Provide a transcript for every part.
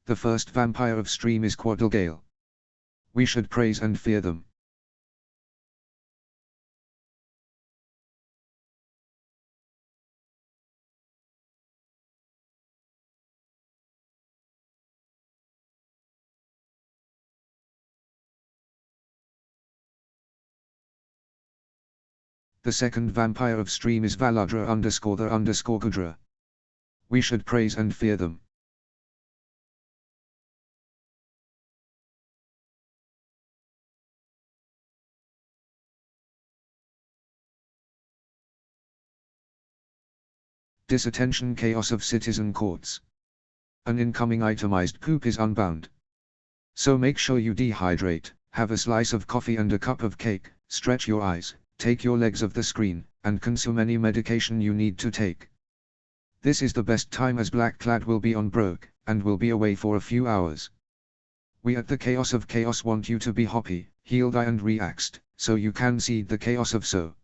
The first vampire of stream is Quadrigale. We should praise and fear them. The second vampire of stream is Valadra_the_Gudra. We should praise and fear them. Disattention chaos of citizen courts. An incoming itemized poop is unbound. So make sure you dehydrate, have a slice of coffee and a cup of cake, stretch your eyes, take your legs off the screen, and consume any medication you need to take. This is the best time as Blackclad will be on broke, and will be away for a few hours. We at the Chaos of Chaos want you to be happy, healthy and relaxed, so you can see the chaos of so.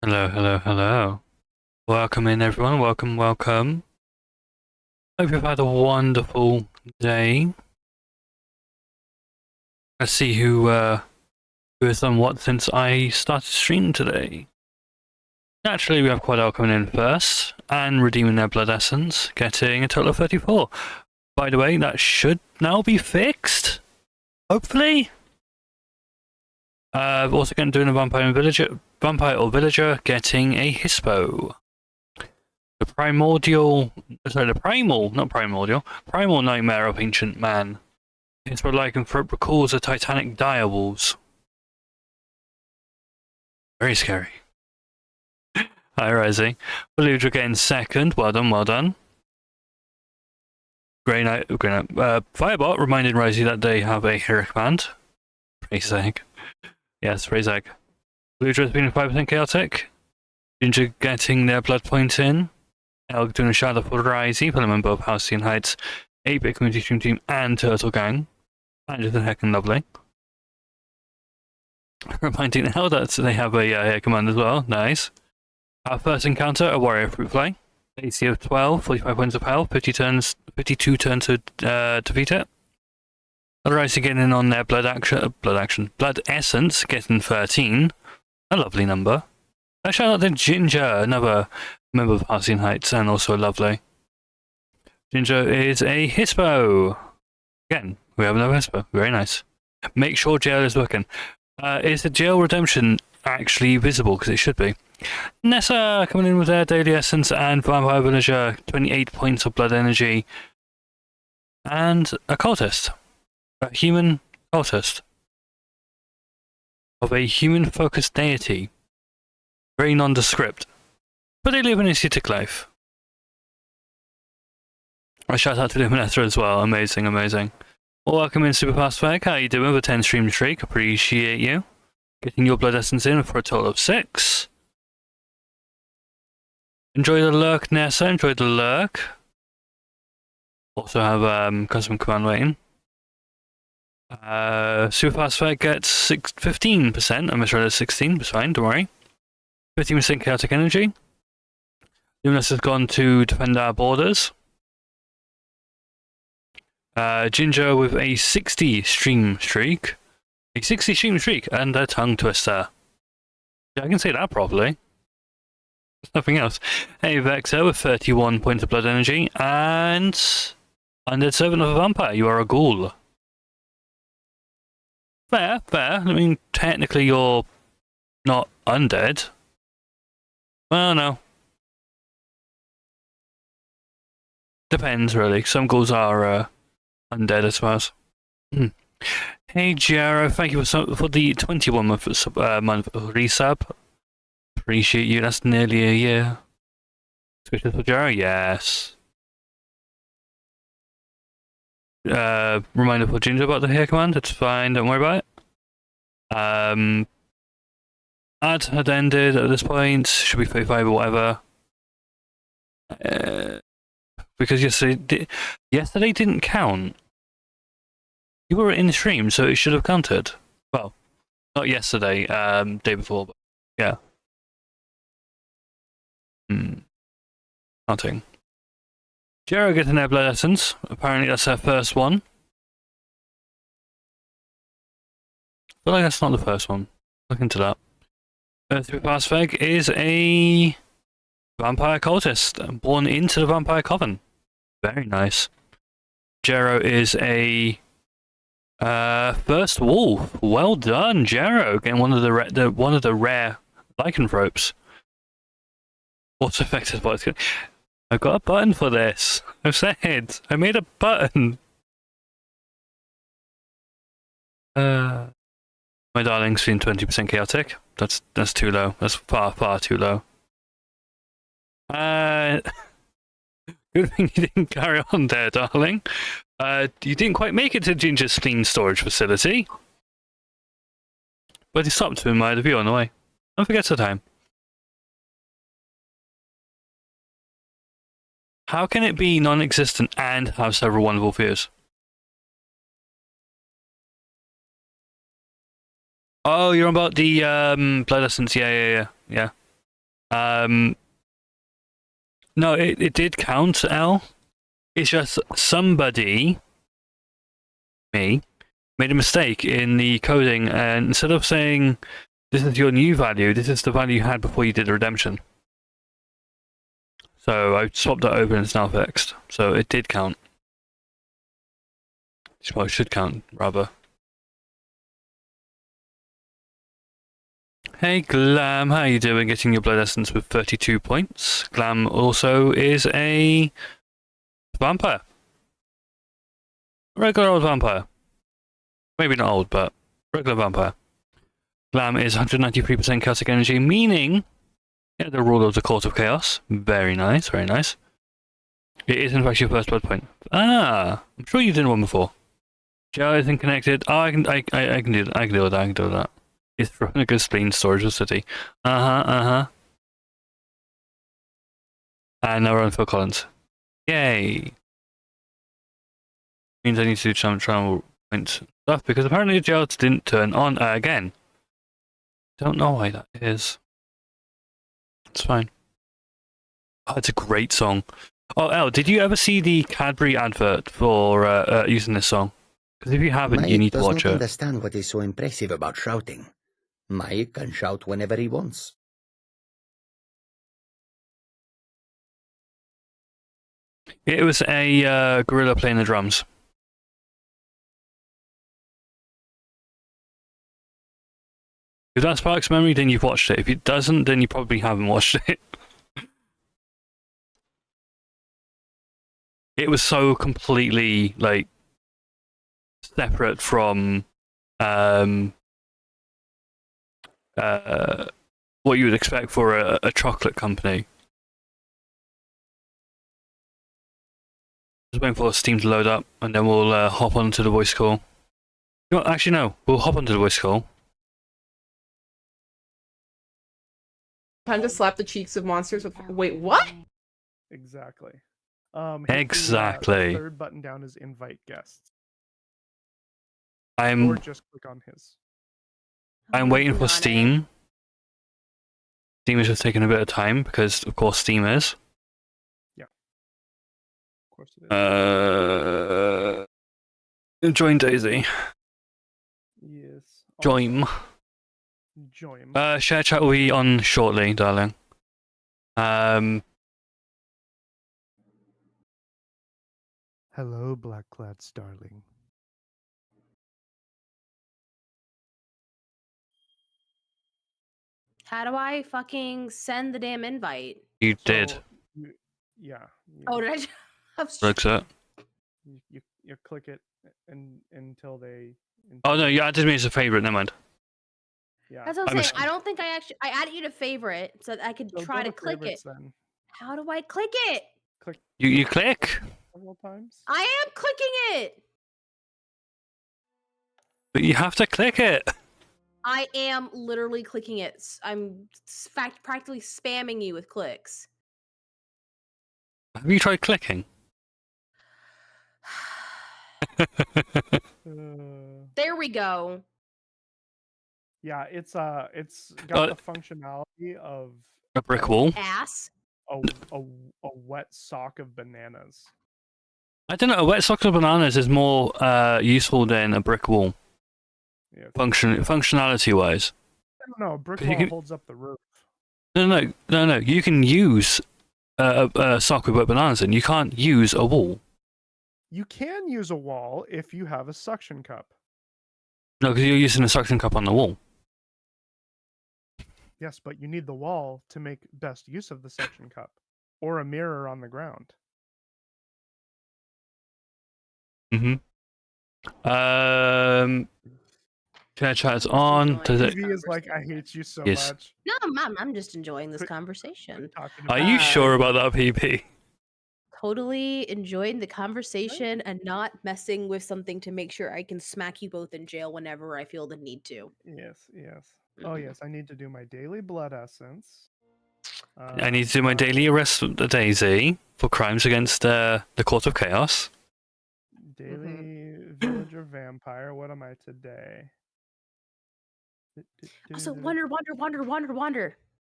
Hello, hello, hello. Welcome in, everyone. Welcome, welcome. Hope you've had a wonderful day. Let's see who has done what since I started streaming today. Naturally, we have Quadel coming in first and redeeming their blood essence, getting a total of 34. By the way, that should now be fixed. Hopefully. Also going to do a vampire or villager, getting a Hispo. The primal nightmare of ancient man. It's what lycanthrope recalls the titanic direwolves. Very scary. Hi, Resi. Beludra getting second. Well done, well done. Grey Knight. Firebot reminded Resi that they have a hero command. Praise egg. Yes, praise egg. Beludra's been 5% chaotic. Ginger getting their blood point in. Elg doing a shadow for Resi, for a member of Halcyon Heights, 8-bit community stream team, and Turtle Gang. And just heckin' lovely. Reminding Elle that they have a hair command as well. Nice. Our first encounter, a warrior fruit fly. AC of 12, 45 points of health, 52 turns to defeat it. Resi getting in on their blood essence, getting 13. A lovely number. A shout out to Ginger, another member of Halcyon Heights, and also lovely. Ginger is a Hispo. Again, we have another Hispo. Very nice. Make sure jail is working. Is the jail redemption actually visible? Because it should be. Nessa coming in with their daily essence and vampire villager, 28 points of blood energy. And a cultist. A human cultist. Of a human-focused deity. Very nondescript. But they live an aesthetic life. A shout out to Luminetta as well. Amazing, amazing. Well, welcome in, Superfast Fag. How you doing with a 10 stream streak? Appreciate you. Getting your blood essence in for a total of 6. Enjoy the lurk, Nessa. Enjoy the lurk. Also have custom command waiting. Superfast Fag gets 15%. I misread it 16, but fine, don't worry. 15% chaotic energy. Luminous has gone to defend our borders. Ginger with a 60 stream streak. A 60 stream streak and a tongue twister. Yeah, I can say that properly. There's nothing else. Hey, Vexer with 31 points of blood energy. And Undead Servant of a Vampire, you are a ghoul. Fair, fair. I mean, technically you're not undead. Well, no. Depends, really. Some ghouls are undead, I suppose. Hey, Jero, thank you for the 21-month resub. Appreciate you. That's nearly a year. Switches for Jero? Yes. Reminder for Ginger about the hair command. It's fine. Don't worry about it. Ad had ended at this point. Should be 35 or whatever. Because yesterday didn't count. You were in the stream, so it should have counted. Well, not yesterday, day before, but yeah. Counting. Jero getting their blood essence. Apparently that's her first one. I feel like that's not the first one. Look into that. Through Pass Feg is a vampire cultist, born into the vampire coven. Very nice. Jero is a first wolf. Well done, Jero. Getting one of the rare lycanthropes. What's affected by it? I've got a button for this. I've said I made a button. My darling's been 20% chaotic. That's too low. That's far too low. Good thing you didn't carry on there, darling. You didn't quite make it to Ginger's Steam storage facility. But he stopped to admire the view on the way. Don't forget the time. How can it be non-existent and have several wonderful views? Oh, you're about the blood essence. Yeah. No, it did count, L. It's just somebody, me, made a mistake in the coding, and instead of saying this is your new value, this is the value you had before you did the redemption. So I swapped that over and it's now fixed. So it did count. Well, it should count, rather. Hey Glam, how you doing? Getting your blood essence with 32 points. Glam also is a vampire. Regular old vampire. Maybe not old, but regular vampire. Glam is 193% chaotic energy, meaning the ruler of the Court of Chaos. Very nice, very nice. It is in fact your first blood point. Ah, I'm sure you did one before. Gel isn't connected. Oh, I can do that. I can deal with that. I can deal with that. It's from a good spleen storage of city. And now we're on Phil Collins. Yay! Means I need to do some travel point stuff because apparently the gel didn't turn on again. Don't know why that is. It's fine. Oh, it's a great song. Oh, Elle, did you ever see the Cadbury advert for using this song? Because if you haven't, you need to watch it. Mike does not understand what is so impressive about shouting. Mike can shout whenever he wants. It was a gorilla playing the drums. If that sparks memory, then you've watched it. If it doesn't, then you probably haven't watched it. It was so completely, like, separate from what you would expect for a chocolate company. Just waiting for Steam to load up, and then we'll hop onto the voice call. No, actually, no. We'll hop onto the voice call. Time to slap the cheeks of monsters with. Wait, what? Exactly. Exactly. The third button down is invite guests. I'm Or just click on his. I'm waiting for Steam. Steam is just taking a bit of time because, of course, Steam is. Yeah. Of course it is. Join Daisy. Yes. Join. Join. Share chat will be on shortly, darling. Hello, Blackclad Starling. How do I fucking send the damn invite? You did. Yeah. Oh, did I? Looks it. You click it until they. Oh no, you added me as a favorite. Never mind. Yeah. That's what I'm saying. I don't think I added you to favorite so that I could try to click it. Then. How do I click it? Click. You click. Several times. I am clicking it. But you have to click it. I am literally clicking it. I'm practically spamming you with clicks. Have you tried clicking? There we go. Yeah, it's got the functionality of a brick wall. Ass. A wet sock of bananas. I don't know. A wet sock of bananas is more useful than a brick wall. Yeah. Functionality wise. I don't know. A brick wall holds up the roof. No. You can use a sock with wet bananas in. You can't use a wall. You can use a wall if you have a suction cup. No, because you're using a suction cup on the wall. Yes, but you need the wall to make best use of the suction cup, or a mirror on the ground. Chat's on. TV is like, I hate you so much. No, I'm just enjoying this conversation. Are you sure about that, PP? Totally enjoying the conversation and not messing with something to make sure I can smack you both in jail whenever I feel the need to. Yes. Oh, yes, I need to do my daily blood essence. I need to do my daily arrest of the Daisy for crimes against the Court of Chaos. Daily villager vampire. What am I today? Also, wonder.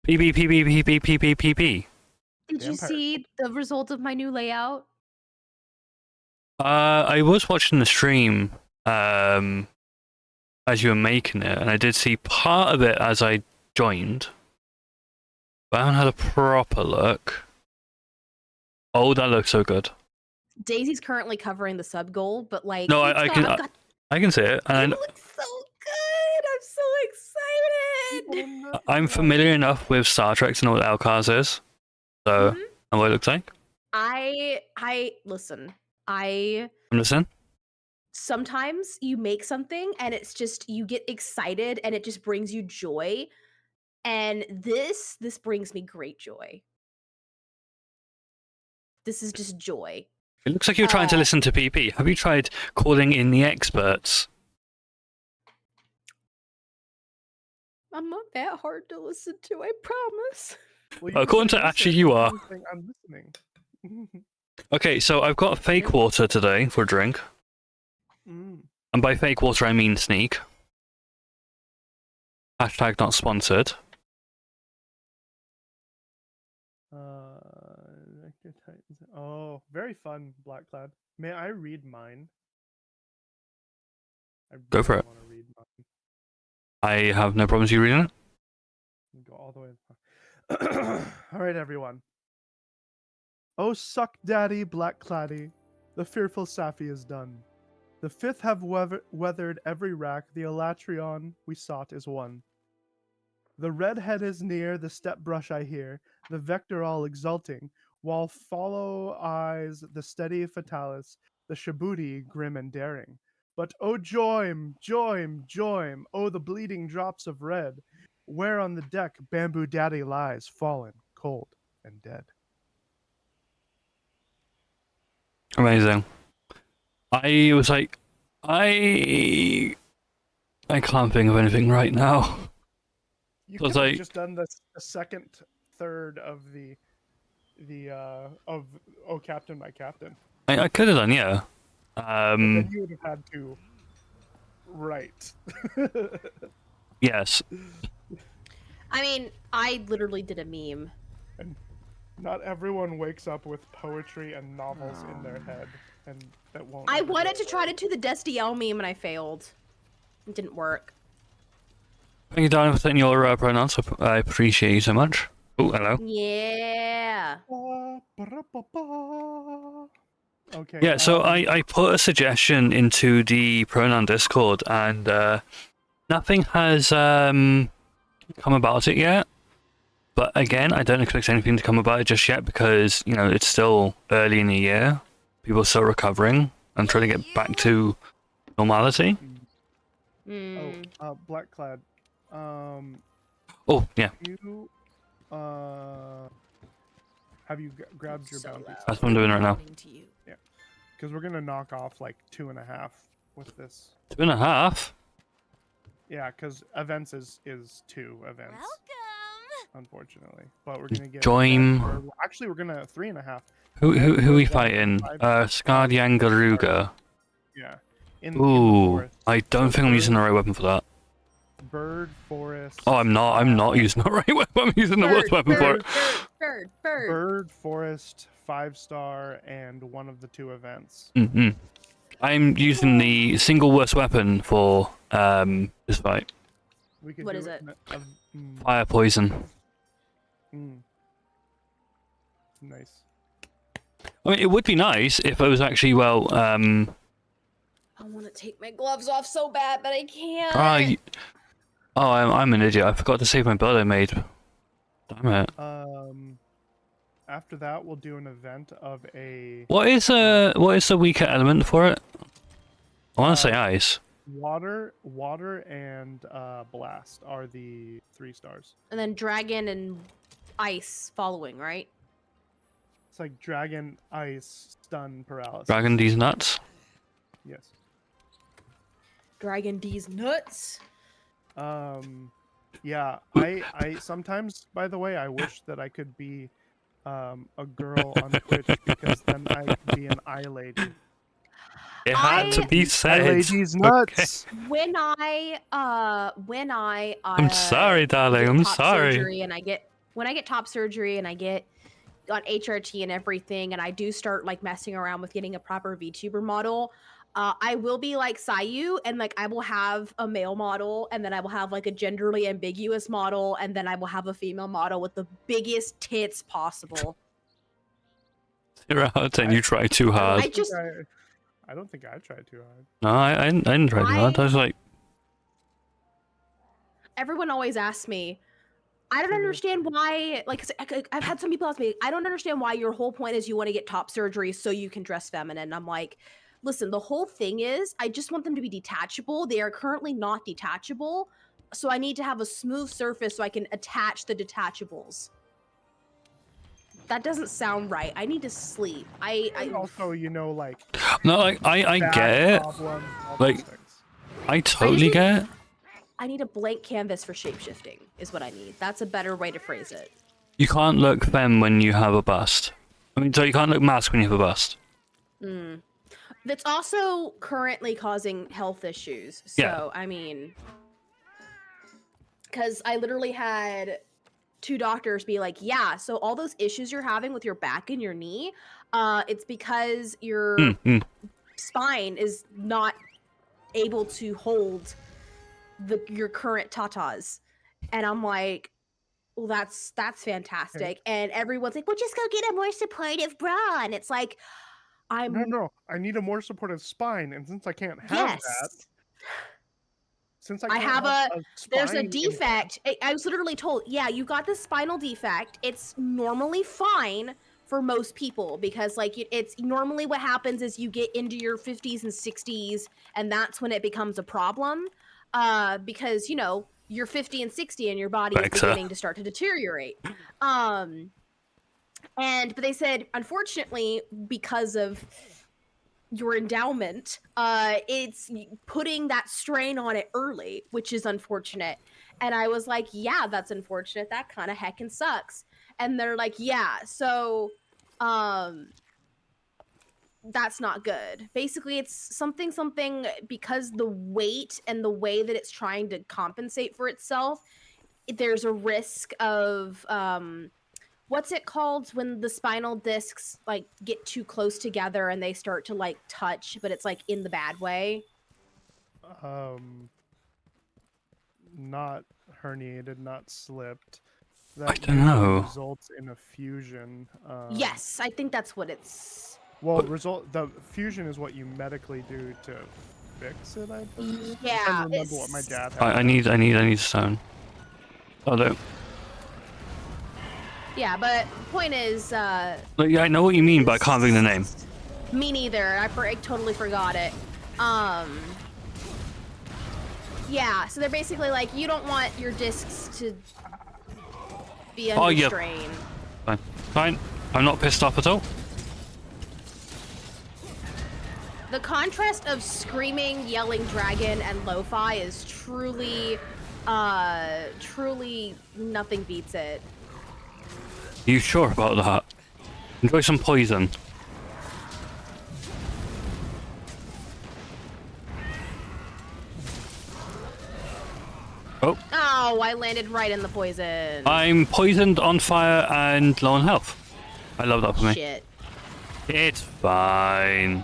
PB. Did you Vampire. see the result of my new layout? I was watching the stream as you were making it, and I did see part of it as I joined, but I haven't had a proper look. Oh, that looks so good. Daisy's currently covering the sub goal, but like, No, it's I got- can I've got- I can see it, it and looks so good. I'm so excited. I'm familiar enough with Star Trek to know what Alcaz is, so Mhm. and what it looks like. I listen. I'm listening. Sometimes you make something and it's just you get excited and it just brings you joy, and this brings me great joy. This is just joy. It looks like you're trying to listen to PP. Have you tried calling in the experts? I'm not that hard to listen to, I promise. Well, According to listen, Ashley, you are. I'm listening. Okay, so I've got fake water today for a drink. Mm. And by fake water, I mean sneak. Hashtag not sponsored. Oh, very fun, Blackclad. May I read mine? I Go for it. want to read mine. I have no problems you reading it. Go all the way. All right, everyone. Oh, suck daddy, Blackcladdy. The fearful Safi is done. The fifth have weathered every rack. The Elatrion we sought is won. The red head is near, the step brush I hear, the vector all exulting, while follow eyes the steady fatalis, the shabuti grim and daring. But oh joym, joym, joym, oh the bleeding drops of red, where on the deck Bamboo Daddy lies, fallen, cold, and dead. Amazing. I was like, I can't think of anything right now. You So could it's have like- just done the second third of the of Oh Captain, My Captain. I could have done, yeah. Then you would have had to write. Yes. I mean, I literally did a meme. Not everyone wakes up with poetry and novels in their head, and that won't. I ever wanted go to try away. to do the Destiel meme and I failed. It didn't work. Thank you, darling, for setting your pronouns. I appreciate you so much. Oh, hello. Yeah. Okay. Yeah, so I put a suggestion into the pronoun Discord, and nothing has come about it yet. But again, I don't expect anything to come about it just yet because, you know, it's still early in the year. People are still recovering and trying to get back to normality. Mm. Blackclad. Oh, yeah, You have you grabbed your bounty? that's what I'm doing right now. Because we're gonna knock off like 2.5 with this. 2.5? Yeah, because events is 2 events. Unfortunately, but we're gonna get Join. Actually, we're gonna 3.5. Who we fighting? Skardian Garuga. Yeah. In the Ooh, forest. I don't think I'm using the right weapon for that. Bird forest. Oh, I'm not using the right weapon. I'm using the worst weapon for it. Bird. Bird forest 5-star and one of the 2 events. I'm using the single worst weapon for this fight. We could What do is it? Fire poison. Nice. I mean, it would be nice if it was actually well. I want to take my gloves off so bad, but I can't. I'm an idiot. I forgot to save my build I made. Damn it. After that, we'll do an event of a What is the weaker element for it? I want to say ice. water, and blast are the 3 stars. And then dragon and ice following, right? It's like dragon, ice, stun, paralysis. Dragon D's nuts. Yes. Dragon D's nuts. Yeah, I sometimes, by the way, I wish that I could be a girl on Twitch because then I could be an eye lady. It had to be Eye said. lady's nuts. When I I'm sorry, darling. get I'm top sorry. surgery and I get when I get top surgery and I get on HRT and everything, and I do start like messing around with getting a proper VTuber model, I will be like Sayu, and like I will have a male model, and then I will have like a genderly ambiguous model, and then I will have a female model with the biggest tits possible. 0 out of 10, you try too hard. I don't think I tried too hard. No, I didn't try too hard. I was like, everyone always asks me, I don't understand why, like, 'cause I've had some people ask me, I don't understand why your whole point is you want to get top surgery so you can dress feminine. I'm like, listen, the whole thing is I just want them to be detachable. They are currently not detachable, so I need to have a smooth surface so I can attach the detachables. That doesn't sound right. I need to sleep. And also, you know, like no, like I back get it. problems, all Like, those things. I totally get it. I need a blank canvas for shapeshifting is what I need. That's a better way to phrase it. You can't look femme when you have a bust. I mean, so you can't look mask when you have a bust. That's also currently causing health issues. So, Yeah. I mean, because I literally had 2 doctors be like, yeah, so all those issues you're having with your back and your knee, it's because your spine is not able to hold your current tatas. And I'm like, well, that's fantastic. And everyone's like, well, just go get a more supportive bra. And it's like, No, I need a more supportive spine, and since I can't have that, since I have a there's a spine defect. I was literally told, yeah, you got this spinal defect. It's normally fine for most people because like it's normally what happens is you get into your 50s and 60s, and that's when it becomes a problem. Because you know you're 50 and 60 and your body is beginning to start to deteriorate. But they said, unfortunately, because of your endowment, it's putting that strain on it early, which is unfortunate. And I was like, yeah, that's unfortunate. That kind of heckin' sucks. And they're like, yeah, so, that's not good. Basically, it's something because the weight and the way that it's trying to compensate for itself, there's a risk of, what's it called when the spinal discs like get too close together and they start to like touch, but it's like in the bad way? Not herniated, not slipped. I don't know. Results in a fusion. Yes, I think that's what it's. Well, the fusion is what you medically do to fix it. I believe. Yeah. I can't remember what my dad had. I need stone. Although. Yeah, but point is, Look, yeah, I know what you mean, but I can't think of the name. Me neither. I totally forgot it. Yeah, so they're basically like, you don't want your discs to be under strain. Fine. I'm not pissed off at all. The contrast of screaming, yelling dragon and lo-fi is truly nothing beats it. Are you sure about that? Enjoy some poison. Oh, I landed right in the poison. I'm poisoned, on fire, and low on health. I love that for me. Shit. It's fine.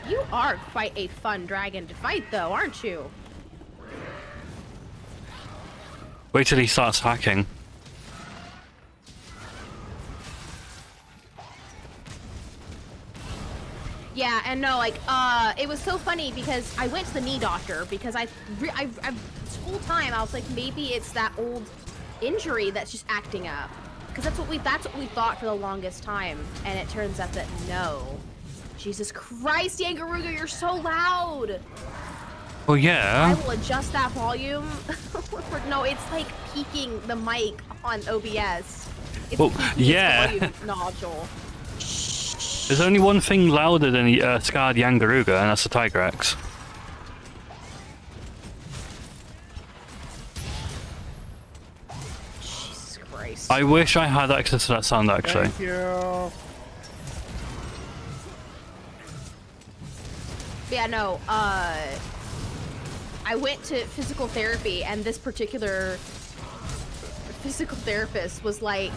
You are quite a fun dragon to fight, though, aren't you? Wait till he starts hacking. Yeah, and no, like, it was so funny because I went to the knee doctor because I this whole time I was like, maybe it's that old injury that's just acting up, because that's what we thought for the longest time, and it turns out that no. Jesus Christ, Yangaruga, you're so loud. Oh yeah. I will adjust that volume. No, it's like peaking the mic on OBS. It's yeah. its volume nodule. There's only one thing louder than the scarred Yangaruga, and that's the Tiger Axe. Jesus Christ. I wish I had access to that sound, actually. Thank you. Yeah, no, I I went to physical therapy, and this particular physical therapist was like,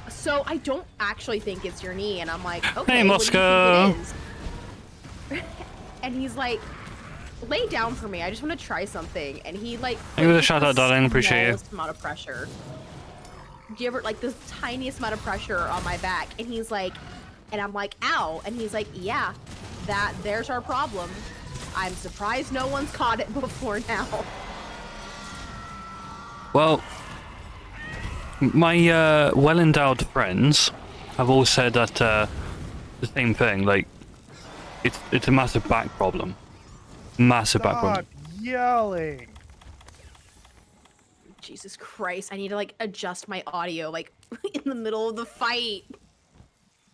so I don't actually think it's your knee. And I'm like, okay, Hey, what do you Moscow. think it is? And he's like, lay down for me. I just want to try something. And he like, Give it a put shout the out, darling. Appreciate you. smallest amount of pressure. Do you ever like the tiniest amount of pressure on my back? And he's like, and I'm like, ow. And he's like, yeah, there's our problem. I'm surprised no one's caught it before now. Well, my well-endowed friends have all said that the same thing. Like, it's a massive back problem. Massive back problem. Stop yelling. Jesus Christ, I need to like adjust my audio like in the middle of the fight.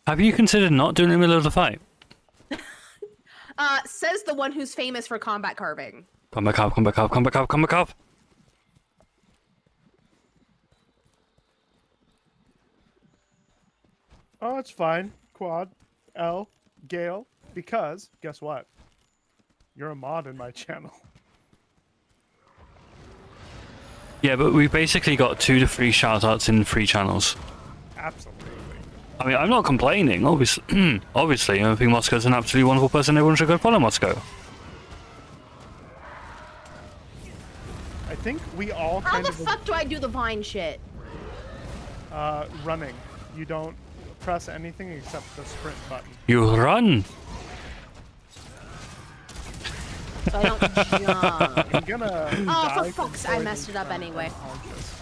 Have you considered not doing it in the middle of the fight? Says the one who's famous for combat carving. Come back up, come back up, come back up, come back up. Oh, it's fine. Quad, L, Gale, because guess what? You're a mod in my channel. Yeah, but we basically got 2 to 3 shoutouts in 3 channels. Absolutely. I mean, I'm not complaining, obviously. Obviously, I think Moscow's an absolutely wonderful person. Everyone should go follow Moscow. I think we all How kind the of fuck do I do the vine shit? running. You don't press anything except the sprint button. You run. So I don't jump. I'm gonna. Oh, for die from fuck's sake, I poison messed it up from anyway. unconscious.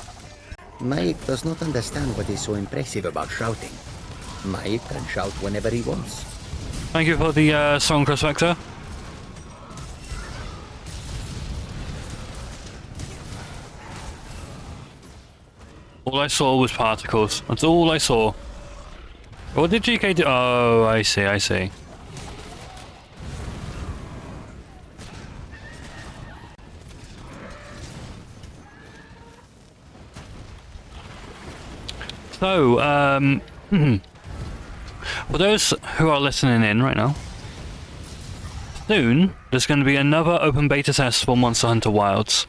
Mike does not understand what is so impressive about shouting. Mike can shout whenever he wants. Thank you for the song, Chris Vector. All I saw was particles. That's all I saw. What did GK do? Oh, I see, I see. So, for those who are listening in right now, soon there's going to be another open beta test for Monster Hunter Wilds.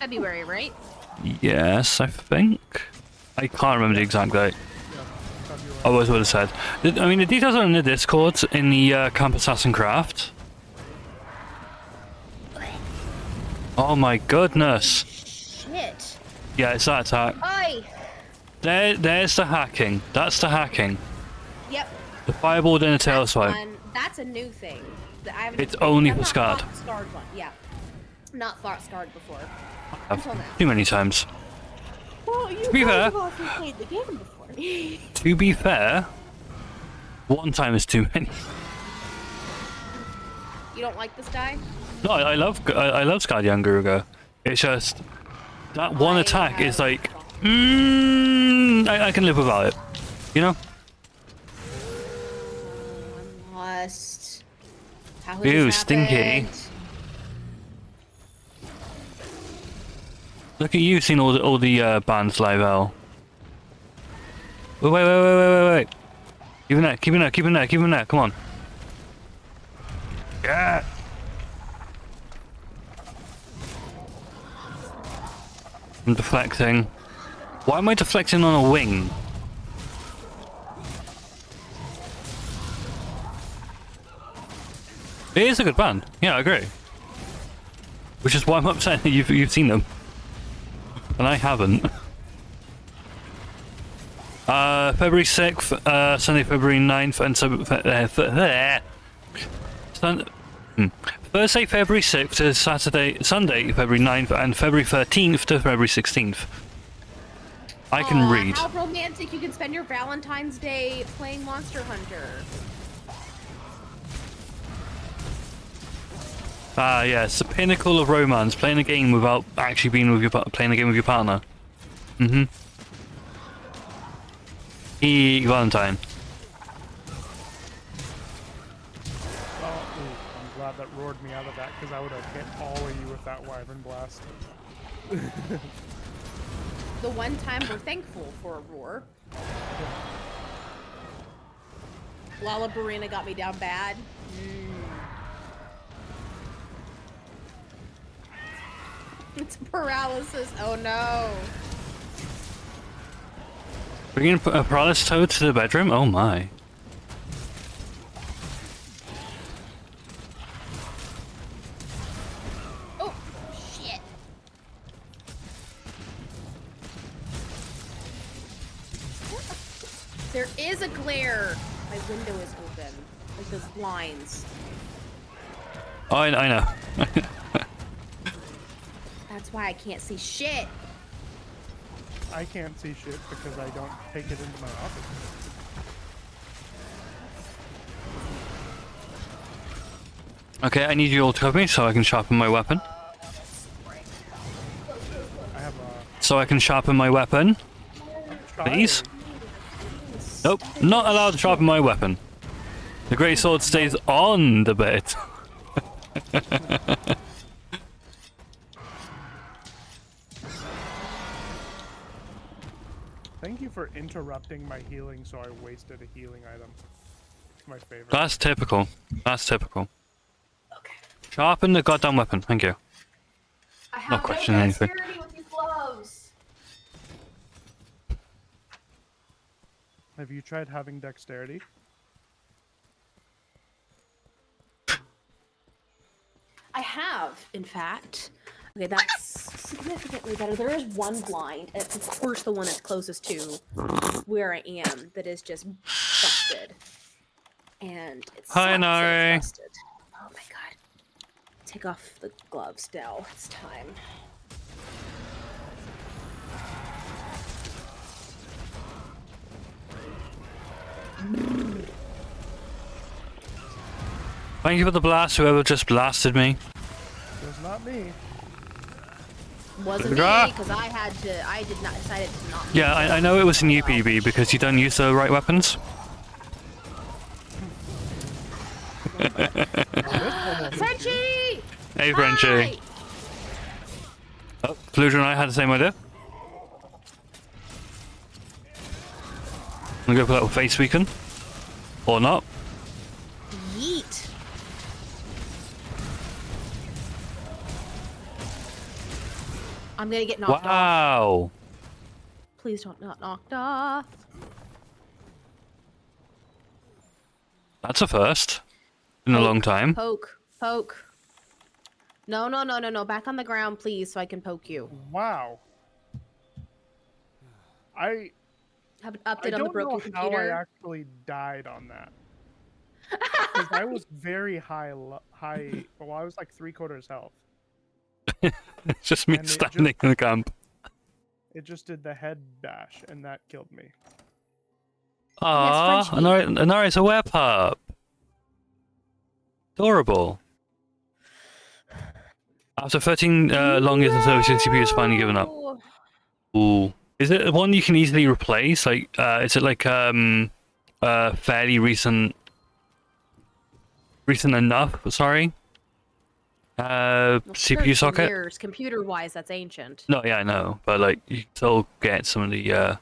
February, right? Yes, I think. I can't remember the exact date. I always would have said. I mean, the details are in the Discord, in the Camp Assassin Craft. Oh my goodness. Shit. Yeah, it's that attack. Oi! There's the hacking. That's the hacking. Yep. The fireball in a tail swipe. That's a new thing. That I haven't It's only I've for not Scarred. fought Scarred one. Yeah. Not fought Scarred before. Until now. Too many times. Well, you be fair- guys have also played the game before. To be fair, one time is too many. You don't like this guy? No, I love Scarred Yangurugo. It's just that one attack is like, I can live without it. You know? I must. How Ew, this stinky. happened? Look at you seeing all the bands live out. Wait. Keep him there, keep him there, keep him there, keep him there, come on. Yeah! I'm deflecting. Why am I deflecting on a wing? It is a good band. Yeah, I agree. Which is why I'm upset that you've seen them. And I haven't. February 6th, Sunday, February 9th, and Thursday, February 6th to Sunday, February 9th, and February 13th to February 16th. I can Aw, read. How romantic! You can spend your Valentine's Day playing Monster Hunter. Ah, yeah, it's the pinnacle of romance. Playing a game without actually being with playing a game with your partner. Valentine. Well, I'm glad that roared me out of that because I would have hit all of you with that Wyvern Blast. The one time we're thankful for a roar. Lala Barina got me down bad. It's paralysis. Oh no. Bringing a paralysis toad to the bedroom? Oh my. Oh, shit. There is a glare. My window is open. Like those blinds. Oh, I know. That's why I can't see shit. I can't see shit because I don't take it into my office. Okay, I need you all to cover me so I can sharpen my weapon. I have So I can sharpen my weapon. Please? Nope, not allowed to sharpen my weapon. The great sword stays on the bed. Thank you for interrupting my healing so I wasted a healing item. It's my favorite. That's typical. That's typical. Okay. Sharpen the goddamn weapon. Thank you. I have Not questioning anything. dexterity with these gloves. Have you tried having dexterity? I have, in fact. Okay, that's significantly better. There is one blind, and it's of course the one that's closest to where I am that is just busted. And it's Hi, Nari. busted. Oh my god. Take off the gloves now. It's time. Thank you for the blast, whoever just blasted me. It was not me. Wasn't me, because I did not decided to not. Yeah, I know it was in UPB because you don't use the right weapons. Frenchie! Hey, Frenchie. Oh, Fluger and I had the same idea. I'm gonna go for that face weaken. Or not. Yeet. I'm gonna get knocked off. Wow. Please don't not knocked off. That's a first. In a long time. Poke. No. Back on the ground, please, so I can poke you. Wow. I Have an update on the don't broken know how I computer. actually died on that. Because I was very high. Well, I was like 3/4 health. It's just me And it standing in the camp. It just did the head bash, and that killed me. Aww, Frenchie. Anari's a werewolf. Adorable. After 13 long years of service, the CPU has finally given up. No. Ooh. Is it one you can easily replace? Like, is it like fairly recent enough? Sorry. Well, CPU 13 socket. years, computer-wise, that's ancient. No, yeah, I know, but like you can still get some of the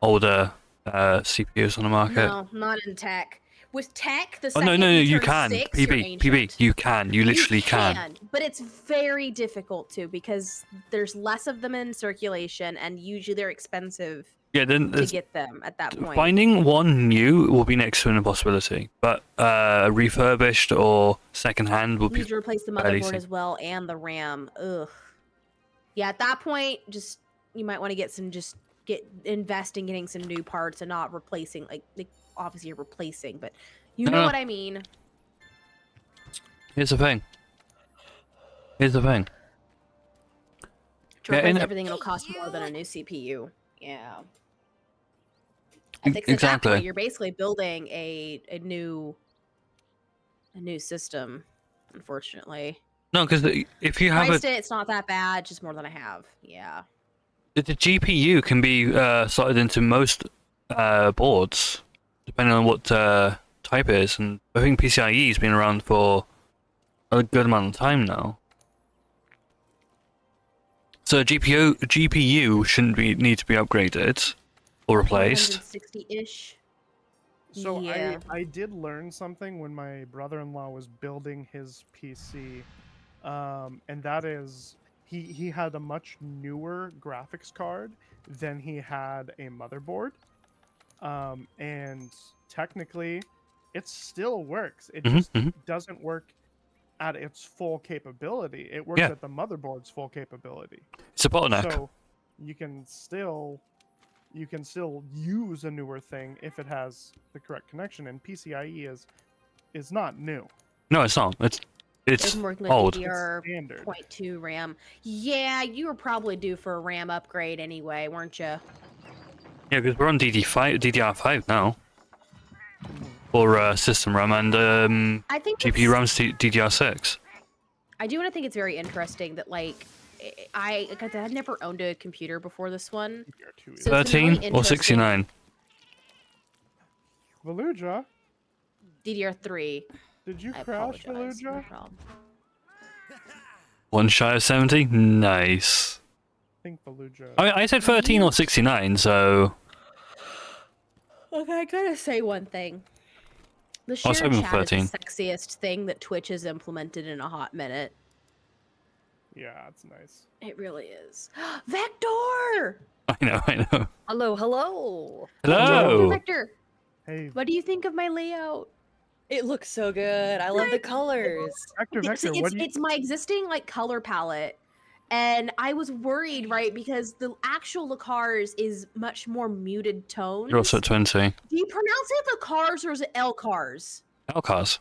older CPUs on the market. No, not in tech. With tech, the Oh second no, you turn can. 6, you're PB, ancient. you can. You literally can. But it's very difficult to because there's less of them in circulation, and usually they're expensive Yeah, then to get them at that point. finding one new will be next to an impossibility, but refurbished or secondhand will You need be to replace the fairly motherboard easy. as well and the RAM. Ugh. Yeah, at that point, just you might want to invest in getting some new parts and not replacing like obviously you're replacing, but you know what I mean. Here's the thing. To replace everything, it'll cost more than a new CPU. Yeah. I think at that point, you're basically building a new system, unfortunately. No, because if you have it's not that bad, just more than I have. Yeah. the GPU can be slotted into most boards, depending on what type it is, and I think PCIe has been around for a good amount of time now. So GPU shouldn't need to be upgraded or replaced. 160-ish. So Yeah. I did learn something when my brother-in-law was building his PC, and that is he had a much newer graphics card than he had a motherboard, and technically, it still works. It just doesn't work at its full capability. It works at the motherboard's full capability. It's a bottleneck. So you can still use a newer thing if it has the correct connection. And PCIe is not new. No, it's not. It's old. Standard. 0.2 RAM. Yeah, you were probably due for a RAM upgrade anyway, weren't you? Yeah, because we're on DDR5 now. Or system RAM and I think GPU RAM's DDR6. I do want to think it's very interesting that like I had never owned a computer before this one. So 13 really or 69? Valuja, DDR3. did you I crash, apologize, no Valuja? problem. One shy of 70? Nice. I think Valuja. I said 13 or 69, so... Okay, I gotta say one thing. The I was shared hoping chat 13. is the sexiest thing that Twitch has implemented in a hot minute. Yeah, it's nice. It really is. Vector! I know. Hello, hello. Hello! Vector, Hey, what do you think of my layout? It looks so good. I love the colors. Vector, what do you... It's my existing like color palette. And I was worried, right, because the actual Lakars is much more muted tones. You're also at 20. Do you pronounce it Lakars or is it Elcars? Elcars.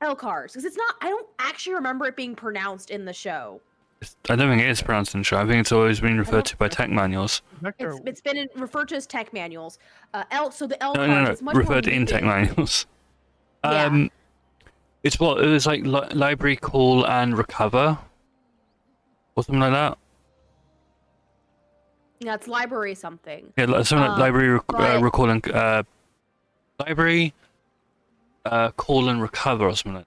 Elcars, because it's not. I don't actually remember it being pronounced in the show. I don't think it is pronounced in the show. I think it's always been referred to by tech manuals. Vector, It's been referred to as tech manuals. So the Elcars No. is much more Referred to in tech muted. manuals. Yeah. It's what? It was like library call and recover? Or something like that? Yeah, it's library something. Yeah, something like library but- recall and... library call and recover or something like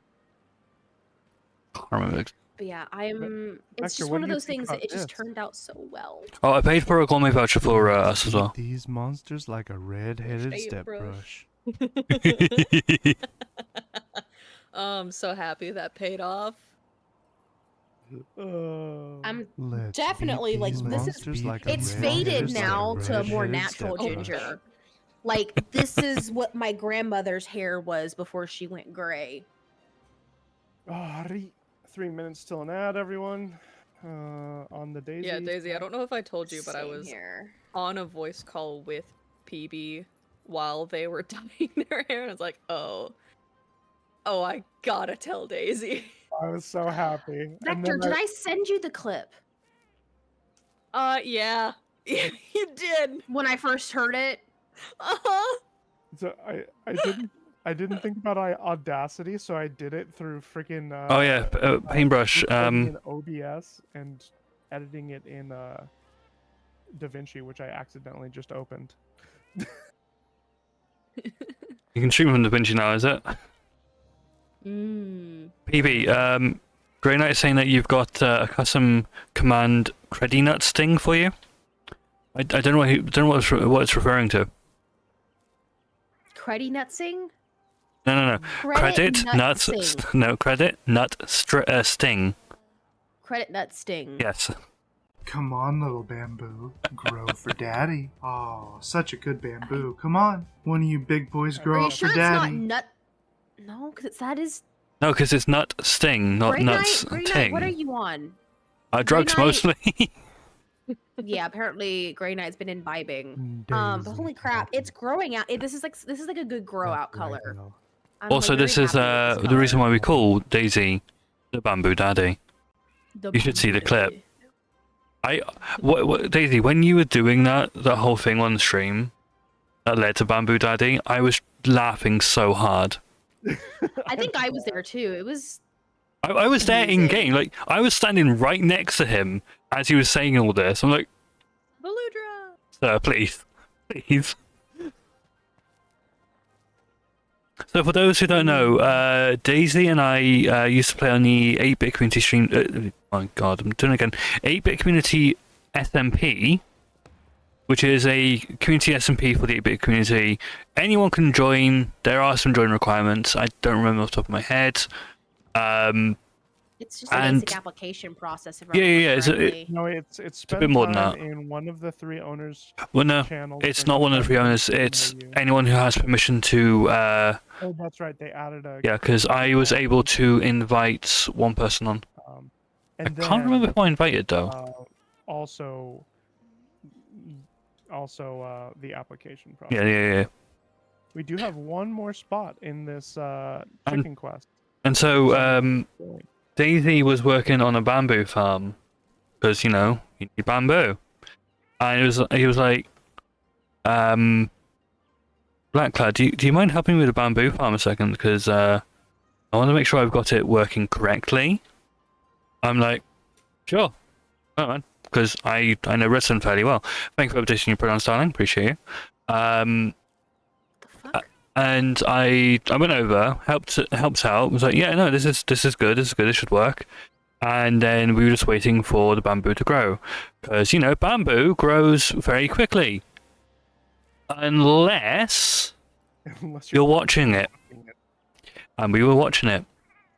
that. Can't remember. But yeah, it's Vector, just what one do of you those think things that about it just this? turned out so well. Oh, I paid for a gourmet voucher for us as well. These monsters like a red-headed Stay step brush. brush. I'm so happy that paid off. I'm Let's definitely beat like these this is monsters like a it's red-headed faded step now brush. to a more Red-headed natural step brush. ginger. Like this is what my grandmother's hair was before she went gray. Oh, 3 minutes till an ad, everyone. On the Daisy. Yeah, Daisy, I don't know if I told you, but I Same was here. on a voice call with PB while they were dyeing their hair, and I was like, oh, I gotta tell Daisy. I was so happy. And Vector, then did I send you the clip Yeah. You did. when I first heard it? Uh-huh. So I didn't think about Audacity, so I did it through freaking. Oh yeah, paintbrush. recording in OBS and editing it in DaVinci, which I accidentally just opened. You can stream from DaVinci now, is it? PB, Grey Knight is saying that you've got a custom command Creddy Nut sting for you. I don't know what it's referring to. Creddy Nutsing? No. Credit Nut nuts. Credit nut sting. Credit Nut Sting. Yes. Come on, little bamboo. Grow for daddy. Oh, such a good bamboo. Come on. One of you big boys Are grow you up sure for it's not daddy. nut? No, because that is. No, because it's nut sting, not Grey nuts Knight, Grey Knight, ting. what are you on? Drugs Knight- mostly. Yeah, apparently Grey Knight's been imbibing. But holy crap, it's growing out. This is like a good grow out color. I'm, Also, like, this very is happy with this the reason color. why we call Daisy the Bamboo Daddy. The You should see the bamboo. clip. Daisy, when you were doing that whole thing on stream that led to Bamboo Daddy, I was laughing so hard. I think I was there too. It was. I was there in Amazing. game, like I was standing right next to him as he was saying all this. I'm like, Valudra! sir, please. So for those who don't know, Daisy and I used to play on the 8-bit community stream. Oh my god, I'm doing it again. 8-bit community SMP, which is a community SMP for the 8-bit community. Anyone can join. There are some join requirements. I don't remember off the top of my head. It's just a And- basic application process. If I Yeah, remember yeah, correctly. No, it's a spend bit more than time that. in one of the 3 owners' Well, no, channels. it's or not one of the three sometimes owners. email It's you. anyone who has permission to. Oh, that's right. They added a. Yeah, because I was able to invite one person on. Um, I and can't remember who I invited though. Also, the application process. Yeah. We do have one more spot in this chicken quest. And so, Daisy was working on a bamboo farm because you need bamboo, and he was like, Blackclad, do you mind helping me with the bamboo farm a second? Because I want to make sure I've got it working correctly. I'm like, sure, all right, man, because I know Redstone fairly well. Thank you for updating your pronouns, darling. Appreciate you. The fuck? And I went over, helped out. Was like, yeah, no, this is good. This is good. It should work. And then we were just waiting for the bamboo to grow, because bamboo grows very quickly, unless you're watching it. And we were watching it.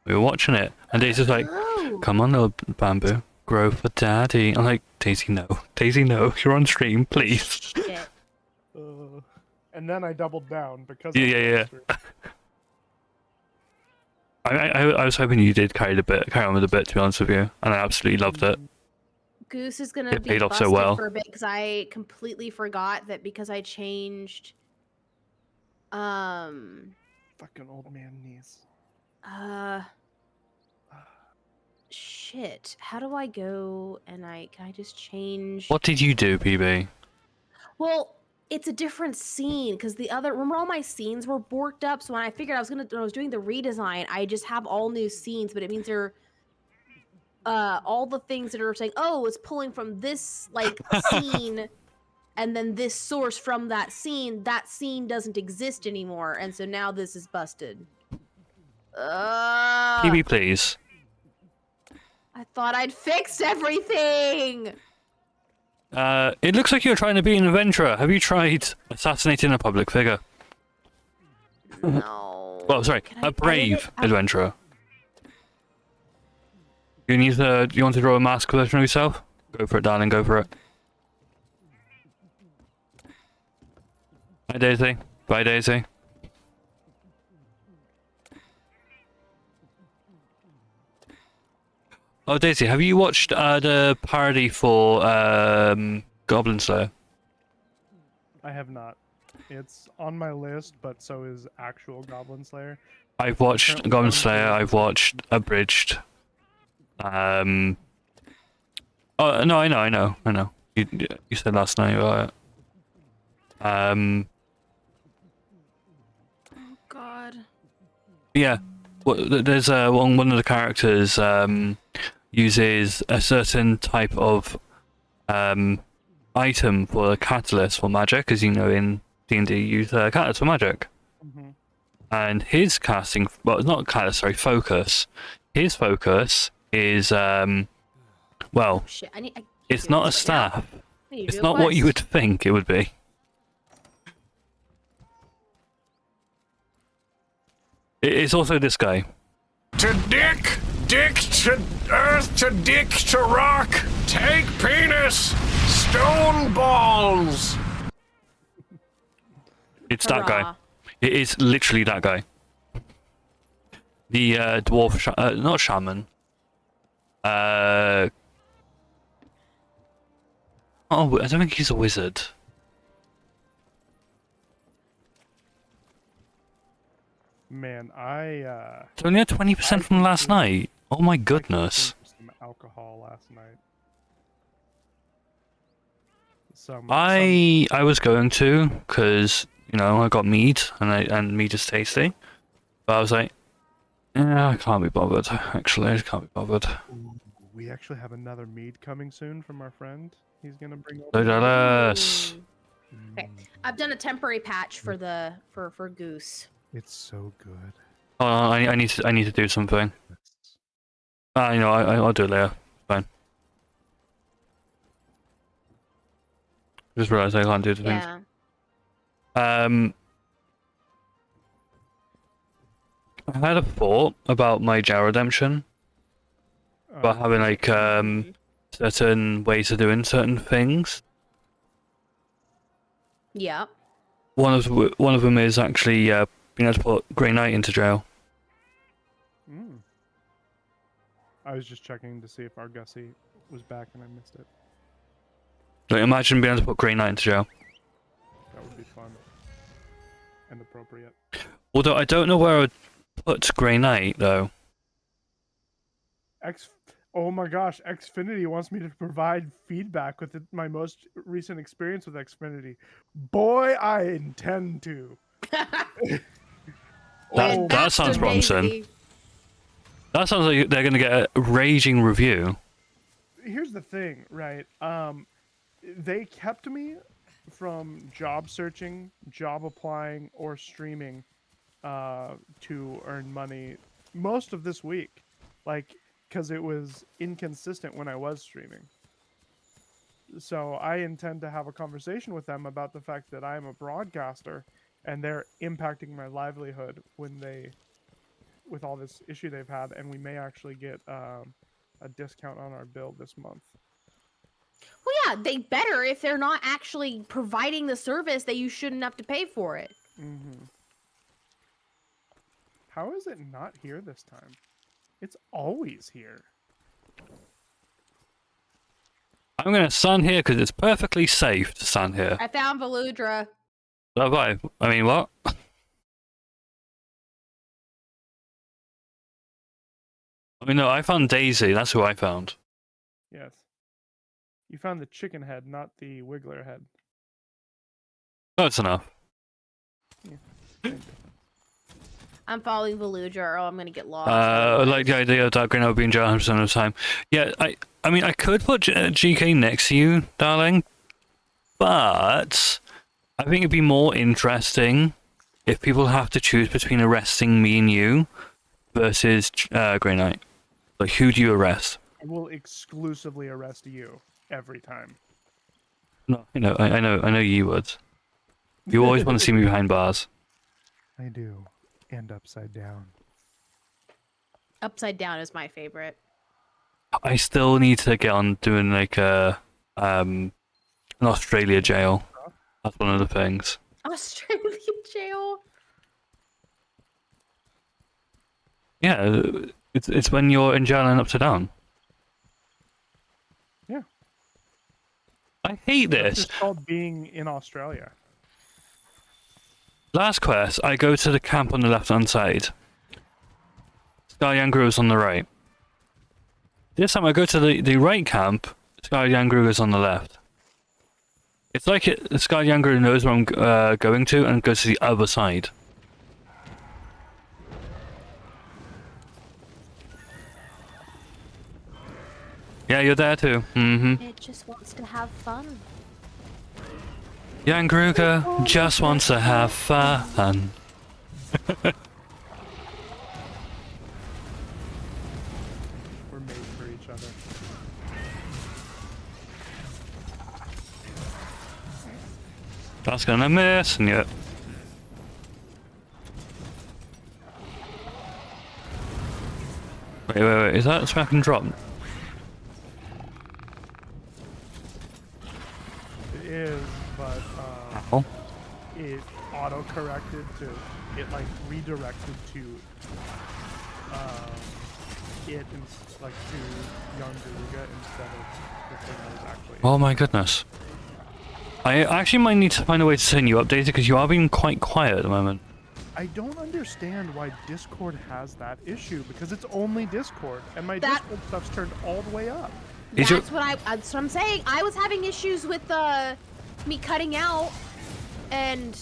And Daisy's like, Oh. come on, little bamboo, grow for daddy. I'm like, Daisy, no, you're on stream, please. Shit. And then I doubled down because. Yeah. I was hoping you did carry on with a bit, to be honest with you, and I absolutely loved it. Goose is gonna It be paid off so busted well. for a bit because I completely forgot that because I changed. Fucking old man knees. Shit. How do I go and can I just change? What did you do, PB? Well, it's a different scene because remember all my scenes were borked up. So when I figured when I was doing the redesign, I just have all new scenes, but it means they're all the things that are saying, oh, it's pulling from this scene, and then this source from that scene doesn't exist anymore, and so now this is busted. PB, please. I thought I'd fixed everything. It looks like you're trying to be an adventurer. Have you tried assassinating a public figure? No. Well, sorry, Can I a edit brave it? adventurer. You want to draw a mask version of yourself? Go for it, darling. Go for it. Bye, Daisy. Bye, Daisy. Oh, Daisy, have you watched the parody for Goblin Slayer? I have not. It's on my list, but so is actual Goblin Slayer. I've watched Goblin Slayer. I've watched Abridged. Oh no, I know. You said last night about it. Oh God. Yeah. There's one of the characters uses a certain type of item for a catalyst for magic, as in D&D you use catalyst for magic. Mm-hmm. And his casting, well, not catalyst, sorry, focus. His focus is well, Shit. it's not a staff. I need to It's do a not what you would quest. think it would be. It's also this guy. To dick to earth, to dick to rock, take penis, stone balls. It's that guy. Hurrah. It is literally that guy. The dwarf, not shaman. Oh, I don't think he's a wizard. Man, It's only at 20% from last night. Oh my goodness. Some alcohol last night. I was going to, because I got mead and mead is tasty, but I was like, yeah, I can't be bothered. Actually, I just can't be bothered. We actually have another mead coming soon from our friend. He's gonna bring over. So jealous. Okay. I've done a temporary patch for for Goose. It's so good. Oh, I need to do something. I'll do it later. Fine. Just realized I can't do the things. Yeah. I had a thought about my jail redemption. about having like certain ways of doing certain things. Yeah. One of them is actually being able to put Grey Knight into jail. Mm. I was just checking to see if our Gussie was back and I missed it. Like, imagine being able to put Grey Knight into jail. That would be fun. And appropriate. Although I don't know where I would put Grey Knight, though. Oh my gosh, Xfinity wants me to provide feedback with my most recent experience with Xfinity. Boy, I intend to. That sounds promising. That sounds like they're going to get a raging review. Here's the thing, right? They kept me from job searching, job applying, or streaming to earn money most of this week. Like, because it was inconsistent when I was streaming. So I intend to have a conversation with them about the fact that I am a broadcaster and they're impacting my livelihood with all this issue they've had, and we may actually get a discount on our bill this month. Well, yeah, they better if they're not actually providing the service that you shouldn't have to pay for it. Mm-hmm. How is it not here this time? It's always here. I'm going to stand here because it's perfectly safe to stand here. I found Veludra. Have I? I mean, what? I mean, no, I found Daisy. That's who I found. Yes. You found the chicken head, not the wiggler head. That's enough. Yeah. I'm following Veludra, or I'm gonna get lost. I like the idea of that Grey Knight being jail 100% of the time. Yeah, I mean, I could put GK next to you, darling, but I think it'd be more interesting if people have to choose between arresting me and you versus Grey Knight. Like, who do you arrest? I will exclusively arrest you every time. No, you know, I know you would. You always want to see me behind bars. I do. And upside down. Upside down is my favorite. I still need to get on doing like an Australia jail. That's one of the things. Australia jail? Yeah, it's when you're in jail and upside down. Yeah. I hate this. It's called being in Australia. Last quest, I go to the camp on the left-hand side. Sky Yangru is on the right. This time I go to the right camp, Sky Yangru is on the left. It's like Sky Yangru knows where I'm going to and goes to the other side. Yeah, you're there too. Mm-hmm. It just wants to have fun. Yangruga just wants to have fun. We're made for each other. That's gonna miss, and yet. Wait, is that smack and drop? It is, but it auto-corrected to, it like redirected to it like to Yangruga instead of the thing that was actually. Oh my goodness. I actually might need to find a way to turn you updated because you are being quite quiet at the moment. I don't understand why Discord has that issue because it's only Discord and my Discord stuff's turned all the way up. That's what I'm saying. I was having issues with me cutting out, and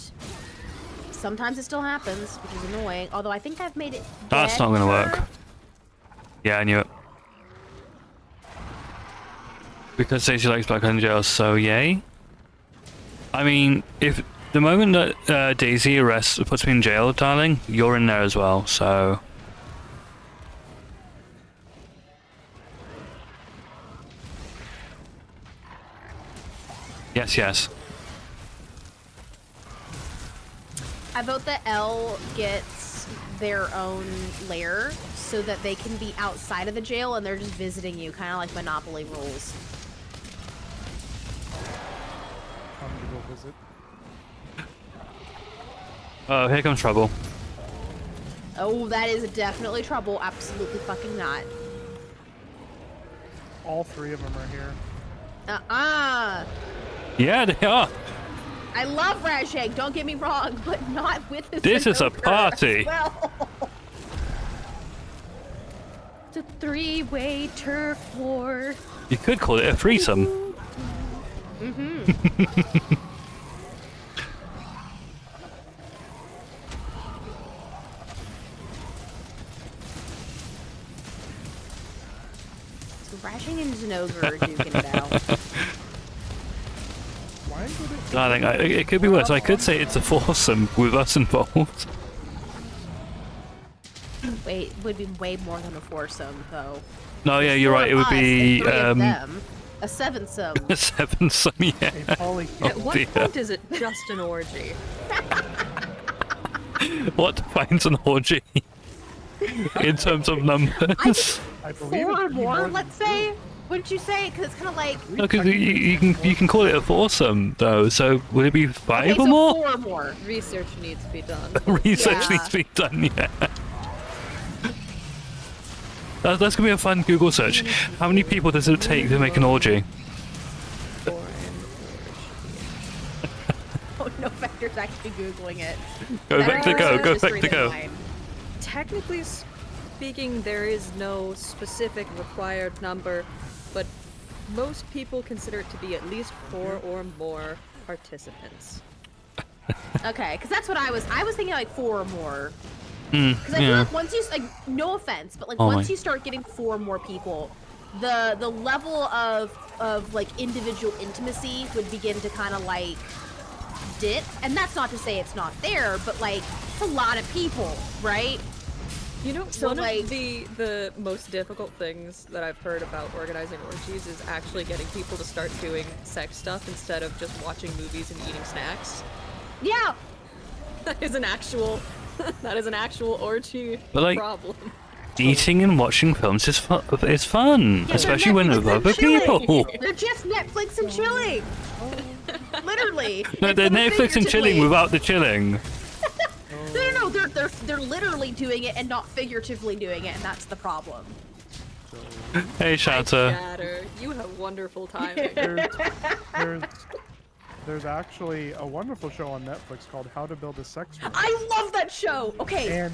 sometimes it still happens, which is annoying. Although I think I've made it. That's not gonna work. Yeah, I knew it. Because Daisy likes Black Angels, so yay. I mean, if the moment that Daisy puts me in jail, darling, you're in there as well, so. Yes. I vote that L gets their own lair, so that they can be outside of the jail and they're just visiting you, kind of like Monopoly rules. Conjugal visit. Oh, here comes trouble. Oh, that is definitely trouble. Absolutely fucking not. All three of them are here. Yeah, they are. I love Rajang, don't get me wrong, but not with this. This is a Sunoker party. as well. It's a three-way turf war. You could call it a threesome. Mm-hmm. So Rajang and Sunoker are duking it out. Why would it? I think it could be worse. I could say it's a foursome with us involved. Wait, would be way more than a foursome, though. No, yeah, you're right. It would be a sevensome. a sevensome. Yeah. A poly. At what dear. point is it just an orgy? What defines an orgy in terms of numbers? I believe Four or it'd be more, than let's two. say. Wouldn't you say? Because it's kind of like. No, because you can call it a foursome though. So would it be five Okay, or so more? 4 or more. Research needs to be done. Research Yeah. needs to be done. Yeah. That's gonna be a fun Google search. How many people does it take to make an orgy? Oh no, Vector's actually googling it. Go Vector Vector, go. is Go just Vector, go. reading mine. Technically speaking, there is no specific required number, but most people consider it to be at least 4 or more participants. Okay, because that's what I was thinking, like 4 or more. Mm, Because I feel yeah. like once you, like, no offense, but like Oh once my. you start getting 4 or more people, the level of like individual intimacy would begin to kind of like dip. And that's not to say it's not there, but like it's a lot of people, right? You know, So, one like- of the most difficult things that I've heard about organizing orgies is actually getting people to start doing sex stuff instead of just watching movies and eating snacks. Yeah. That is an actual orgy But, like, problem. Eating and watching films is fun, Yeah, especially they're when Netflix with and other chilling. people. They're just Netflix and chilling. Literally. No, they're Instead of Netflix and chilling figuratively. without the chilling. No, they're literally doing it and not figuratively doing it, and that's the problem. Hey, Shatter. Shatter, you have wonderful timing. There's actually a wonderful show on Netflix called How to Build a Sex Room. I love that show. Okay.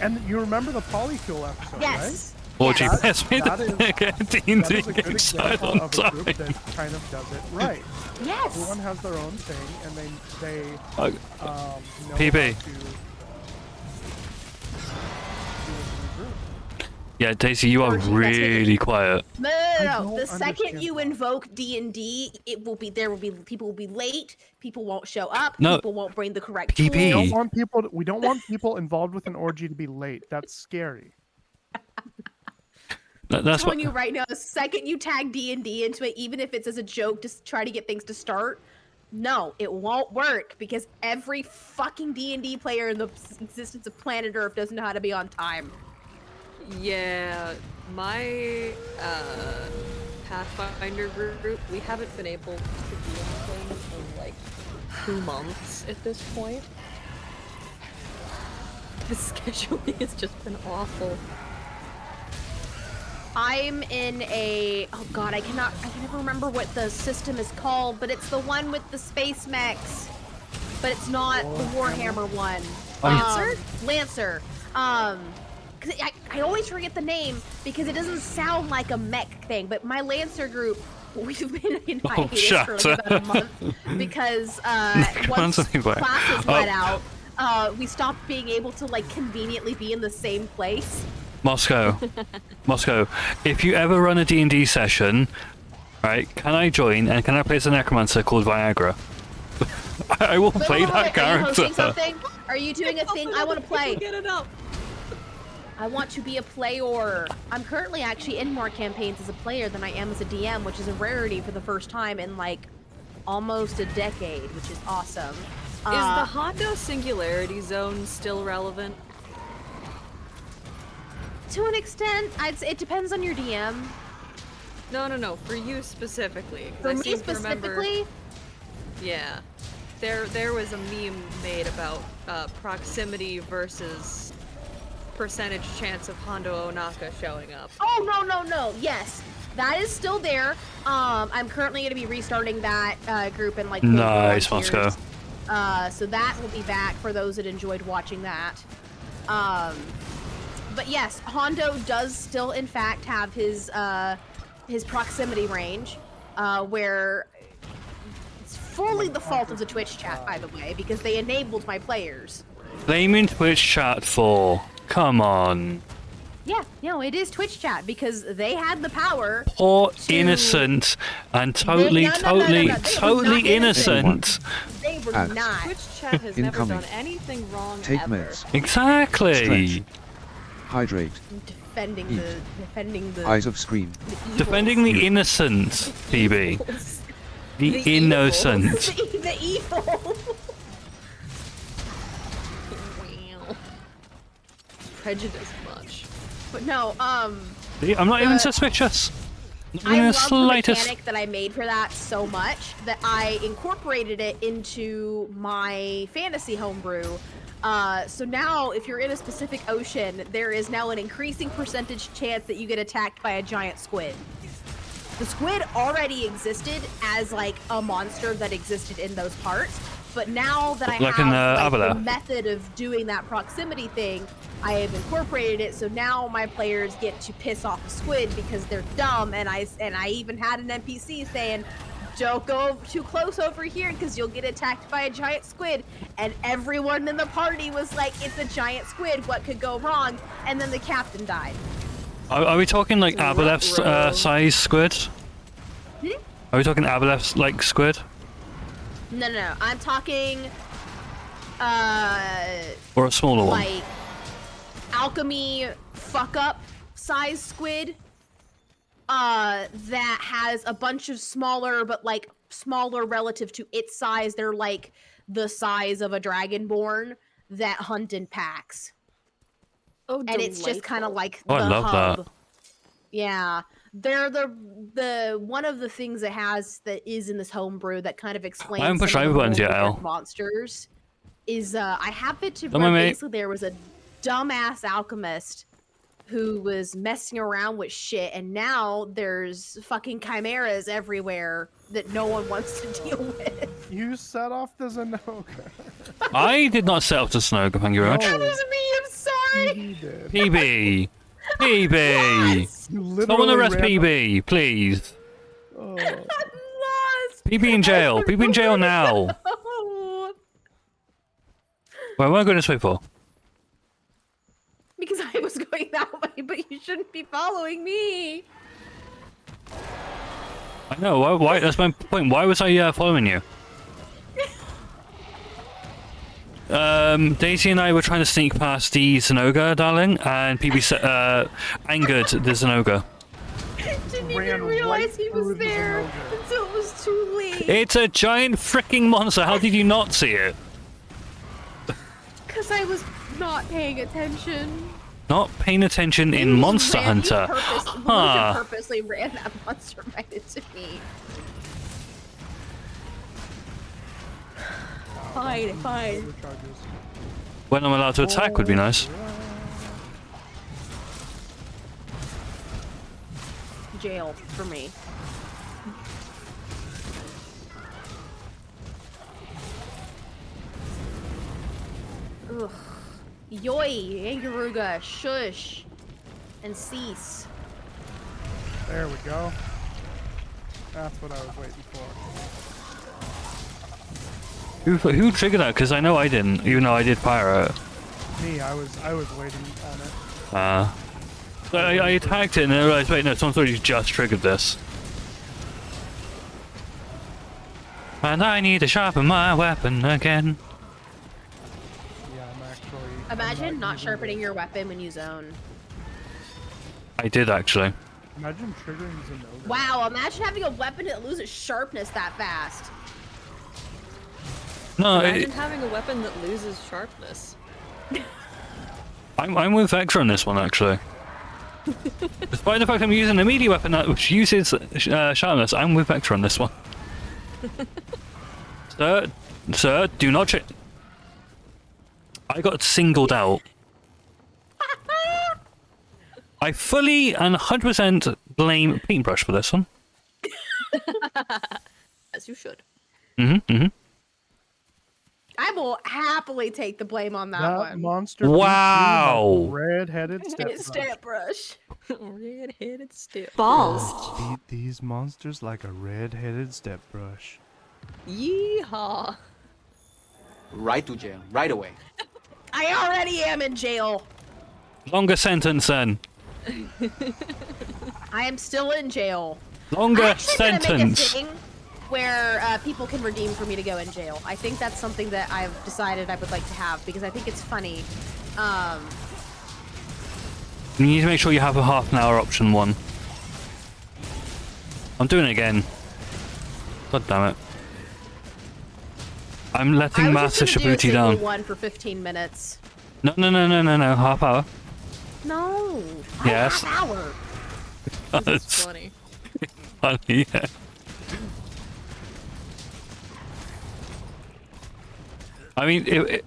And you remember the Polycule episode, Yes. Orgy Yes. pass me That the is- D&D That is a good inside example on of a time. group that kind of does it right. Yes. Everyone has their own thing, and they know PB. how to do it in a group. Yeah, Daisy, you are Orgy, that's what it- really quiet. No. I The don't second understand you why. invoke D&D, people will be late. People won't show up. No. People won't bring the correct PB. We tools. don't want people. We don't want people involved with an orgy to be late. That's scary. That's I'm what. telling you right now, the second you tag D&D into it, even if it's as a joke to try to get things to start, no, it won't work because every fucking D&D player in the existence of planet Earth doesn't know how to be on time. Yeah, my Pathfinder group, we haven't been able to do anything in like 2 months at this point. The scheduling has just been awful. I'm in a I can never remember what the system is called, but it's the one with the space mechs. But it's not the Warhammer one. Lancer? Lancer. 'Cause I always forget the name because it doesn't sound like a mech thing, but my Lancer group, we've been in hiatus for shut like about a month because once Something like- classes Oh. let out, we stopped being able to like conveniently be in the same place. Moscow. Moscow. If you ever run a D&D session, right, can I join and can I play as a necromancer called Viagra? I will Wait, play wait, wait, that wait, Are you hosting character. something? Are you doing a thing? I want to play. Get it up. I want to be a player. I'm currently actually in more campaigns as a player than I am as a DM, which is a rarity for the first time in like almost a decade, which is awesome. Is the Hondo Singularity Zone still relevant? To an extent, I'd say it depends on your DM. No. For you specifically. 'Cause For I me seem to remember- specifically, Yeah. There was a meme made about proximity versus percentage chance of Hondo Onaka showing up. oh no, yes, that is still there. I'm currently going to be restarting that group in like Nice, let's go. So that will be back for those that enjoyed watching that. But yes, Hondo does still in fact have his proximity range, where it's fully the fault of the Twitch chat, by the way, because they enabled my players. Blaming Twitch chat for. Come on. Yeah, no, it is Twitch chat because they had the power. Poor to- innocent and totally innocent. They were Ads. not. Twitch chat has never Incoming. done anything wrong Take ever. meds. Exactly. Stretch. Hydrate. Defending Eat. the Eyes of scream. evils. Defending the innocent, PB. The innocent. the evil. Wow. Prejudice much. But no, See, I'm not even suspicious. Not I even the love the slightest. mechanic that I made for that so much that I incorporated it into my fantasy homebrew. So now, if you're in a specific ocean, there is now an increasing percentage chance that you get attacked by a giant squid. The squid already existed as like a monster that existed in those parts, but now that I Like in, have the Abada. method of doing that proximity thing, I have incorporated it. So now my players get to piss off a squid because they're dumb, and I even had an NPC saying, "Don't go too close over here because you'll get attacked by a giant squid." And everyone in the party was like, "It's a giant squid. What could go wrong?" And then the captain died. Are we talking like Aboleth's size squid? Are we talking Aboleth's like squid? No. I'm talking, Or a smaller one? like alchemy fuck up size squid. That has a bunch of smaller, but like smaller relative to its size. They're like the size of a dragonborn that hunt in packs. Oh, And it's just kind of like Oh, the I love hub. that. Yeah, they're the one of the things that has that is in this homebrew that kind of explains. I haven't pushed some of over the buttons more yet, weird Al. monsters is I happened to Don't where mind me. basically there was a dumbass alchemist who was messing around with shit, and now there's fucking chimeras everywhere that no one wants to deal with. You set off the Zenoga. I did not set up the Snoga, thank you very much. That was me. I'm sorry. He did. PB! PB! You Someone literally arrest ran- PB, please. Oh. I'm lost. PB in jail. PB in jail now. Oh, Where am I going this way for? because I was going that way, but you shouldn't be following me. I know, why? That's my point. Why was I following you? Daisy and I were trying to sneak past the Zenoga, darling, and PB angered the Zenoga. I didn't Ran even realize right he through was the there Zenoga. until it was too late. It's a giant freaking monster. How did you not see it? Because I was not paying attention. Not paying attention in Monster Hunter. Huh. Purposely ran that monster right into me. Fine. Overcharges. When I'm allowed to attack would be nice. Jail for me. Ugh. Yoi, Angaruga, shush, and cease. There we go. That's what I was waiting for. Who triggered that? Because I know I didn't, even though I did pyro. Me, I was waiting on it. So I attacked it and then I realized, wait, no, someone's already just triggered this. And I need to sharpen my weapon again. Yeah, I'm actually. Imagine not using sharpening it. your weapon when you zone. I did actually. Imagine triggering Zenoga. Wow, imagine having a weapon that loses sharpness that fast. No, Imagine having a weapon that loses sharpness. I'm with Vector on this one actually. Despite the fact I'm using a melee weapon which uses sharpness, I'm with Vector on this one. Sir, do not check. I got singled out. I fully and 100% blame Paintbrush for this one. As you should. Mm-hmm. I will happily take the blame on that, That one. monster. Wow. Red-headed Step brush. Red-headed step. Balls. Beat these monsters like a red-headed step brush. Yeehaw. Right to jail, right away. I already am in jail. Longer sentence then. I am still in jail. Longer I'm actually gonna make a sentence. thing where people can redeem for me to go in jail. I think that's something that I've decided I would like to have because I think it's funny. You need to make sure you have a half an hour option one. I'm doing it again. God damn it. I'm letting Master Shibuti down. One for 15 minutes. No, half hour. No. Yes. Half hour. That's funny. Funny, yeah. I mean,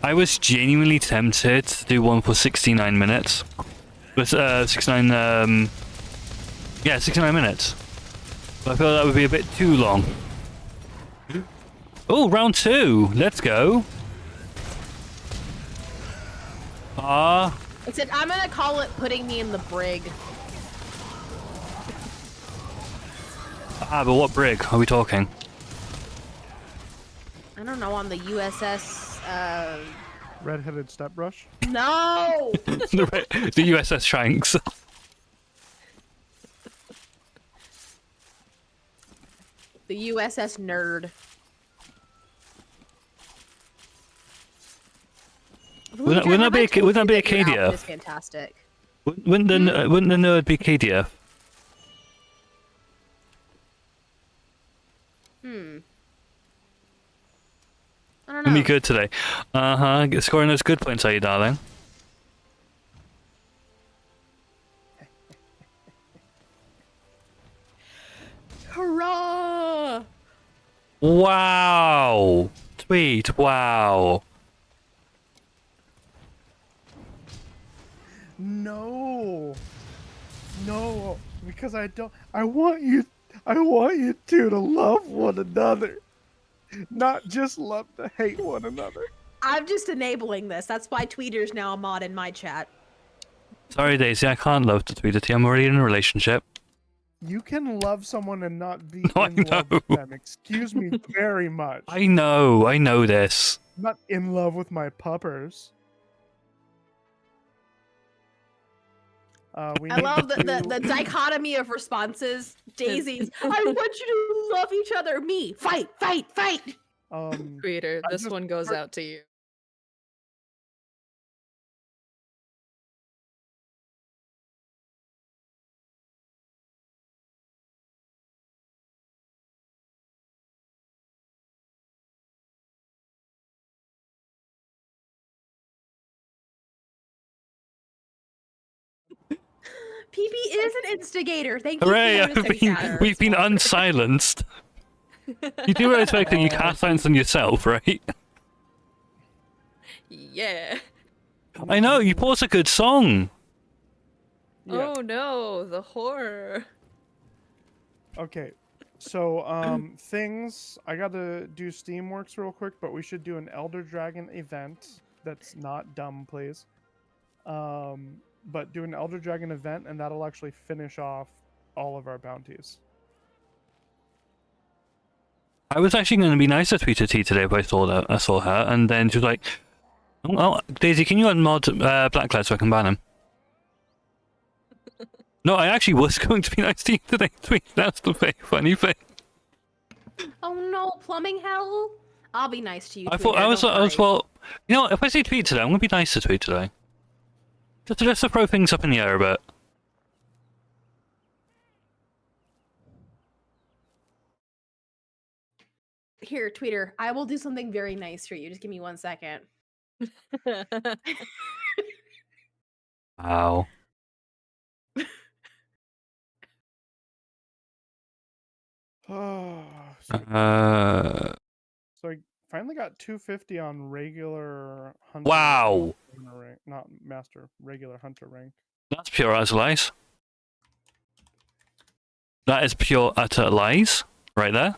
I was genuinely tempted to do one for 69 minutes. But 69 minutes. But I feel that would be a bit too long. Oh, round 2. Let's go. I said I'm gonna call it putting me in the brig. But what brig are we talking? I don't know, on the USS. Red-headed step brush. No. the USS Shanks. The USS Nerd. Wouldn't that be a KDF? It's fantastic. Wouldn't the nerd be KDF? I don't know. Gonna be good today. Scoring those good points, are you, darling? Hurrah! Wow! Tweet, wow. No, because I don't. I want you two to love one another, not just love to hate one another. I'm just enabling this. That's why Tweeter's now a mod in my chat. Sorry, Daisy, I can't love to tweet at you. I'm already in a relationship. You can love someone and not be No, in love with them. Excuse me very much. I know this. I'm not in love with my puppers. I love the dichotomy of responses. Daisy's, I want you to love each other. Me, fight. Creator, this one goes out to you. PP is an instigator. Thank you Hooray! for noticing that. We've been unsilenced. You do expect that you cast silence on yourself, right? Yeah. I know, you paused a good song. Yeah. Oh no, the horror. Okay, so things I gotta do Steamworks real quick, but we should do an Elder Dragon event. That's not dumb, please. But do an Elder Dragon event, and that'll actually finish off all of our bounties. I was actually going to be nice to Tweeter T today if I saw her, and then she was like, "Oh, Daisy, can you unmod Blackcloud so I can ban him?" No, I actually was going to be nice to you today, Tweet. That's the funny thing. Oh no, plumbing hell? I'll be nice to you. I thought Tweeter, I was don't worry. well. You know, if I see Tweet today, I'm going to be nice to Tweet today. Just to throw things up in the air a bit. Here, Tweeter, I will do something very nice for you. Just give me 1 second. Wow. So I finally got 250 on regular hunter. Wow. Rank, not master, regular hunter rank. That's pure utter lies. That is pure utter lies, right there.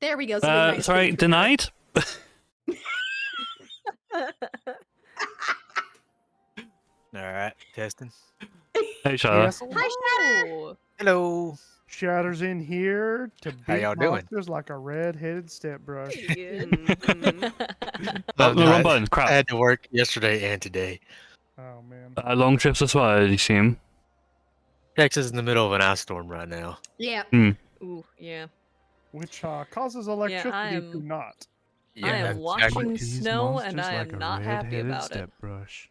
There we go. Something nice Sorry, being denied. Alright, testing. Hey, Shadow. Yes. Hi, Shatter. Oh, Hello. Shatter's in here to How beat y'all doing? monsters like a red-headed step brush. good. Oh, the I- wrong button. I Crap. had to work yesterday and today. Oh man. Long trips as well, I assume. Texas is in the middle of an ice storm right now. Yeah. Ooh, yeah. Which causes electricity am- to not. I am that's watching exactly- snow and I am not happy about it. Brush.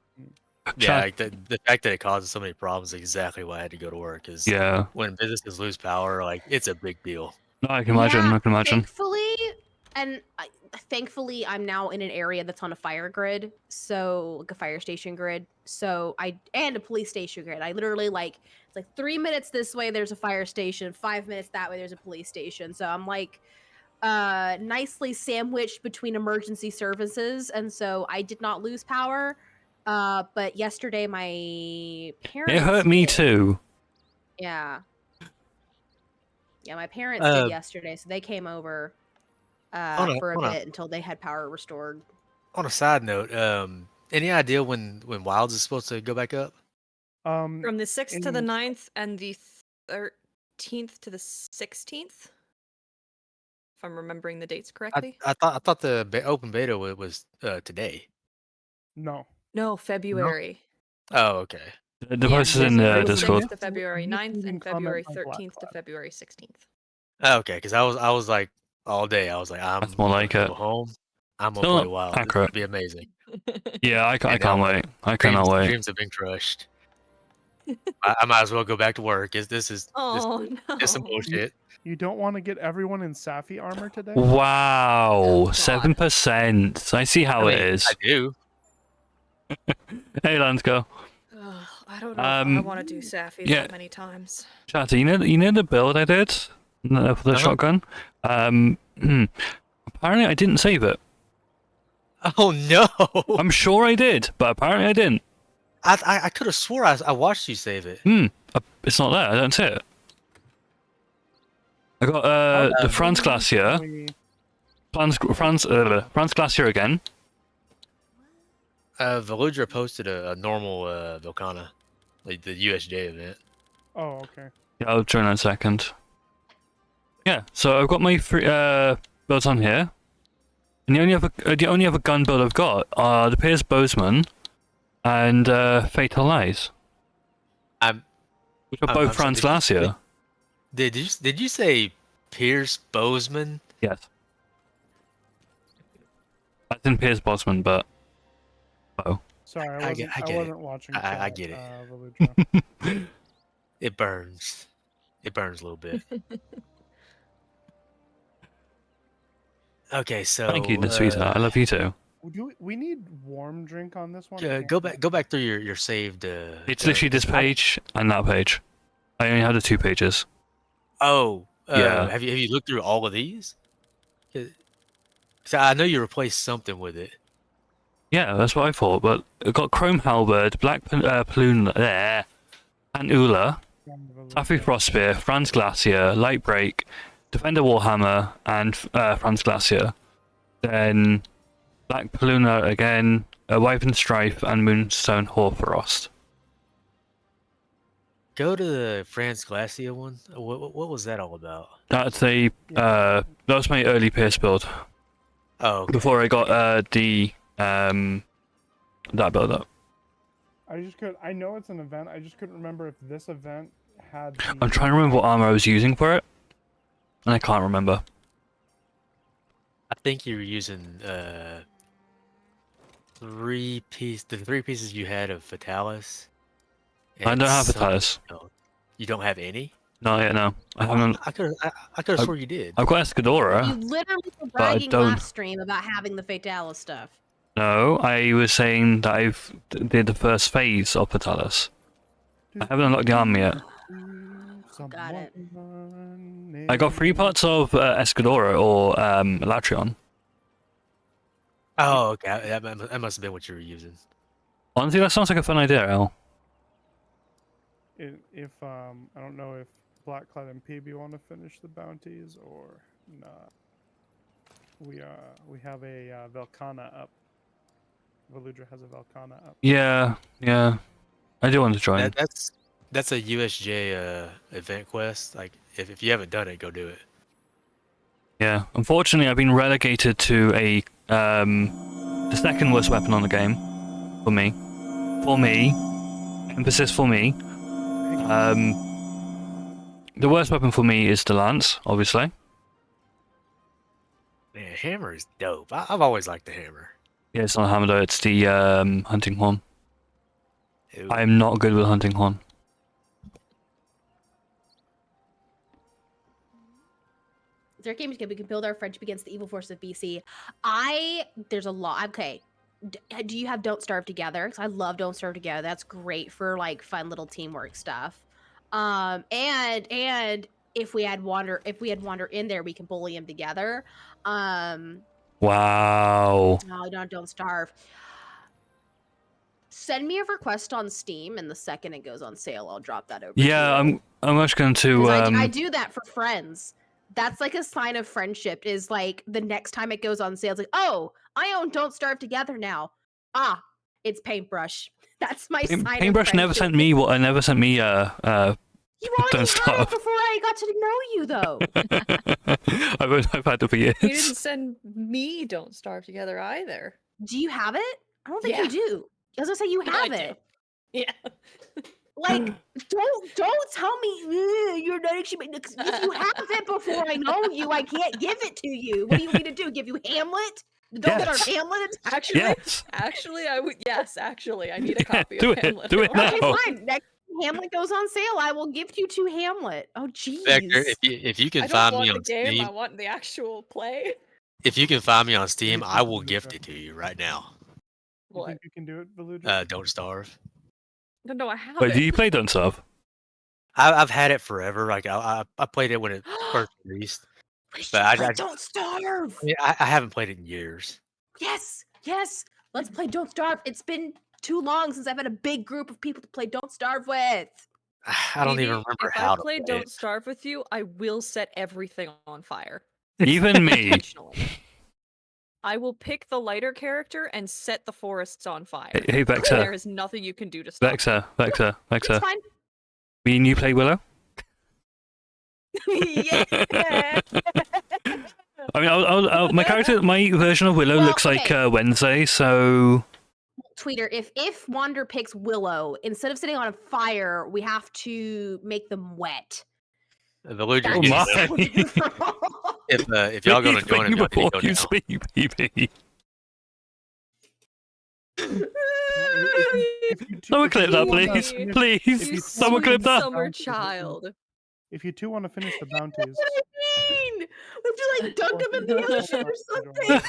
Yeah, like the fact that it causes so many problems is exactly why I had to go to work. Is Yeah. when businesses lose power, like it's a big deal. No, I can imagine. Yeah, I can imagine. Thankfully, I'm now in an area that's on a fire grid, so like a fire station grid. So and a police station grid. I literally it's like 3 minutes this way there's a fire station, 5 minutes that way there's a police station. So I'm like nicely sandwiched between emergency services, and so I did not lose power. But yesterday my parents It hurt me did. too. Yeah. Yeah, my parents did yesterday, so they came over for a bit until they had power restored. On a side note, any idea when Wilds is supposed to go back up? From the 6th to the 9th and the 13th to the 16th? If I'm remembering the dates correctly. I thought the open beta was today. No. No, February. Oh, okay. The post is in the Discord. 6th to February 9th and February 13th to February 16th. Oh, okay, because I was like all day. I was like, That's more like gonna it. go home. I'm gonna Still play not Wild. accurate. It'd be amazing. Yeah, I can't And, wait. I cannot wait. Dreams have been crushed. I might as well go back to work. This is Oh some bullshit. You don't want to get everyone in Safi armor today? Wow, 7%. I see how I it mean, is. I do. Hey, Lance, go. I don't know if I want to do Safi yeah. that many times. Chatter, you know the build I did for the shotgun? Apparently I didn't save it. Oh no! I'm sure I did, but apparently I didn't. I could have swore I watched you save it. It's not there. I don't see it. I got the Franz Glacier. Franz Glacier again. Veludra posted a normal Volcana, like the USJ event. Oh, okay. Yeah, I'll join in a second. Yeah, so I've got my three builds on here. And the only other gun build I've got are the Pierce Bozeman and Fatal Lies. Which are both Franz Glacier. Did you say Pierce Bozeman? Yes. I didn't Pierce Bozeman, but Sorry, I wasn't watching. I get it. Veludra. It burns. It burns a little bit. Okay, so thank you, sweetheart. I love you too. We need warm drink on this one? Go back through your saved. It's literally this page and that page. I only have the 2 pages. Oh, yeah. Have you looked through all of these? So I know you replaced something with it. Yeah, that's what I thought. But it got Chrome Halberd, Black Paloon there, and Ula, Safi Frostspear, Franz Glacier, Light Break, Defender Warhammer, and Franz Glacier. Then Black Paluna again, Wyvern Strife, and Moonstone Hoarfrost. Go to the Franz Glacier one. What was that all about? That's that was my early Pierce build. Oh, okay. Before I got that build up. I know it's an event. I just couldn't remember if this event had. I'm trying to remember what armor I was using for it, and I can't remember. I think you were using the 3 pieces you had of Fatalis. I don't have Fatalis. You don't have any? No, yeah, no. I haven't. I could have swore you did. I've got Escadora. You literally were but I bragging don't. last stream about having the Fatalis stuff. No, I was saying that did the first phase of Fatalis. I haven't unlocked the army yet. Got it. I got 3 parts of Escadora or Latrion. Oh, okay. That must have been what you were using. Honestly, that sounds like a fun idea, Al. If I don't know if Blackcloud and PB want to finish the bounties or not. We have a Velkana up. Veludra has a Velkana up. Yeah. I do want to join. That's a USJ event quest. Like, if you haven't done it, go do it. Yeah. Unfortunately, I've been relegated to the second worst weapon on the game for me. Emphasis for me. The worst weapon for me is the lance, obviously. Man, hammer is dope. I've always liked the hammer. Yeah, it's not a hammer though, it's the hunting horn. Ew. I am not good with hunting horn. Their game is good. We can build our friendship against the evil forces of BC. There's a lot. Okay. Do you have Don't Starve Together? Because I love Don't Starve Together. That's great for like fun little teamwork stuff. And if we had Wander in there, we can bully him together. Wow. No, don't starve. Send me a request on Steam, and the second it goes on sale, I'll drop that over. Yeah, to you. I'm actually going to. I do that for friends. That's like a sign of friendship. Is like the next time it goes on sale, it's like, oh, I own Don't Starve Together now. Ah, it's Paintbrush. That's my sign. Paintbrush never sent me what. Never sent me You already Don't had Starve. it before I got to know you, though. I've had it for years. You didn't send me Don't Starve Together either. Do you have it? I don't think you do. I was gonna say you have it. Yeah. Like, don't tell me you're not actually. If you have it before I know you, I can't give it to you. What do you need to do? Give you Hamlet? Don't get our Hamlet. Actually, I would. Yes, actually, I need a copy do of it, Hamlet. do it now. Okay, fine. Next time Hamlet goes on sale, I will gift you 2 Hamlet. Oh, jeez. Vector, if you can I don't find want me the on game. Steam, I want the actual play. if you can find me on Steam, I will gift it to you right now. You think you can do it, Veludra? Don't Starve. No, I have Wait, it. do you play Don't Starve? I've had it forever. Like I played it when it first released, but I Don't Starve. I haven't played it in years. Yes. Let's play Don't Starve. It's been too long since I've had a big group of people to play Don't Starve with. I don't even remember how to If I play play Don't it. Starve with you, I will set everything on fire. Even me. Intentionally. I will pick the lighter character and set the forests on fire. Hey, Vector. There is nothing you can do to stop. Vector. It's fine. Me and you play Willow? Yeah. I mean, my character, my version of Willow looks like Wednesday, so. Tweeter, if Wander picks Willow, instead of sitting on a fire, we have to make them wet. Veludra, Oh my. if y'all gonna join him, y'all need to go you now. speak, baby. Someone clip that, please. Please. Someone clip that. Summer child. If you two want to finish the bounties, We have to like dunk him in the ocean or something.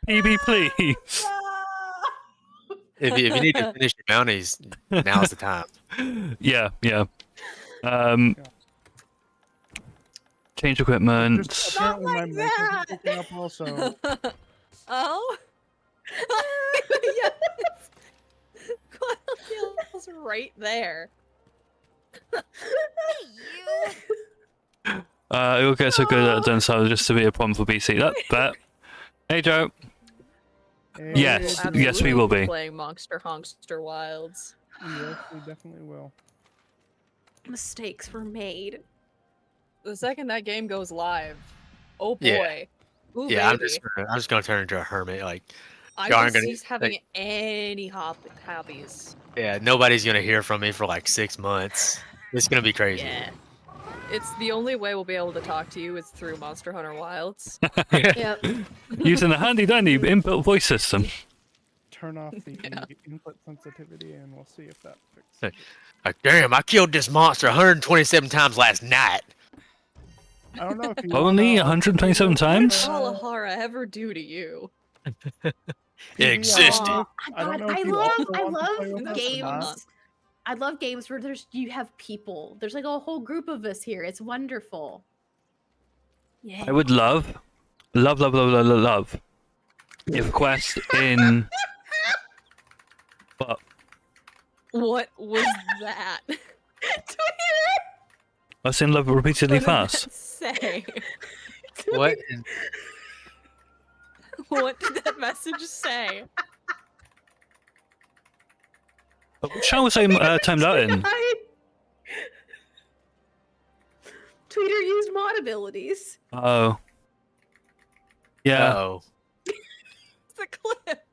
PB, please. If you need to finish your bounties, now's the time. Yeah. Change equipment. just apparently my mic isn't picking up also. Oh? Yes! Quail's right there. It will get so good at Don't Starve just to be a problem for BC. That. Hey, Joe. Yes, yes, we will be. Playing Monster Honkster Wilds. Yes, we definitely will. Mistakes were made. The second that game goes live, oh boy. Yeah. Ooh, Yeah, baby. I'm just gonna turn into a hermit. Like, I y'all will aren't gonna- cease having like- any hobbies. yeah, nobody's gonna hear from me for like 6 months. It's gonna be crazy. Yeah. It's the only way we'll be able to talk to you is through Monster Hunter Wilds. Yep. Using a handy dandy inbuilt voice system. Turn off the input sensitivity and we'll see if that fixes it. Like, damn, I killed this monster 127 times last night. I don't know if you Only 127 times? What will Alahara ever do to you? PB, existed. I don't know if I you also love want to play with us or games. not. I love games where you have people. There's like a whole group of us here. It's wonderful. Yeah. I would love if Quest in. What? What was that? Us in love repeatedly What did that fast. say? What? What did that message say? Which channel was I timed out in? Tweeter used mod abilities. Oh. Yeah. Oh. It's a clip.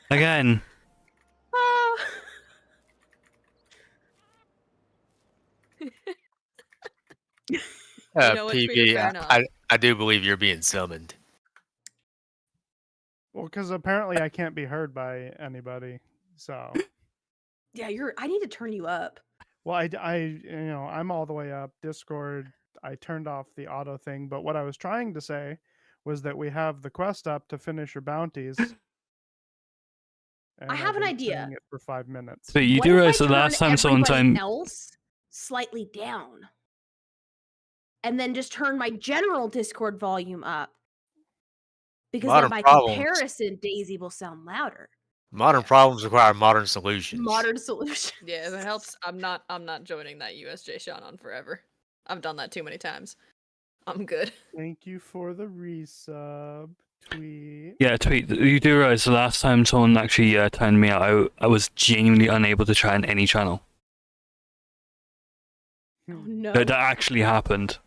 Again. know what, Tweeter, PB, fair enough. I do believe you're being summoned. Well, because apparently I can't be heard by anybody. So, Yeah, I need to turn you up. well, I'm all the way up. Discord, I turned off the auto thing. But what I was trying to say was that we have the quest up to finish your bounties. And I have I've an been idea. saying it for 5 minutes. But you What do if I realize the turn last time someone everybody timed. else slightly down, and then just turn my general Discord volume up? Because Modern then by problems. comparison, Daisy will sound louder. Modern problems require modern solutions. Modern solution. Yeah, if it helps, I'm not joining that USJ Sean on forever. I've done that too many times. I'm good. Thank you for the resub, Tweet. Yeah, Tweet. You do realize the last time someone actually timed me out, I was genuinely unable to chat in any channel. Oh, no. That actually happened.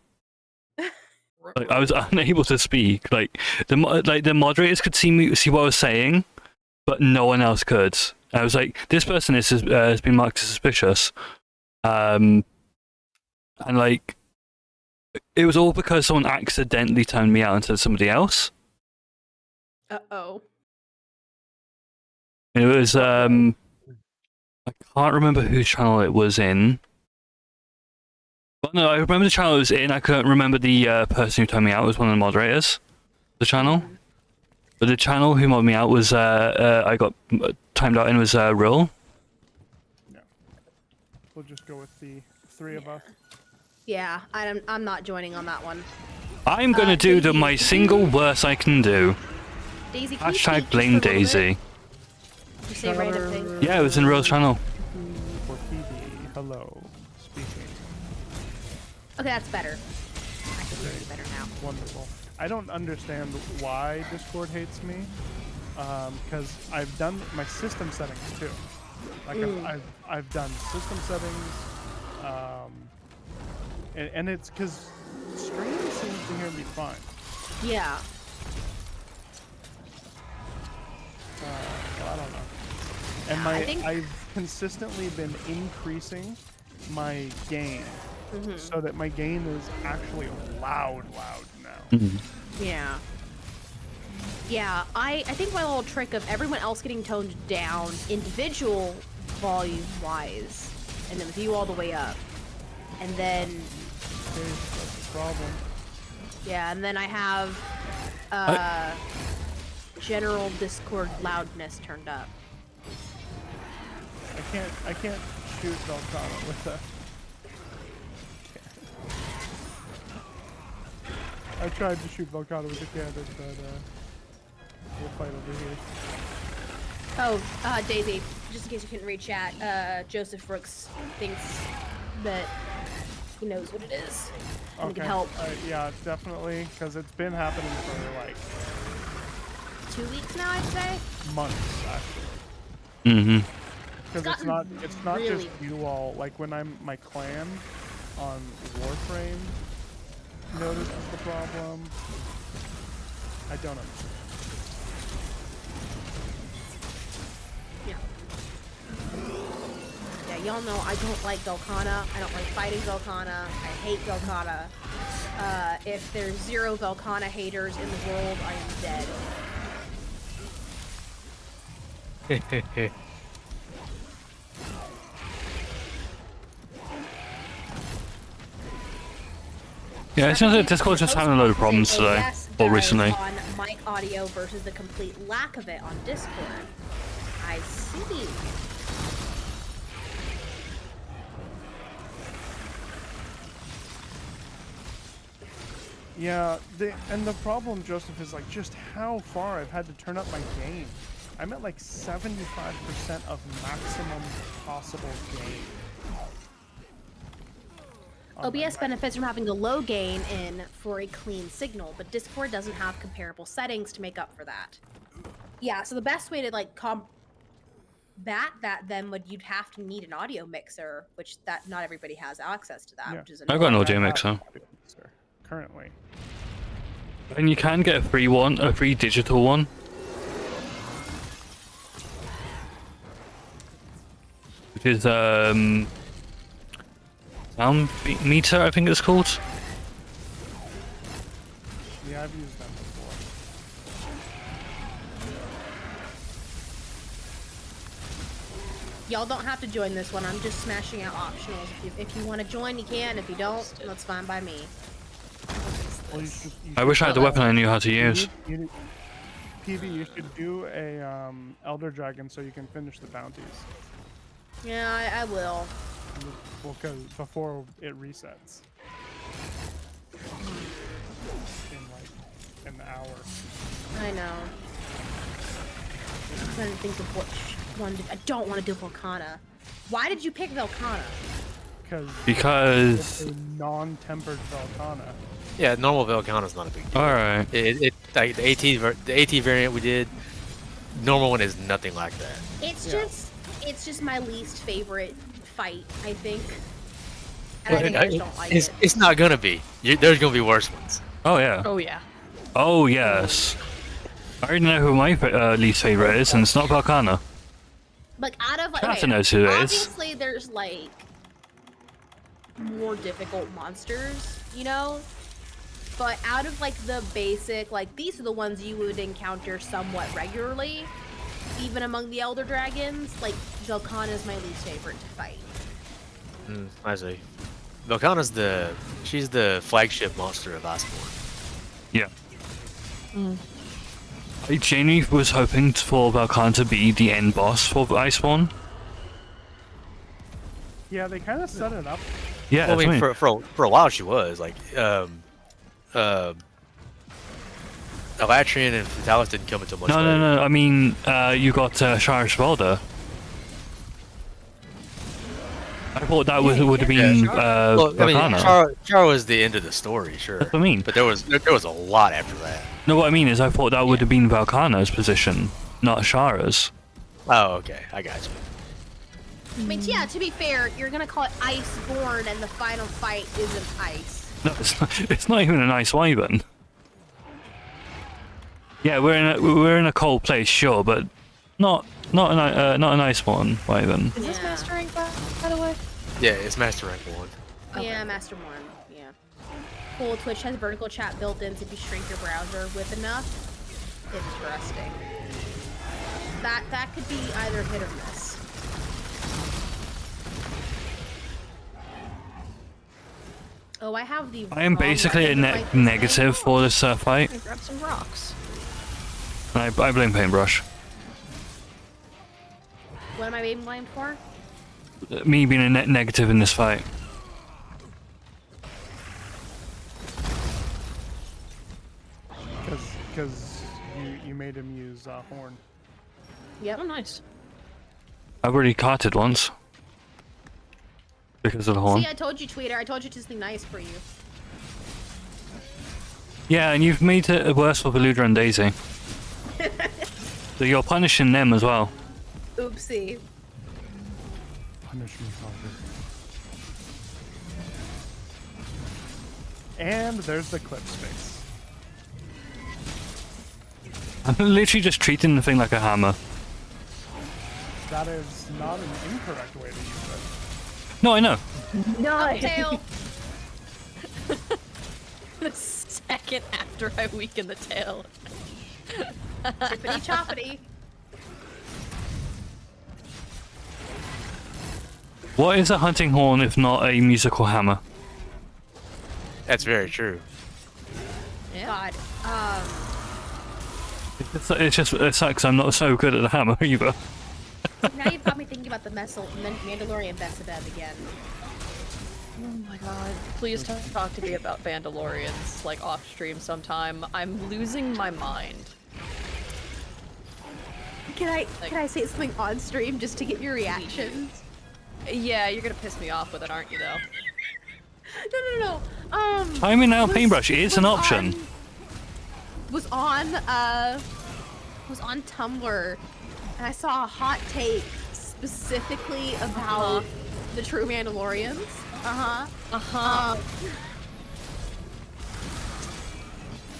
Like, I was unable to speak. Like the moderators could see what I was saying, but no one else could. I was like, this person has been marked as suspicious, and like it was all because someone accidentally timed me out instead of somebody else. Uh-oh. It was I can't remember whose channel it was in. But no, I remember the channel it was in. I couldn't remember the person who timed me out. It was one of the moderators of the channel. But the channel who modded me out was I got timed out in was Rill. Yeah. We'll just go with the 3 of us. Yeah, I'm not joining on that one. I'm gonna do my single worst I can do. Daisy, can you speak Hashtag just blame for a little bit? Daisy. You say random things. Yeah, it was in Rill's channel. For PB, hello, speaking. Okay, that's better. I can hear you better now. Wonderful. I don't understand why Discord hates me, because I've done my system settings too. Like I've done system settings, and it's because stream seems to hear me fine. Yeah. So I don't know. And I've consistently been increasing my gain, so that my gain is actually loud now. Yeah. Yeah, I think my little trick of everyone else getting toned down individual volume-wise, and then with you all the way up, and then... Okay, that's the problem. Yeah, and then I have general Discord loudness turned up. I can't shoot Velcana with a... I tried to shoot Velcana with a cannon, but we'll fight over here. Oh, Daisy, just in case you couldn't read chat, Joseph Brooks thinks that he knows what it is. And he can help. Yeah, definitely, because it's been happening for like 2 weeks now, I'd say. months actually. Because it's not really... just you all. Like when my clan on Warframe notices the problem. I don't understand. Yeah, y'all know I don't like Velcana. I don't like fighting Velcana. I hate Velcana. If there's 0 Velcana haters in the world, I am dead. Yeah, it seems like Discord's just having a load of problems today, or recently. On mic audio versus the complete lack of it on Discord. I see. Yeah, the problem, Joseph, is like just how far I've had to turn up my gain. I'm at like 75% of maximum possible gain. OBS benefits from having a low gain in for a clean signal, but Discord doesn't have comparable settings to make up for that. Yeah, so the best way to like combat that then you'd have to need an audio mixer, which that not everybody has access to that, Yeah. which is I got an audio I have mixer. an audio mixer currently. And you can get a free one, a free digital one. Which is sound meter, I think it's called. Yeah, I've used them before. Y'all don't have to join this one. I'm just smashing out optionals. If you want to join, you can. If you don't, that's fine by me. Well, I wish I had the weapon I knew how to use. PV, you should do a Elder Dragon so you can finish the bounties. Yeah, I will. Well, because before it resets. In like an hour. I know. I'm trying to think of which one. I don't want to do Volcana. Why did you pick Volcana? Because it's a non-tempered Volcana. Yeah, normal Velcana's not a big deal. Alright. It like the AT variant we did, normal one is nothing like that. It's just my least favorite fight, I think. And Well, I think I just don't like it. It's not gonna be. There's gonna be worse ones. Oh yeah. Oh yeah. Oh yes. I already know who my least favorite is, and it's not Volcana. Like out of like, Kata knows who it is. obviously there's like more difficult monsters, you know? But out of like the basic, like these are the ones you would encounter somewhat regularly, even among the Elder Dragons, like Velkhana is my least favorite to fight. I see. Velkhana's she's the flagship monster of Iceborne. Yeah. I genuinely was hoping for Valkan to be the end boss for Iceborne. Yeah, they kind of set it up. Yeah, well, I mean, that's for a while she was like, Elatrian and Fatalis didn't come until much later. No. I mean, you got Shara Svalda. I thought that would have been well, I mean, Velkhana. Shara was the end of the story, sure. That's what I mean. But there was a lot after that. No, what I mean is I thought that would have been Valkana's position, not Shara's. Oh, okay, I got you. I mean, yeah, to be fair, you're gonna call it Iceborne and the final fight isn't ice. No, it's not even an ice wyvern. Yeah, we're in a cold place, sure, but not an Iceborne wyvern. Is this Master Rank, by the way? Yeah, it's Master Rank 1. Okay. Yeah, Master 1, yeah. Cool, Twitch has vertical chat built in, so if you shrink your browser with enough, interesting. That could be either hit or miss. Oh, I have the. I am basically a negative for this fight. Grab some rocks. I blame Paintbrush. What am I being blamed for? Me being a negative in this fight. Because you made him use Horn. Yep. Oh, nice. I've already carted once. Because of the horn. See, I told you, Tweeter. I told you to something nice for you. Yeah, and you've made it worse for Veludra and Daisy. So you're punishing them as well. Oopsie. Punish me, Father. And there's the clip space. I'm literally just treating the thing like a hammer. That is not an incorrect way to use it. No, I know. No, tail. The second after I weaken the tail. Chippity choppity. What is a hunting horn if not a musical hammer? That's very true. Yeah. God. It's just it sucks. I'm not so good at the hammer either. Now you've got me thinking about the Mandalorian Besabeb again. Oh my god. Please talk to me about Vandalorians, like, off stream sometime. I'm losing my mind. Can I say something on stream just to get your reactions? Yeah, you're gonna piss me off with it, aren't you, though? No. Timing out paintbrush is an option. Was on Tumblr, and I saw a hot take specifically about the true Mandalorians.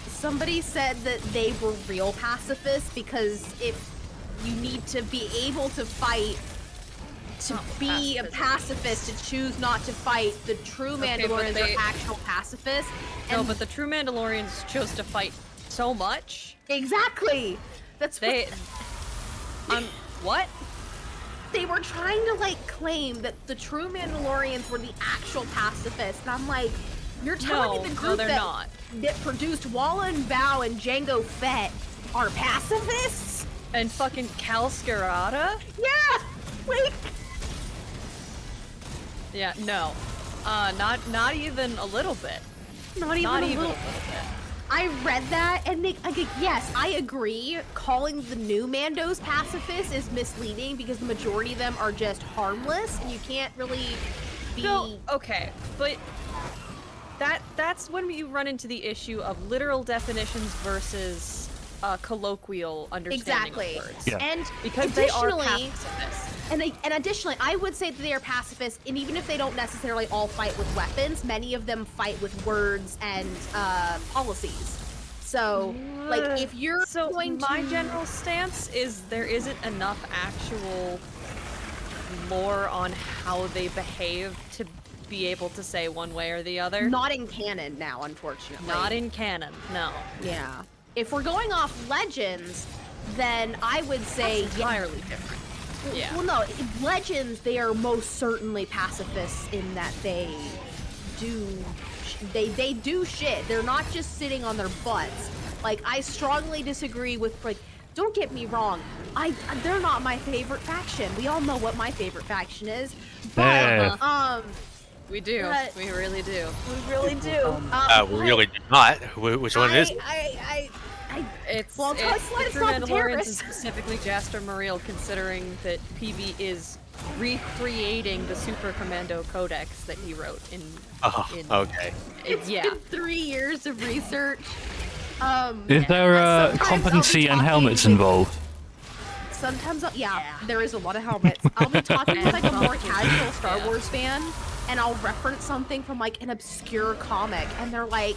Somebody said that they were real pacifists because if you need to be able to fight to be a pacifist, to choose not to fight, the true Mandalorians are actual pacifists. No, but the true Mandalorians chose to fight so much. Exactly. That's what? They were trying to like claim that the true Mandalorians were the actual pacifists, and I'm like, you're telling me the group that produced Walla and Bao and Jango Fett are pacifists? And fucking Cal Scarada? Yeah! Like... Yeah, no. Not even a little bit. Not even a little bit. I read that, and yes, I agree. Calling the new Mandos pacifists is misleading because the majority of them are just harmless, and you can't really be... No, okay, but that's when you run into the issue of literal definitions versus colloquial understanding of words. Yeah. And because they are pacifists. And additionally, I would say that they are pacifists, and even if they don't necessarily all fight with weapons, many of them fight with words and policies. So, like, if you're my general stance is there isn't enough actual lore on how they behave to be able to say one way or the other. Not in canon now, unfortunately. Not in canon, no. Yeah. If we're going off legends, then I would say that's entirely different. Yeah. Well, no, legends, they are most certainly pacifists in that they do shit. They're not just sitting on their butts. Like, I strongly disagree with, like, don't get me wrong. They're not my favorite faction. We all know what my favorite faction is. But, we do. We really do. We really do. We really do not. Which one is? It's True Mandalorians, and specifically Jaster Muriel, considering that PB is recreating the Super Commando Codex that he wrote in. Okay. It's been 3 years of research. Is there competency and helmets involved? Sometimes, there is a lot of helmets. I'll be talking to like a more casual Star Wars fan, and I'll reference something from like an obscure comic, and they're like,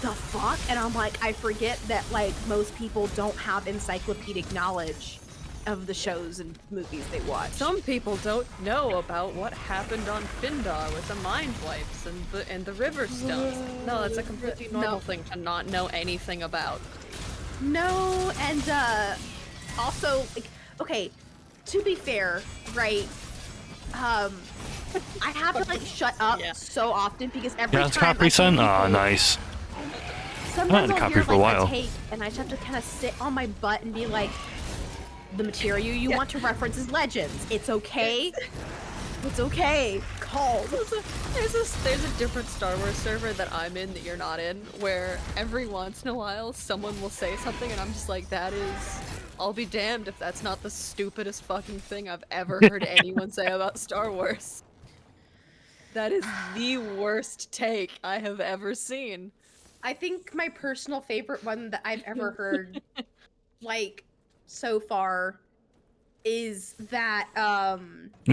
the fuck? And I'm like, I forget that like most people don't have encyclopedic knowledge of the shows and movies they watch. Some people don't know about what happened on Findar with the mind wipes and the river stones. No, that's a completely normal thing to not know anything about. No, and also, like, okay, to be fair, right? I have to like shut up so often because every time Capri-Sun? Oh, nice. Sometimes I'll hear for a while. a take, and I just have to kind of sit on my butt and be like, the material you want to reference is legends. It's okay. It's okay. Call. There's a different Star Wars server that I'm in that you're not in, where every once in a while someone will say something and I'm just like, I'll be damned if that's not the stupidest fucking thing I've ever heard anyone say about Star Wars. That is the worst take I have ever seen. I think my personal favorite one that I've ever heard, like, so far, is that,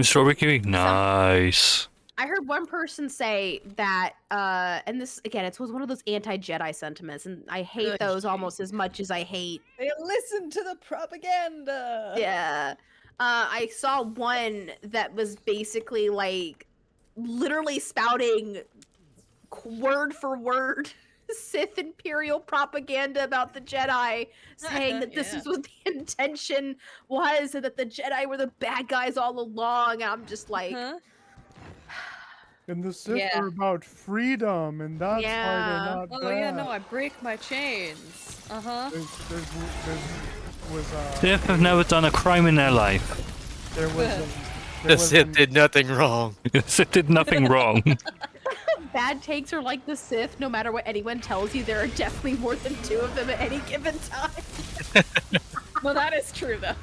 Strawberry kiwi? Nice. I heard one person say that, and this, again, it was one of those anti-Jedi sentiments, and I hate those almost as much as I hate... They listen to the propaganda! Yeah. I saw one that was basically, like, literally spouting word for word Sith Imperial propaganda about the Jedi, saying that this is what the intention was, and that the Jedi were the bad guys all along. And I'm just like, And the Sith Yeah. are about freedom, and that's why Yeah. they're not Oh bad. yeah, no, I break my chains. Uh-huh. Sith have never done a crime in their life. There was The Sith did nothing wrong. The Sith did nothing wrong. Bad takes are like the Sith. No matter what anyone tells you, there are definitely more than 2 of them at any given time. Well, that is true though.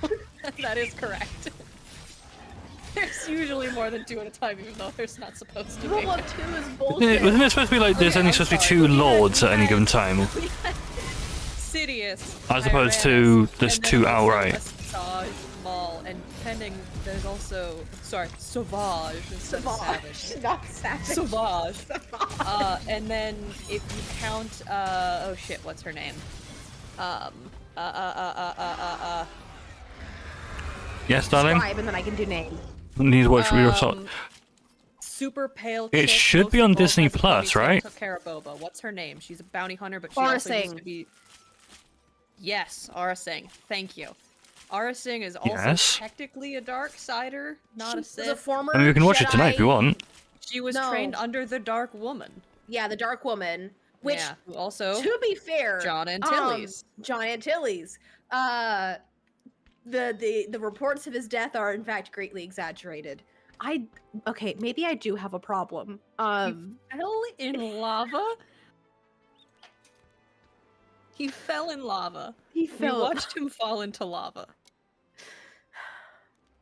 That is correct. There's usually more than 2 at a time, even though there's not supposed to be. Rule of 2 is bullshit. Wasn't it supposed to be like there's only supposed to be 2 lords at any given time? Sidious. As opposed to there's and then also outright. a Savage Maul, and depending, there's also Sauvage instead of Savage. Not savage. Sauvage. And then if you count, oh shit, what's her name? Yes, darling? Describe, and then I can do name. Need to watch Real Assault. Super pale. It chick, should most be on involved Disney has a Plus, ponytail, right? Took care of Boba. What's her name? She's a bounty hunter, but she also used Aurra to be. Yes, Aurra Singh. Thank you. Aurra Singh is also Yes. technically a dark sider, not a She Sith. was a former I mean, we can watch it Jedi. tonight if you want. She was No. trained under the Dark Woman. Yeah, the Dark Woman. Which, Yeah, who also to be fair, John Antilles. John Antilles. The reports of his death are in fact greatly exaggerated. Okay, maybe I do have a problem. Fell in lava? He fell in lava. He We fell. watched him fall into lava.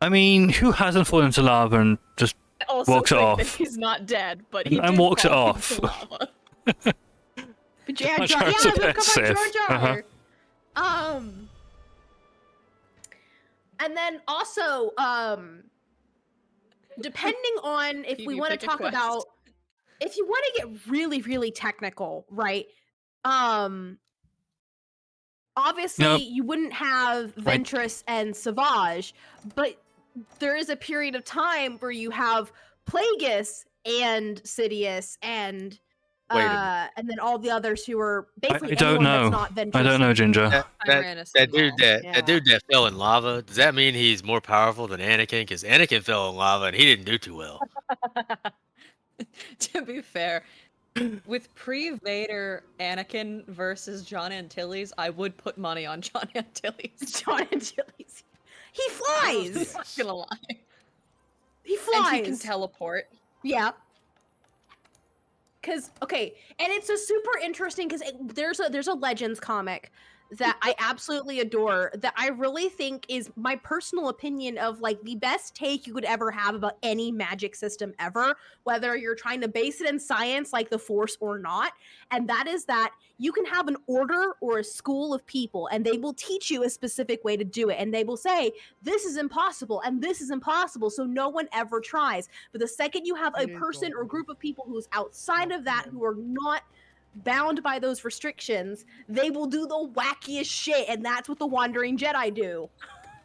I mean, who hasn't fallen into lava and just Also walks it think that off? he's not dead, but he And did walks it fall off. into lava. But yeah, Much Jar, higher yeah, to we've that come Sith. back Jar Jar. Uh-huh. And then also, depending on if Can we you want to pick a talk quest? about, if you want to get really, really technical, right? Obviously Nope. you wouldn't have Right. Ventress and Savage, but there is a period of time where you have Plagueis and Sidious and Wait a minute. and then all the others who are I basically don't anyone know. that's not Ventress. I don't know, Ginger. That dude that fell in lava. Does that mean he's more powerful than Anakin? Because Anakin fell in lava and he didn't do too well. To be fair, with pre-Vader Anakin versus John Antilles, I would put money on John Antilles. John Antilles. He flies. I'm not gonna lie. He flies. And he can teleport. Yeah. Cause okay, and it's a super interesting because there's a Legends comic that I absolutely adore that I really think is my personal opinion of like the best take you could ever have about any magic system ever, whether you're trying to base it in science like the Force or not. And that is that you can have an order or a school of people and they will teach you a specific way to do it. And they will say, this is impossible and this is impossible. So no one ever tries. But the second you have a person or group of people who's outside of that, who are not bound by those restrictions, they will do the wackiest shit, and that's what the Wandering Jedi do.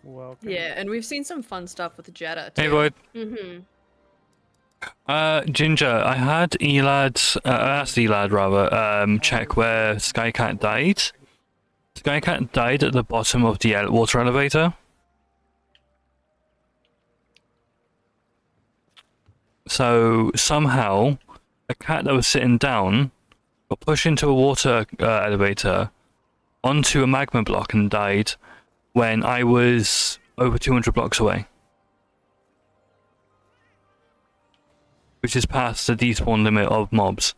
Welcome. Yeah, and we've seen some fun stuff with the Jedha too. Hey, Void. Ginger, I had asked Elad rather, check where Skycat died. Skycat died at the bottom of the water elevator. So somehow, a cat that was sitting down got pushed into a water elevator onto a magma block and died when I was over 200 blocks away. Which is past the despawn limit of mobs.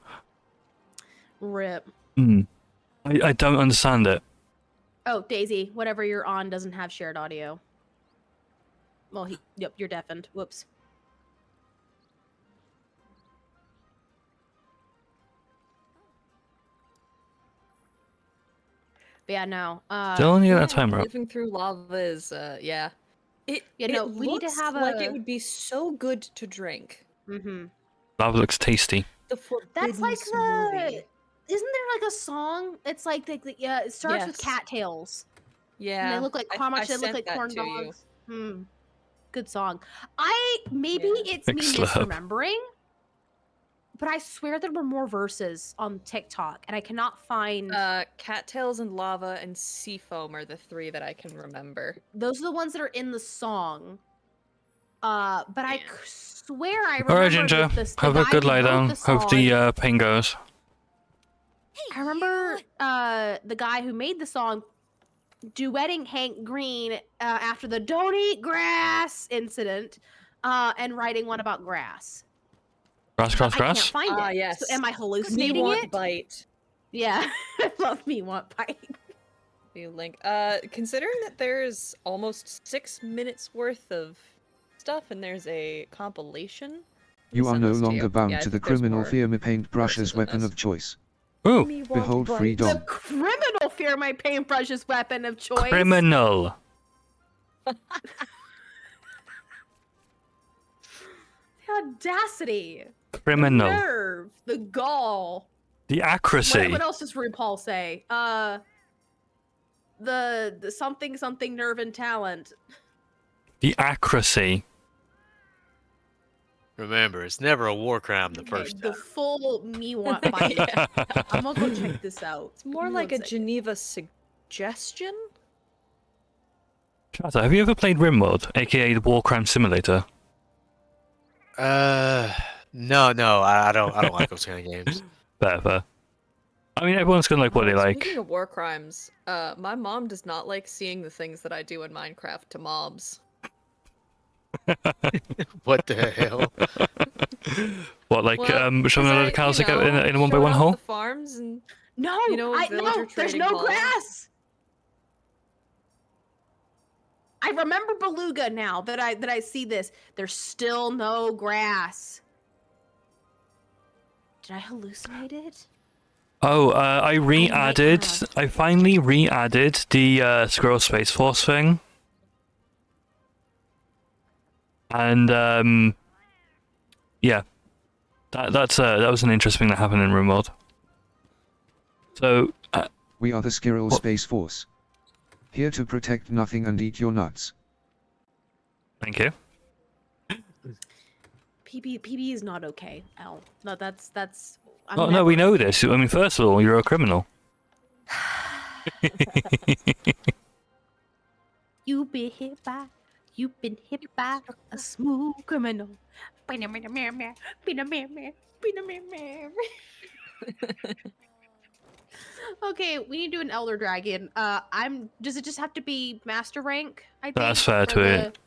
Rip. I don't understand it. Oh, Daisy, whatever you're on doesn't have shared audio. Well, yep, you're deafened. Whoops. But yeah, no. Still only at that time, right? Living through lava is, yeah. It no, it we need to looks have like a- it would be so good to drink. Lava looks tasty. The That's like smoothie. Isn't there like a song? It's like yeah, it starts with Yes. cattails. Yeah. And they look like I- how much I they look sent like that corn to you. dogs. Good song. Maybe it's me Big slurp. misremembering, but I swear there were more verses on TikTok, and I cannot find. Cattails and lava and sea foam are the 3 that I can remember. Those are the ones that are in the song. But I swear I remember All right, Ginger. the Have a guy good who lie wrote down. the Hope song- the pain goes. I remember the guy who made the song duetting Hank Green after the "Don't Eat Grass" incident, and writing one about grass. Grass, But I can't grass. find it. Yes. So am I Me hallucinating want it? bite. Yeah, I love me want bite. You link. Considering that there's almost 6 minutes worth of stuff and there's a compilation. let me You are send no this to longer you. bound Yeah, I to the think there's criminal more fear me paintbrush as verses in weapon this. of choice. Ooh. Me want Behold bite. freedom. The criminal fear my paintbrush's weapon of choice. Criminal. The audacity. Criminal. The nerve. The gall. The accuracy. What else does RuPaul say? The something something nerve and talent. The accuracy. Remember, it's never a war crime the Okay, first the time. full me want bite. I'm gonna go check this out. It's more like a Geneva suggestion. Shatter, have you ever played RimWorld, aka the War Crime Simulator? No, I don't like those kind of games. Fair. I mean, everyone's gonna like what they like. Speaking of war crimes, my mom does not like seeing the things that I do in Minecraft to mobs. What the hell? What, like, Well, shoving a load of cows like in a one by one showing off hole? The farms and No, you know, no, villager there's trading no hall. grass. I remember Beluga now that I see this. There's still no grass. Did I hallucinate it? Oh, I finally re-added the Squirrel Space Force thing. And, yeah. That was an interesting thing that happened in RimWorld. So, We are the Skirrel Space Force. Here to protect nothing and eat your nuts. thank you. PB is not okay. Al. No, that's. I'm Oh, no, never- we know this. I mean, first of all, you're a criminal. You've been hit by a smooth criminal. Okay, we need to do an Elder Dragon. Does it just have to be master rank? I think. That's fair or to the- it.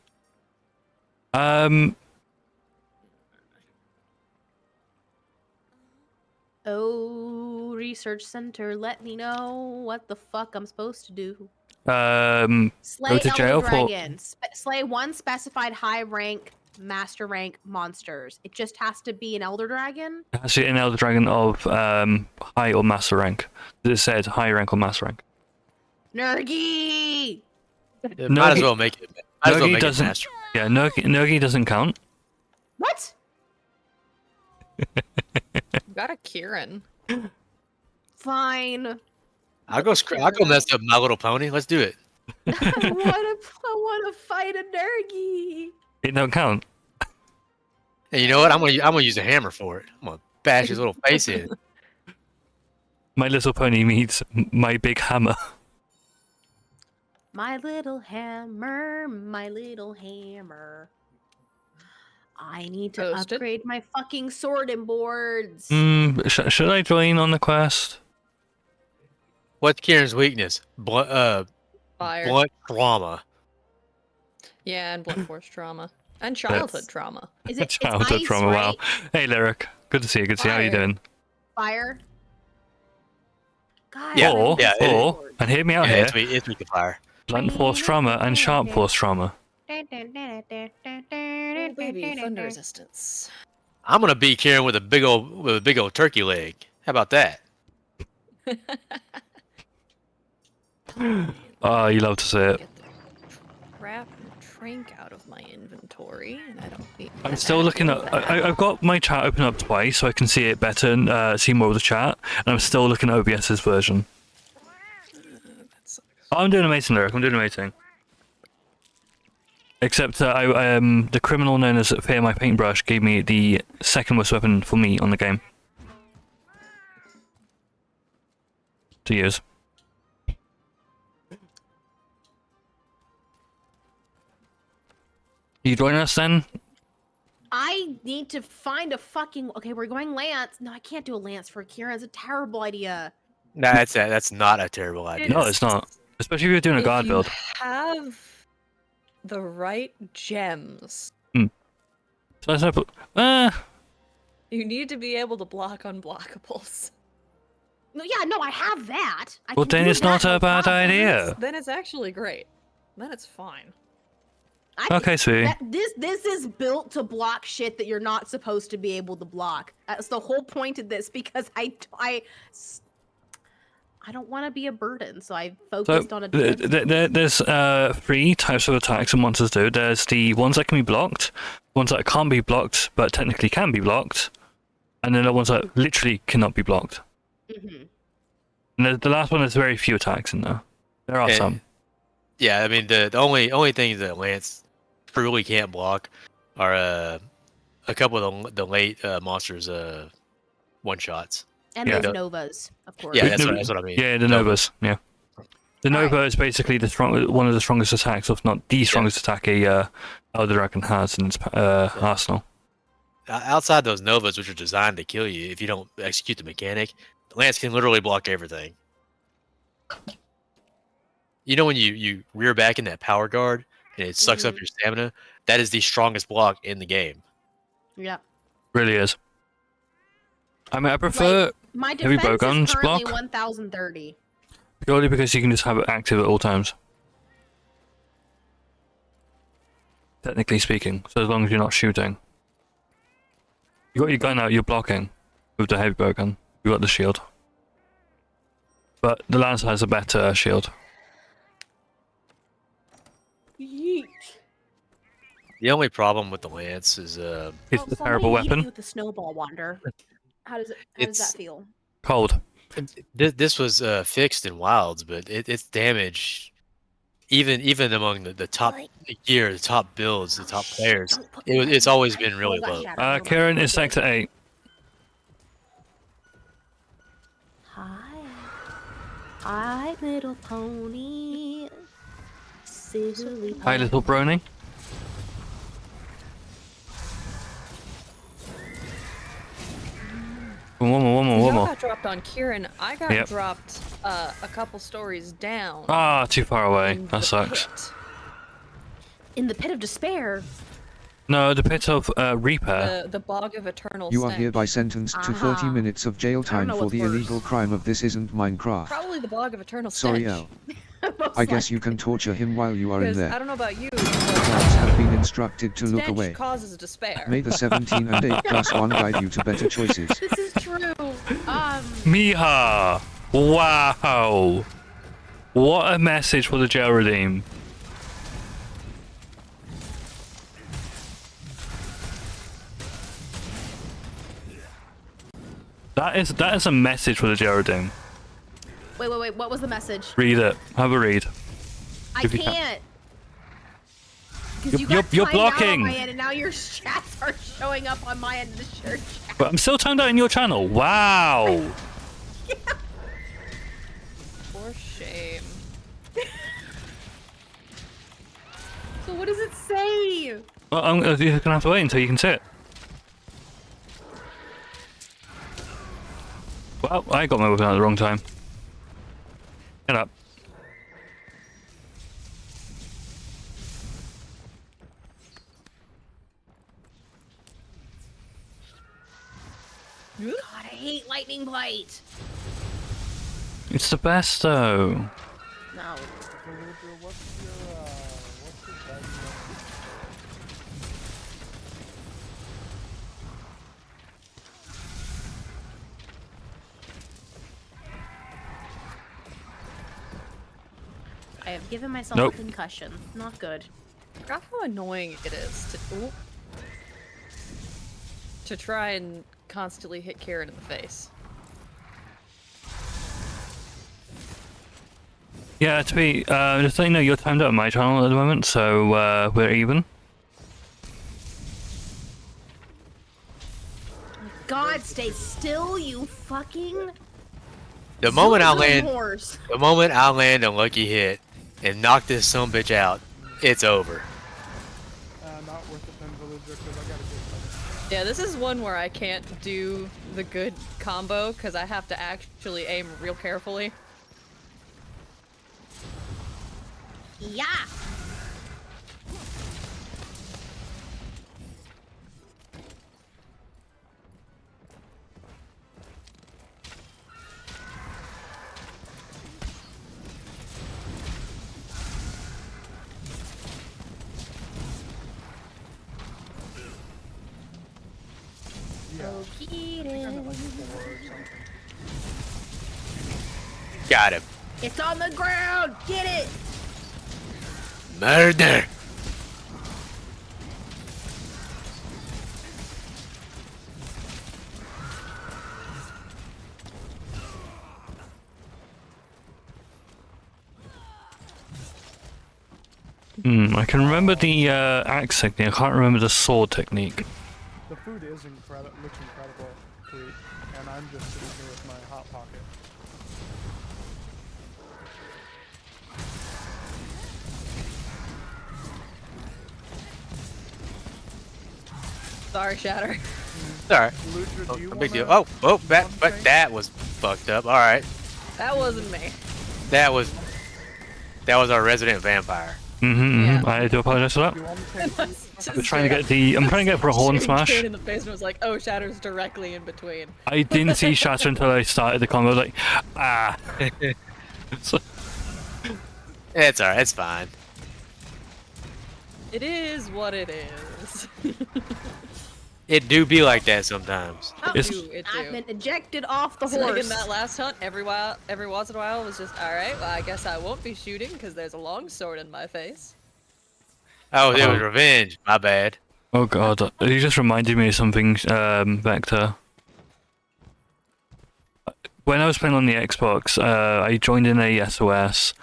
Oh, research center, let me know what the fuck I'm supposed to do. Go Slay to Elder jail for. Dragon. Slay one specified high rank, master rank monsters. It just has to be an Elder Dragon. Actually, an Elder Dragon of high or master rank. It said high rank or master rank. Nergy! Might as well make it. Might as well Nergi make it doesn't. master. Yeah, Nergi doesn't count. What? Got a Kieran. Fine. I'll go mess up My Little Pony. Let's do it. I wanna fight a Nergy. It don't count. And you know what? I'm gonna use a hammer for it. I'm gonna bash his little face in. My Little Pony meets My Big Hammer. My little hammer, my little hammer. I need to Toasted. upgrade my fucking sword and boards. Should I join on the quest? What's Kieran's weakness? Fire. Blunt trauma. Yeah, and blunt force trauma. And childhood trauma. Is it Childhood it's ice, trauma? right? Wow. Hey, Lyric. Good to see you. Good to see you. How you Fire. doing? Fire. God, Yeah, I yeah, it love Or, and hear me out Yeah, here. it's weak to fire. Blunt force trauma and sharp force trauma. Oh, baby, thunder resistance. I'm gonna beat Kieran with a big old turkey leg. How about that? Oh, you love to see it. Get the crap and trank out of my inventory, and I don't need. I'm still looking at. I've got my chat open up twice so I can see it better and see more of the chat. And I'm still looking at OBS's version. Oh, I'm doing amazing, Lyric. I'm doing amazing. Except the criminal known as Fear My Paintbrush gave me the second worst weapon for me on the game. To use. You join us then? I need to find a fucking. Okay, we're going Lance. No, I can't do a Lance for Kira. It's a terrible idea. Nah, that's not a terrible idea. No, it's not. Especially if you're doing a guard If you build. have the right gems, So let's not put. you need to be able to block unblockables. No, yeah, no, I have that. I Well, can then do it's not that, no a bad problem. idea. Then it's actually great. Then it's fine. Okay, sweetie. This is built to block shit that you're not supposed to be able to block. That's the whole point of this, because I don't want to be a burden, so I focused on a. There's 3 types of attacks and monsters do. There's the ones that can be blocked, ones that can't be blocked but technically can be blocked, and then the ones that literally cannot be blocked. And the last one has very few attacks in there. There are some. Yeah, I mean the only things that Lance truly can't block are a couple of the late monsters one shots. And those Novas, of course. Yeah, that's what I mean. Yeah, the Novas. Yeah, the Nova is basically one of the strongest attacks, if not the strongest attack a Elder Dragon has in its arsenal. Outside those Novas, which are designed to kill you if you don't execute the mechanic, Lance can literally block everything. You know when you rear back in that power guard and it sucks up your stamina? That is the strongest block in the game. Yeah. Really is. I mean, I prefer my heavy bow defense guns is currently block 1030. purely because you can just have it active at all times. Technically speaking, so as long as you're not shooting. You got your gun out, you're blocking with the heavy bow gun. You got the shield, but the Lancer has a better shield. Yeet. The only problem with the Lance is it's the terrible weapon. With the snowball wander. How does that feel? Cold. This was fixed in Wilds, but its damage, even among the top gear, the top builds, the top players, it's always been really low. Kieran is Sector 8. Hi, little pony. Silly pony. Hi, little brony. One more. got dropped on Kieran. I got dropped a couple stories down. Ah, too far away. That sucks. Pit. In the pit of despair. No, the pit of repair. The bog of eternal You are stench. hereby sentenced to 30 minutes of jail time for the illegal crime of This Isn't Minecraft. Probably the bog of eternal Sorry, stench. L. I guess you can torture him while you are in Because I there. don't know about you. Guards have been instructed to look Stench away. causes despair. May the 17 and 8+1 guide you to better choices. This is true. Miha! Wow! What a message for the jail redeem. That is a message for the jail redeem. Wait. What was the message? Read it. Have a read. I If you can. can't. Because you got You're timed out blocking. on my end, and now your chats are showing up on my end of the shirt chat. But I'm still timed out in your channel. Wow! For shame. So what does it say? Well, you're gonna have to wait until you can see it. Well, I got my weapon out at the wrong time. Get up. God, I hate lightning blight. It's the best though. No. I have given myself Nope. a concussion. Not good. Forgot how annoying it is to try and constantly hit Kieran in the face. Yeah, to be just so you know, you're timed out on my channel at the moment, so we're even. God, stay still, you fucking. The moment I Zoom land, horse. the moment I land a lucky hit and knock this sumbitch out, it's over. Not Yeah, this is one where I can't do the good combo because I have to actually aim real carefully. Yeah. Got him. It's on the ground. Get it. Murder. I can remember the axe technique. I can't remember the sword technique. The food is looks incredible, Tweet, and I'm just sitting here with my hot pocket. Sorry, Shatter. Alright. Ludra, do you No big deal. wanna- Oh, but that was fucked up. Alright. That wasn't me. That was our resident vampire. I do apologize for that. Do you want me to I'm trying to get for a horn smash. In the face and was like, "Oh, Shatter's directly in between." I didn't see Shatter until I started the combo. I was like, ah. So- It's alright. It's fine. It is what it is. It do be like that sometimes. It's- I've been ejected off the It's like horse. in that last hunt, every once in a while, it was just, alright, well, I guess I won't be shooting because there's a long sword in my face. Oh, it was revenge. My bad. Oh god, you just reminded me of something, Vector. When I was playing on the Xbox, I joined in a SOS.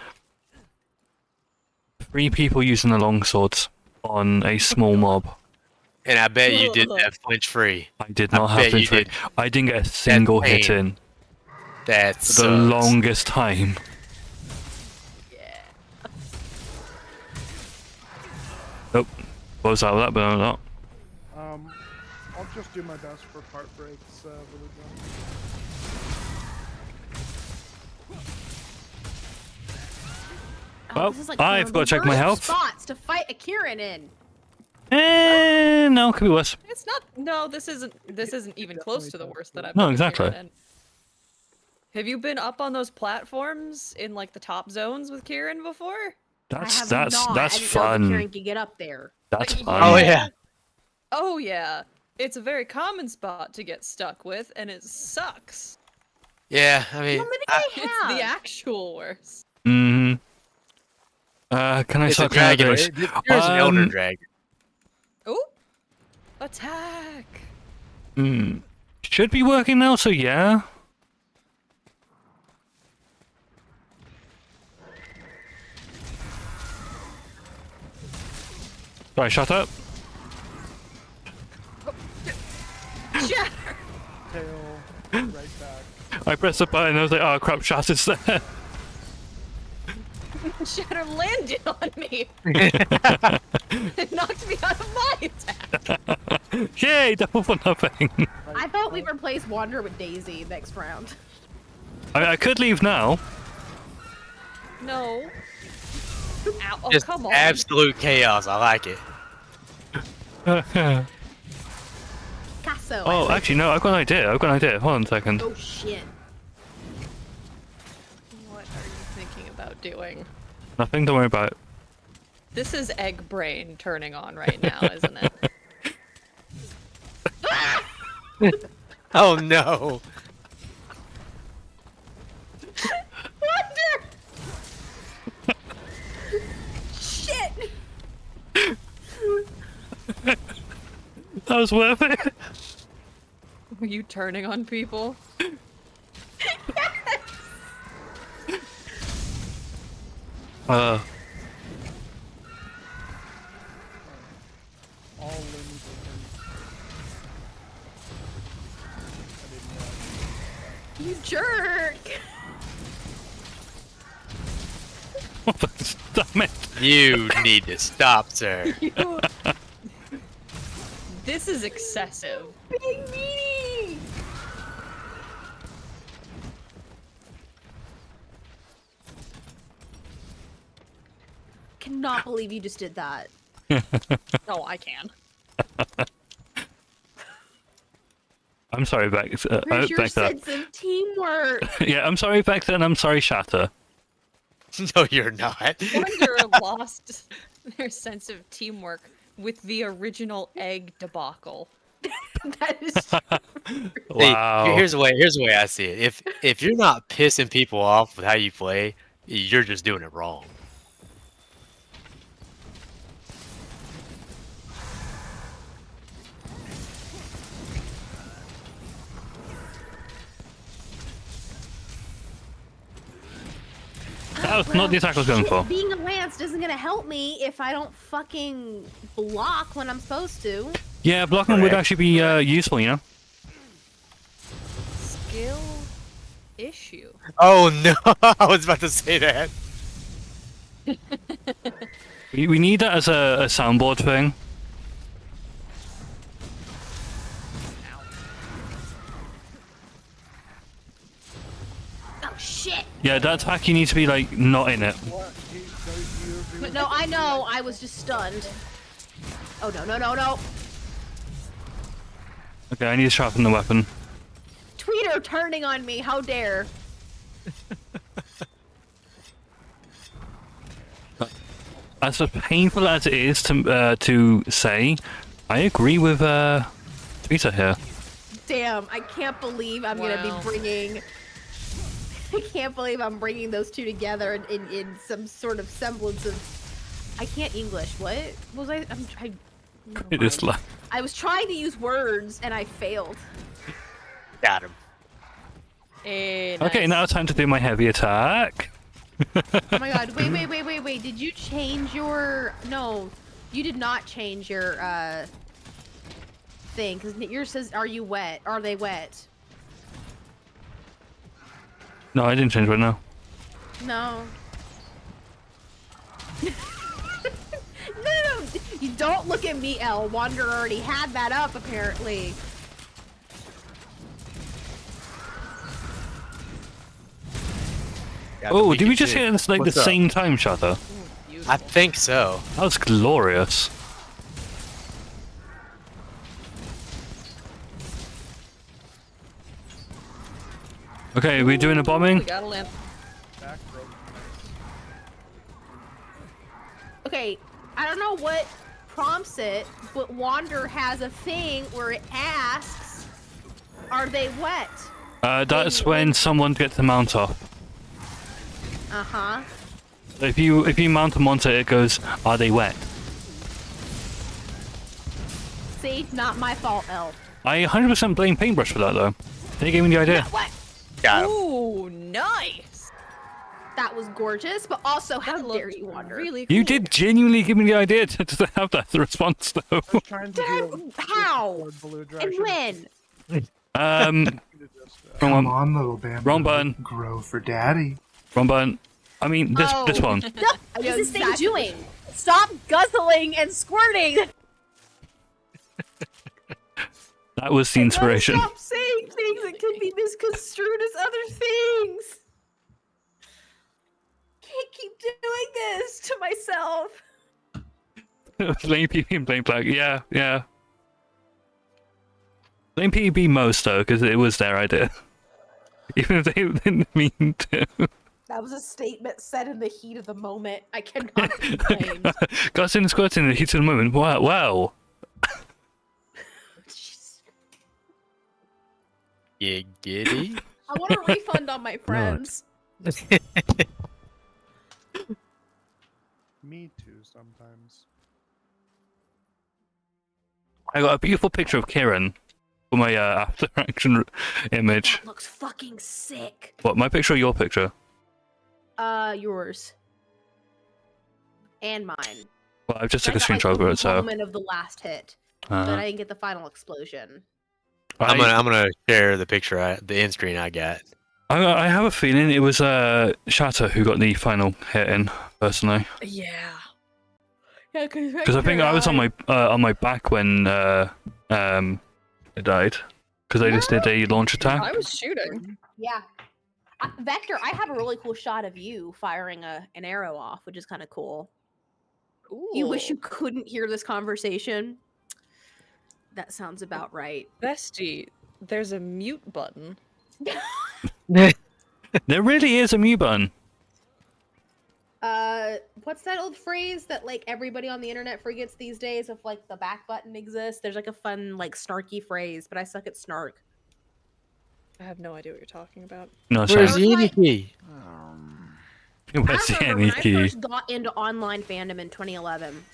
3 people using the longswords on a small mob. And I bet you did that flinch free. I did not have bet to. you did. I didn't get a single hit pain. in. That's For the longest time. Nope. What was that? But I'm not. I'll just do my best for part breaks, Villager. Well, This is like I've got to check my worst health. spots to fight a Kieran in. No, could be worse. It's not. No, this isn't even close to the worst that I've. No, done exactly. Kieran in. Have you been up on those platforms in like the top zones with Kieran before? That's I have not. that's I didn't know fun. Kieran could get up there. That's fun. Oh yeah. Oh yeah. It's a very common spot to get stuck with, and it sucks. Yeah, I mean, How many It's do they have? the actual worst. Can I it's a start clearing dragon. this? There's an elder dragon. Ooh. Attack. Should be working now, so yeah. Right, shut up. Shatter. Tail, right back. I pressed the button and I was like, oh crap, Shatter's there. Shatter landed on me. It knocked me out of my attack. Yay, double for nothing. I thought we'd replace Wander with Daisy next round. I could leave now. No. Ow. Oh, Just come on. absolute chaos. I like it. Casso. Oh, actually, no, I've got an idea. Hold on a second. Oh shit. What are you thinking about doing? Nothing, don't worry about it. This is egg brain turning on right now, isn't it? Oh no. Wander! Shit! That was worth it. Were you turning on people? All limbs are You jerk! Damn it. You need to stop, sir. This is excessive. Big meanie! Cannot believe you just did that. No, I can. I'm sorry, Where's your Vector. sense of teamwork? Yeah, I'm sorry, Vector, and I'm sorry, Shatter. No, you're not. Wonder lost their sense of teamwork with the original egg debacle. That is Wow. Hey, here's the way I see it. If you're not pissing people off with how you play, you're just doing it wrong. That was not the attack I was going for. Being a lance isn't gonna help me if I don't fucking block when I'm supposed to. Yeah, blocking would actually be useful, you know? Skill issue. Oh no, I was about to say that. We need that as a soundboard thing. Oh shit! Yeah, that attack you need to be like not in it. No, I know. I was just stunned. Oh no no no no! Okay, I need to sharpen the weapon. Tweeter turning on me. How dare! As painful as it is to say, I agree with Twitter here. Damn! I can't believe I'm gonna be bringing. I can't believe I'm bringing those two together in some sort of semblance of. I can't English. What was I? It is like. I was trying to use words and I failed. Got him. Nice. Okay, now it's time to do my heavy attack. Oh my god! Wait! Did you change your? No, you did not change your thing because yours says, "Are you wet? Are they wet?" No, I didn't change right now. No. No, you don't look at me, L. Wander already had that up, apparently. Yeah, Oh, but did we can just see- hit this like What's the up? same time, Shatter? I think so. That was glorious. Okay, are we doing a bombing? We got a lamp. Okay, I don't know what prompts it, but Wander has a thing where it asks, "Are they wet?" That's when someone gets the mount off. Uh-huh. If you mount them onto it, it goes, "Are they wet?" See, not my fault, L. I 100% blame Paintbrush for that though. They gave me the idea. What? Got him. Ooh, nice. That was gorgeous, but also how dare you, Wander? Really cool. You did genuinely give me the idea to have that as a response though. Trying to Did I? do How? blue And direction. when? Wrong Come one. on, little bamboo. Wrong button. Grow for daddy. Wrong button. I mean this one. What is this thing doing? Stop guzzling and squirting! That was the inspiration. Stop saying things that can be misconstrued as other things! Can't keep doing this to myself. Blame PB and blame Black. Yeah. Blame PB most though, because it was their idea. Even if they didn't mean to. That was a statement said in the heat of the moment. I cannot complain. Got in squirting in the heat of the moment. Wow. You giddy? I want a refund on my friends. Me too, sometimes. I got a beautiful picture of Kieran for my after action image. That looks fucking sick. What, my picture or your picture? Yours. And mine. Well, I've just took I a got, like, screenshot of the it, so. moment of the last hit. But I didn't get the final explosion. I'm gonna share the picture, the end screen I got. I have a feeling it was Shatter who got the final hit in, personally. Yeah. Yeah, Because I think I was on my back when it died because they just did a launch attack. I was shooting. Yeah. Vector, I have a really cool shot of you firing an arrow off, which is kind of cool. You wish you couldn't hear this conversation? That sounds about right. Bestie, there's a mute button. There really is a mute button. What's that old phrase that like everybody on the internet forgets these days if like the back button exists? There's like a fun like snarky phrase, but I suck at snark. I have no idea what you're talking about. No, Where's the any key? Where's the I remember any when key? I first got into online fandom in 2011,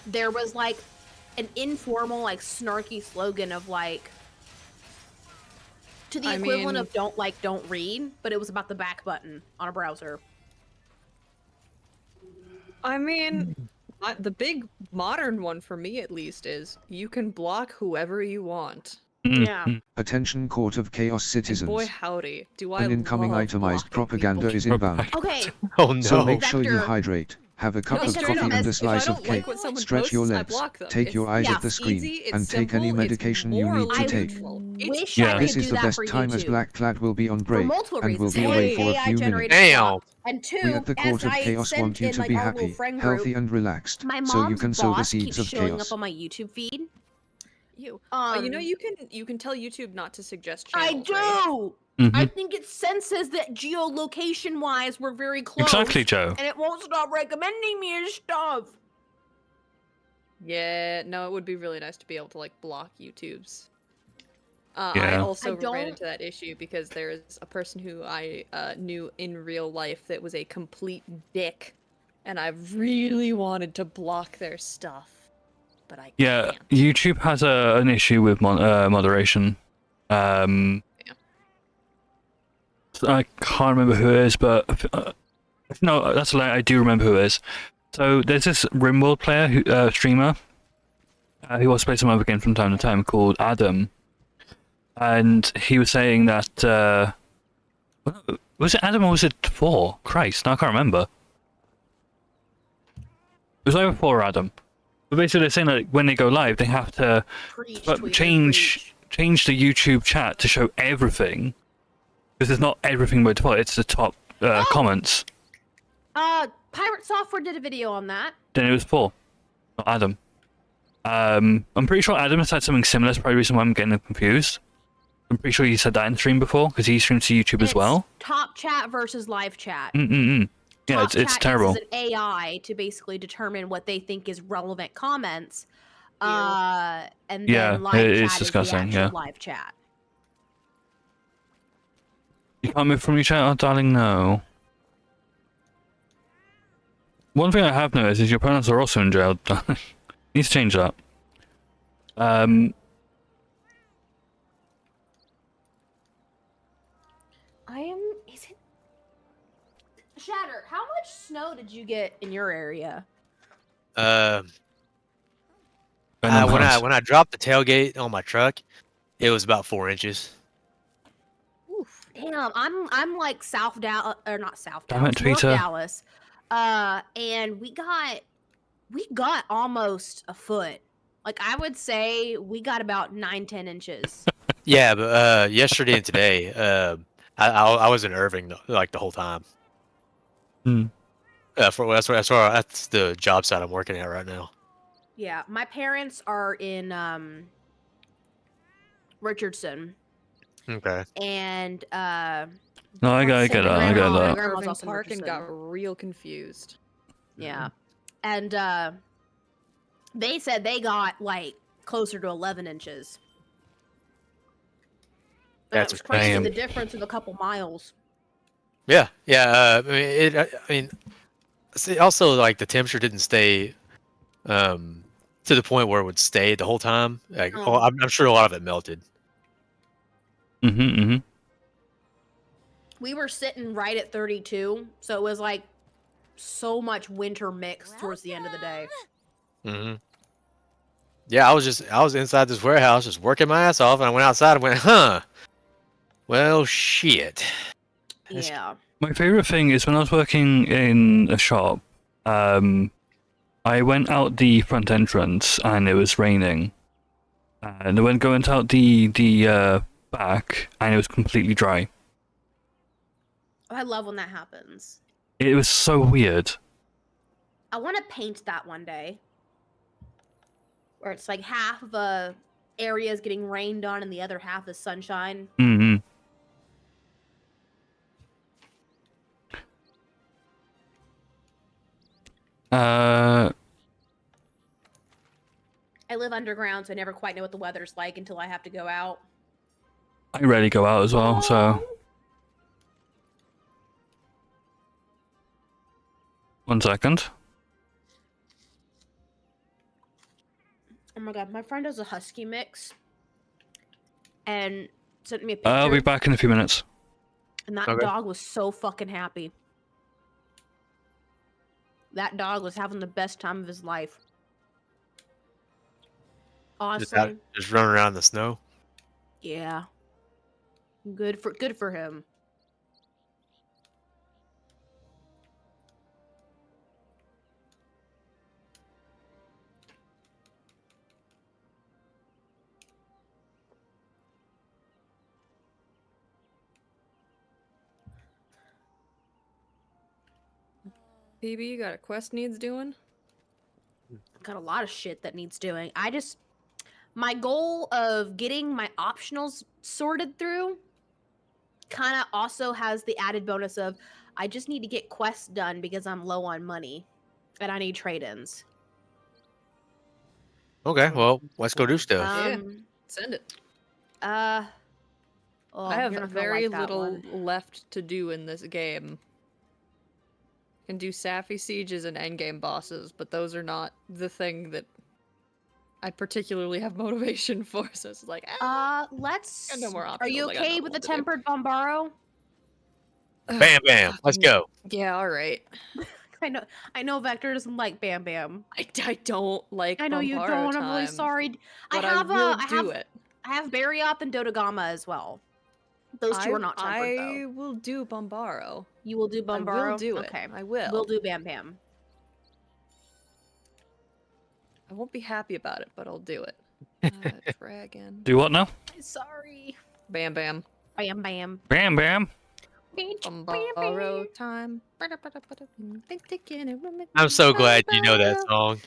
there was like an informal like snarky slogan of like to the equivalent of don't like, don't read, but it was about the back button on a browser. I mean, the big modern one for me at least is you can block whoever you want. Yeah. Attention Court of Chaos citizens. Boy howdy, do I An incoming love itemized blocking propaganda people. is inbound. Okay. Oh no. So make sure you Vector. hydrate, have a cup No, of straight coffee up, and a if slice I of don't like cake, what someone stretch your posts, I legs, block them. take your eyes It's off the screen, easy, it's and take any simple, it's medication you need to morally take. neutral. Wish Yeah. I This could is do the that best for time as YouTube. Black Clad will be on For break, multiple and will reasons. be away for a AI few generated minutes. Damn. blocks. And two, We at the Court as of I Chaos sent want you in, to like, be our little happy, friend healthy group, and relaxed, my so you mom's can sow the boss seeds keeps of showing chaos. up on my YouTube feed. You know you can tell YouTube not to suggest I channels. do. Right? I think it senses that geolocation-wise we're very close. Exactly, Joe. And it won't stop recommending me stuff. Yeah, no, it would be really nice to be able to like block YouTube's. I Yeah. also I don't- ran into that issue because there's a person who I knew in real life that was a complete dick, and I really wanted to block their stuff, but I Yeah, can't. YouTube has an issue with moderation. I can't remember who it is, but no, that's a lie. I do remember who it is. So there's this RimWorld player, streamer, who also plays some other game from time to time called Adam, and he was saying that was it Adam or was it 4? Christ, no, I can't remember. It was either 4 or Adam. But basically, they're saying that when they go live, they have to change the YouTube chat to show everything. Because it's not everything by default, it's the top comments. Pirate Software did a video on that. Then it was Paul, not Adam. I'm pretty sure Adam has had something similar, that's probably the reason why I'm getting confused. I'm pretty sure he said that in stream before, because he streams to YouTube as well. Top chat versus live chat. Yeah, Top it's chat terrible. uses an AI to basically determine what they think is relevant comments. And then Yeah, live it chat is is disgusting, the actual yeah. live chat. You can't move from your chat, oh darling, no. One thing I have noticed is your parents are also in jail. Need to change that. Is it? Shatter, how much snow did you get in your area? When Venom House. I dropped the tailgate on my truck, it was about 4 inches. Damn, I'm like South Dallas, or not South Damn Dallas, it, North Tweeter. Dallas. And we got almost a foot. Like I would say we got about 9-10 inches. Yeah, but yesterday and today, I was in Irving like the whole time. That's the job site I'm working at right now. Yeah, my parents are in Richardson, Okay. and No, I get that. I get my that. grandma's Irving also in Park and Richardson. got real confused. Yeah, and they said they got like closer to 11 inches. That's That was crazy. damn. The difference of a couple miles. Yeah, yeah. I mean, see, also like the temperature didn't stay to the point where it would stay the whole time. Like, I'm sure a lot of it melted. We were sitting right at 32, so it was like so much winter mix towards the end of the day. Yeah, I was inside this warehouse just working my ass off, and I went outside and went, huh? Well, shit. Yeah. My favorite thing is when I was working in a shop, I went out the front entrance and it was raining. and I went going out the back, and it was completely dry. I love when that happens. It was so weird. I want to paint that one day, where it's like half of a area is getting rained on and the other half is sunshine. Mm-hmm. I live underground, so I never quite know what the weather's like until I have to go out. I rarely go out as well, so. One second. Oh my god, my friend does a husky mix, and sent me a picture. I'll be back in a few minutes. And that dog was so fucking happy. That dog was having the best time of his life. Awesome. Just running around in the snow. Yeah. Good for him. PB, you got a quest needs doing? Got a lot of shit that needs doing. My goal of getting my optionals sorted through kind of also has the added bonus of I just need to get quests done because I'm low on money and I need trade-ins. Okay, well, let's go do stuff. Yeah, send it. Oh, I have you're not gonna very like that little one. left to do in this game. Can do Sappy Sieges and endgame bosses, but those are not the thing that I particularly have motivation for. So it's like, let's. got no more Are you optionals, I got okay nothing with the to do. tempered Bombaro? Bam, bam. Let's go. Yeah, all right. I know Vector doesn't like Bam Bam. I don't like. I know you Bombaro don't. I'm really time, sorry. but I will do it. I have Barioth and Dodogama as well. Those two are not tempered though. I will do Bombaro. You will do Bombaro? I will do it. Okay. I will. We'll do Bam Bam. I won't be happy about it, but I'll do it. Dragon. Do what now? Sorry. Bam Bam. Bam Bam. Bam Bam. Bombaro time. I'm so glad you know that song.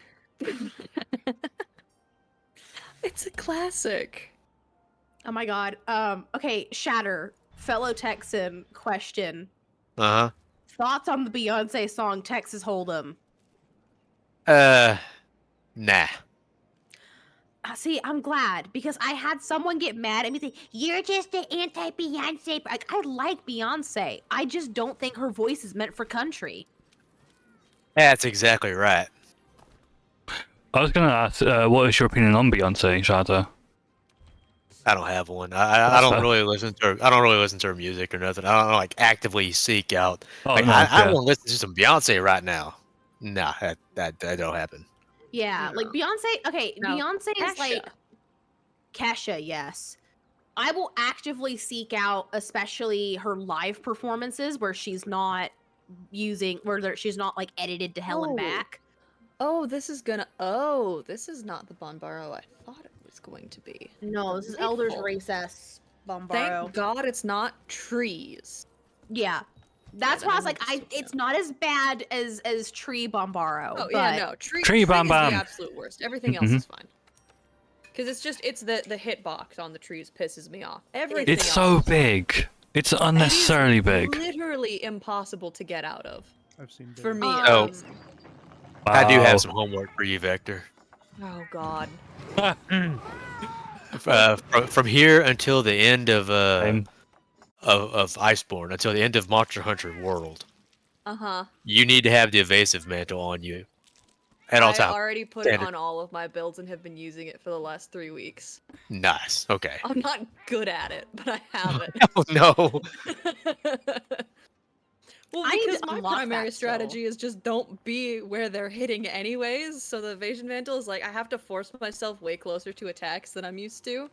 It's a classic. Oh my god. Okay, Shatter, fellow Texan, question. Uh-huh. Thoughts on the Beyonce song Texas Hold'em? Nah. See, I'm glad because I had someone get mad at me saying, "You're just an anti-Beyonce." I like Beyonce. I just don't think her voice is meant for country. That's exactly right. I was gonna ask, what is your opinion on Beyonce, Shatter? I don't have one. I don't really listen to her. I don't really listen to her music or nothing. I don't like actively seek out. Oh, like no, I yeah. want to listen to some Beyonce right now. Nah, that don't happen. Yeah, like Beyonce. Okay, No, Beyonce is Kesha. like Kesha. Yes, I will actively seek out, especially her live performances where she's not she's not like edited to hell and back. Oh, this is not the Bombaro I thought it was going to be. No, this is Elder's Delightful. Recess Bombaro. Thank God it's not trees. Yeah, that's Yeah, why I then was like, it's not as bad as Tree Bombaro. Oh but yeah, no, Tree Bam is Bam. the absolute worst. Everything else is fine. Because it's the hitbox on the trees pisses me off. Everything It's else so is fine. big. It's unnecessarily big. Literally impossible to get out of. I've seen For me. videos. at Oh. least. I do Wow. have some homework for you, Vector. Oh God. From here until the end of Same. Iceborne, until the end of Monster Hunter World, you need to have the evasive mantle on you at all I times. already put it Standard. on all of my builds and have been using it for the last 3 weeks. Nice. Okay. I'm not good at it, but I have it. Oh no. Well, I need because to my unlock primary that strategy is just don't be where they're hitting anyways, so the evasion mantle is like, I have to force myself way closer to attacks than I'm used to.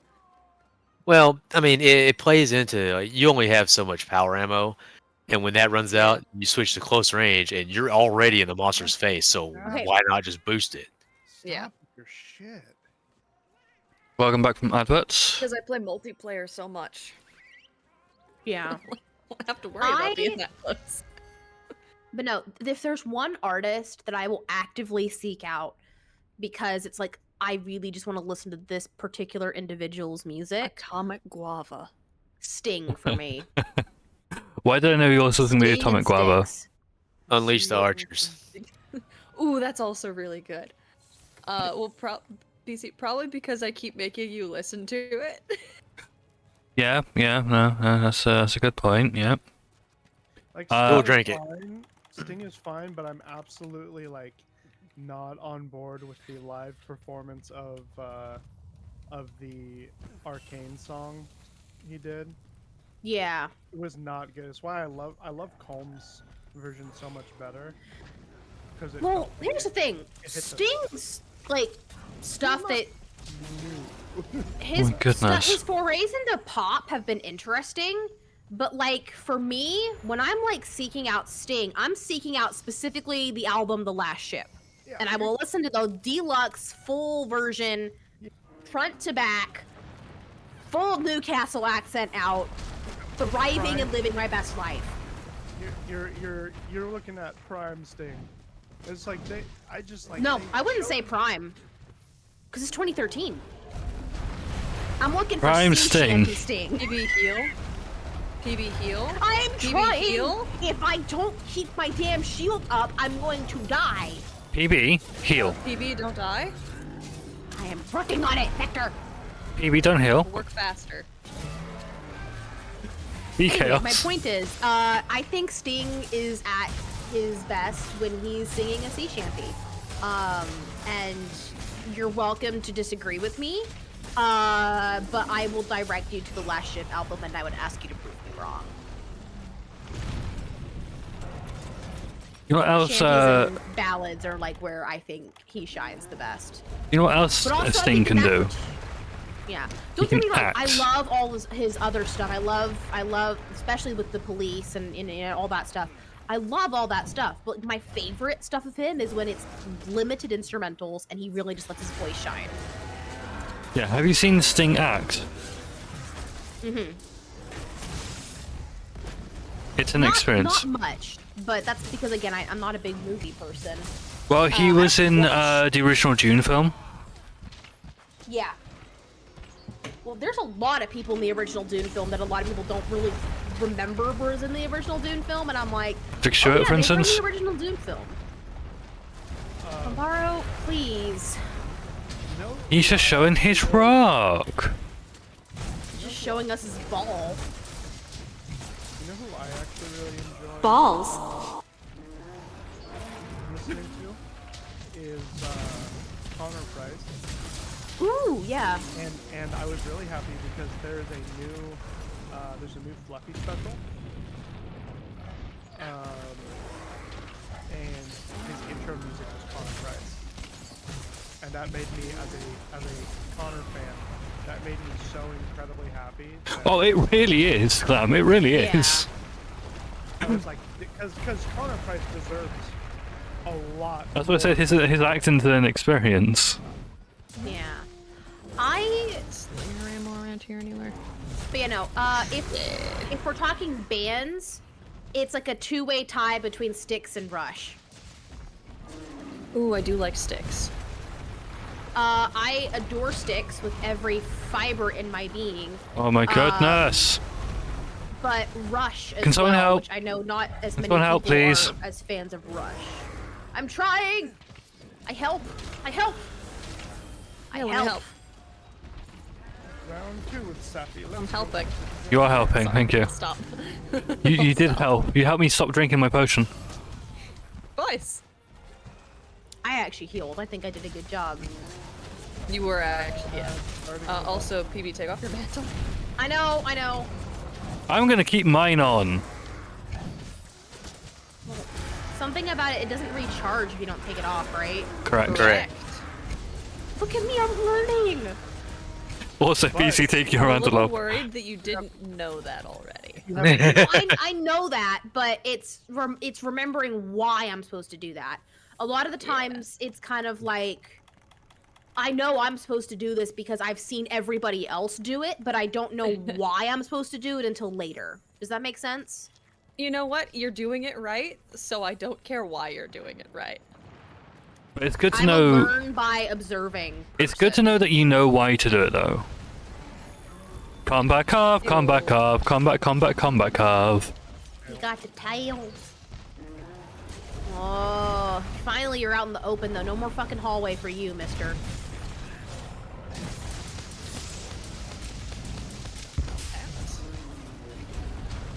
Well, I mean, it plays into you only have so much power ammo, and when that runs out, you switch to close range, and you're already in the monster's face. So Okay. why not just boost it? Yeah. Stop with your shit. Welcome back from adverts. Because I play multiplayer so much. Yeah. I don't have to worry about being that close. But no, if there's one artist that I will actively seek out because it's like I really just want to listen to this particular individual's music. Atomic Guava. Sting for me. Why did I know you also listening to Sting Atomic and Guava? Styx. Unleash the Archers. Ooh, that's also really good. Well, BC, probably because I keep making you listen to it. Yeah, no, that's a good point. Yeah. Like, We'll drink it. fine. Sting is fine, but I'm absolutely like not on board with the live performance of the Arcane song he did. Yeah. It was not good. It's why I love Combs' version so much better. Because it Well, here's the thing. it hit the- Sting's like stuff that Oh my goodness. his forays into pop have been interesting, but like for me, when I'm like seeking out Sting, I'm seeking out specifically the album The Last Ship. Yeah, And I will listen to the deluxe full version front to back, full Newcastle accent out, thriving and living my best life. You're looking at Prime Sting. It's like No, I wouldn't say Prime. Because it's 2013. I'm looking for Prime Sting. Sting. PB heal. PB heal. I'm PB trying. heal. If I don't keep my damn shield up, I'm going to die. PB, heal. PB, don't die. I am working on it, Hector. PB, don't heal. Work faster. Be Anyway, chaos. my point is, I think Sting is at his best when he's singing a sea shanty. And you're welcome to disagree with me, but I will direct you to the Last Ship album, and I would ask you to prove me wrong. You know what else? Shanties and ballads are like where I think he shines the best. You know what else But also, I Sting think can do? Yeah. He Don't get me can wrong. I act. love all his other stuff. I love, especially with the police and all that stuff. I love all that stuff. But my favorite stuff of him is when it's limited instrumentals and he really just lets his voice shine. Yeah. Have you seen Sting act? Mm-hmm. It's an experience. Not much, but that's because again, I'm not a big movie person. Well, he was in the original Dune film. Yeah. Well, there's a lot of people in the original Dune film that a lot of people don't really remember was in the original Dune film, and I'm like, Rick Stewart, yeah, for they were in instance? the original Dune film. Amaro, please. He's just showing his rock. Just showing us his ball. You know who I actually really enjoy Balls. listening to is Connor Price. Ooh, yeah. And I was really happy because there's a new Fluffy special. And his intro music was Connor Price. And that made me, as a Connor fan, that made me so incredibly happy. Oh, it really is, Clam. It really Yeah. is. I was like, because Connor Price deserves a lot. That's what I said. His acting's an experience. Yeah. Slinger ammo around here anywhere? But you know, if we're talking bands, it's like a two-way tie between Styx and Rush. Ooh, I do like Styx. I adore Styx with every fiber in my being. Oh my goodness. But Rush as Can someone well, help? which I know not as Can many someone help, people please? are as fans of Rush. I'm trying! I help! I help! I help! Round 2 with Safi. I'm helping. You are helping. Thank you. Stop. You did help. You helped me stop drinking my potion. Twice. I actually healed. I think I did a good job. You were actually, yeah. Also, PB, take off your mantle. I know, I know. I'm gonna keep mine on. Something about it doesn't recharge if you don't take it off, right? Correct. Look at me, I'm learning! Also, PC, take your I'm a mantle little off. worried that you didn't know that already. I know that, but it's remembering why I'm supposed to do that. A lot of the times, it's kind of like I know I'm supposed to do this because I've seen everybody else do it, but I don't know why I'm supposed to do it until later. Does that make sense? You know what? You're doing it right, so I don't care why you're doing it right. But it's good to I'm a know. learn by observing. It's good to know that you know why to do it, though. Combat carve, combat carve, combat carve. You got the tail. Oh, finally you're out in the open though. No more fucking hallway for you, mister.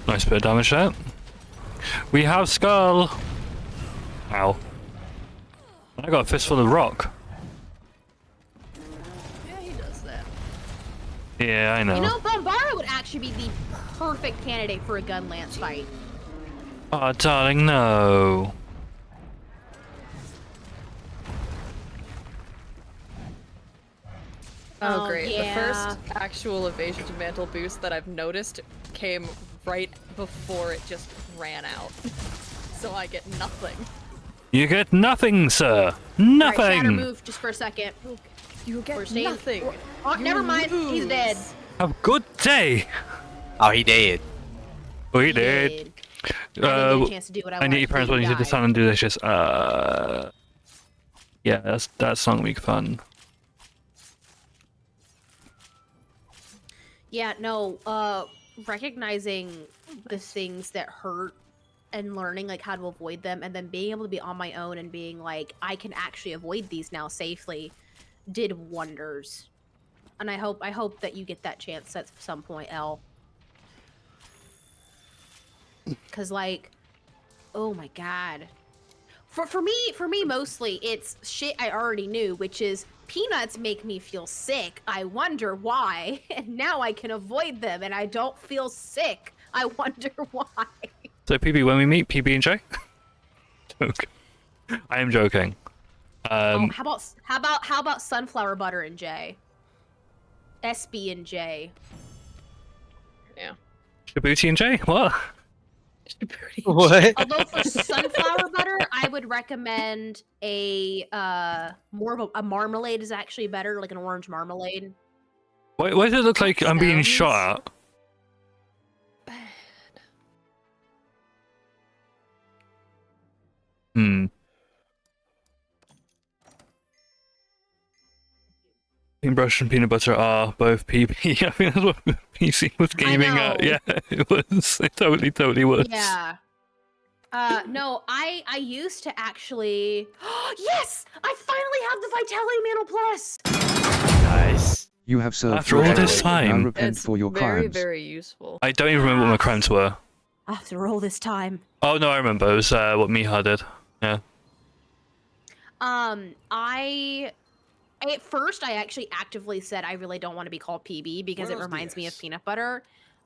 Nice bit of damage there. We have skull. Ow. I got a fistful of rock. Yeah, he does that. Yeah, I know. You know, Bombara would actually be the perfect candidate for a gun lance fight. Oh, darling, no. Oh, great. Yeah. The first actual evasion to mantle boost that I've noticed came right before it just ran out. So I get nothing. You get nothing, sir. Alright, Shatter, Nothing. move just for a second. You get We're staying- nothing. Oh, never mind. He's dead. Have a good day. Oh, he did. Oh, he did. I didn't get a chance to do what I I wanted need your to parents do. when you did the Died. sound and delicious. Yeah, that's not gonna be fun. Yeah, no, recognizing the things that hurt and learning like how to avoid them and then being able to be on my own and being like, I can actually avoid these now safely did wonders. And I hope that you get that chance at some point, Elle. Cause like, oh my god. For me mostly it's shit I already knew, which is peanuts make me feel sick. I wonder why. And now I can avoid them and I don't feel sick. I wonder why. So PB, when we meet, PB and J. Joke. I am joking. Oh, how about sunflower butter and J? SB and J. Yeah. Djibouti and J. What? What? Although for sunflower butter, I would recommend a more of a marmalade is actually better, like an orange marmalade. Why does it look like I'm being shot at? Paintbrush and peanut butter are both PB. I think that's what PC was gaming at. Yeah, it was. It totally was. Yeah. No, I used to actually. Yes, I finally have the Vitality Mantle Plus. Nice. You have served After all your this time. time. Now repent It's for your very, crimes. very useful. I don't even remember what my crimes were. After all this time. Oh no, I remember. It was what Miha did. Yeah. At first, I actually actively said I really don't want to be called PB because it reminds me of peanut butter.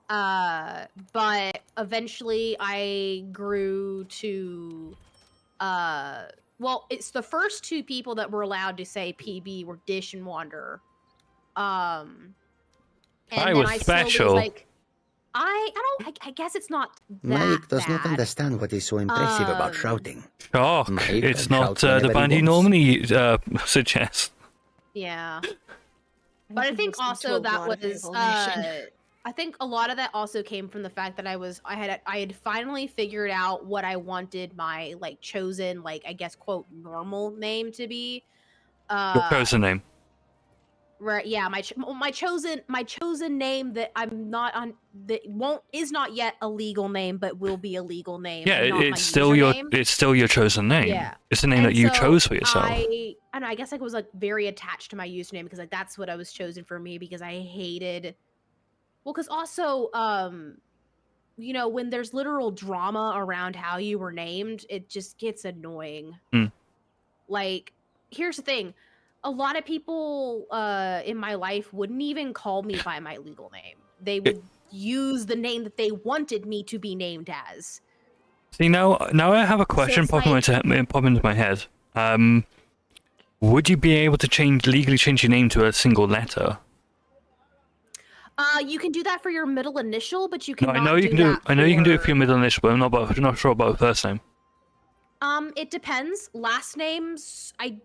But eventually I grew to, well, it's the first two people that were allowed to say PB were Dish and Wanderer. And I then was slowly special. like, I guess it's not that Mike does not bad. understand what is so impressive about shouting. Shock. Mike It's can not shout the whenever band he you wants. normally suggest. Yeah. But I think also that was I think a lot of that also came from the fact that I had finally figured out what I wanted my like chosen like I guess quote normal name to be. Your chosen name. Right, yeah, my chosen name that I'm not on that is not yet a legal name but will be a legal name. Yeah, and not my it's still your username. chosen name. Yeah. It's the name And that you so chose for yourself. I guess I was like very attached to my username because like that's what I was chosen for me because I hated. Well, because also, you know, when there's literal drama around how you were named, it just gets annoying. Like, here's the thing: a lot of people in my life wouldn't even call me by my legal name. They would use the name that they wanted me to be named as. See, now I have a question it's pop into my head. Would you be able to legally change your name to a single letter? You can do that for your middle initial, but you No, cannot I know you do can do. that I know you can do it for- for your middle initial, but I'm not sure about the first name. It depends. Last names, I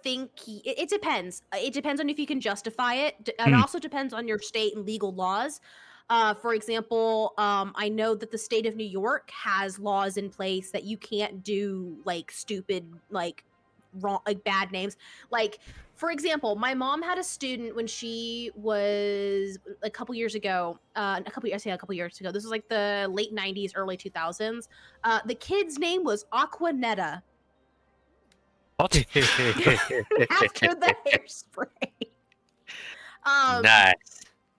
think it depends. It depends on if you can justify it. It also depends on your state and legal laws. For example, I know that the state of New York has laws in place that you can't do like stupid, like wrong, like bad names. Like, for example, my mom had a student when she was a couple years ago. A couple years ago. This was like the late '90s, early 2000s. The kid's name was Aquanetta. What? After the hairspray. Nice.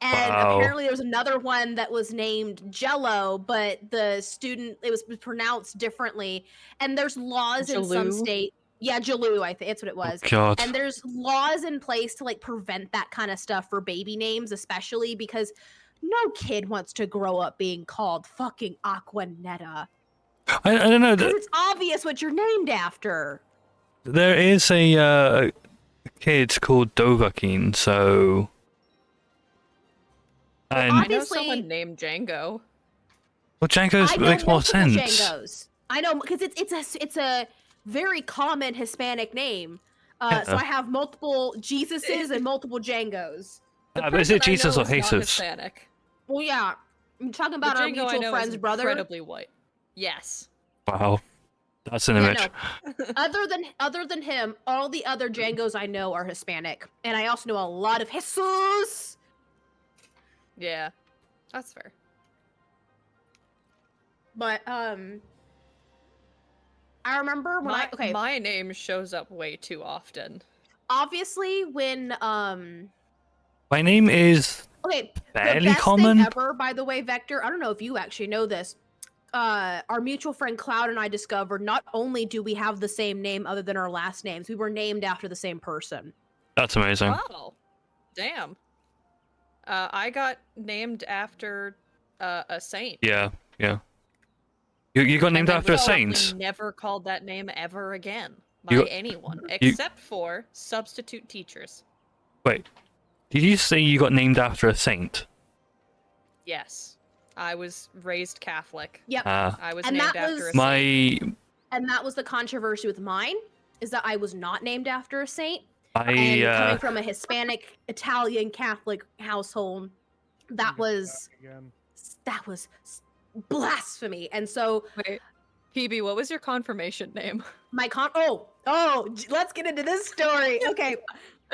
And Wow. apparently there was another one that was named Jello, but the student, it was pronounced differently. And there's laws in some Jaloo? state. Yeah, Jaloo, I think that's what it was. God. And there's laws in place to like prevent that kind of stuff for baby names, especially because no kid wants to grow up being called fucking Aquanetta. I don't know. Because it's obvious what you're named after. There is a kid called Dovahkiin, so. And I know Obviously- someone named Django. well, Django's I know makes more multiple sense. Djangos. I know because it's a very common Hispanic name. So I have multiple Jesuses and multiple Djangos. The But is it person I Jesus know or is not Jesus? Hispanic. Well, yeah, I'm talking about The our Django I mutual know friend's is brother. incredibly white. Yes. Wow, that's an Yeah, image. no. Other than him, all the other Djangos I know are Hispanic, and I also know a lot of Jesus. Yeah, that's fair. But I remember when My name shows up way too often. obviously when My name is okay, the fairly best common. thing ever, by the way, Vector. I don't know if you actually know this. Our mutual friend Cloud and I discovered not only do we have the same name other than our last names, we were named after the same person. That's amazing. Wow. Damn. I got named after a saint. Yeah, yeah. You got And named then after a was saint. never called that name ever again by You- anyone you- except for substitute teachers. Wait, did you say you got named after a saint? Yes. I was raised Catholic. Yep. I was And named that after was- a saint. My And that was the controversy with mine, is that I was not named after a saint. I And coming from a Hispanic Italian Catholic household, that was Again. blasphemy. And so Wait, Hebe, what was your confirmation name? my let's get into this story. Okay.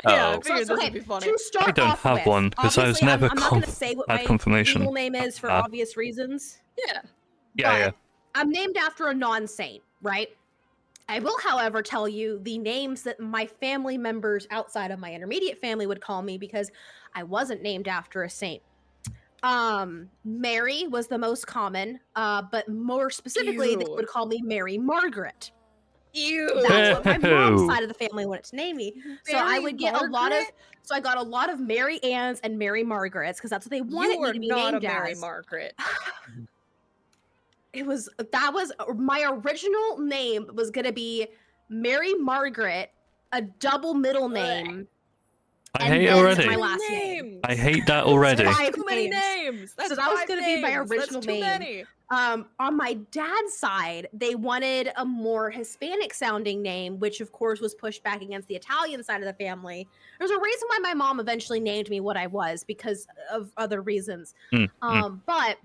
Yeah, I Oh. figured this okay, would be funny. to start I don't off have with, one, 'cause I was obviously, never I'm not going to say what had my confirmation. legal name is for obvious reasons. Yeah. yeah. I'm named after a non-saint, right? I will, however, tell you the names that my family members outside of my intermediate family would call me because I wasn't named after a saint. Mary was the most common, but more specifically, they Ew. would call me Mary Margaret. Ew. That's what my mom's Ew. side of the family wanted to name me. So I Mary would get a lot of. Margaret? So I got a lot of Mary Anns and Mary Margarets because that's what they wanted You me are to be not a named Mary as. Margaret. That was my original name was gonna be Mary Margaret, a double middle name. I and hate then already. my last name. I hate that already. Five Too many names. names. That's So that was 5 gonna be my names. original That's too name. many. On my dad's side, they wanted a more Hispanic sounding name, which of course was pushed back against the Italian side of the family. There's a reason why my mom eventually named me what I was because of other reasons. But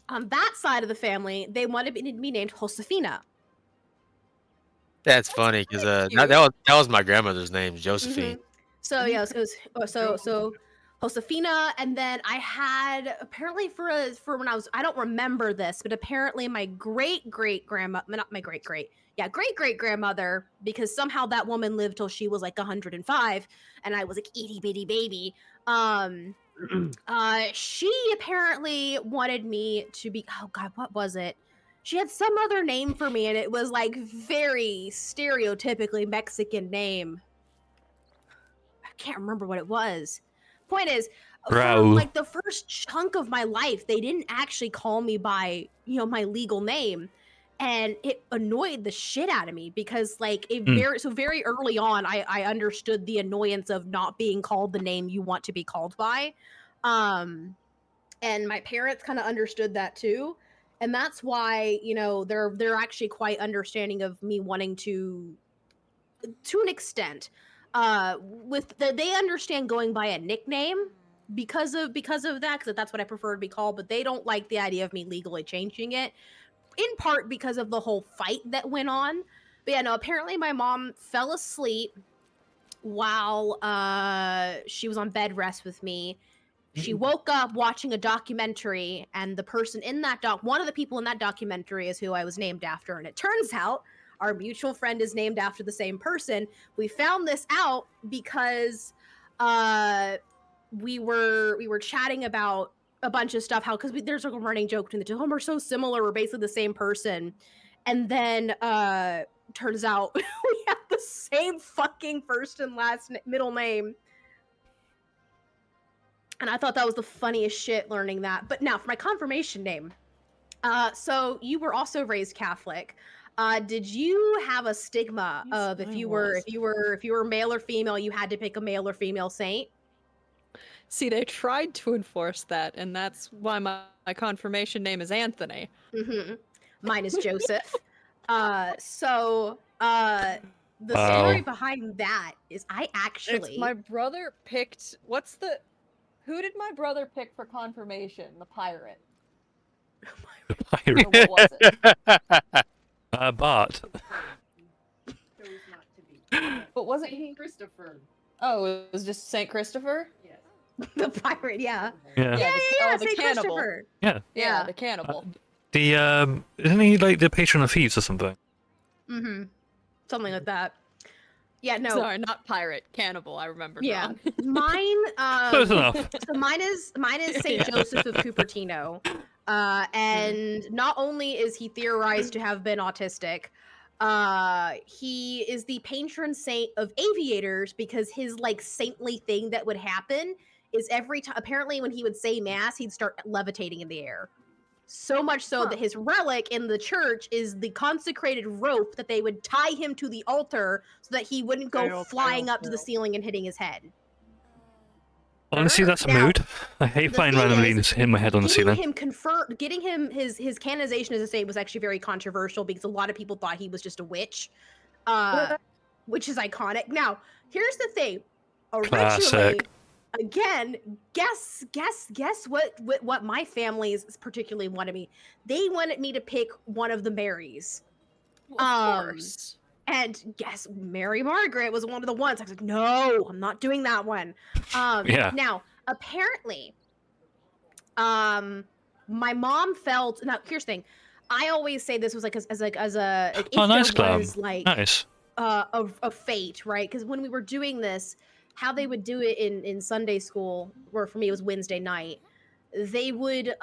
on that side of the family, they wanted me to be named Josefina. That's funny because cute. that was my grandmother's name, Josephine. So yeah, it was so Josefina, and then I had apparently for when I was, I don't remember this, but apparently my great grandmother, because somehow that woman lived till she was like 105, and I was like itty bitty baby. She apparently wanted me to be, oh god, what was it? She had some other name for me, and it was like very stereotypically Mexican name. I can't remember what it was. Point is, for Raul. like the first chunk of my life, they didn't actually call me by, my legal name. And it annoyed the shit out of me because like very early on, I understood the annoyance of not being called the name you want to be called by. And my parents kind of understood that too. And that's why, they're actually quite understanding of me wanting to to an extent. They understand going by a nickname because of that, because that's what I prefer to be called, but they don't like the idea of me legally changing it, in part because of the whole fight that went on. But yeah, no, apparently my mom fell asleep while she was on bed rest with me. She woke up watching a documentary, and the person in that one of the people in that documentary is who I was named after, and it turns out our mutual friend is named after the same person. We found this out because we were chatting about a bunch of stuff, how because there's like a running joke between the two of them, we're so similar, we're basically the same person, and then turns out we have the same fucking first and middle name. And I thought that was the funniest shit learning that. But now for my confirmation name. So you were also raised Catholic. Did you have a stigma of if you were male or female, you had to pick a male or female saint? See, they tried to enforce that, and that's why my confirmation name is Anthony. Mm-hmm. Mine is Joseph. The story behind that is my brother picked. Who did my brother pick for confirmation? The pirate. The pirate. Or what was it? Bart. But wasn't he Christopher? Oh, it was just Saint Christopher? Yes. The pirate, yeah. Yeah. The Saint cannibal. Christopher. Yeah. The cannibal. Isn't he like the patron of thieves or something? Mm-hmm. Something like that. Yeah, no. Sorry, not pirate, cannibal. I remember. Yeah, wrong. mine. Close enough. So mine is Saint Joseph of Cupertino, and not only is he theorized to have been autistic, he is the patron saint of aviators because his like saintly thing that would happen is every time. Apparently, when he would say mass, he'd start levitating in the air. So much so that his relic in the church is the consecrated rope that they would tie him to the altar so that he wouldn't go flying up to the ceiling and hitting his head. Honestly, that's a mood. I hate flying randomly and hitting my head on the ceiling. Getting him his canonization as a saint was actually very controversial because a lot of people thought he was just a witch, which is iconic. Now, here's the thing. Originally, Classic. Again, guess what my family's particularly wanted me. They wanted me to pick one of the Marys. Of course. And guess Mary Margaret was one of the ones. I was like, no, I'm not doing that one. Yeah. Now, apparently, my mom felt. Now, here's the thing. I always say this was like as a if nice, there was like nice. A fate, right? Because when we were doing this, how they would do it in Sunday school, or for me it was Wednesday night, they would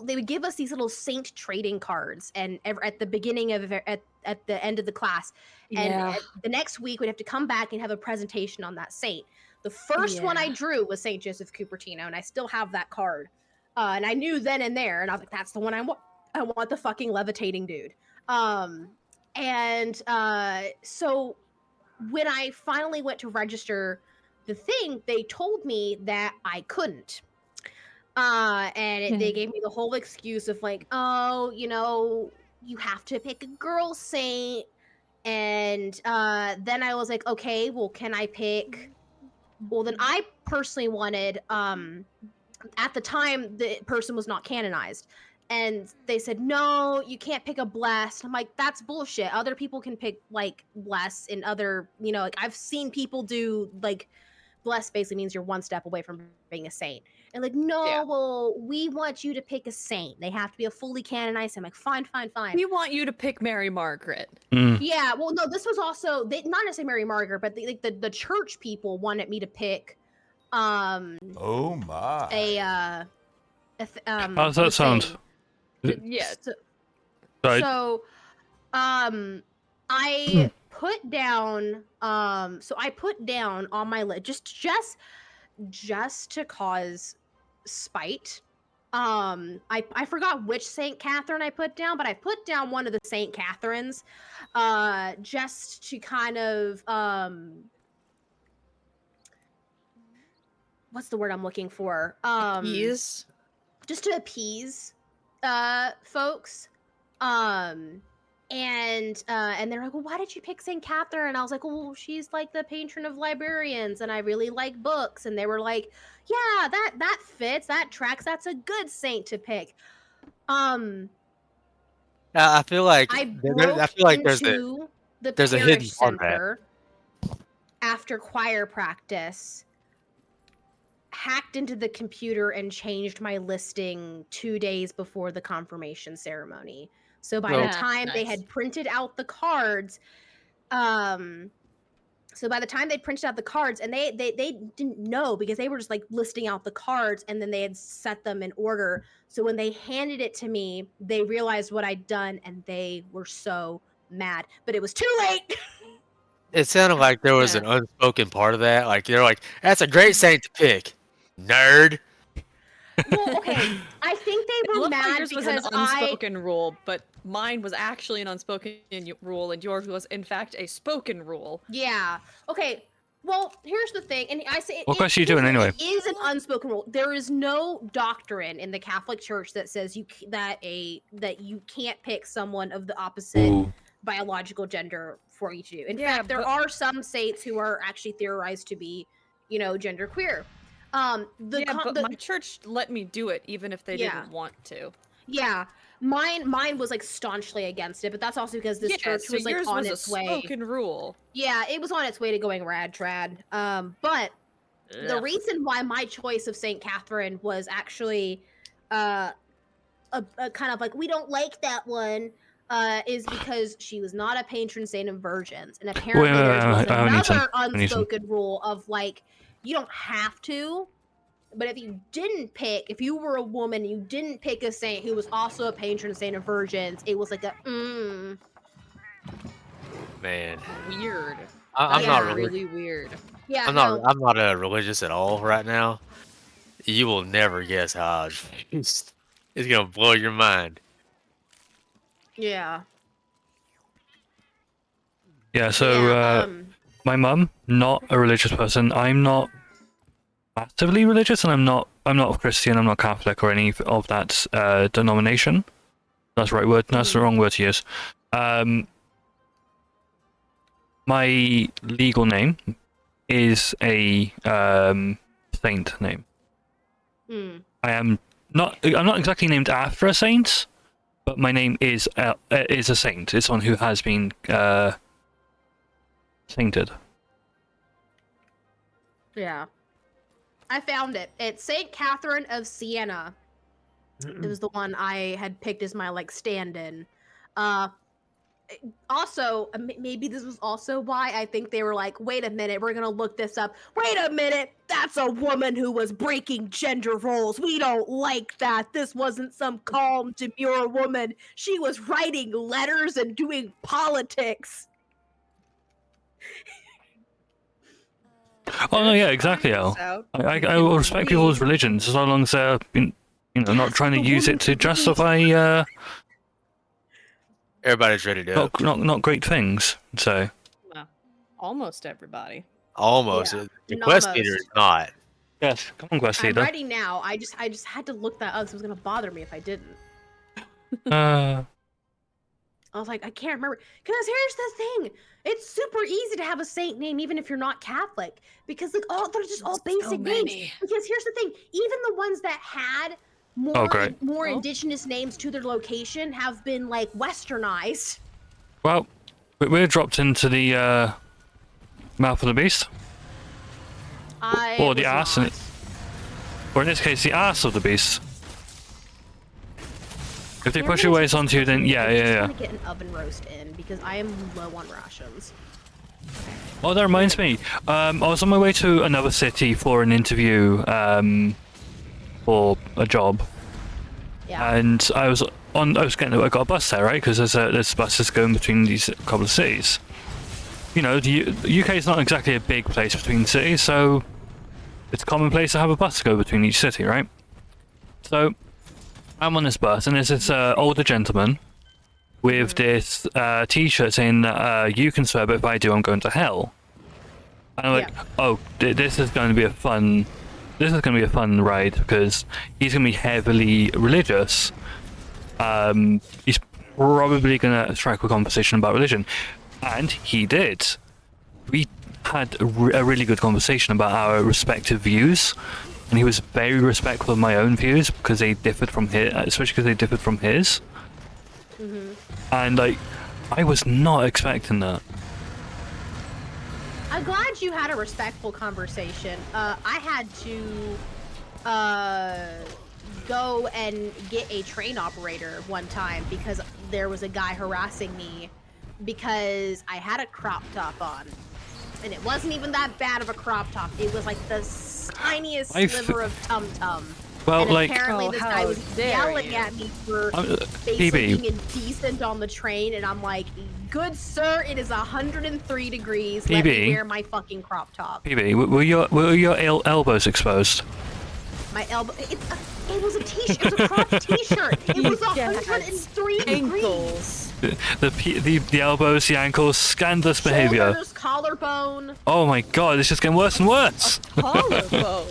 they would give us these little saint trading cards, and at the beginning of at the end of the class, and the next week we'd have to come back and have a presentation on that saint. The first one I drew was Saint Joseph Cupertino, and I still have that card, and I knew then and there, and I was like, that's the one I want. I want the fucking levitating dude. So when I finally went to register the thing, they told me that I couldn't. They gave me the whole excuse of like, oh, you have to pick a girl saint. And then I was like, okay, well, can I pick? Well, then I personally wanted, at the time, the person was not canonized. And they said, no, you can't pick a blessed. I'm like, that's bullshit. Other people can pick, like, blessed in other, like, I've seen people do, like, blessed basically means you're one step away from being a saint. And like, no, well, we want you to pick a saint. They have to be a fully canonized. I'm like, fine. We want you to pick Mary Margaret. Yeah, well, no, this was also, not necessarily Mary Margaret, but the church people wanted me to pick, oh my. How does that sound? Yeah. So, I put down, on my list just to cause spite. I forgot which Saint Catherine I put down, but I put down one of the Saint Catherines, just to kind of, what's the word I'm looking for? Appease? Just to appease folks. and they're like, well, why did you pick St. Catherine? And I was like, well, she's like the patron of librarians, and I really like books. And they were like, yeah, that fits, that tracks. That's a good saint to pick. I feel like I feel like there's there's a hidden part of that. center after choir practice, hacked into the computer and changed my listing 2 days before the confirmation ceremony. So by the time they had printed out the cards, and they didn't know because they were just like listing out the cards and then they had set them in order. So when they handed it to me, they realized what I'd done and they were so mad, but it was too late. It sounded like there was an unspoken part of that. Like they're like, "That's a great saint to pick, nerd." Well, okay, I think they were mad yours because was an unspoken rule, but mine was actually an unspoken rule, and yours was in fact a spoken rule. Yeah. Okay. Well, here's the thing, and I say, what question are you doing anyway? It is an unspoken rule. There is no doctrine in the Catholic Church that says that you can't pick someone of the opposite biological gender for you to do. In fact, there are some saints who are actually theorized to be, genderqueer. But my church let me do it even if they didn't want to. Yeah. Mine was like staunchly against it, but that's also because this church was like on its way. Spoken rule. Yeah, it was on its way to going rad trad. But the reason why my choice of St. Catherine was actually a kind of like, we don't like that one, is because she was not a patron saint of virgins, and apparently there was another unspoken rule of like, you don't have to. But if you were a woman, you didn't pick a saint who was also a patron saint of virgins, it was like a Man, weird. I'm not really weird. Yeah, I'm not religious at all right now. You will never guess how it's gonna blow your mind. Yeah. Yeah. So my mum, not a religious person. I'm not actively religious, and I'm not Christian, I'm not Catholic or any of that denomination. That's the right word. That's the wrong word to use. My legal name is a saint name. I'm not exactly named after a saint, but my name is a saint. It's one who has been sainted. Yeah. I found it. It's St. Catherine of Siena. It was the one I had picked as my like stand-in. Also, maybe this was also why I think they were like, wait a minute, we're gonna look this up. Wait a minute, that's a woman who was breaking gender roles. We don't like that. This wasn't some calm, demure woman. She was writing letters and doing politics. Oh no, yeah, exactly, Al. I will respect people's religions as long as they're, not trying to use it to justify everybody's ready to not great things. So well, almost everybody. Almost. Yeah, the quest leader is not. Yes, come on, quest leader. I'm ready now. I just had to look that up because it was gonna bother me if I didn't. I was like, I can't remember. Because here's the thing. It's super easy to have a saint name even if you're not Catholic. Because like, they're just all basic names. Because here's the thing. Even the ones that had more indigenous names to their location have been like westernized. Well, we're dropped into the mouth of the beast. Or the ass. Or in this case, the ass of the beast. If they push your ways onto you, then yeah. I'm gonna get an oven roast in because I am low on rations. Oh, that reminds me. I was on my way to another city for an interview, for a job. Yeah. And I got a bus there, right? Because there's buses going between these couple of cities. The UK is not exactly a big place between cities, so it's commonplace to have a bus go between each city, right? So I'm on this bus, and there's this older gentleman with this T-shirt saying that you can swear, but if I do, I'm going to hell. And I'm like, oh, this is going to be a fun ride because he's going to be heavily religious. He's probably gonna strike a conversation about religion, and he did. We had a really good conversation about our respective views, and he was very respectful of my own views because they differed from his, especially because they differed from his. And like, I was not expecting that. I'm glad you had a respectful conversation. I had to go and get a train operator one time because there was a guy harassing me because I had a crop top on. And it wasn't even that bad of a crop top. It was like the tiniest sliver of tum-tum. Well, and like, apparently this guy was yelling at me for basically being indecent on the train, and I'm like, good sir, it is 103 degrees. Let me wear my fucking crop top. PB, were your elbows exposed? My elbow. It was a t-shirt. It was a cropped t-shirt. It was 103 degrees. The elbows, the ankles, scandalous behavior. Shoulders, collarbone. Oh my god, it's just getting worse and worse. Collarbone.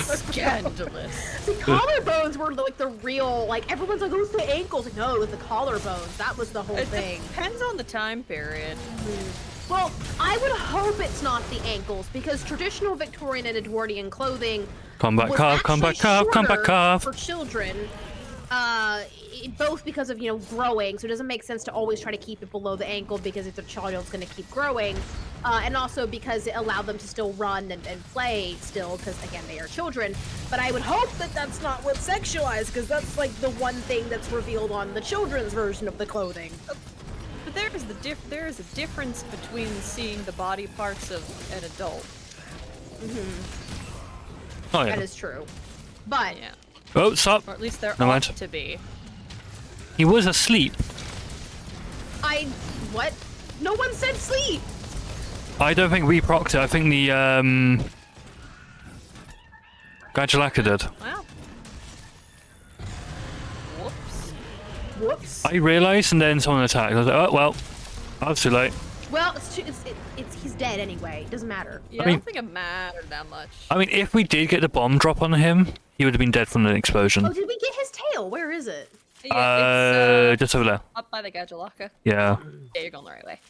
Scandalous. The collarbones were like the real, like everyone's like, oh, it's the ankles. Like, no, it was the collarbones. That was the whole thing. Depends on the time period. Well, I would hope it's not the ankles because traditional Victorian and Edwardian clothing Combat was calf, actually combat calf, combat shorter calf. for children. Both because of, growing, so it doesn't make sense to always try to keep it below the ankle because if the child's going to keep growing, and also because it allowed them to still run and play still, because again, they are children. But I would hope that that's not what's sexualized, because that's like the one thing that's revealed on the children's version of the clothing. But there is a difference between seeing the body parts of an adult. Oh, yeah. That is true. But yeah. Oh, stop. Or at least there No ought mind. to be. He was asleep. What? No one said sleep! I don't think we procced it. I think the Gajalaka did. Wow. Whoops. Whoops. I realised, and then someone attacked. I was like, oh well, I was too late. Well, he's dead anyway. It doesn't matter. Yeah, I mean- don't think it mattered that much. I mean, if we did get the bomb drop on him, he would have been dead from an explosion. Oh, did we get his tail? Where is it? Yeah, it's just over there. up by the Gajalaka. Yeah. Yeah, you're going the right way.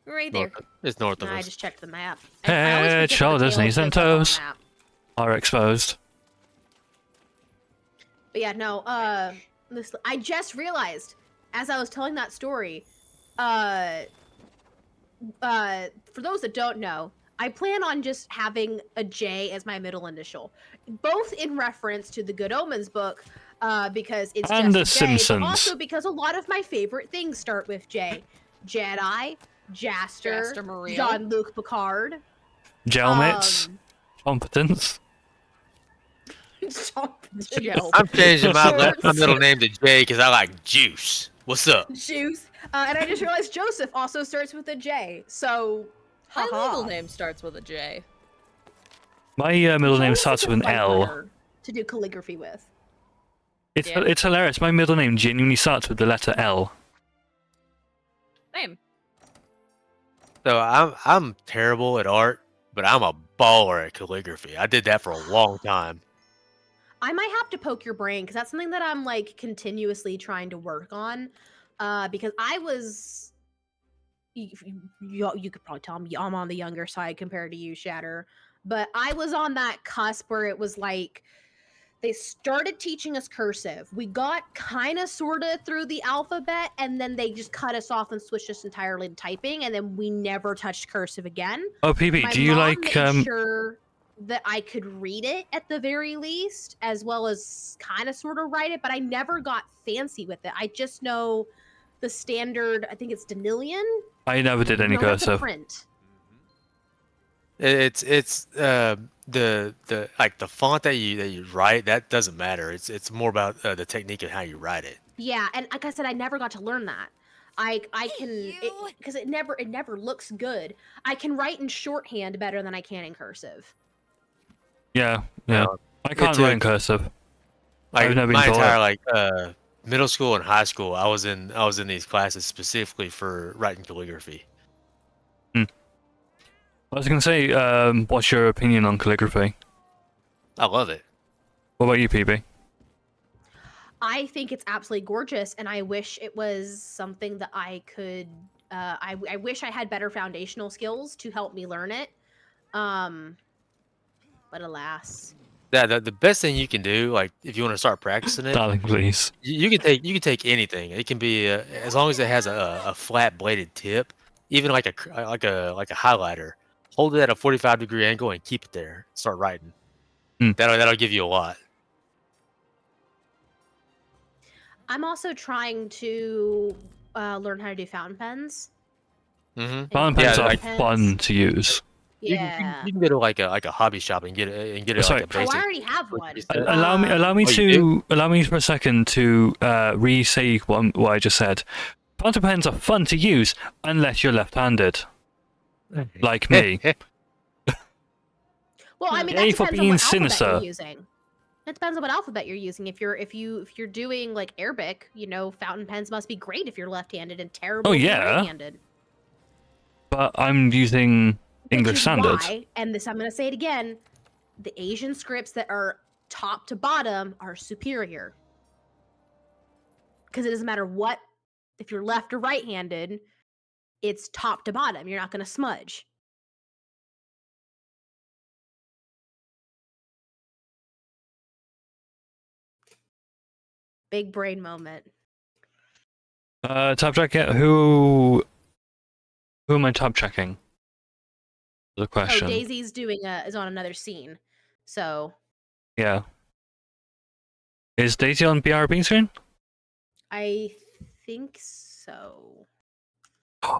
Right there. It's north of I us. just checked the map. Head, shoulders, knees, and toes are exposed. But yeah, no. I just realized as I was telling that story. For those that don't know, I plan on just having a J as my middle initial, both in reference to the Good Omens book, because it's And just The a J, Simpsons. but also because a lot of my favorite things start with J. Jedi, Jaster, Muriel. Jean-Luc Picard. Gel mitts. Competence. I'm changing my middle name to Jay because I like juice. What's up? Juice. And I just realized Joseph also starts with a J. So, My haha. middle name starts with a J. My middle name Joseph starts is with an a fun L. letter to do calligraphy with. It's hilarious. My middle name genuinely starts with the letter L. Same. So I'm terrible at art, but I'm a baller at calligraphy. I did that for a long time. I might have to poke your brain because that's something that I'm like continuously trying to work on. Because I was, you could probably tell me I'm on the younger side compared to you, Shatter. But I was on that cusp where it was like they started teaching us cursive. We got kind of sort of through the alphabet, and then they just cut us off and switched us entirely to typing, and then we never touched cursive again. Oh, PB, My do you mom like made sure that I could read it at the very least, as well as kind of sort of write it, but I never got fancy with it. I just know the standard, I think it's Danilian. I never did any No, that's a cursive. print. It's the like the font that you write, that doesn't matter. It's more about the technique of how you write it. Yeah, and like I said, I never got to learn that. I can, because it never looks good. I can write in shorthand better than I can in cursive. Yeah. I can't write in cursive. Like I've never my been taught entire it. like middle school and high school, I was in these classes specifically for writing calligraphy. I was going to say, what's your opinion on calligraphy? I love it. What about you, PB? I think it's absolutely gorgeous, and I wish it was something that I could. I wish I had better foundational skills to help me learn it. But alas. Yeah, the best thing you can do, like if you want to start practicing it, Darling, please. you can take anything. It can be as long as it has a flat bladed tip, even like a highlighter. Hold it at a 45-degree angle and keep it there. Start writing. That'll give you a lot. I'm also trying to learn how to do fountain pens. Mm-hmm. Fountain pens are fun to use. Yeah. You can go to like a hobby shop and get it Sorry. like a basic. I already have one. Allow me for a second to re-say what I just said. Fountain pens are fun to use unless you're left-handed, like me. Well, I mean, that Yay for depends on being what alphabet sinister. you're using. It depends on what alphabet you're using. If you're doing like Arabic, fountain pens must be great if you're left-handed and terrible Oh, if you're yeah. right-handed. But I'm using English Which is Standard. why, and this I'm going to say it again, the Asian scripts that are top to bottom are superior. Because it doesn't matter what, if you're left or right-handed, it's top to bottom. You're not going to smudge. Big brain moment. Top check it. Who am I top checking? The question. Oh, Daisy's is on another scene. So Yeah. Is Daisy on BRB screen? I think so.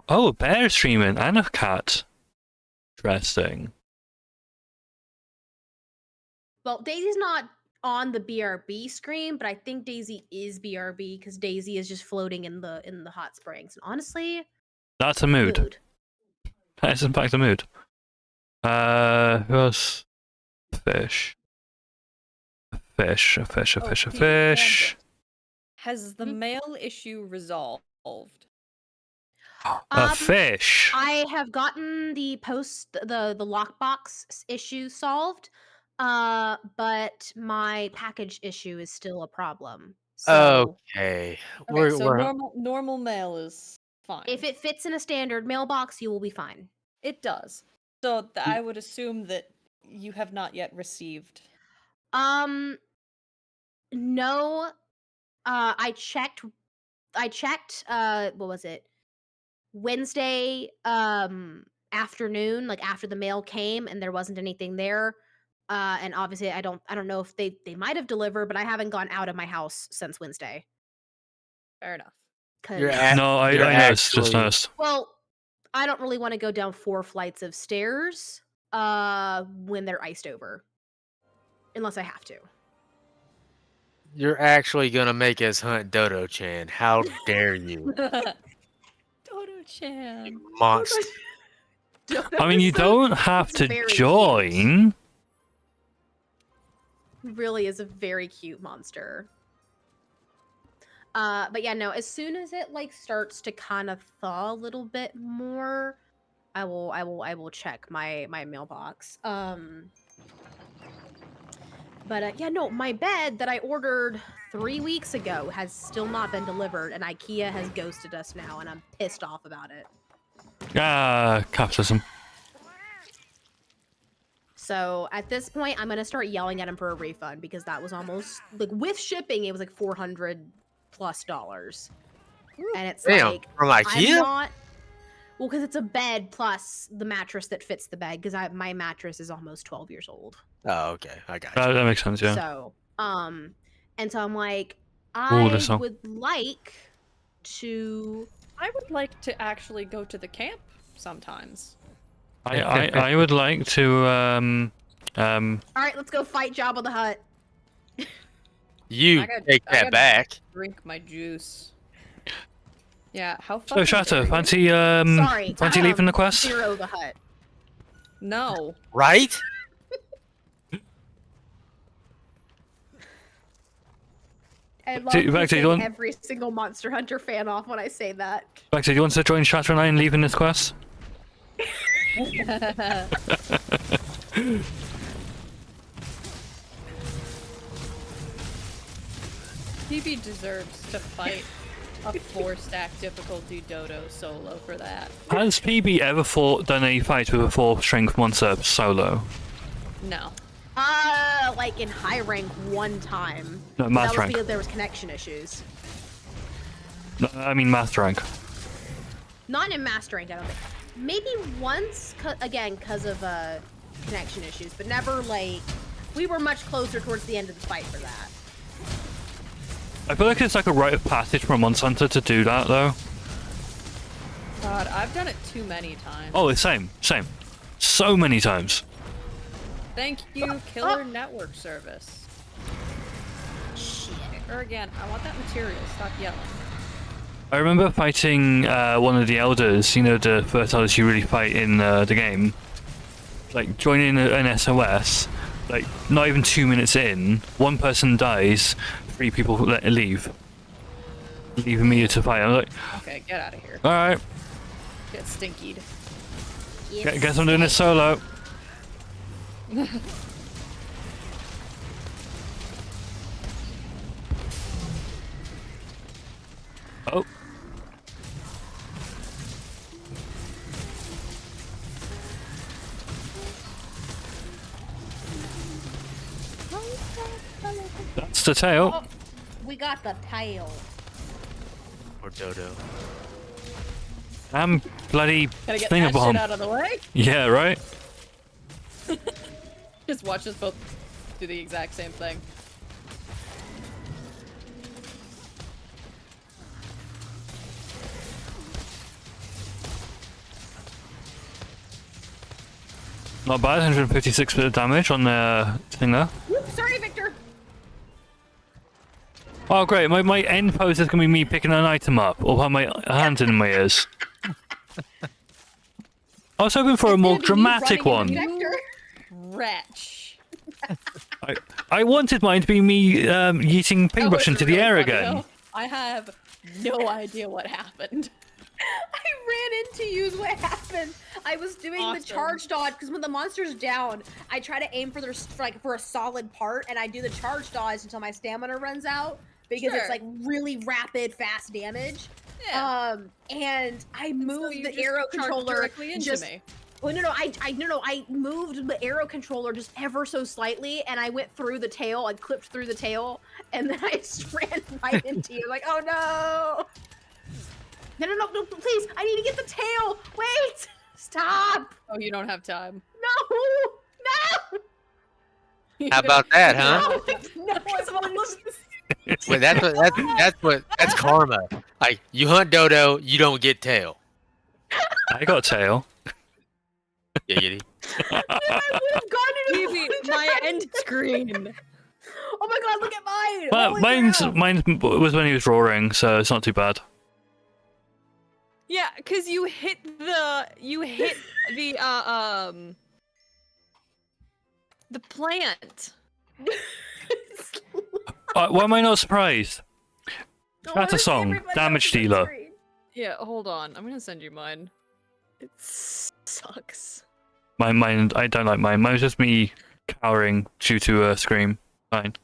Oh, a bear streaming and a cat. Interesting. Well, Daisy's not on the BRB screen, but I think Daisy is BRB because Daisy is just floating in the hot springs. And honestly, That's a mood. That is in fact a mood. Who else? Fish. A fish. Has the mail issue resolved? A fish. I have gotten the lockbox issue solved, but my package issue is still a problem. So Okay. Okay, so normal mail is fine. if it fits in a standard mailbox, you will be fine. It does. So I would assume that you have not yet received. No. I checked. What was it? Wednesday afternoon, like after the mail came, and there wasn't anything there. And obviously, I don't know if they might have delivered, but I haven't gone out of my house since Wednesday. Fair enough. No, I noticed. Just noticed. Well, I don't really want to go down 4 flights of stairs when they're iced over, unless I have to. You're actually gonna make us hunt Dodo-chan. How dare you? Dodo-chan. Monster. I mean, you don't have to join. Really is a very cute monster. But yeah, no, as soon as it like starts to kind of thaw a little bit more, I will check my mailbox. But yeah, no, my bed that I ordered 3 weeks ago has still not been delivered, and IKEA has ghosted us now, and I'm pissed off about it. Capitalism. So at this point, I'm gonna start yelling at him for a refund because that was almost like with shipping, it was like $400+, and it's Damn, like from IKEA? I'm not. Well, because it's a bed plus the mattress that fits the bed. Because my mattress is almost 12 years old. Oh, okay, I got you. That makes sense. Yeah. So, and so I'm like, Ooh, I would like to. I would like to actually go to the camp sometimes. I would like to All right, let's go fight Jabba the Hutt. You take that back. Drink my juice. Yeah, how So fucking Shatter, dare you? fancy Sorry, fancy leaving the quest? Zero the Hutt. No. Right? I love Vexy, every single Monster Hunter fan off when I say that. Vexy, do you want to join Shatter and I in leaving this quest? PB deserves to fight a 4-stack difficulty dodo solo for that. Has PB ever done a fight with a 4-strength monster solo? No. Like in high rank one time. No, That math was rank. because there was connection issues. No, I mean math rank. Not in master rank, I don't think. Maybe once, again, because of connection issues, but never like. We were much closer towards the end of the fight for that. I feel like it's like a rite of passage for a Monster Hunter to do that, though. God, I've done it too many times. Oh, it's same. So many times. Thank you, Killer Network Service. Shit. Or again, I want that material. Stop yelling. I remember fighting one of the elders, you know, the first elders you really fight in the game. Like, joining an SOS, like, not even 2 minutes in, one person dies, 3 people leave. Leaving me to fight. I'm like, Okay, get out of here. alright, Get stinkied. guess I'm doing this solo. Oh. That's the tail. Oh, we got the tail. Or dodo. I'm bloody Gotta get that shit thingabomb. out of the way. Yeah, right? Just watch us both do the exact same thing. Not bad, 156 bit of damage on the thing there. Whoops, sorry, Victor. Oh great, my end pose is gonna be me picking an item up, or have my hands in my ears. I was hoping for a more dramatic one. Wretch. I wanted mine to be me yeeting paintbrush into the air again. I have no idea what happened. I ran in to use what happened. I was doing the charge dodge because when the monster's down, I try to aim for a solid part, and I do the charge dodge until my stamina runs out because it's like really rapid, fast damage. Yeah. And I moved you the just arrow charged controller directly into just. me. Well, I moved the arrow controller just ever so slightly, and I went through the tail, I clipped through the tail, and then I just ran right into you. Like, oh no! No, please, I need to get the tail! Wait! Stop! Oh, you don't have time. No! How about that, huh? No, because of all this. Wait, that's karma. Like, you hunt dodo, you don't get tail. I got tail. Giggity. Phoebe, my end screen. Oh my god, look at mine! Mine was when he was roaring, so it's not too bad. Yeah, cause you hit the plant. Why am I not surprised? That's a song, damage dealer. Yeah, hold on. I'm gonna send you mine. It sucks. Mine, I don't like mine. Mine's just me cowering due to a scream. Fine.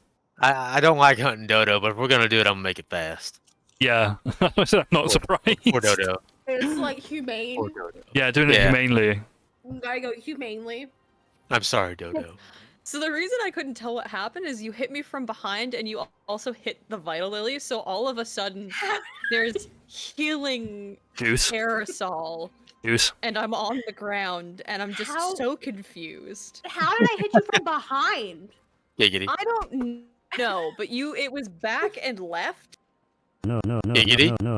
I don't like hunting dodo, but if we're gonna do it, I'm gonna make it fast. Yeah, I'm not surprised. Poor dodo. It's like humane. Yeah, doing it humanely. You gotta go humanely. I'm sorry, dodo. So the reason I couldn't tell what happened is you hit me from behind and you also hit the Vital Lily, so all of a sudden there's healing Juice. aerosol. Juice. And I'm on the ground and I'm just so confused. How did I hit you from behind? Giggity. I don't know, but it was back and left. No. Giggity. No.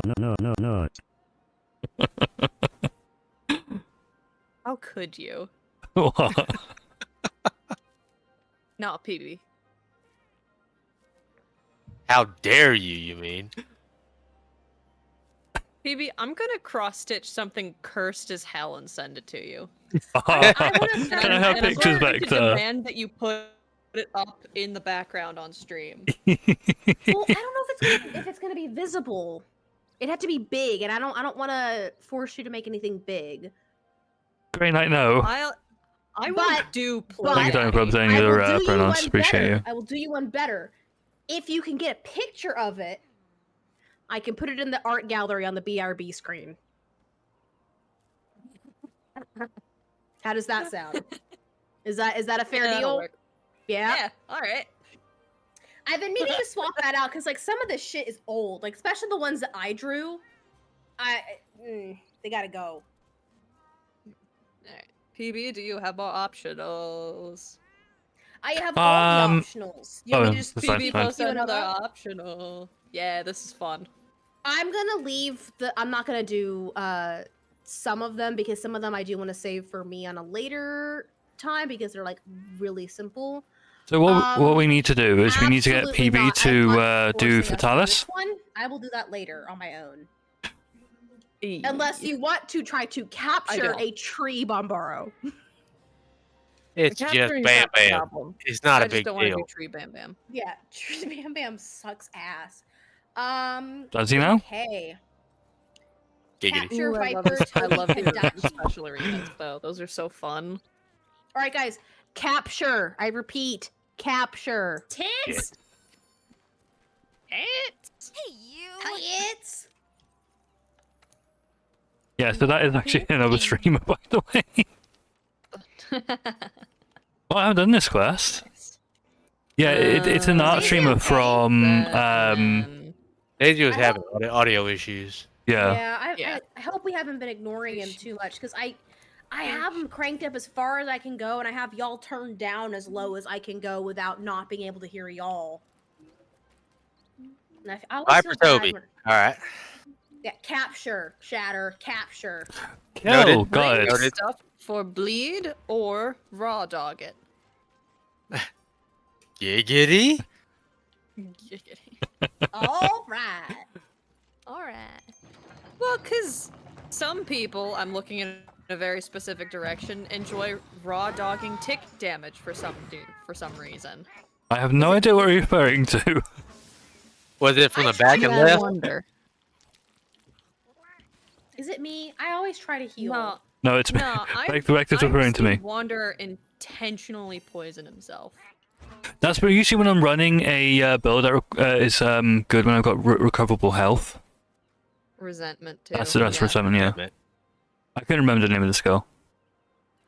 How could you? What? No, PB. How dare you mean? PB, I'm gonna cross-stitch something cursed as hell and send it to you. Can I have pictures back there? Demand that you put it up in the background on stream. Well, I don't know if it's gonna be visible. It had to be big, and I don't want to force you to make anything big. Grey Knight, no. I will do Thank you, Tony, for saying your pronouns. Appreciate you. I will do you one better. if you can get a picture of it, I can put it in the art gallery on the BRB screen. How does that sound? Is that a fair deal? Yeah. All right. I've been meaning to swap that out because like some of this shit is old, like especially the ones that I drew. They gotta go. Alright. PB, do you have more optionals? I have all the optionals. You want me to just PB post you another another? optional. Yeah, this is fun. I'm gonna leave I'm not gonna do some of them because some of them I do want to save for me on a later time because they're like really simple. So what we need to do is we need to get Absolutely PB not. to do Forcing us on this Fatalis. one, I will do that later on my own. Unless you want to try to capture a tree Bombaro. It's just capturing's Bam not the Bam. problem. It's not I a just big don't want to deal. do Tree Bam Bam. Yeah, Tree Bam Bam sucks ass. Does he now? Okay. Giggity. Capture Ooh, I love Viper, this. I Toby, love the Hadachi. special arenas though. Those are so fun. All right, guys. Capture. I repeat. Capture. Tits. Tits. Hey, you. Tits. Yeah, so that is actually another streamer, by the way. Well, I haven't done this quest. Yeah, it's an art streamer from. Daisy was having audio issues. Yeah. I hope we haven't been ignoring him too much because I have him cranked up as far as I can go, and I have y'all turned down as low as I can go without not being able to hear y'all. And I always Bye feel for bad Toby. when- All right. Yeah, capture, shatter, capture. Oh, God. Bring stuff for bleed or raw dog it. Giggity. All right. All right. Well, because some people, I'm looking in a very specific direction, enjoy raw dogging tick damage for some reason. I have no idea what you're referring to. Was it from the back and left? Wonder. Is it me? I always try to heal. No, No, it's me. no. Vector's referring to me. Wander intentionally poison himself. That's usually when I'm running a build that is good when I've got recoverable health. Resentment too. That's resentment, yeah. I couldn't remember the name of the skill.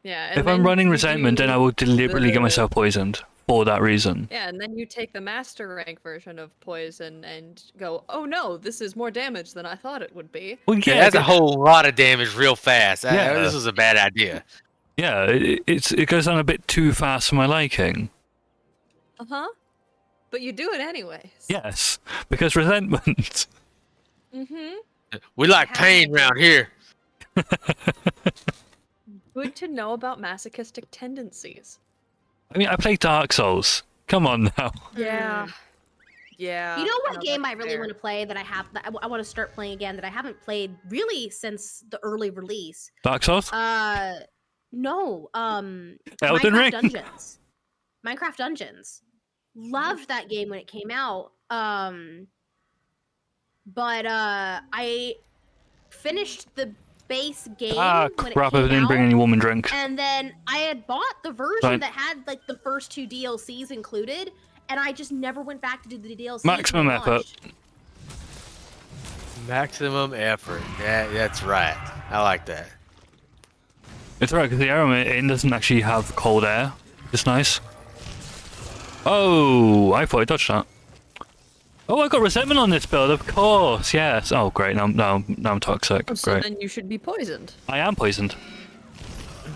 Yeah. And If I'm then running you resentment, do then I will deliberately get the- myself poisoned for that reason. Yeah, and then you take the master rank version of poison and go, oh no, this is more damage than I thought it would be. Well, Yeah, that's a whole lot of damage real fast. Yeah. This was a bad idea. Yeah, it goes on a bit too fast for my liking. Uh-huh. But you do it anyways. Yes, because resentment. Mm-hmm. We like pain around here. Good to know about masochistic tendencies. I mean, I play Dark Souls. Come on now. Yeah. Yeah. You know what no, game I that's really fair. want to play that I want to start playing again that I haven't played really since the early release? Dark Souls? No. Elden Minecraft Ring? Dungeons. Minecraft Dungeons. Loved that game when it came out. But I finished the base game Ah, when it crap, I came didn't bring out, any woman drink. and then I had bought the version Fine. that had like the first 2 DLCs included, and I just never went back to do the DLCs. Maximum when it effort. launched. Maximum effort. That's right. I like that. It's right, because the arrow in doesn't actually have cold air. It's nice. Oh, I thought I dodged that. Oh, I got resentment on this build, of course, yes. Oh, great, now I'm toxic. So Great. then you should be poisoned. I am poisoned.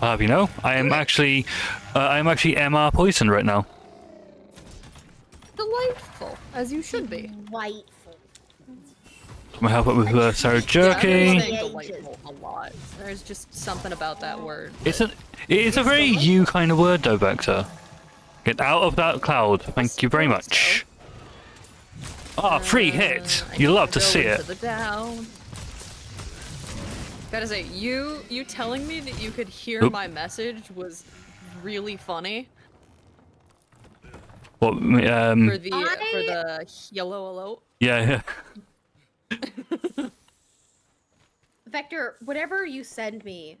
I'll have you know, I am actually MR poisoned right now. Delightful, as you should be. Delightful. I'm gonna help up with Sarah I'm Jerky. saying delightful a lot. There's just something about that word. It's a very you kind of word though, Vector. Get out of that cloud. Thank you very much. Ah, free hit. You love to see it. The down. Gotta say, you telling me that you could hear Oop. my message was really funny. What? For the yellow alert. Yeah. Vector, whatever you send me,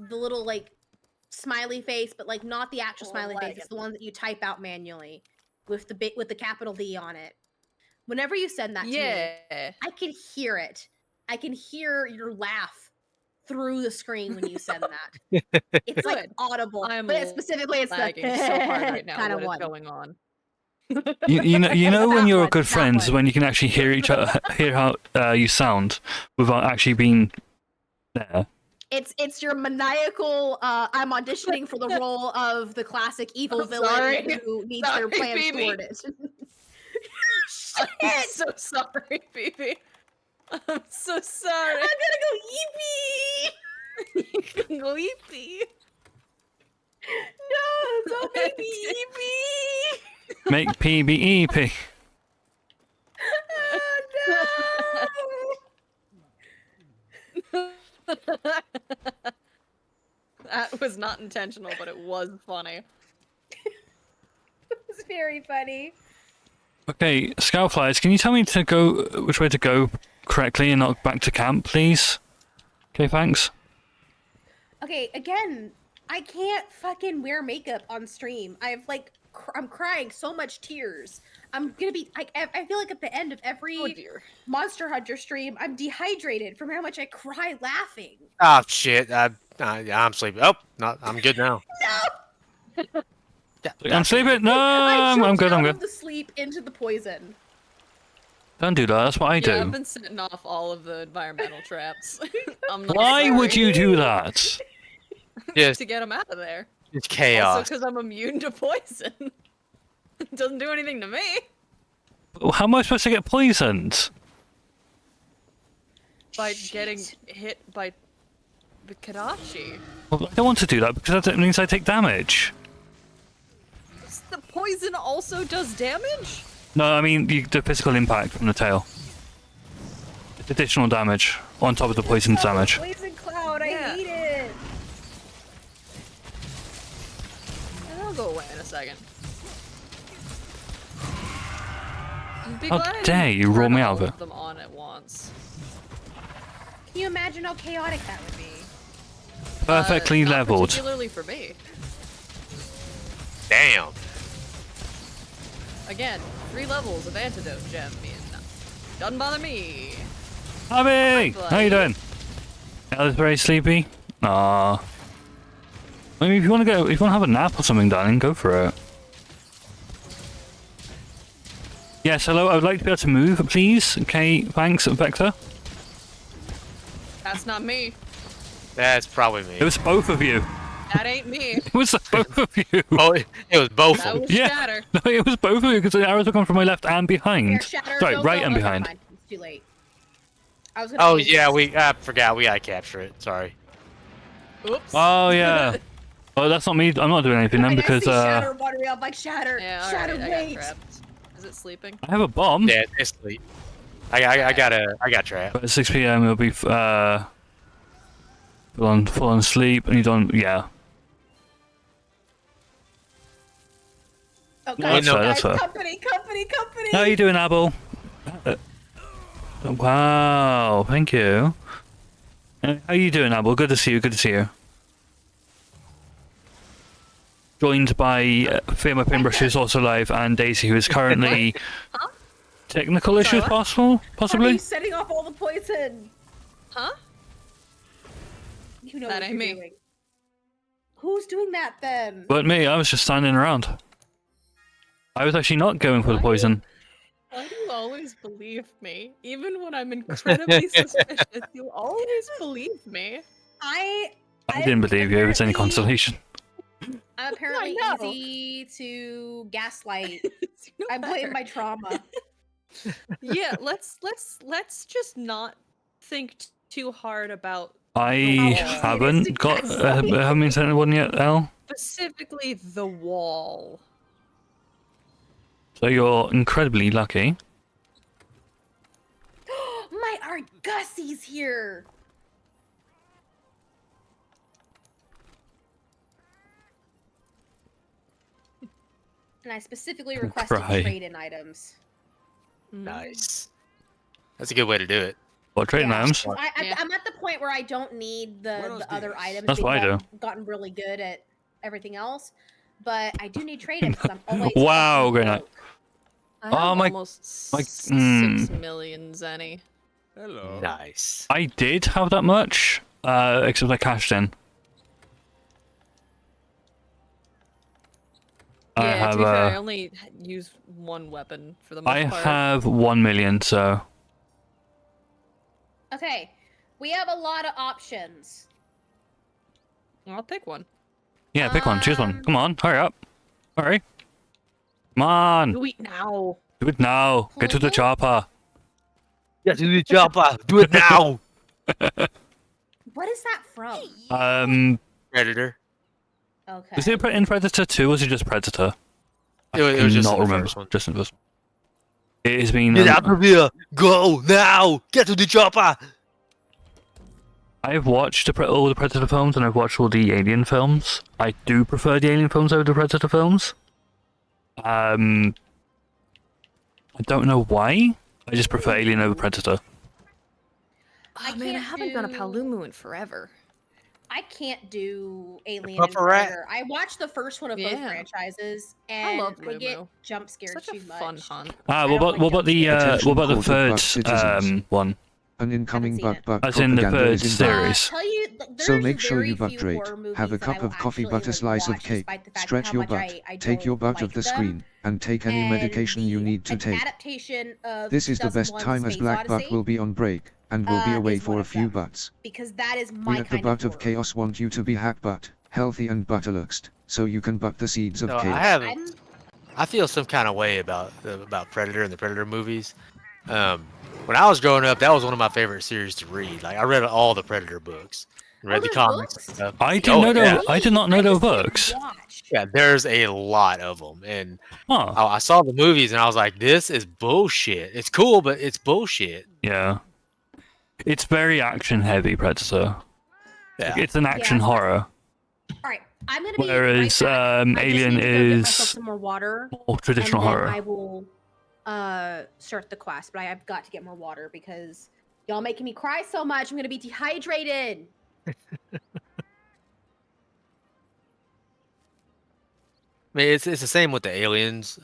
the little like smiley face, but like not the actual smiley face, it's the one that you type out manually. with the capital D on it. Whenever you send that to me, I can hear it. I can hear your laugh through the screen when you send that. It's like audible. But specifically, it's lagging the so hard right now. kind of What is one. going on? You know when you're good that friends one. when you can actually hear each other, hear how you sound without actually being there. It's your maniacal. I'm auditioning for the role of the classic evil villain sorry. who needs their Sorry, plans Phoebe. thwarted. I'm so sorry, Phoebe. I'm so sorry. I'm gonna go You can go eepee. No, don't make me eepee. Make PBEP. Oh no! That was not intentional, but it was funny. It's very funny. Okay, Scoutflies, can you tell me to go which way to go correctly and not back to camp, please? Okay, thanks. Okay, again, I can't fucking wear makeup on stream. I'm crying so much tears. I'm gonna be. I feel like at the end of every Monster Hunter stream, I'm dehydrated from how much I cry laughing. Oh shit! I'm sleeping. Oh, no, I'm good now. No. I'm sleeping. No, I'm good. I'm Out of good. the sleep into the poison. Don't do that. That's what I do. Yeah, I've been setting off all of the environmental traps. I'm not Why sorry. would you do that? Yes. To get them out of there. It's chaos. Also, because I'm immune to poison. It doesn't do anything to me. How am I supposed to get poisoned? By getting hit by the Kadachi. Well, I don't want to do that because that means I take damage. The poison also does damage? No, I mean the physical impact from the tail. It's additional damage on top of the poison damage. Poison cloud, I hate it. And I'll go away in a second. Be How glad I dare didn't you roll turn me all out of of it. them on at once. Can you imagine how chaotic that would be? Perfectly Not leveled. Particularly for me. Damn. Again, 3 levels of antidote gem means doesn't bother me. Abby, how you doing? Alice very sleepy. Ah. I mean, if you want to go, if you want to have a nap or something, darling, go for it. Yes, hello. I would like to be able to move, please. Okay, thanks, Vector. That's not me. That's probably me. It was both of you. That ain't me. It was both of you. Oh, it was both That of was them. Yeah. Shatter. No, it was both of you because the arrows were coming from my left and behind. Here, Shatter, Sorry, go, right go. and Oh, never behind. mind. It's too late. I was gonna Oh aim yeah, this. I forgot we gotta capture it. Sorry. Oops. Oh yeah. Oh, that's not me. I'm not doing anything then I because see Shatter wandering up like Shatter. Yeah, Shatter, alright, I got wait. trapped. Is it sleeping? I have a bomb. Yeah, it's late. I got trapped. But at 6 p.m. it'll be full on sleep, and you don't. Yeah. Oh, No, guys, that's fair, guys, that's fair. company. How are you doing, Abel? Wow, thank you. How are you doing, Abel? Good to see you. Good to see you. Joined by Firma Pinbrush, who's also live, and Daisy, who is currently technical issues Are possibly. you setting off all the poison? Huh? You know That what ain't you're me. doing. Who's doing that then? But me, I was just standing around. I was actually not going for the poison. Why do you always believe me? Even when I'm incredibly suspicious, you always believe me. I didn't believe you. It was any consolation. I'm apparently I know. easy to gaslight. I blame my trauma. Yeah, let's just not think too hard about I wall. haven't got. Haven't been sent one yet, Al. Specifically the wall. So you're incredibly lucky. My Argussie's here. And I specifically requested Cry. trade-in items. Nice. That's a good way to do it. What trading items? I'm at the point where I don't need the other items. That's what I do. Gotten really good at everything else. but I do need trade-ins because I'm always. Wow, fucking great night. broke. I have Oh, my- almost my- 6 million zenny. Hello. Nice. I did have that much, except I cashed in. I Yeah, have, to be fair, I only use one weapon for the most I part. have 1 million, so Okay, we have a lot of options. I'll pick one. yeah, pick one, choose one. Come on, hurry up, hurry. Come on, Do it now. do it now. Get to the chopper. Yeah, do the chopper. Do it now. What is that from? Predator. Okay. Is it in Predator 2 or is it just Predator? It was just not in the remember. first one. Just in the first one. It has been. Get out of here. Go now. Get to the chopper. I've watched all the Predator films and I've watched all the Alien films. I do prefer the Alien films over the Predator films. I don't know why. I just prefer Alien over Predator. Oh man, I haven't done a Palumu in forever. I can't do Alien and Puffer Rat. Predator. I watched the first one of both Yeah. franchises, I and love I get Lumu. jump scared Such a too fun much. hunt. Ah, I what don't about like what about the Attention what about the quarterback third citizens. one? An incoming seen it. butt As in the propaganda third is series. Tell you, So there's make sure very you butt few rate, horror movies have a that I cup will of coffee, actually, butter like, slice of watch cake, despite the fact stretch how your much butt, I take your don't butt of like the them. screen, and take any And medication you the need to take. adaptation of This is the best 2001's time as Space Black Butt Odyssey, will be on break, and will be away is one for a of few them, butts. because that is We my at the kind Butt of of Chaos want you to be hack butt, healthy and butterluxed, so you can butt the seeds of No, chaos. I have. I feel some kind of way about Predator and the Predator movies. When I was growing up, that was one of my favorite series to read. Like I read all the Predator books, read the there's comics. books? And stuff. I didn't know yeah. I did not know there were books. Yeah, there's a lot of them, and Huh. I saw the movies, and I was like, "This is bullshit. It's cool, but it's bullshit." Yeah. It's very action heavy, Predator. Yeah. It's an action horror. Alright, I'm gonna be Whereas right back. I just Alien need to go get myself is some more water, more traditional and then horror. I will start the quest, but I've got to get more water because y'all making me cry so much. I'm gonna be dehydrated. I mean, it's the same with the aliens.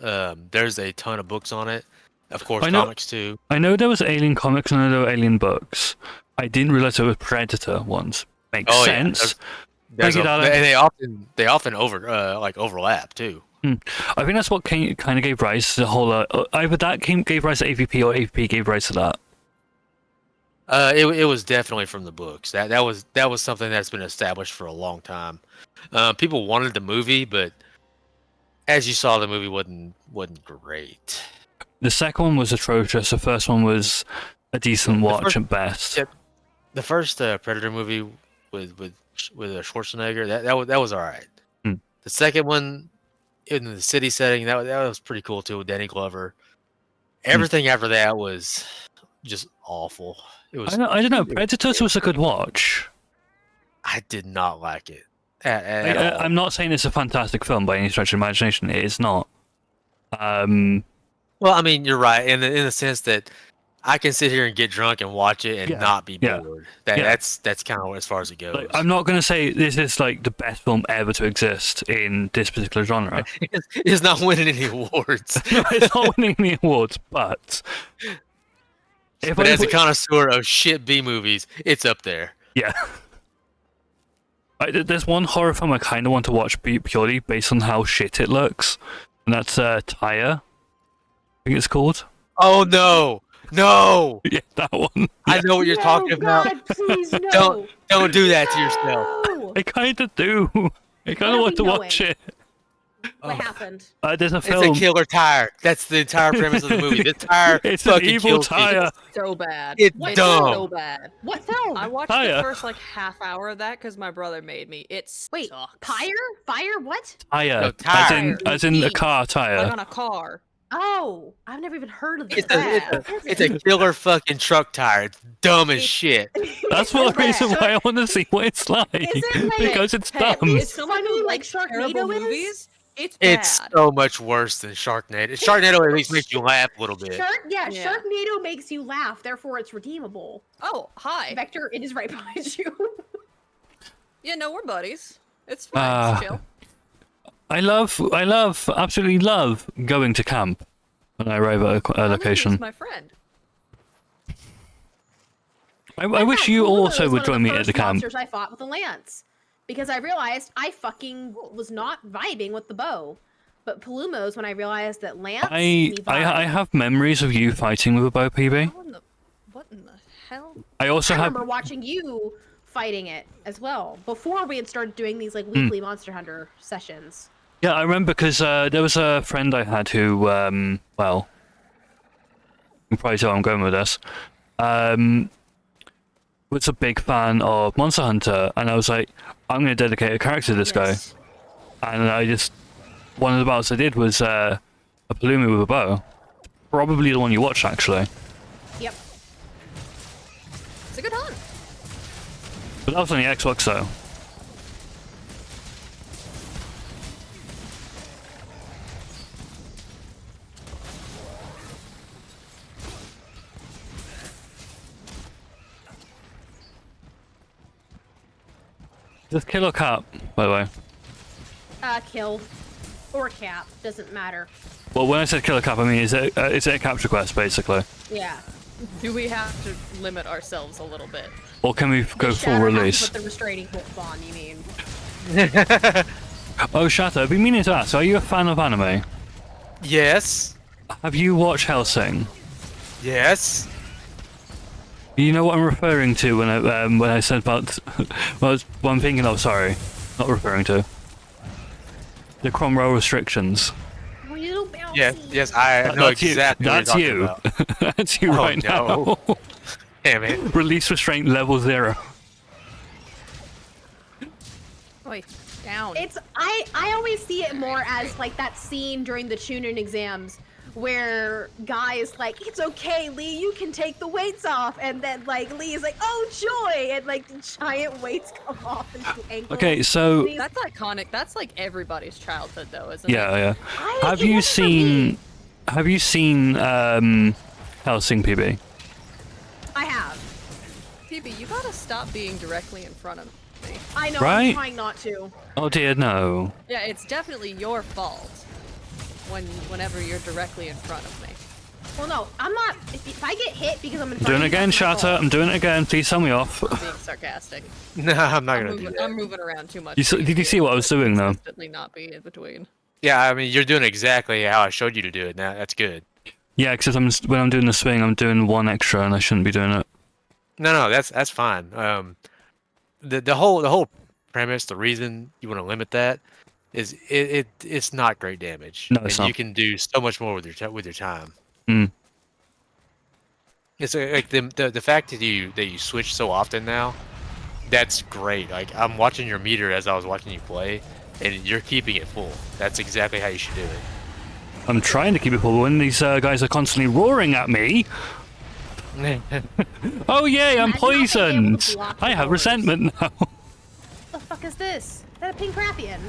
There's a ton of books on it. Of course, I know- comics too. I know there was Alien comics and I know there were Alien books. I didn't realize there was Predator ones. Makes Oh, yeah, sense. There's Thank you, darling. and they often overlap too. I think that's what kind of gave rise to the whole. Either that gave rise to AVP or AVP gave rise to that. It was definitely from the books. That was something that's been established for a long time. People wanted the movie, but as you saw, the movie wasn't great. The second one was atrocious. The first one was a decent watch at best. Yeah, the first Predator movie with Schwarzenegger that was all right. The second one in the city setting that was pretty cool too with Danny Glover. Everything after that was just awful. It was. I don't know. Predators was a good watch. I did not like it at all. I'm not saying it's a fantastic film by any stretch of imagination. It is not. Well, I mean, you're right in the sense that I can sit here and get drunk and watch it and not be bored. That's kind of as far as it goes. Like, I'm not going to say this is like the best film ever to exist in this particular genre. It's not winning any awards. It's not winning any awards, but as a connoisseur of shit B movies, it's up there. Yeah. There's one horror film I kind of want to watch purely based on how shit it looks, and that's Tyre. I think it's called. Oh no! No! Yeah, that one. I know what you're talking about. God, please no. Don't do that to yourself. I kind of do. I kind of want to watch it. What happened? There's a film. It's a killer tire. That's the entire premise of the movie. The tire. It's an fucking evil kills tire. people. So bad. It's It's dumb. so bad. What film? I watched Tyre. the first like half hour of that because my brother made me. It Wait, sucks. Fire? What? Tire. No, tire. As in a Eat. car Like tire. on a car. Oh, I've never even heard of this. It's a killer fucking truck tire. It's dumb as shit. That's one reason why I want to see what it's like. Because it's dumb. It's someone who like likes terrible Sharknado is? movies. It's bad. It's so much worse than Sharknado. Sharknado at least makes you laugh a little bit. Sharknado makes you laugh, therefore it's redeemable. Oh, hi. Vector, it is right behind you. Yeah, no, we're buddies. It's fine. It's chill. I absolutely love going to camp when I arrive at a location. He's my friend. I wish you also would join me at the camp. Monsters I fought with a lance, because I realized I fucking was not vibing with the bow. But Palumos, when I realized that lance. I have memories of you fighting with a bow, PB. What in the hell? I also remember watching you fighting it as well before we had started doing these like weekly Monster Hunter sessions. Yeah, I remember because there was a friend I had who, well, you can probably tell I'm going with this. Was a big fan of Monster Hunter, and I was like, I'm going to dedicate a character to this guy. And one of the battles I did was a Palumi with a bow. Probably the one you watched, actually. Yep. It's a good hunt. But that was on the Xbox, though. Just kill or cap, by the way. Kill. Or cap, doesn't matter. Well, when I said kill or cap, I mean, is it a capture quest, basically? Yeah. Do we have to limit ourselves a little bit? Or can we go full release? Put the restraining bolts on, you mean? Oh, Shatter, I've been meaning to ask, are you a fan of anime? Yes. Have you watched Hellsing? Yes. You know what I'm referring to when I said about what I'm thinking of. Sorry, not referring to the Cromwell restrictions. Yes, I know exactly. That's what you. you're talking about. That's you right no. now. Damn it. Release restraint level 0. Oi, down. It's I always see it more as like that scene during the Chunin exams where Guy is like, it's okay, Lee, you can take the weights off, and then like Lee is like, oh joy, and like the giant weights come off and his ankle. Okay, so that's iconic. That's like everybody's childhood, though, isn't it? Yeah. Have you seen Hellsing, PB? I have. PB, you gotta stop being directly in front of me. I know. Right? I'm trying not to. Oh dear, no. Yeah, it's definitely your fault whenever you're directly in front of me. Well, no, I'm not. If I get hit because I'm in I'm front doing of it you, again, that's my Shatter. fault. I'm doing it again. Please tell me off. I'm being sarcastic. No, I'm not gonna do that. I'm moving around too much. Did you see what I was doing though? Definitely not be in between. Yeah, I mean, you're doing exactly how I showed you to do it. Now that's good. Yeah, because when I'm doing the swing, I'm doing one extra, and I shouldn't be doing it. No, that's fine. The whole premise, the reason you want to limit that is it's not great damage. No, it's and not. You can do so much more with your time. Hmm. It's like the fact that you switch so often now, that's great. Like I'm watching your meter as I was watching you play, and you're keeping it full. That's exactly how you should do it. I'm trying to keep it full when these guys are constantly roaring at me. Oh yay, I'm poisoned! I have resentment now. What the fuck is this? Is that a pink Rathian?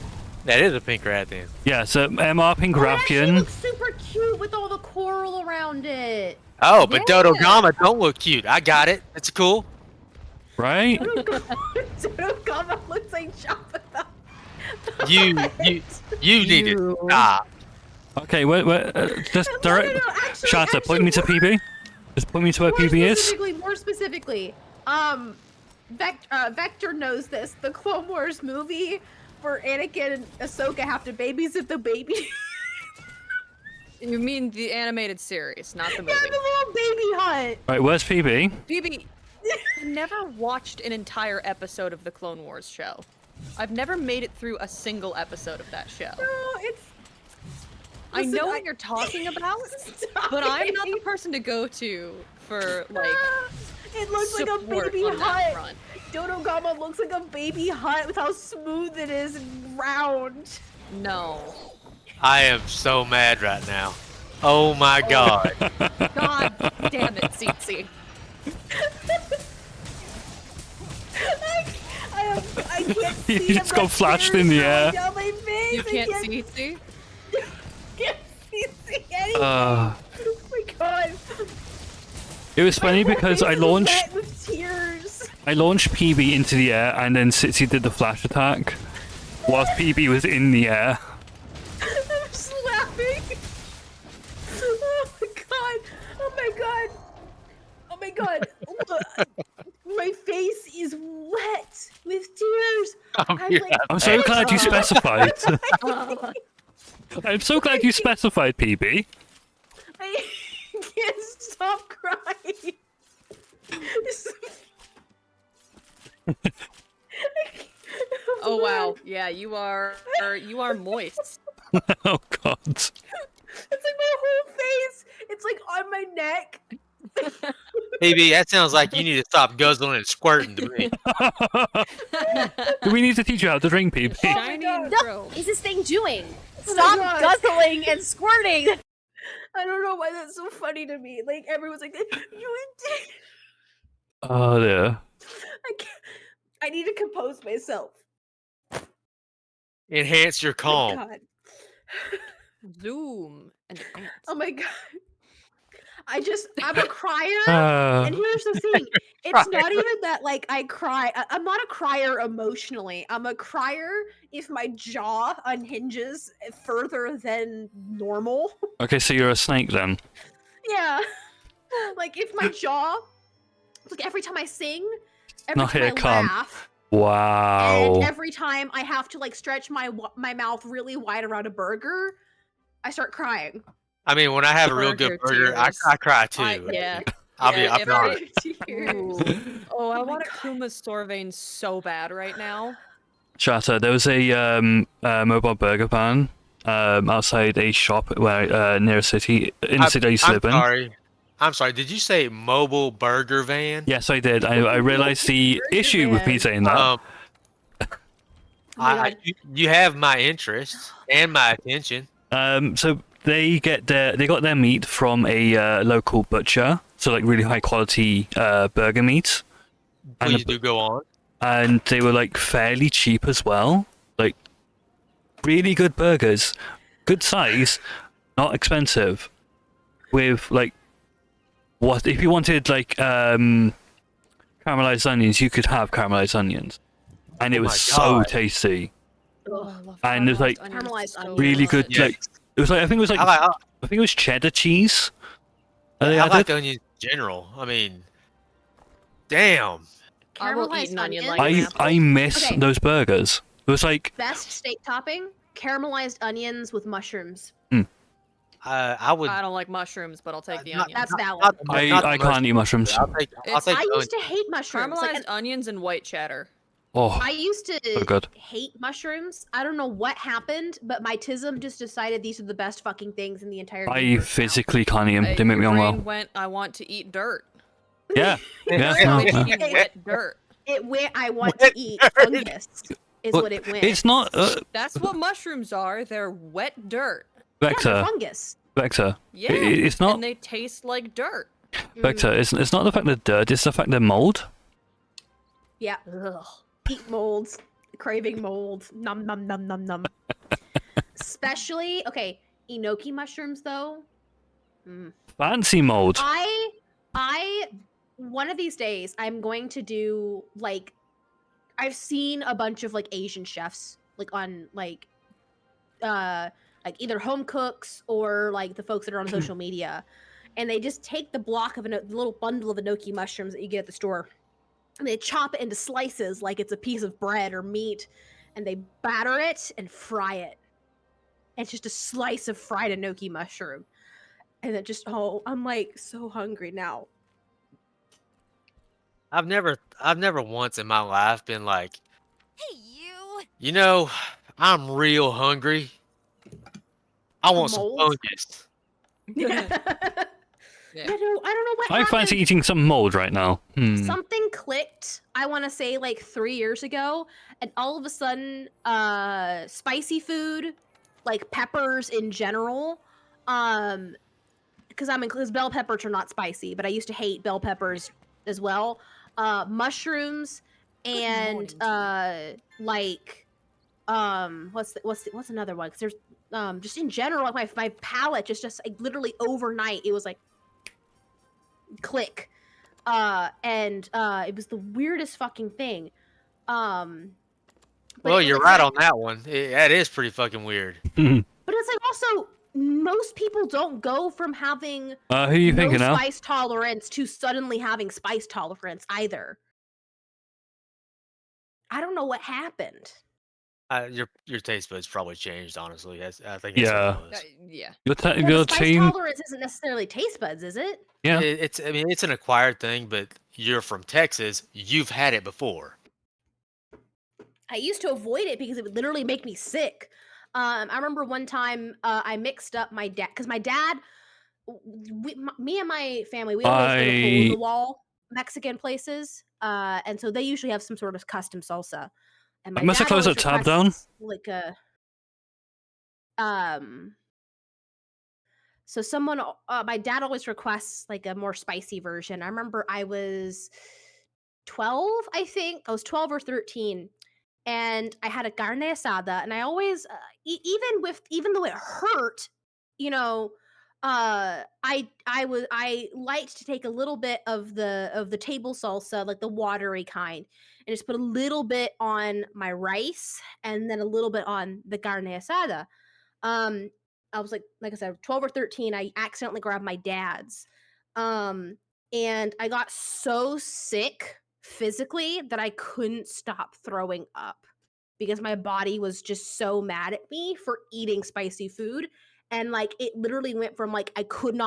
That is a pink Rathian. Yeah, so MR Pink Oh, it actually Rathian. looks super cute with all the coral around it. Oh, but Dodogama don't look cute. I got it. It's cool. Right? Dodogama looks like Jabba. You need to stop. Okay, wait, just direct. actually, Shatter, point me to PB. Just point me to where PB is. More specifically, Vector knows this. The Clone Wars movie where Anakin and Ahsoka have to babysit the baby. You mean the animated series, not the movie? Yeah, the little baby hut. Right, where's PB? PB, I've never watched an entire episode of the Clone Wars show. I've never made it through a single episode of that show. No, it's. I know what you're talking about, but I'm not the person to go to for like. It looks like a support baby on that hut. front. Dodogama looks like a baby hut with how smooth it is and round. No. I am so mad right now. Oh my god. God damn it, Tsitsi. I can't see. You just got flashed in the air. Down my face. You can't I see? can't see anything. Uh, Oh my god. It was funny My whole because face I is launched wet with tears. PB into the air and then Sitsi did the flash attack whilst PB was in the air. my god. Look, my face is wet with tears. I'm so glad you specified. I'm so glad you specified, PB. I can't stop crying. Oh wow, yeah, you are moist. Oh god. It's like my whole face. It's like on my neck. PB, that sounds like you need to stop guzzling and squirting to me. Do we need to teach you how to drink, PB? What is this thing doing? Stop guzzling and squirting. I don't know why that's so funny to me. Like everyone's like, "You did." Oh dear. I need to compose myself. Enhance your Oh calm. my god. Zoom and dance. Oh my god. I'm a crier. And here's the thing. It's not even that like I cry. I'm not a crier emotionally. I'm a crier if my jaw unhinges further than normal. Okay, so you're a snake then. Yeah. Like if my jaw, like every time I sing, every Not time here, I come. laugh, Wow. and every time I have to like stretch my mouth really wide around a burger, I start crying. I mean, when I have a real good burger, I cry too. Yeah. I'll be honest. Oh, I want a Kuma store vein so bad right now. Shatter, there was a mobile burger van outside a shop where near a city in the city I used to live in. I'm sorry. Did you say mobile burger van? Yes, I did. I realized the issue with me saying that. You have my interest and my attention. So they got their meat from a local butcher, so like really high quality burger meat. Please do go on. And they were like fairly cheap as well, like really good burgers, good size, not expensive. With like, what if you wanted like caramelized onions? You could have caramelized onions, and it was so tasty. And it was like really good. Yeah. Like it was like I think it was cheddar cheese. I like onions in general. I mean, damn. I will eat an onion like I miss Okay. those burgers. It was like Best steak topping: caramelized onions with mushrooms. I would. I don't like mushrooms, but I'll take the onions. That's valid. I can't eat mushrooms. I'll take I used to hate mushrooms. Caramelized Like, onions and white cheddar. Oh, I used to so good. hate mushrooms. I don't know what happened, but my tism just decided these are the best fucking things in the entire I universe. physically can't eat them. They Your make me brain unwell. went, I want to eat dirt. Yeah, yeah. It no, went no. to eat wet dirt. It went. I want to eat fungus. Is But what it went. It's not That's what mushrooms are. They're wet dirt. Yeah, Vector. they're fungus. Vector. Yeah. It's not And they taste like dirt. Vector. It's not the fact they're dirt. It's the fact they're mold. Yeah. Ugh. Eat molds. Craving mold. Num num num num num. Especially enoki mushrooms though. Fancy mold. I one of these days I'm going to do like I've seen a bunch of like Asian chefs like on like either home cooks or like the folks that are on social media, and they just take the block of the little bundle of enoki mushrooms that you get at the store, and they chop it into slices like it's a piece of bread or meat, and they batter it and fry it. It's just a slice of fried enoki mushroom, and it just I'm like so hungry now. I've never once in my life been like, Hey, you. you know, I'm real hungry. I want some Mold? fungus. Yeah. I don't know what I happened. fancy eating some mold right now. Something clicked, I want to say like 3 years ago, and all of a sudden spicy food, like peppers in general, because bell peppers are not spicy, but I used to hate bell peppers as well. Mushrooms and what's another one? Because there's just in general, like my palate just like literally overnight it was like click, and it was the weirdest fucking thing. Well, you're right on that one. That is pretty fucking weird. But it's like also most people don't go from having Who are you no thinking now? spice tolerance to suddenly having spice tolerance either. I don't know what happened. Your taste buds probably changed. Honestly, I think Yeah. that's what it was. Yeah. Your Well, your the spice team. tolerance isn't necessarily taste buds, is it? Yeah. It's I mean it's an acquired thing, but you're from Texas. You've had it before. I used to avoid it because it would literally make me sick. I remember one time I mixed up my dad because my dad, me and my family, we always go to hole in the wall Mexican places, and so they usually have some sort of custom salsa. And my I must have dad closed always that tab down. requests, like a So someone, my dad always requests like a more spicy version. I remember I was 12, I think. I was 12 or 13. And I had a carne asada, and I always, even though it hurt, you know, I liked to take a little bit of the table salsa, like the watery kind, and just put a little bit on my rice, and then a little bit on the carne asada. Um, I was like I said, 12 or 13. I accidentally grabbed my dad's, and I got so sick physically that I couldn't stop throwing up because my body was just so mad at me for eating spicy food. And like it literally went from like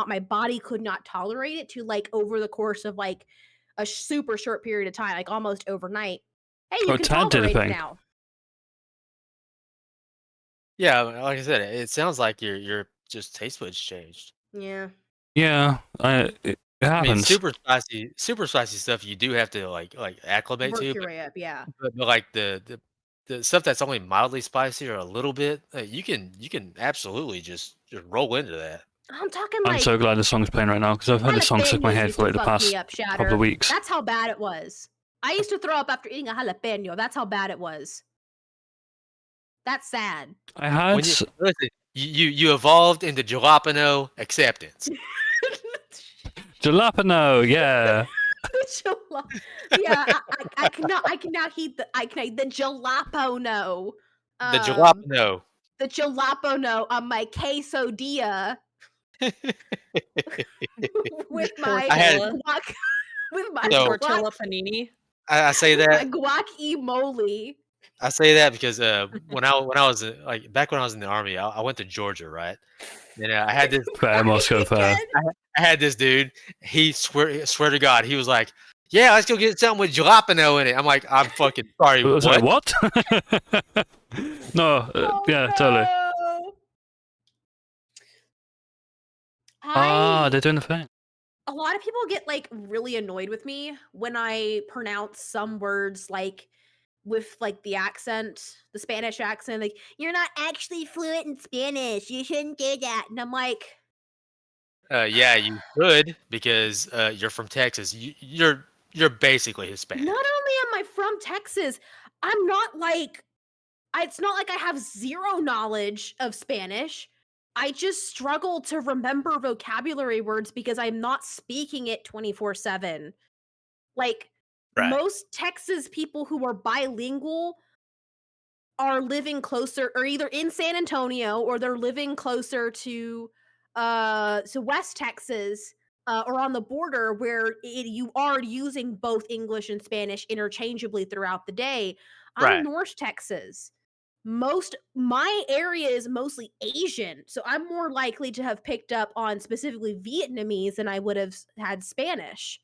my body could not tolerate it to like over the course of like a super short period of time, like almost overnight. Hey, you can Tad did a tolerate it thing. now. Yeah, like I said, it sounds like your just taste buds changed. Yeah. Yeah. It I mean, happens. super spicy stuff. You do have to like acclimate Work to, your way up, yeah. but like the stuff that's only mildly spicy or a little bit, you can absolutely just roll into that. I'm talking I'm like so glad this song's playing right now because I've had this song stuck in my jalapenos head used for like to the fuck past me up, couple Shatter. of weeks. That's how bad it was. I used to throw up after eating a jalapeno. That's how bad it was. That's sad. I had When listen, you evolved into jalapeno acceptance. jalapeno. Yeah. Yeah, I can now eat the jalapeno. The jalapeno. The jalapeno on my quesadilla with my guac, with my So- guac, Tortilla panini. I say my that guacamole. I say that because when I was like back when I was in the army, I went to Georgia, right? And I had this Fair, Moscow, fair. I had this dude. He swear to God, he was like, "Yeah, let's go get something with jalapeno in it." I'm like, "I'm fucking sorry." Was what? that what? No. Yeah, totally. They're doing the thing. A lot of people get like really annoyed with me when I pronounce some words like with like the accent, the Spanish accent, like you're not actually fluent in Spanish. You shouldn't do that. And I'm like, Yeah, you could because you're from Texas. You're basically Hispanic. not only am I from Texas, I'm not like it's not like I have zero knowledge of Spanish. I just struggle to remember vocabulary words because I'm not speaking it 24/7. Like most Texas people who are bilingual are living closer or either in San Antonio or they're living closer to West Texas or on the border where you are using both English and Spanish interchangeably throughout the day. I'm Right. North Texas. My area is mostly Asian, so I'm more likely to have picked up on specifically Vietnamese than I would have had Spanish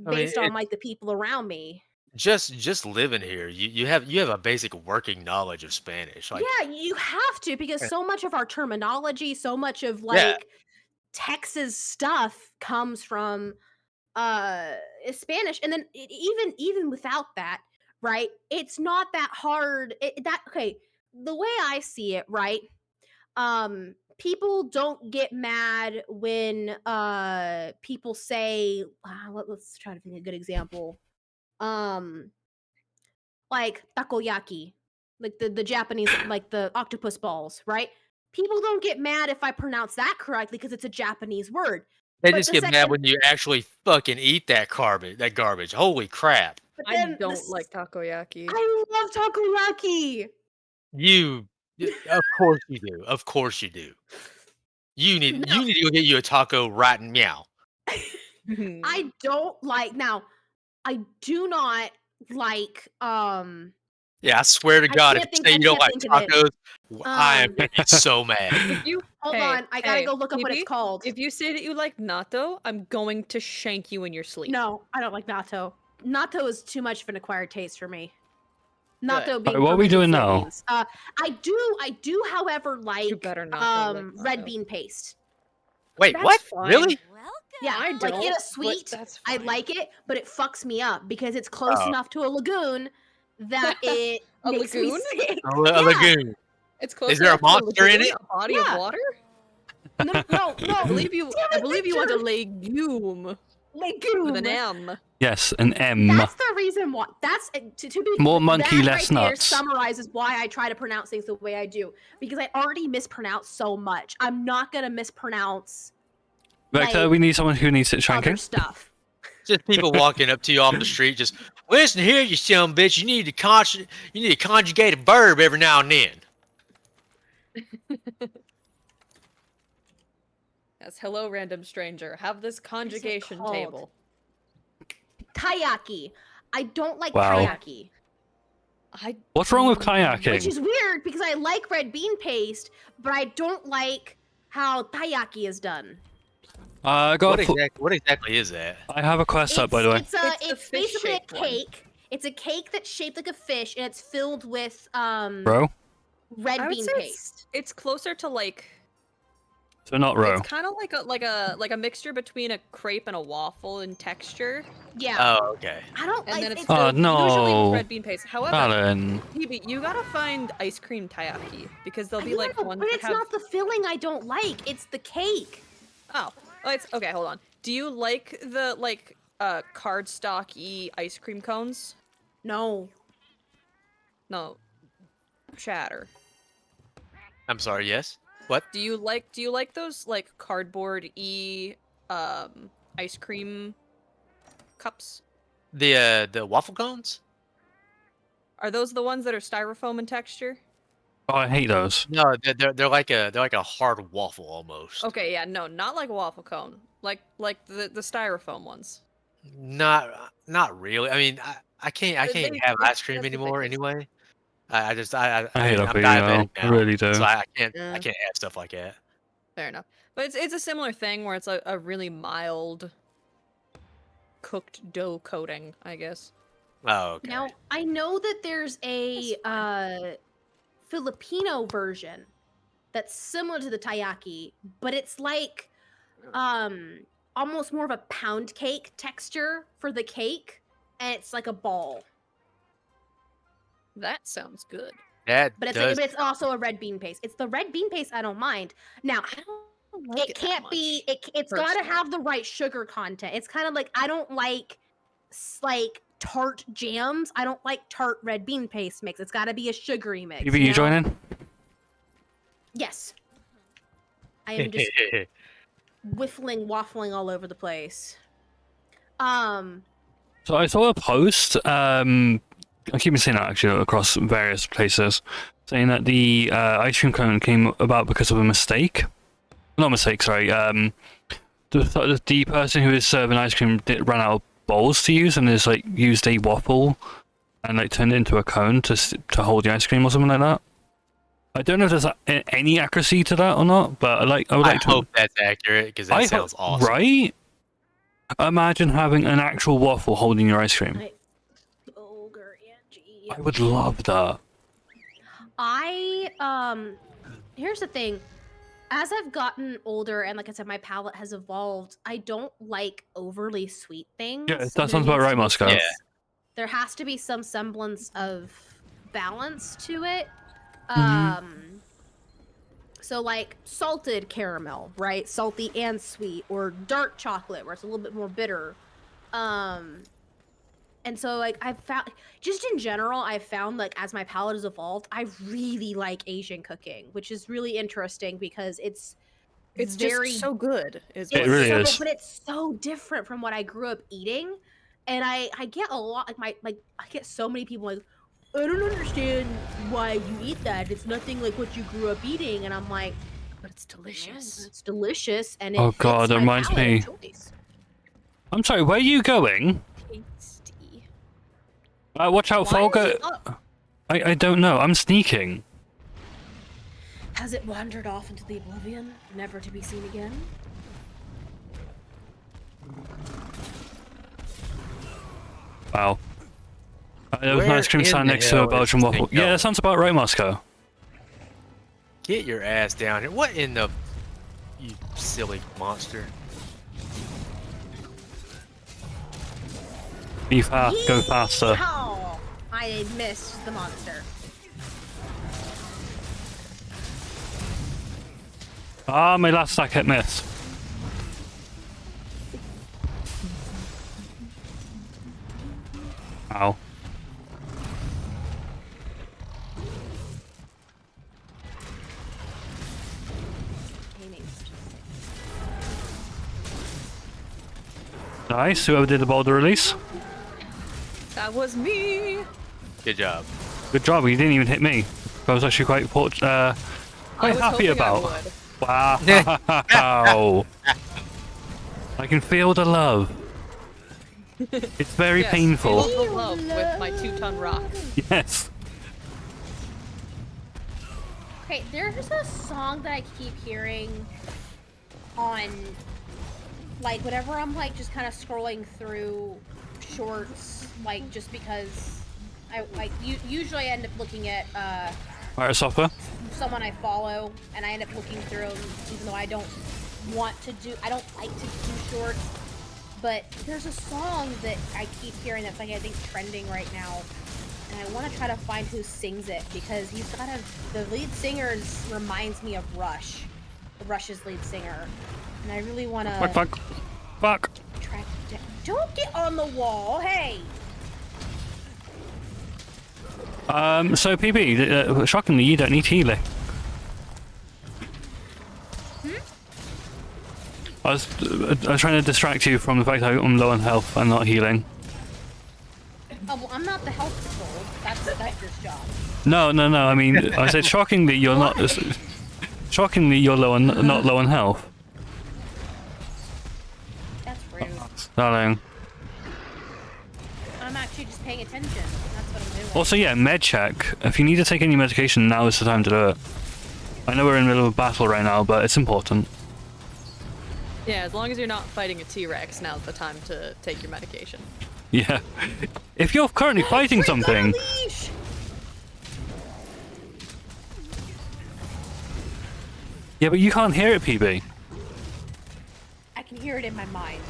based on like the people around me. Just living here, you have a basic working knowledge of Spanish. Like Yeah, you have to because Yeah. so much of our terminology, so much of like Yeah. Texas stuff comes from Spanish, and then even without that, right? It's not that hard. The way I see it, right? People don't get mad when people say let's try to think of a good example. Like takoyaki, like the Japanese, like the octopus balls, right? People don't get mad if I pronounce that correctly because it's a Japanese word. They But just the get mad second- when you actually fucking eat that garbage. Holy crap! But I then don't like takoyaki. I love takoyaki. Of course you do. Of course you do. You need to go get you a taco right meow. I don't like now. I do not like Yeah, I swear to God, if you say you don't like tacos, I am gonna get so mad. If you Hold on, I gotta go look up what it's Phoebe, called. If you say that you like natto, I'm going to shank you in your sleep. No, I don't like natto. Natto is too much of an acquired taste for me. Natto being Alright, what are we doing fermented now? soybeans. I do, however, like red bean paste. Wait, That's what? fine. Really? Yeah, I like in don't, a but sweet, that's I fine. like it, but it fucks me up because it's close Oh. enough to a lagoon that it A makes lagoon? me sick. A lagoon. It's close Is there a enough to monster in lagoon, it? A body Yeah. of water? No. I believe you. Damn I it, believe you want a Victor! legume Legume. with an M. Yes, an M. That's the reason why. That's to be More monkey, that less right there nuts. summarizes why I try to pronounce things the way I do because I already mispronounce so much. I'm not gonna mispronounce Vector, like, we need someone who needs it other shanking. stuff. Just people walking up to you off the street, just listen here, you son bitch. You need to conjugate a verb every now and then. Yes, hello, random stranger. Have this conjugation called? table. Taiyaki. I don't like Wow. taiyaki. What's wrong with kayaking? Which is weird because I like red bean paste, but I don't like how taiyaki is done. Got What exactly is that? I have a quest up, by the way. It's basically a cake. It's a cake that's shaped like a fish, and it's filled with Bro? red I would bean say paste. It's closer to like. So not row. It's kind of like a mixture between a crepe and a waffle in texture. Yeah. Oh, okay. I don't And like then it's Oh, filled usually no. with red bean paste. However, Alan. Phoebe, you gotta find ice cream taiyaki because there'll be like ones but that it's have. not the filling I don't like. It's the cake. Oh, it's okay. Hold on. Do you like the cardstock-y ice cream cones? No. No. Chatter. I'm sorry. Yes. What? Do you like those like cardboard-y ice cream cups? The waffle cones? Are those the ones that are styrofoam in texture? Oh, I hate those. No, they're like a hard waffle almost. Okay, yeah, no, not like a waffle cone. Like the styrofoam ones. Not really. I mean, I can't They- have they ice cream anymore anyway. I hate mean, that I'm feeling, diabetic though. I now, really do. so I can't Yeah. have stuff like that. Fair enough. But it's a similar thing where it's a really mild cooked dough coating, I guess. Oh, okay. Now, I know that there's a Filipino version that's similar to the taiyaki, but it's like almost more of a pound cake texture for the cake, and it's like a ball. That sounds good. That But does. it's also a red bean paste. It's the red bean paste I don't mind. Now, like it can't be. It's got to personally. have the right sugar content. It's kind of like I don't like like tart jams. I don't like tart red bean paste mix. It's got to be a sugary mix. You know? joining? Yes. I am just waffling all over the place. So I saw a post, I keep seeing that actually across various places, saying that the ice cream cone came about because of a mistake. Not a mistake, sorry. The person who is serving ice cream ran out of bowls to use and has like used a waffle and like turned it into a cone to hold the ice cream or something like that. I don't know if there's any accuracy to that or not, but I would like to hope that's accurate because that sounds awesome. Right? Imagine having an actual waffle holding your ice cream. I would love that. Here's the thing. As I've gotten older and like I said, my palate has evolved, I don't like overly sweet things. Yeah, that sounds about right, Moscow. Yeah. There has to be some semblance of balance to it. So like salted caramel, right? Salty and sweet, or dark chocolate where it's a little bit more bitter. And so like I've found, just in general, I've found like as my palate has evolved, I really like Asian cooking, which is really interesting because it's very just so good. It really is. but it's so different from what I grew up eating. And I get a lot I get so many people like, I don't understand why you eat that. It's nothing like what you grew up eating. And I'm like, But it's delicious. It's delicious, and it Oh fits god, that my reminds palate me. of choice. I'm sorry, where are you going? Tasty. Watch out, Why is Folga. it up? I don't know. I'm sneaking. Has it wandered off into the oblivion, never to be seen again? Wow. There was an Where ice cream in stand the next to a hell is Belgian this thing waffle. Yeah, going? that sounds about right, Moscow. Get your ass down here. What in the... You silly monster. Be fast, go faster. Yeehaw! I missed the monster. Ah, my last stack hit miss. Ow. Nice, whoever did the boulder release. That was me. Good job. Good job, you didn't even hit me. I was actually quite quite I was happy hoping I about. would. Wow. I can feel the love. It's very Yes, painful. feel the love with my 2-ton rock. Yes. Okay, there's a song that I keep hearing on, like, whenever I'm, like, just kind of scrolling through shorts, like, just because I, like, usually I end up looking at, Alright, software. someone I follow, and I end up looking through them, even though I don't I don't like to do shorts, but there's a song that I keep hearing that's, like, I think trending right now, and I want to try to find who sings it, because the lead singer reminds me of Rush, Rush's lead singer, and I really want to Fuck. track it down. Don't get on the wall, hey! So PB, shockingly, you don't need healing. I was trying to distract you from the fact that I'm low on health and not healing. Oh, well, I'm not the health control. That's the doctor's job. No. I mean, I said shockingly you're not. Shockingly, you're low on not low on health. That's rude. Darling. I'm actually just paying attention. That's what I'm doing. Also, yeah, med check. If you need to take any medication, now is the time to do it. I know we're in the middle of a battle right now, but it's important. Yeah, as long as you're not fighting a T-Rex, now's the time to take your medication. Yeah. If you're currently fighting something. Yeah, but you can't hear it, PB. I can hear it in my mind.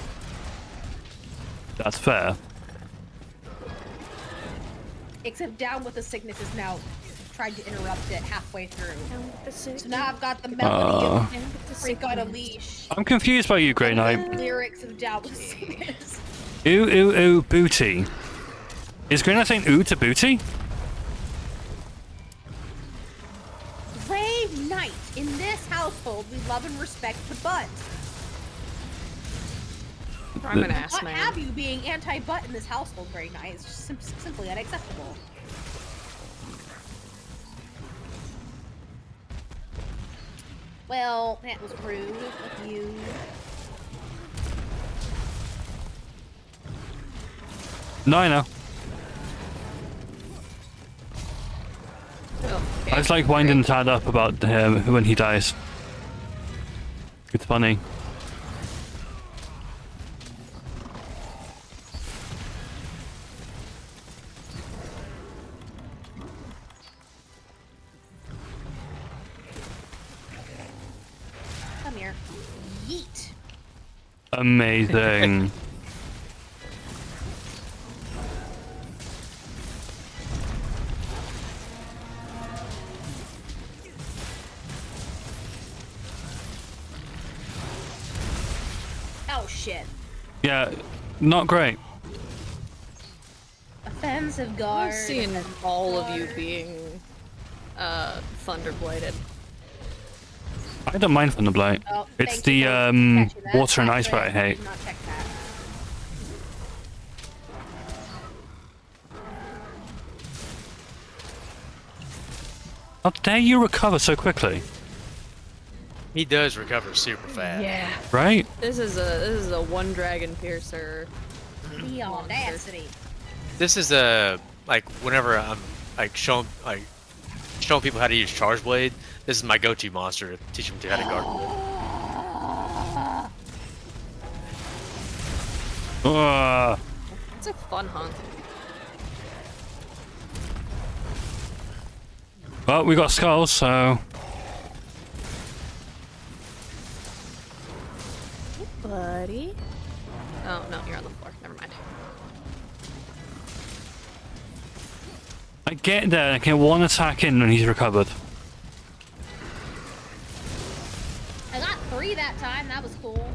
That's fair. Except Down with the Sickness is now tried to interrupt it halfway through. So now I've got the melody of Freak on a Leash. I'm confused by you, Grey Knight. Lyrics of Down with the Sickness. Ooh, ooh, ooh, booty. Is Grey Knight saying ooh to booty? Brave Knight. In this household, we love and respect the butt. I'm an ass What man. have you being anti-butt in this household, Grey Knight? It's just simply unacceptable. Well, that was rude of you. No, I know. Oh, I just like winding Tad up about him when he dies. It's funny. Come here. Yeet. Amazing. Oh shit. Yeah, not great. Offensive guard. I've seen all of you being thunderbladed. I don't mind Thunderblight. Oh, It's thank the you for catching that. water and ice Actually, bite I hate. did not check that. How dare you recover so quickly? He does recover super fast. Yeah. Right? This is a one dragon piercer. The audacity. This is like whenever I'm like showing people how to use Charge Blade. This is my go-to monster to teach them how to guard. It's a fun hunt. Well, we got skulls, so Buddy. Oh no, you're on the floor. Never mind. I get there. I get one attack in when he's recovered. I got 3 that time. That was cool.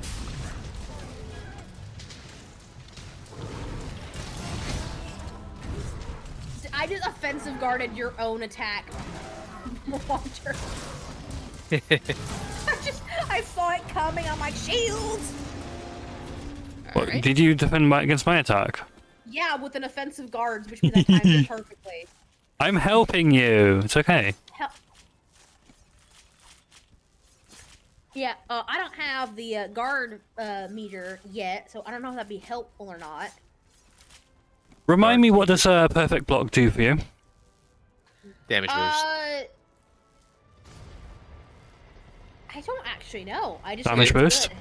I just offensive guarded your own attack. Launcher. I saw it coming. I'm like, shields. What, did you defend against my attack? Yeah, with an offensive guards, which means I timed it perfectly. I'm helping you. It's okay. Yeah, I don't have the guard meter yet, so I don't know if that'd be helpful or not. Remind me, what does a perfect block do for you? Damage boost. I don't actually know. I just Damage know it's boost? good.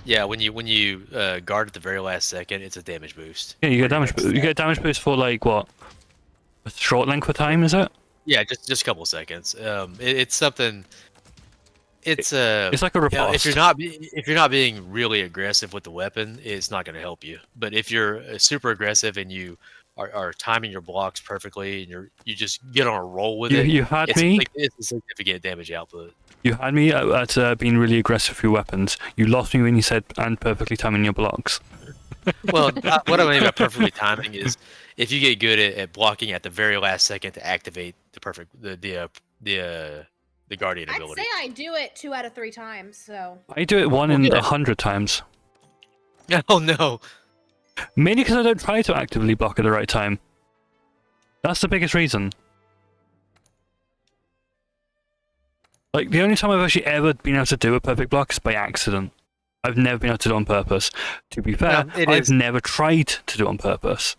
Yeah, when you guard at the very last second, it's a damage boost. Yeah, you get damage. You get damage boost for like what? A short length of time, is it? Yeah, just a couple of seconds. It's something. It's like a riposte. If you're not being really aggressive with the weapon, it's not going to help you. But if you're super aggressive and you are timing your blocks perfectly and you just get on a roll with it, You had me. It's a significant damage output. You had me at being really aggressive with your weapons. You lost me when you said and perfectly timing your blocks. Well, what I mean by perfectly timing is if you get good at blocking at the very last second to activate the guardian I'd ability. say I do it 2 out of 3 times, so. I do it 1 in 100 times. Oh no. Mainly because I don't try to actively block at the right time. That's the biggest reason. Like, the only time I've actually ever been able to do a perfect block is by accident. I've never been able to do it on purpose. To be fair, I've never tried to do it on purpose.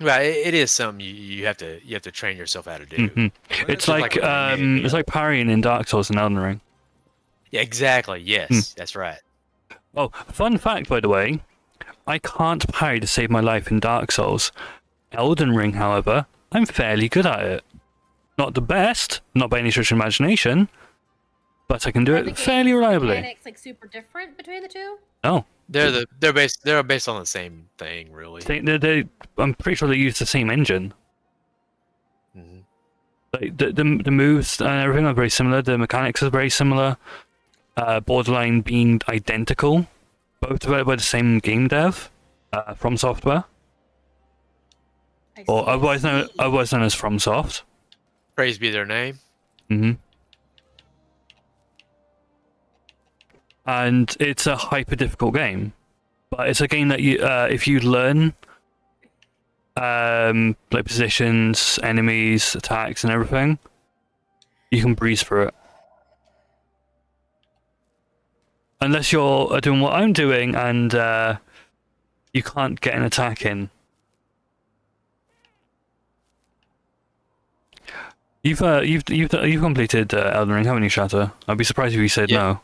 Right, it is something you have to train yourself how to do. Mm-hmm. It's like parrying in Dark Souls and Elden Ring. Yeah, exactly. Yes, that's right. Oh, fun fact, by the way, I can't parry to save my life in Dark Souls. Elden Ring, however, I'm fairly good at it. Not the best, not by any stretch of imagination, but I can do it fairly reliably. Mechanics like super different between the two? Oh. They're based on the same thing, really. I'm pretty sure they use the same engine. Mm-hmm. Like the moves and everything are very similar. The mechanics are very similar. Borderline being identical. Both developed by the same game dev, From Software, or otherwise known as FromSoft. Praise be their name. Mm-hmm. And it's a hyper difficult game, but it's a game that you, if you learn, like positions, enemies, attacks, and everything, you can breeze through it. Unless you're doing what I'm doing and you can't get an attack in. You've completed Elden Ring, haven't you, Shatter? I'd be surprised if you said no.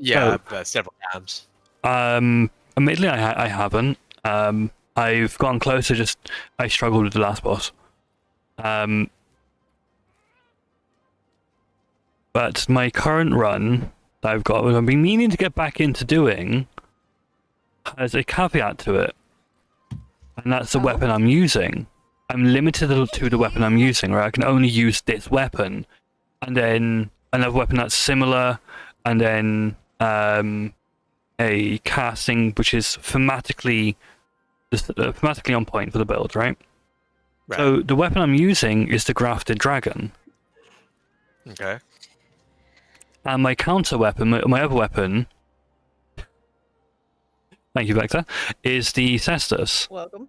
Yeah, several times. Admittedly, I haven't. I've gotten closer. Just I struggled with the last boss. But my current run that I've got, I've been meaning to get back into doing, has a caveat to it, and that's the weapon I'm using. I'm limited to the weapon I'm using, right? I can only use this weapon, and then another weapon that's similar, and then a casting which is thematically on point for the build, right? So the weapon I'm using is the Grafted Dragon. Okay. And my counter weapon, my other weapon, thank you, Vector, is the Cestus. Welcome.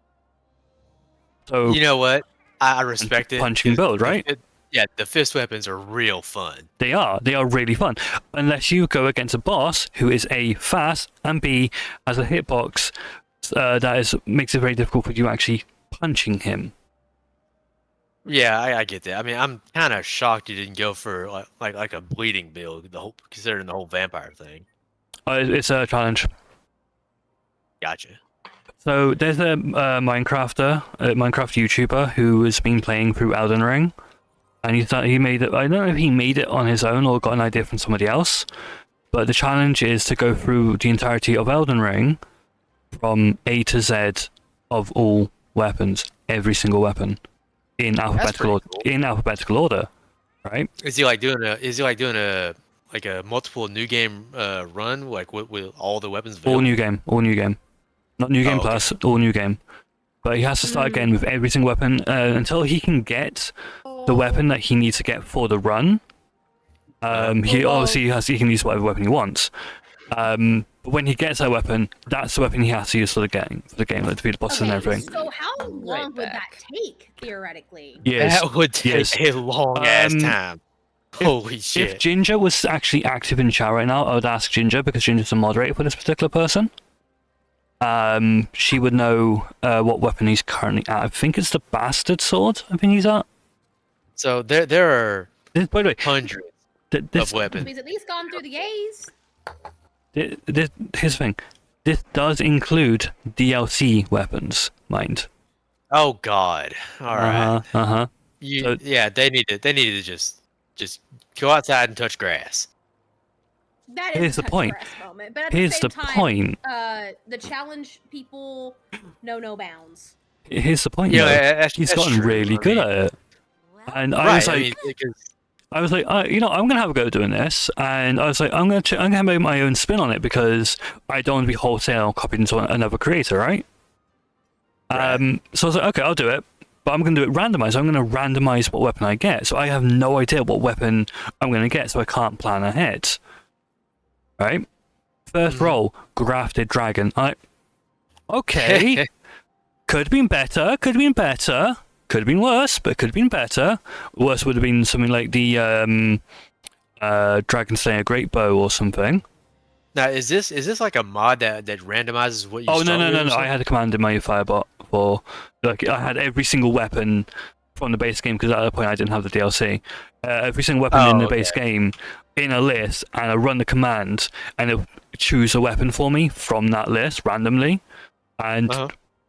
So you know what? I respect it. Punching build, right? Yeah, the fist weapons are real fun. They are really fun. Unless you go against a boss who is A, fast, and B, has a hitbox makes it very difficult for you actually punching him. Yeah, I get that. I mean, I'm kind of shocked you didn't go for like a bleeding build, considering the whole vampire thing. It's a challenge. Gotcha. So there's a Minecraft YouTuber who has been playing through Elden Ring, and he made it. I don't know if he made it on his own or got an idea from somebody else, but the challenge is to go through the entirety of Elden Ring from A to Z of all weapons, every single weapon, in alphabetical order, right? Is he like doing a multiple new game run like with all the weapons available? All new game, not new game plus, all new game. But he has to start again with every single weapon until he can get the weapon that he needs to get for the run. He obviously can use whatever weapon he wants. But when he gets that weapon, that's the weapon he has to use for the game, like defeat the bosses and everything. So how long would that take theoretically? Yes. That would take a long ass time. Holy shit! If Ginger was actually active in chat right now, I would ask Ginger because Ginger's the moderator for this particular person. She would know what weapon he's currently at. I think it's the bastard sword. I think he's at. So there are by the way, hundreds of weapons. He's at least gone through the A's. Here's the thing. This does include DLC weapons, mind. Oh God! All right. Yeah, they needed to just go outside and touch grass. That Here's is the point. Moment. But at Here's the the same time, point. The challenge people know no bounds. Here's the point. Yeah, he's gotten really good at it, and I was like, I'm gonna have a go at doing this, and I was like, I'm gonna make my own spin on it because I don't want to be wholesale copied into another creator, right? So I was like, okay, I'll do it, but I'm gonna do it randomized. I'm gonna randomize what weapon I get, so I have no idea what weapon I'm gonna get, so I can't plan ahead. Right? First roll, grafted dragon. Okay. Could have been better, could have been worse, but could have been better. Worse would have been something like the Dragon Slayer Great Bow or something. Now, is this like a mod that randomizes what you? Oh no! I had a command in my Firebot for I had every single weapon from the base game because at that point I didn't have the DLC. Every single weapon in the base game in a list, and I run the command, and it choose a weapon for me from that list randomly, and.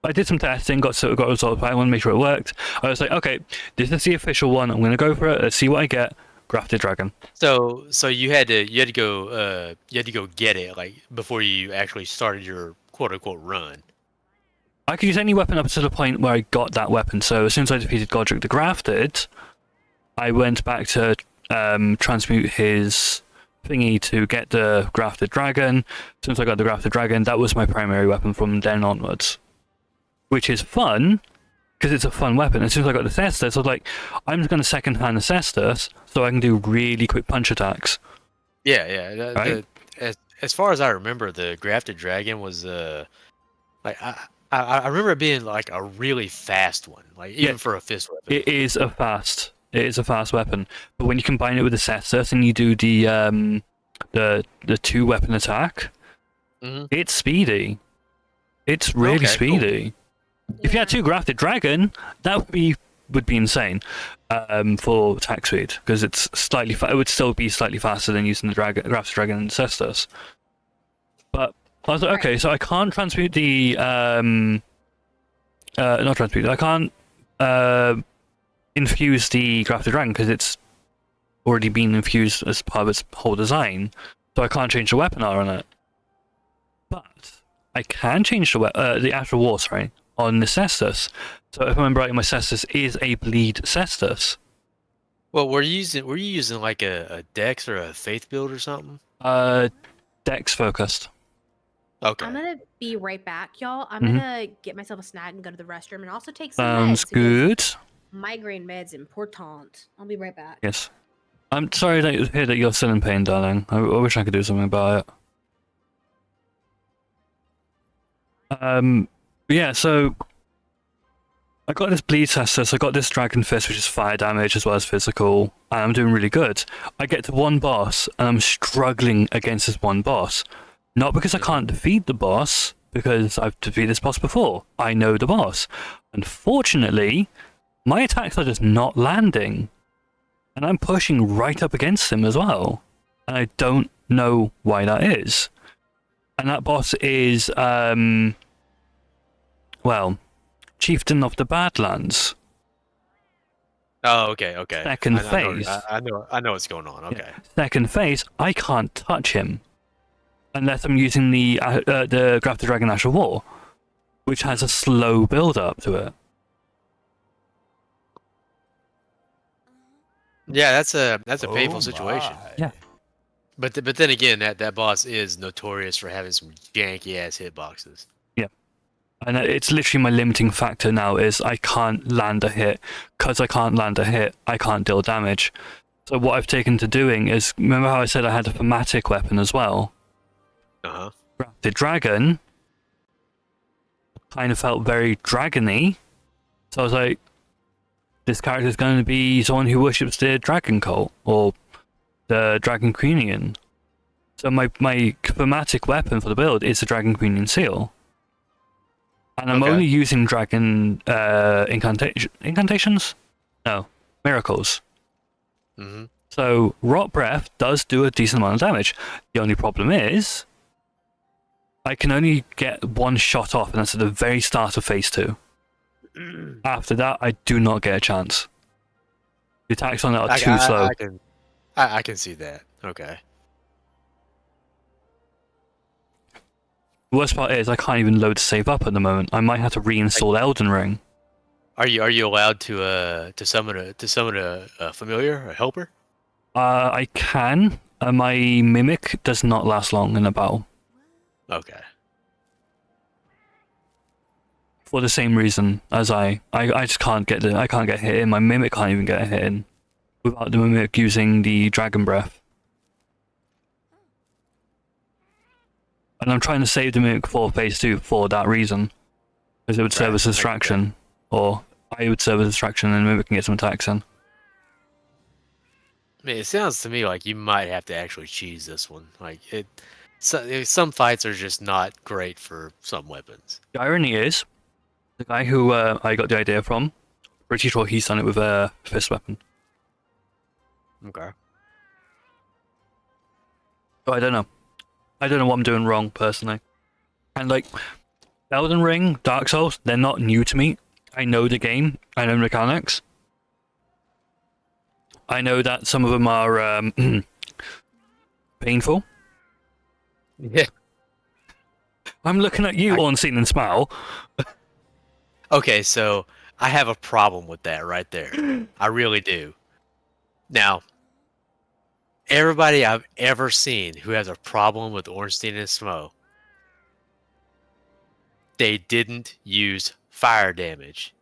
I did some testing, got results, but I want to make sure it worked. I was like, okay, this is the official one. I'm going to go for it. Let's see what I get. Grafted dragon. So you had to go get it like before you actually started your quote unquote run. I could use any weapon up to the point where I got that weapon. So as soon as I defeated Godric the Grafted, I went back to transmute his thingy to get the Grafted Dragon. As soon as I got the Grafted Dragon, that was my primary weapon from then onwards. Which is fun, because it's a fun weapon. As soon as I got the Cestus, I was like, I'm just going to second-hand the Cestus so I can do really quick punch attacks. Yeah. Right? As far as I remember, the Grafted Dragon was like I remember it being like a really fast one, like even for a fist weapon. It is a fast weapon, but when you combine it with the Cestus and you do the 2-weapon attack, it's speedy. It's really speedy. Cool. If you had 2 Grafted Dragon, that would be insane for attack speed because it's it would still be slightly faster than using the Grafted Dragon and Cestus. But I was like, okay, so I can't transmute the not transmute. I can't infuse the Grafted Dragon because it's already been infused as part of its whole design. So I can't change the weapon art on it. But I can change the actual war, on the Cestus. So if I remember right, my Cestus is a bleed Cestus. Well, were you using like a Dex or a Faith build or something? Dex focused. Okay. I'm gonna be right back, y'all. I'm gonna get myself a snack and go to the restroom and also take some Sounds meds. good. Migraine meds important. I'll be right back. Yes. I'm sorry to hear that you're still in pain, darling. I wish I could do something about it. Yeah, so I got this bleed tester, so I got this dragon fist, which is fire damage as well as physical, and I'm doing really good. I get to one boss, and I'm struggling against this one boss. Not because I can't defeat the boss, because I've defeated this boss before. I know the boss. Unfortunately, my attacks are just not landing. And I'm pushing right up against him as well. And I don't know why that is. And that boss is, well, Chieftain of the Badlands. Oh, okay, okay. Second phase. I know what's going on. Okay. Yeah. Second phase, I can't touch him unless I'm using the Graph the Dragon Ash of War, which has a slow build up to it. Yeah, that's a painful situation. Yeah. But then again, that boss is notorious for having some janky ass hitboxes. Yeah. And it's literally my limiting factor now is I can't land a hit. Because I can't land a hit, I can't deal damage. So what I've taken to doing is, remember how I said I had a thematic weapon as well? Uh-huh. The dragon kind of felt very dragony. So I was like, this character is going to be someone who worships the dragon cult or the dragon queenian. So my thematic weapon for the build is the dragon queenian seal. And I'm only using dragon incantations? No, miracles. Mm-hmm. So rot breath does do a decent amount of damage. The only problem is I can only get one shot off, and that's at the very start of phase 2. After that, I do not get a chance. The attacks on that are too slow. I can see that. Okay. The worst part is I can't even load to save up at the moment. I might have to reinstall Elden Ring. Are you allowed to summon a familiar, a helper? I can. My mimic does not last long in a battle. Okay. For the same reason as I just can't get hit in. My mimic can't even get a hit in without the mimic using the dragon breath. And I'm trying to save the mimic for phase 2 for that reason, because it would serve as a distraction, or I would serve as a distraction, and the mimic can get some attacks in. I mean, it sounds to me like you might have to actually cheese this one. Like some fights are just not great for some weapons. The irony is, the guy who I got the idea from, pretty sure he's done it with a fist weapon. Okay. So I don't know. I don't know what I'm doing wrong, personally. And like, Elden Ring, Dark Souls, they're not new to me. I know the game. I know the mechanics. I know that some of them are painful. Yeah. I'm looking at you, Unseen and Smile. Okay, so I have a problem with that right there. I really do. Now, everybody I've ever seen who has a problem with Ornstein and Smo, they didn't use fire damage.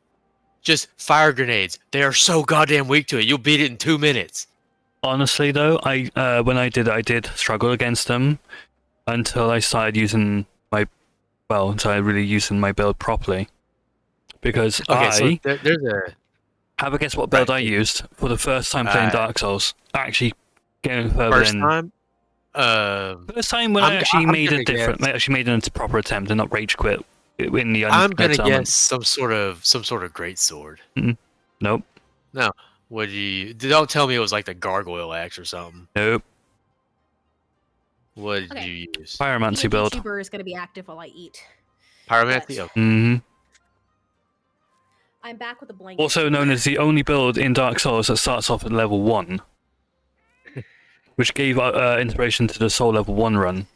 Just fire grenades. They are so goddamn weak to it. You'll beat it in 2 minutes. Honestly, though, when I did struggle against them until I started using until I really using my build properly. Because there's a... Have a guess what build I used for the first time playing Dark Souls. Actually getting further in. First time when I actually made a proper attempt and not rage quit in the I'm gonna guess some sort of great sword. Nope. No. What don't tell me it was like the gargoyle axe or something. Nope. What did you use? Pyromancy build. YouTuber is gonna be active while I eat. Pyromancy? Okay. Mm-hmm. I'm back with a blanket. Also known as the only build in Dark Souls that starts off at level 1. Which gave inspiration to the Soul level 1 run.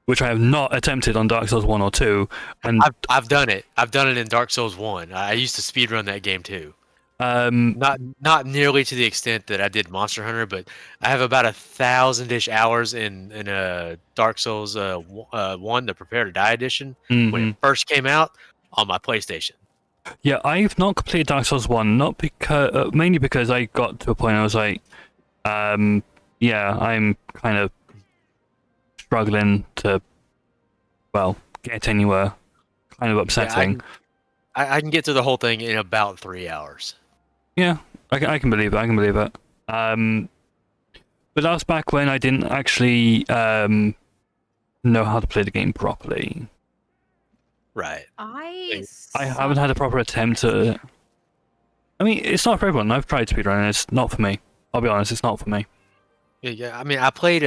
Which I have not attempted on Dark Souls 1 or 2. And I've done it. I've done it in Dark Souls 1. I used to speedrun that game too. Not nearly to the extent that I did Monster Hunter, but I have about 1,000-ish hours in Dark Souls 1, the Prepare to Die edition, when it first came out on my PlayStation. Yeah, I've not completed Dark Souls 1, not because mainly because I got to a point I was like, yeah, I'm kind of struggling to, get anywhere. Kind of upsetting. I can get to the whole thing in about 3 hours. Yeah, I can believe it. I can believe it. But that was back when I didn't actually know how to play the game properly. Right. I haven't had a proper attempt at it. I mean, it's not for everyone. I've tried speedrunning. It's not for me. I'll be honest. It's not for me. Yeah. I mean, I played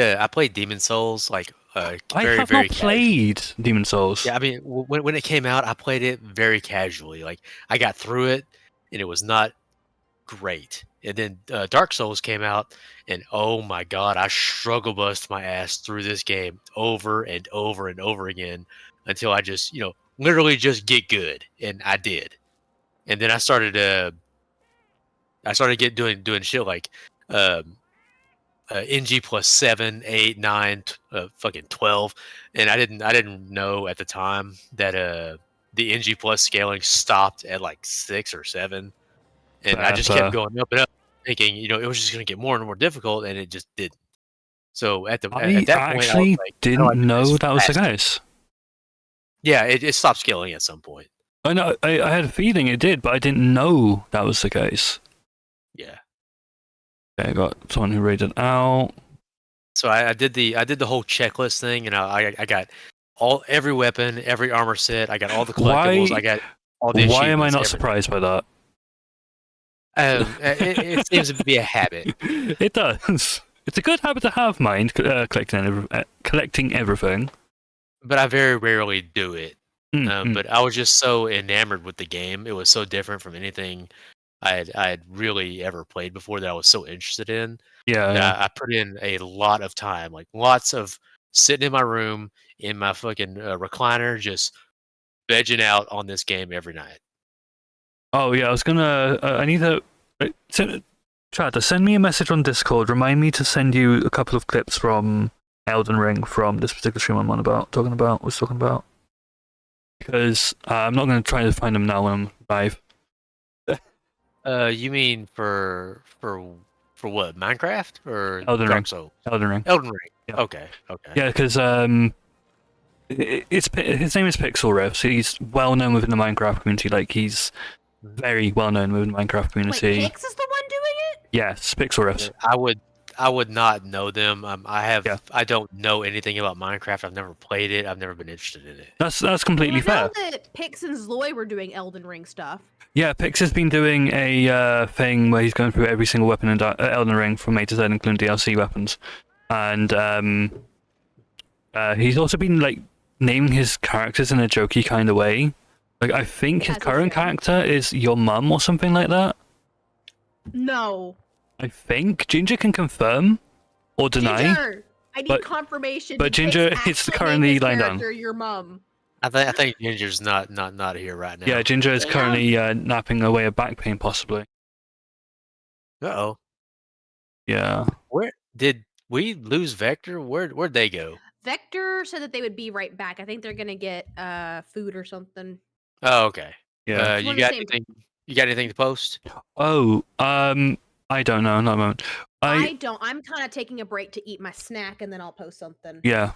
Demon Souls like I very have very not played Demon Souls. Yeah, I mean, when it came out, I played it very casually. Like I got through it, and it was not great. And then Dark Souls came out, and oh my god, I struggle bust my ass through this game over and over and over again until I just, literally just get good, and I did. And then I started doing shit like NG plus 7, 8, 9, fucking 12, and I didn't know at the time that the NG plus scaling stopped at like 6 or 7, and I just kept going up and up, thinking it was just gonna get more and more difficult, and it just didn't. So at that point, I was actually like, didn't know that was the case. Yeah, it stopped scaling at some point. I know. I had a feeling it did, but I didn't know that was the case. Yeah. Okay, I got someone who rated out. So I did the whole checklist thing, and I got every weapon, every armor set. I got all the collectibles. I got all the Why am I achievements, not everything. surprised by that? It seems to be a habit. It does. It's a good habit to have, mind collecting everything. But I very rarely do it. But I was just so enamored with the game. It was so different from anything I had really ever played before that I was so interested in. Yeah. I put in a lot of time, like lots of sitting in my room in my fucking recliner, just vegging out on this game every night. Oh yeah, I was gonna. I need to. Chad, send me a message on Discord. Remind me to send you a couple of clips from Elden Ring from this particular stream I'm talking about. Because I'm not going to try to find them now when I'm live. You mean for what? Minecraft or Elden Dark Ring. Souls? Elden Ring. Elden Ring. Yeah. Okay. Yeah, because his name is Pixel Riff. So he's well known within the Minecraft community. Like he's very well known within the Minecraft community. Wait, Pix is the one doing it? Yes, Pixel Riffs. I would not know them. I don't know anything about Minecraft. I've never played it. I've never been interested in it. That's completely fair. I know that Pix and Zloy were doing Elden Ring stuff. Yeah, Pix has been doing a thing where he's going through every single weapon in Elden Ring from A to Z, including DLC weapons, and he's also been like naming his characters in a jokey kind of way. Like I think his current character is your mum or something like that. No. I think Ginger can confirm or deny. Ginger, I need confirmation. But Ginger is currently lying down. Your mum. I think Ginger's not here right now. Yeah, Ginger is currently napping away a back pain, possibly. Uh-oh. Yeah. Where did we lose Vector? Where'd they go? Vector said that they would be right back. I think they're gonna get food or something. Oh, okay. Yeah. You got anything? You got anything to post? Oh, I don't know. Not a moment. I don't. I'm kind of taking a break to eat my snack, and then I'll post something. Yeah.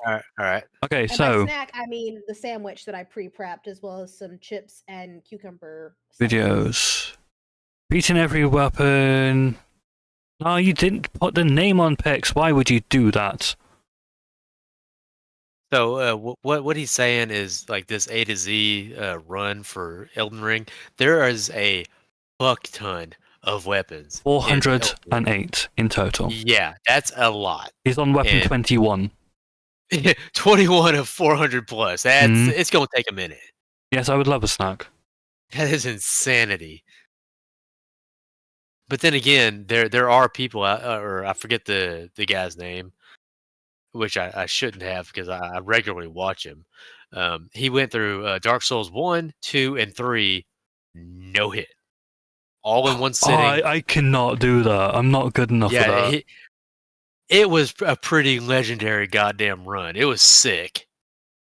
All right. Okay, and so by snack, I mean the sandwich that I pre-prepped, as well as some chips and cucumber. Videos. Beating every weapon. No, you didn't put the name on Pix. Why would you do that? So what he's saying is like this A to Z run for Elden Ring. There is a fuck ton of weapons. 408 in total. Yeah, that's a lot. He's on weapon 21. 21 of 400 plus. It's gonna take a minute. Yes, I would love a snack. That is insanity. But then again, there are people, or I forget the guy's name, which I shouldn't have because I regularly watch him. He went through Dark Souls 1, 2, and 3, no hit. All in one sitting. I cannot do that. I'm not good enough for that. It was a pretty legendary goddamn run. It was sick.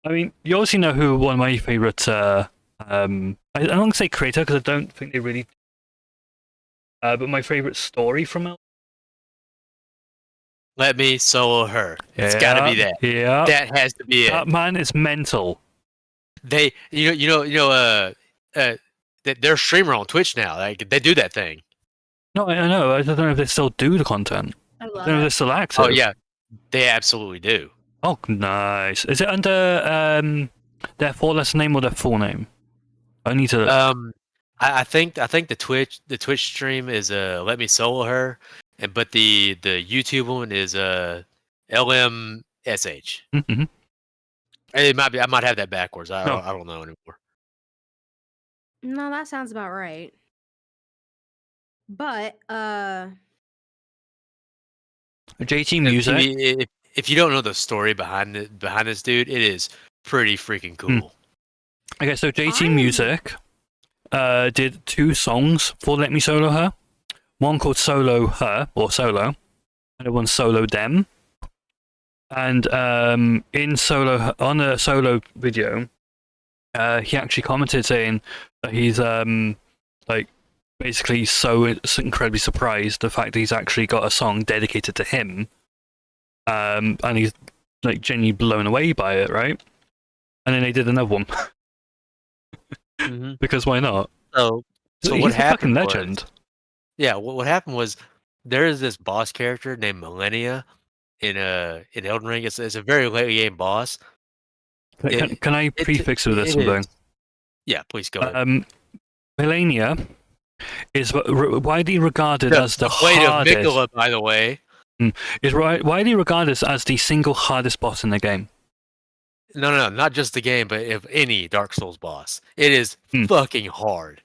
I mean, you obviously know who one of my favorite. I don't want to say creator because I don't think they really. But my favorite story from it. Let me solo her. It's got to be that. Yeah, that has to be it. That man is mental. They, they're a streamer on Twitch now. Like they do that thing. No, I know. I don't know if they still do the content. I I love don't know if it. they're still active. Oh yeah, they absolutely do. Oh, nice. Is it under their four-letter name or their full name? I need to. I think the Twitch stream is Let Me Solo Her, but the YouTube one is LMSH. Mm-hmm. It might be. I might have that backwards. I don't know anymore. No, that sounds about right. But JT Music. If you don't know the story behind this dude, it is pretty freaking cool. Okay, so JT Music did 2 songs for Let Me Solo Her. One called Solo Her, or Solo, and the one Solo Dem. And in Solo, on a Solo video, he actually commented saying that he's like basically so incredibly surprised the fact that he's actually got a song dedicated to him, and he's like genuinely blown away by it, right? And then they did another one because why not? So he's what a happened? fucking legend. Yeah, what happened was there is this boss character named Millennia in Elden Ring. It's a very late game boss. Can I prefix with this something? Yeah, please go ahead. Millennia is widely regarded as the Blade hardest. of Miquella, by the way, is widely regarded as the single hardest boss in the game. No, not just the game, but if any Dark Souls boss, it is fucking hard.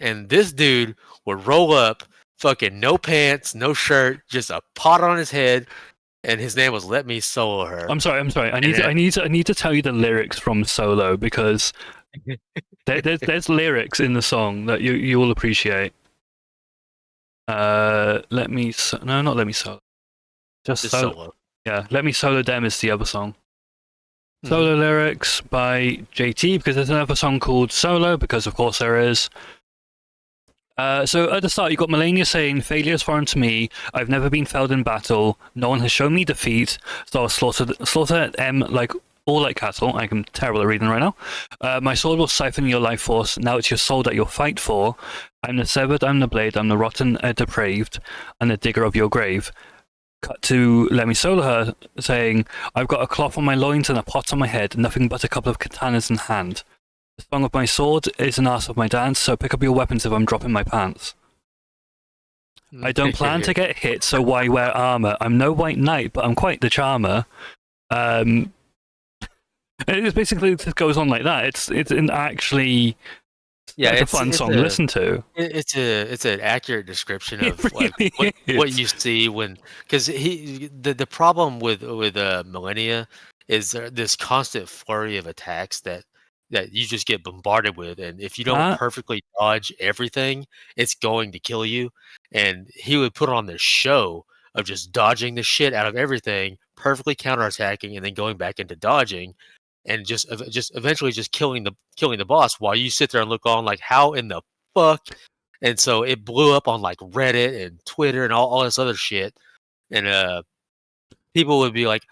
And this dude would roll up, fucking no pants, no shirt, just a pot on his head, and his name was Let Me Solo Her. I'm sorry. I need to tell you the lyrics from Solo because there's lyrics in the song that you will appreciate. Not Let Me Solo. Just Solo. Yeah, Let Me Solo Dem is the other song. Solo lyrics by JT, because there's another song called Solo, because of course there is. So at the start, you got Millennia saying, "Failure is foreign to me. I've never been failed in battle. No one has shown me defeat. So I'll slaughter M like cattle." I'm terrible at reading right now. My sword will siphon your life force. Now it's your soul that you'll fight for. I'm the severed, I'm the blade, I'm the rotten, depraved, and the digger of your grave. Cut to Let Me Solo Her saying, "I've got a cloth on my loins and a pot on my head, nothing but a couple of katanas in hand. The song of my sword is an ass of my dance, so pick up your weapons if I'm dropping my pants. I don't plan to get hit, so why wear armor? I'm no white knight, but I'm quite the charmer." It basically just goes on like that. It's actually a fun song to listen to. It's an accurate description of like what you see when, because the problem with Millennia is this constant flurry of attacks that you just get bombarded with, and if you don't perfectly dodge everything, it's going to kill you. And he would put on this show of just dodging the shit out of everything, perfectly counterattacking, and then going back into dodging, and just eventually just killing the boss while you sit there and look on like, how in the fuck? And so it blew up on like Reddit and Twitter and all this other shit, and people would be like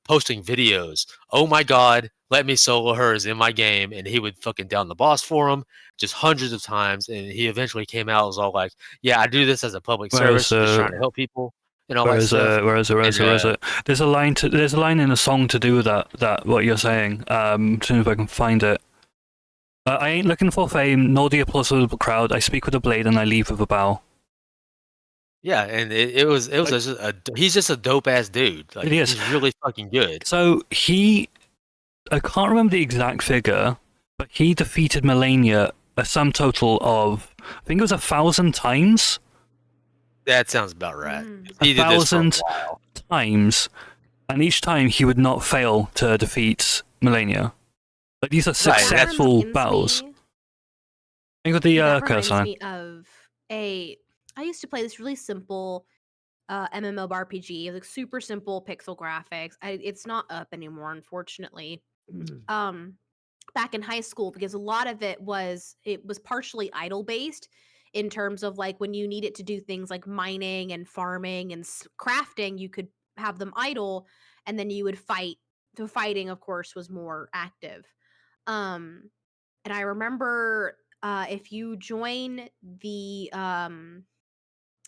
posting videos. "Oh my god, Let Me Solo Her is in my game," and he would fucking down the boss for him just hundreds of times, and he eventually came out and was all like, "Yeah, I do this as a public service, just trying to help people." And all that stuff. Where is it? There's a line in a song to do with that what you're saying. As soon as I can find it. I ain't looking for fame, nor the applause of the crowd. I speak with a blade and I leave with a bow. Yeah, and it was he's just a dope ass dude. Like, He is. He's really fucking good. So I can't remember the exact figure, but he defeated Millennia a sum total of, I think it was 1,000 times. That sounds about right. He did this for a 1,000 while. times, and each time he would not fail to defeat Millennia. Like, these are successful battles. Think of the curse reminds line. me of I used to play this really simple MMORPG, like super simple pixel graphics. It's not up anymore, unfortunately. Back in high school, because a lot of it was partially idle based in terms of like when you needed to do things like mining and farming and crafting, you could have them idle, and then you would fight. The fighting, of course, was more active. and I remember if you join the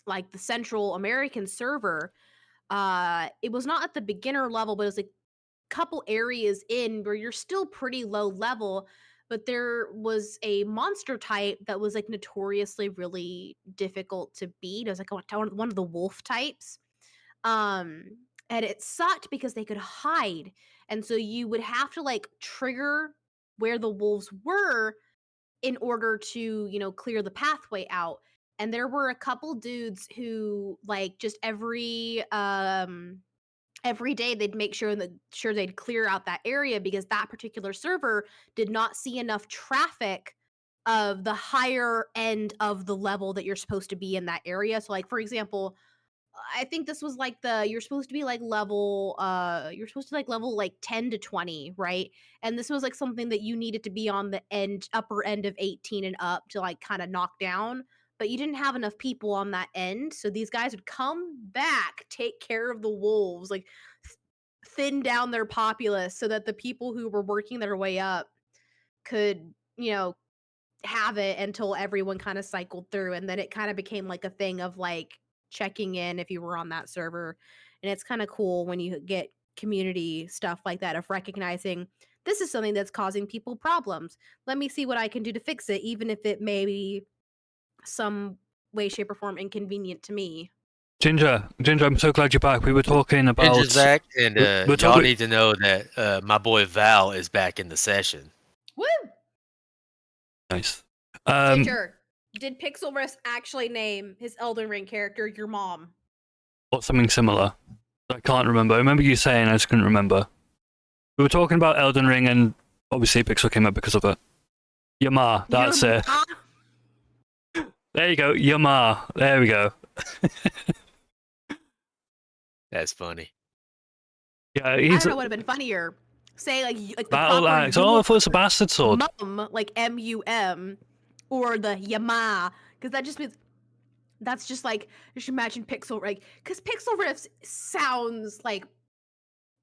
like the Central American server, it was not at the beginner level, but it was like a couple areas in where you're still pretty low level, but there was a monster type that was like notoriously really difficult to beat. It was like one of the wolf types. Um and it sucked because they could hide. And so you would have to like trigger where the wolves were in order to, clear the pathway out. And there were a couple dudes who like just every day they'd make sure they'd clear out that area because that particular server did not see enough traffic of the higher end of the level that you're supposed to be in that area. So like for example, I think this was like you're supposed to be like you're supposed to like level like 10 to 20, right? And this was like something that you needed to be on the upper end of 18 and up to like kind of knock down, but you didn't have enough people on that end. So these guys would come back, take care of the wolves, like thin down their populace so that the people who were working their way up could, have it until everyone kind of cycled through. And then it kind of became like a thing of like checking in if you were on that server. And it's kind of cool when you get community stuff like that of recognizing this is something that's causing people problems. Let me see what I can do to fix it, even if it may be some way, shape, or form inconvenient to me. Ginger, I'm so glad you're back. We were talking about Ginger's back, and we're y'all talking- need to know that my boy Val is back in the session. Woo! Nice. Ginger, did Pixelrest actually name his Elden Ring character your mom? Or something similar. I can't remember. I remember you saying, I just couldn't remember. We were talking about Elden Ring, and obviously Pixel came up because of it. Yama, that's it. There you go, Yama. There we go. That's funny. Yeah, I don't know what would have been funnier. Say like the Battle proper axe. Oh, I thought it was a bastard sword. Mum, like M-U-M, or the Yama, because that just means that's just like just imagine Pixel, like because Pixel Riffs sounds like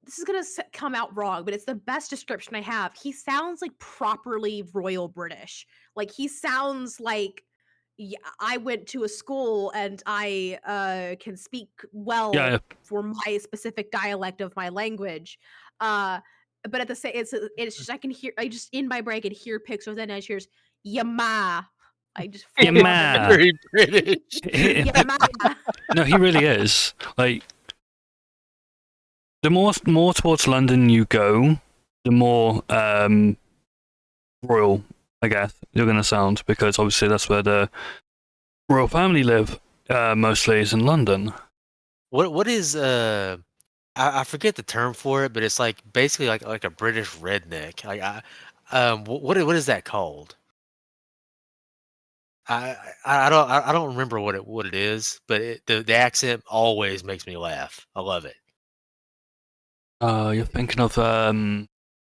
this is gonna come out wrong, but it's the best description I have. He sounds like properly Royal British. Like he sounds like I went to a school and I can speak well for my specific dialect of my language. But at the same, it's just I just in my brain can hear Pixel, then I just hears Yama. I just Yama. Very British. Yama. No, he really is. Like the more towards London you go, the more royal, I guess, you're gonna sound, because obviously that's where the royal family live. Mostly is in London. What is I forget the term for it, but it's like basically like a British redneck. Like what is that called? I don't remember what it is, but the accent always makes me laugh. I love it. You're thinking of I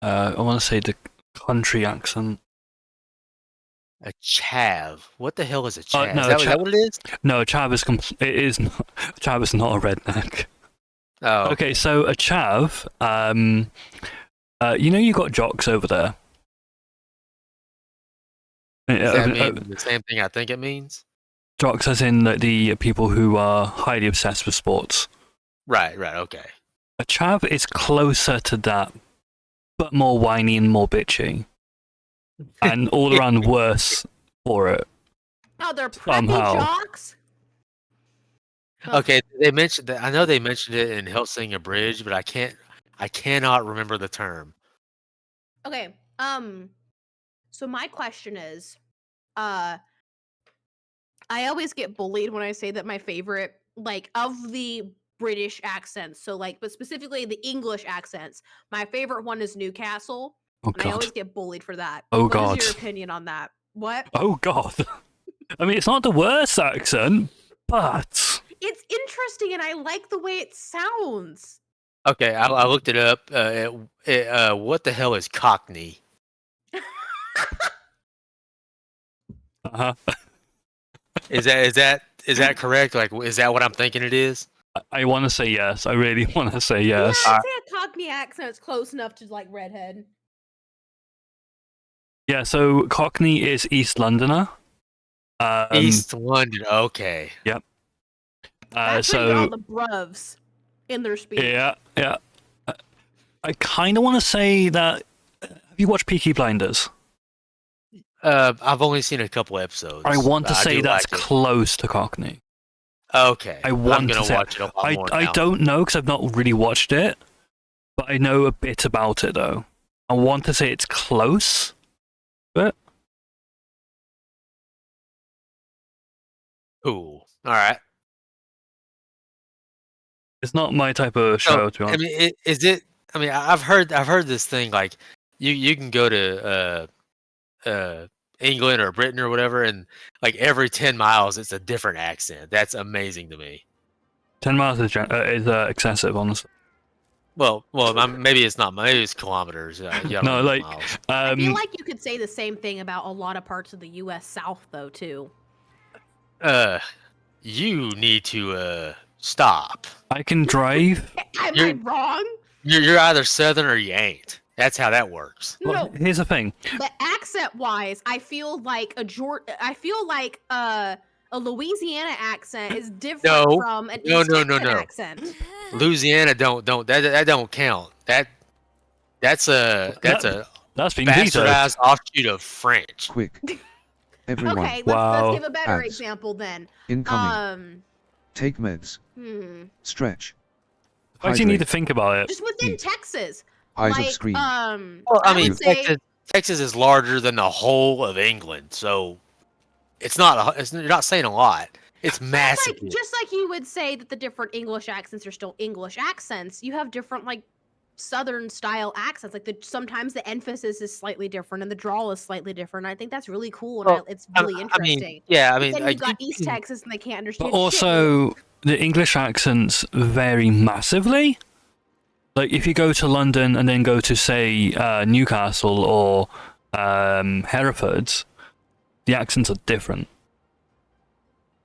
want to say the country accent. A chav. What the hell is a chav? No, is that what it is? No, a chav is it is not, a chav is not a redneck. Oh. Okay, so a chav, you got jocks over there. Does that mean the same thing I think it means? Jocks as in the people who are highly obsessed with sports. Right, okay. A chav is closer to that, but more whiny and more bitchy. And all around worse for it. Oh, they're preppy jocks? Okay, they mentioned that. I know they mentioned it in Helsing Bridge, but I cannot remember the term. Okay. So my question is, I always get bullied when I say that my favorite, like, of the British accents, so like, but specifically the English accents, my favorite one is Newcastle. Oh, and I always get bullied for that. Oh, God. What is your opinion on that? What? Oh, God. I mean, it's not the worst accent, but it's interesting, and I like the way it sounds. Okay, I looked it up. What the hell is Cockney? Uh-huh. Is that correct? Like, is that what I'm thinking it is? I want to say yes. I really want to say yes. Yeah, I'd say a Cockney accent is close enough to like redhead. Yeah, so Cockney is East Londoner. East London. Okay. Yep. That's where you get all the bruvs in their speech. Yeah. I kind of want to say that. Have you watched Peaky Blinders? I've only seen a couple episodes. I want to say do that's like it. close to Cockney. Okay. I want I'm to gonna say watch it a lot more I now. don't know because I've not really watched it, but I know a bit about it though. I want to say it's close, but Cool. All right. it's not my type of show. To be honest. I mean, is it? I mean, I've heard this thing like you can go to England or Britain or whatever, and like every 10 miles it's a different accent. That's amazing to me. 10 miles is excessive, honestly. Well, maybe it's not. Maybe it's kilometers. No, like miles. I feel like you could say the same thing about a lot of parts of the U.S. South, though, too. You need to stop. I can drive. Am I wrong? You're either Southern or you ain't. That's how that works. Well, here's the thing. But accent-wise, I feel like a Louisiana accent is different from an East Texan accent. Louisiana don't that don't count. That's a being bastardized offshoot of French. Quick. Everyone. Okay, let's give a better Ads. example then. Incoming. Take meds. Stretch. I actually need to think about it. Just within Texas. Eyes like, of screen. Well, I mean, would say, Texas is larger than the whole of England, so it's not. You're not saying a lot. It's massive. just like you would say that the different English accents are still English accents, you have different like Southern style accents. Like sometimes the emphasis is slightly different and the drawl is slightly different. I think that's really cool and it's really interesting. Then you've got East Texas and they can't understand. But also, the English accents vary massively. Like if you go to London and then go to say Newcastle or Hereford, the accents are different.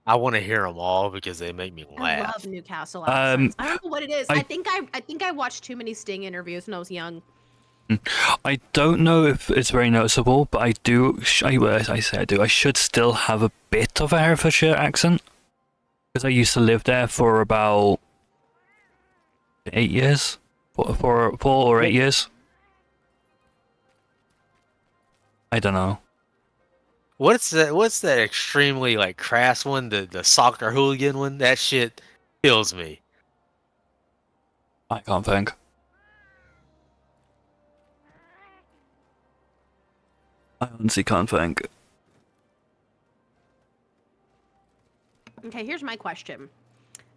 I want to hear them all because they make me laugh. I love Newcastle accents. I don't know what it is. I think I watched too many Sting interviews when I was young. I don't know if it's very noticeable, but I do. I say I do. I should still have a bit of a Herefordshire accent because I used to live there for about 8 years, 4 or 8 years. I don't know. What's that extremely like crass one? The soccer hooligan one? That shit kills me. I can't think. I honestly can't think. Okay, here's my question.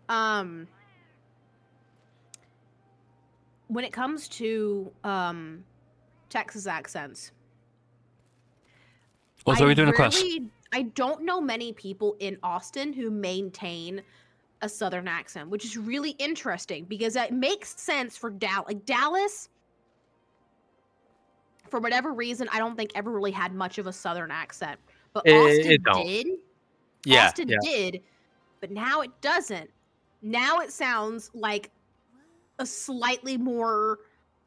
When it comes to Texas accents, Also, are we doing a quest? I don't know many people in Austin who maintain a Southern accent, which is really interesting because that makes sense for Dallas. Like Dallas, for whatever reason, I don't think ever really had much of a Southern accent, but Austin did. Yeah, Austin did, but now it doesn't. Now it sounds like a slightly more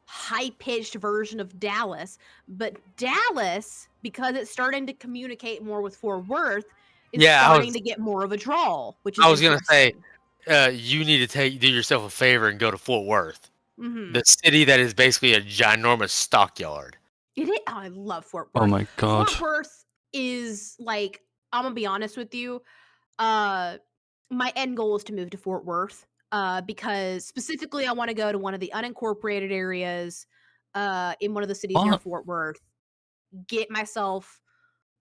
high-pitched version of Dallas, but Dallas, because it's starting to communicate more with Fort Worth, is starting to get more of a drawl. Which is I was gonna say, you need to do yourself a favor and go to Fort Worth, the city that is basically a ginormous stockyard. It is. Oh, I love Fort Worth. Oh my god. Fort Worth is like, I'm gonna be honest with you. My end goal is to move to Fort Worth. Because specifically I want to go to one of the unincorporated areas in one of the cities near Fort Worth, get myself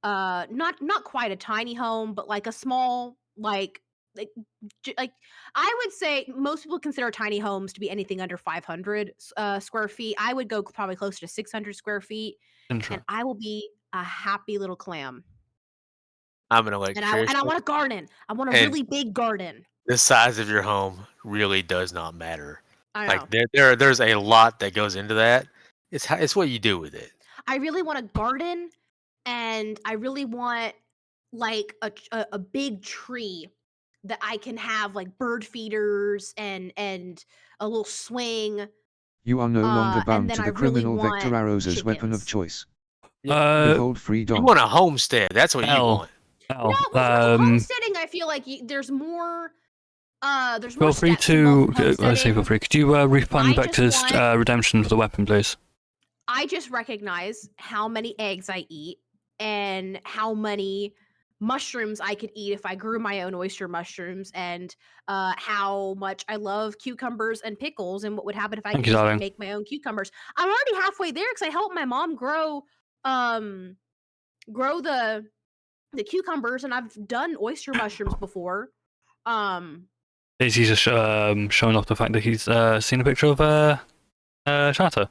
not quite a tiny home, but like a small like I would say most people consider tiny homes to be anything under 500 square feet. I would go probably closer to 600 square feet, and I will be a happy little clam. I'm an electrician. And I want a garden. I want a really big garden. The size of your home really does not matter. I know. Like there's a lot that goes into that. It's what you do with it. I really want a garden, and I really want like a big tree that I can have like bird feeders and a little swing. You are no longer bound then to I the really criminal want vector arrows as weapon of choice. Behold freedom. You want a homestead. That's what you want. L. Well, homesteading, I feel like there's more. There's more Feel free steps involved to. with Let's say feel homesteading. free. Could you refund I just Vector's want- redemption for the weapon, please? I just recognize how many eggs I eat and how many mushrooms I could eat if I grew my own oyster mushrooms, and how much I love cucumbers and pickles, and what would happen if I Thank could you, just darling. make my own cucumbers. I'm already halfway there because I helped my mom grow the cucumbers, and I've done oyster mushrooms before. Daisy's just showing off the fact that he's seen a picture of Shatter.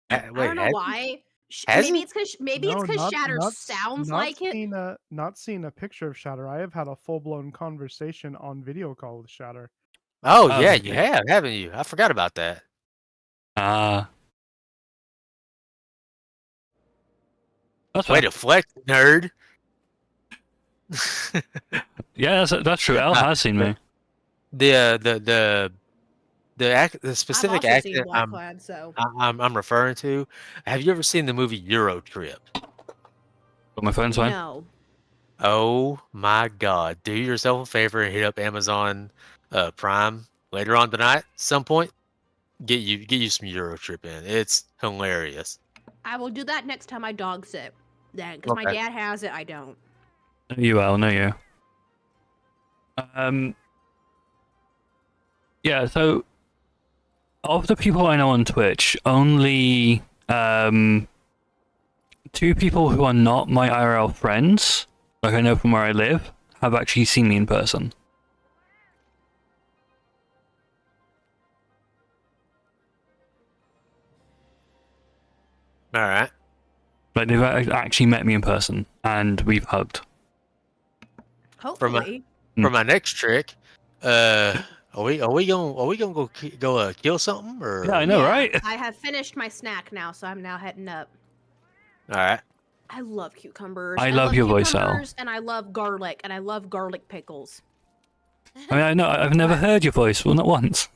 I don't know why. has Maybe he? it's because Shatter sounds like it. Not seeing a picture of Shatter. I have had a full-blown conversation on video call with Shatter. Oh, yeah, you have, haven't you? I forgot about that. Way to flex, nerd. Yeah, that's true. Al has seen me. The specific I've also seen actor Blackclad, so I'm referring to. Have you ever seen the movie Euro Trip? Got my phone's fine. no. Oh my God! Do yourself a favor and hit up Amazon Prime later on tonight. Some point, get you some Euro Trip in. It's hilarious. I will do that next time I dog sit. Then, because my Okay. dad has it, I don't. You, Al, no you. Yeah, so of the people I know on Twitch, only 2 people who are not my IRL friends, like I know from where I live, have actually seen me in person. All right. Like they've actually met me in person, and we've hugged. Hopefully. For my next trick, are we gonna go kill something or? Yeah, I know, right? I have finished my snack now, so I'm now heading up. All right. I love cucumbers. I love your voice, Al. cucumbers, and I love garlic, and I love garlic pickles. I mean, I know I've never heard your voice, well, not once.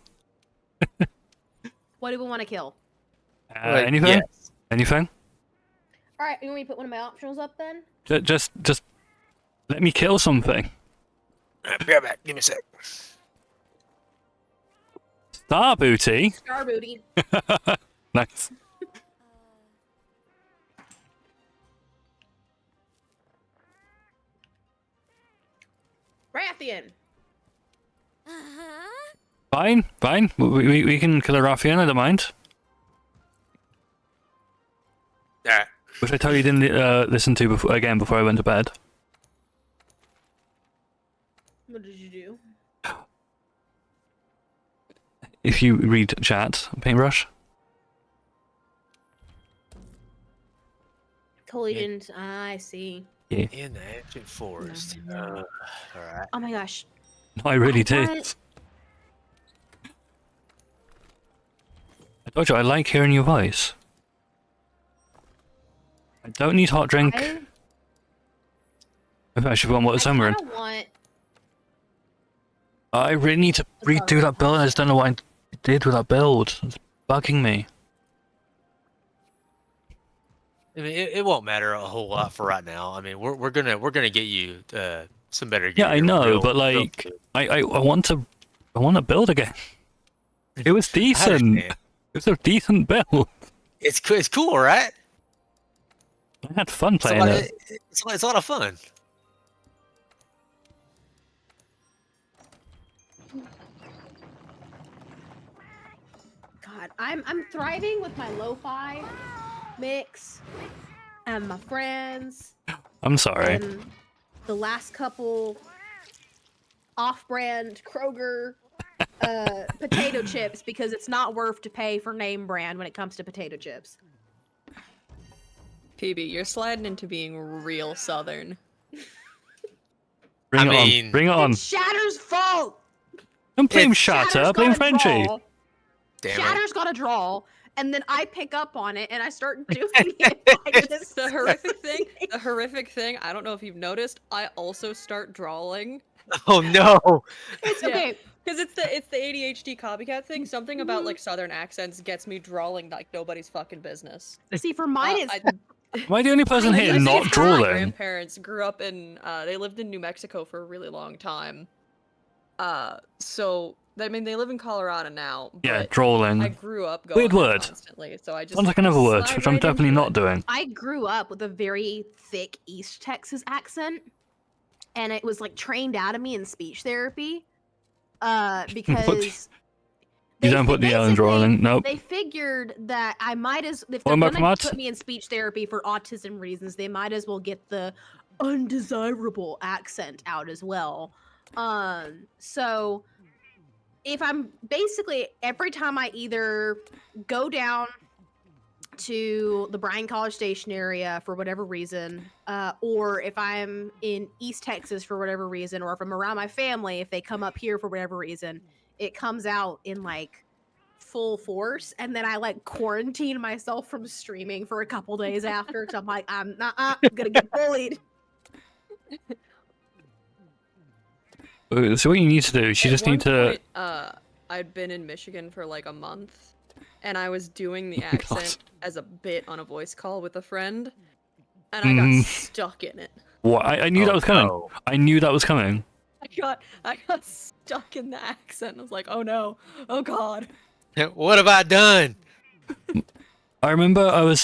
What do we want to kill? Anything? yes. Anything? All right, you want me to put one of my optionals up then? Just let me kill something. Be right back. Give me a sec. Star booty. Star booty. Nice. Rathian. Fine. We can kill a Raffian, I don't mind. Alright. Which I totally didn't listen to before I went to bed. What did you do? If you read chat, paintbrush. Totally didn't. I see. Yeah. In the ancient forest. All right. Oh my gosh. No, I really did. want- I told you I like hearing your voice. I don't need hot drink. I should want what the we're in. I want. I really need to redo that build. I just don't know what I did with that build. It's bugging me. I mean, it won't matter a whole lot for right now. I mean, we're gonna get you some better gear. Yeah, I know, real- but real like, soon. I want to build again. It was decent. understand. It was a decent build. It's cool, right? I had fun It's a playing lot it. it's a lot of fun. God, I'm thriving with my lo-fi mix and my friends. I'm sorry. And the last couple off-brand Kroger potato chips, because it's not worth to pay for name brand when it comes to potato chips. PB, you're sliding into being real southern. Bring I it mean- on. Bring it on. It's Shatter's fault. Don't blame Shatter's Shatter. Blame gotta Frenchie. draw. Damn it. Shatter's got to draw, and then I pick up on it and I start doing it. by just The horrific thing, I don't know if you've noticed, I also start drawing. Oh no! It's Yeah. okay. Because it's the ADHD copycat thing. Something about like southern accents gets me drawling like nobody's fucking business. See, for mine, it's Am I the only person here I think not it's 'cause my drawing? grandparents grew up in. They lived in New Mexico for a really long time. So I mean, they live in Colorado now. But Yeah, drawing. I grew up going Weird there word. constantly, so I just Sounds like another word, slide which I'm right definitely into not it. doing. I grew up with a very thick East Texas accent, and it was like trained out of me in speech therapy. Because You don't put the L in drawing. Nope. they figured that I might as if What they're about gonna Kamat? put me in speech therapy for autism reasons, they might as well get the undesirable accent out as well. So if I'm basically every time I either go down to the Bryan College Station area for whatever reason, or if I'm in East Texas for whatever reason, or if I'm around my family, if they come up here for whatever reason, it comes out in like full force, and then I like quarantine myself from streaming for a couple days after because I'm like, I'm gonna get bullied. So what you need to do is you At just need one to. point, I'd been in Michigan for like a month, and I was doing the God. accent as a bit on a voice call with a friend, and I got Mm. stuck in it. What? I knew that was coming. no. I knew that was coming. I got stuck in the accent. I was like, oh no, oh god. What have I done? I remember I was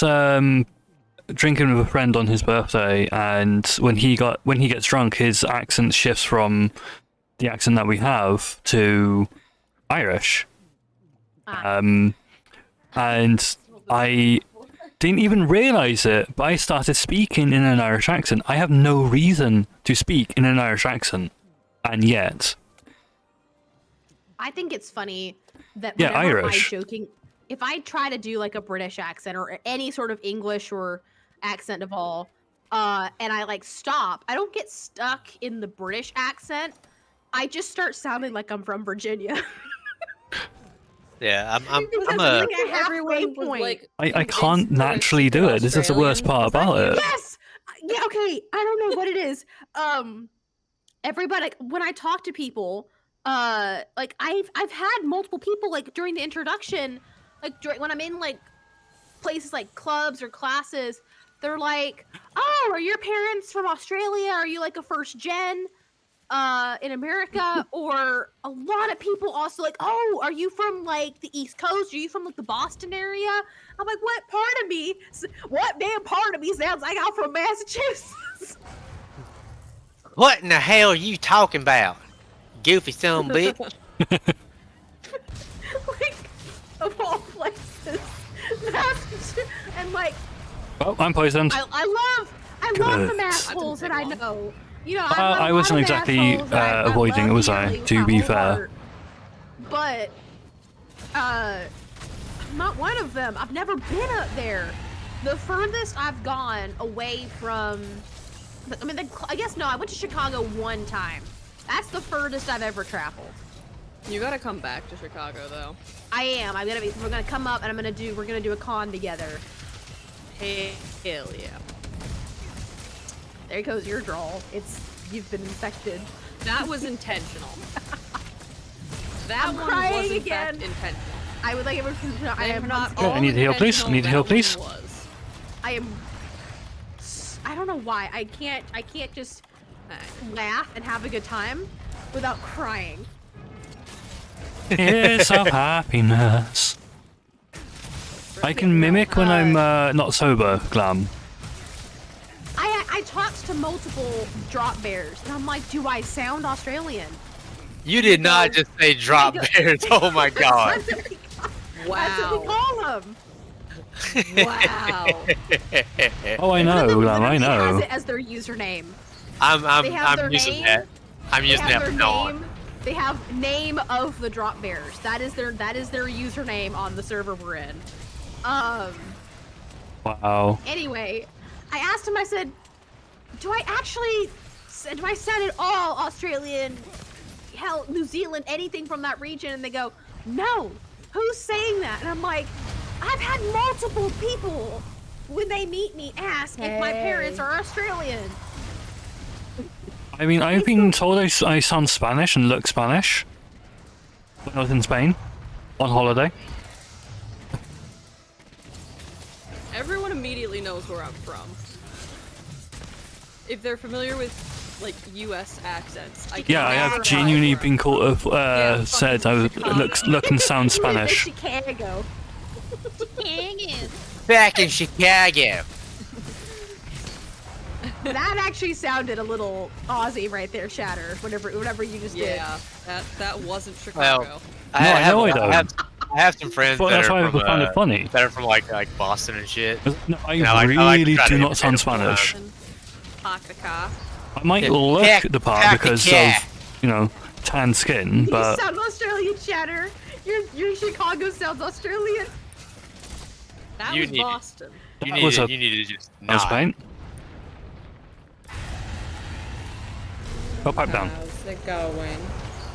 drinking with a friend on his birthday, and when he gets drunk, his accent shifts from the accent that we have to Irish. And I didn't even realize it, but I started speaking in an Irish accent. I have no reason to speak in an Irish accent, and yet. I think it's funny that Yeah, whenever Irish. if I try to do like a British accent or any sort of English or accent of all, and I like stop, I don't get stuck in the British accent. I just start sounding like I'm from Virginia. Yeah, I'm Because a. like a halfway Everyone was, point. like, I can't naturally do it. This is the worst part about it. Yes. Yeah. Okay. I don't know what it is. Everybody, when I talk to people, like I've had multiple people like during the introduction, like when I'm in like places like clubs or classes, they're like, "Oh, are your parents from Australia? Are you like a first gen in America?" Or a lot of people also like, "Oh, are you from like the East Coast? Are you from like the Boston area?" I'm like, what damn part of me sounds like I'm from Massachusetts? What in the hell are you talking about? Goofy son of a bitch. Like, of all places, Massachusetts, and like, Oh, I'm poisoned. I love the Good. mass holes that I know. You know, I wasn't exactly avoiding it, was I? To be fair. But I'm not one of them. I've never been up there. The furthest I've gone away from, I mean, I guess no. I went to Chicago one time. That's the furthest I've ever traveled. You gotta come back to Chicago though. I am. We're gonna come up and we're gonna do a con together. Hell yeah. There goes your draw. You've been infected. That was intentional. That I'm one crying was in again. fact intentional. I would like it. I am not. Oh, I need to heal, please. I need to heal, please. I am. I don't know why. I can't just laugh and have a good time without crying. Tears of happiness. I can mimic when I'm not sober, Glam. I talked to multiple drop bears, and I'm like, do I sound Australian? You did not just say drop bears. Oh my god. Wow. That's what we call them. Wow. Oh, I know, Glam. I Has know. it as their username. I'm They have their using name. that. I'm They using have that their from now on. name. They have name of the drop bears. That is their username on the server we're in. Wow. Anyway, I asked him. I said, do I sound at all Australian? Hell, New Zealand, anything from that region? And they go, no. Who's saying that? And I'm like, I've had multiple people when they meet me ask if my parents are Australian. I mean, I've been told I sound Spanish and look Spanish. when I was in Spain on holiday. Everyone immediately knows where I'm from. If they're familiar with like U.S. accents, I Yeah, I have genuinely been called said I look and sound Spanish. Chicago. Chicago. Back in Chicago. That actually sounded a little Aussie right there, Shatter. Whatever you just did. Yeah, that wasn't Chicago. Well, I have some friends Well, that that's why are I from found it funny. that are from like Boston and shit. No, I You know, I like really to try do to not sound imitate them. Spanish. Park the car. I might Yeah. look Heck, the part heck because yeah. of, you know, tan skin, You but sound Australian, Shatter. Your Chicago sounds Australian. That You was need it. Boston. You That was need to just that was nod. fine. Go pipe down. How's it going?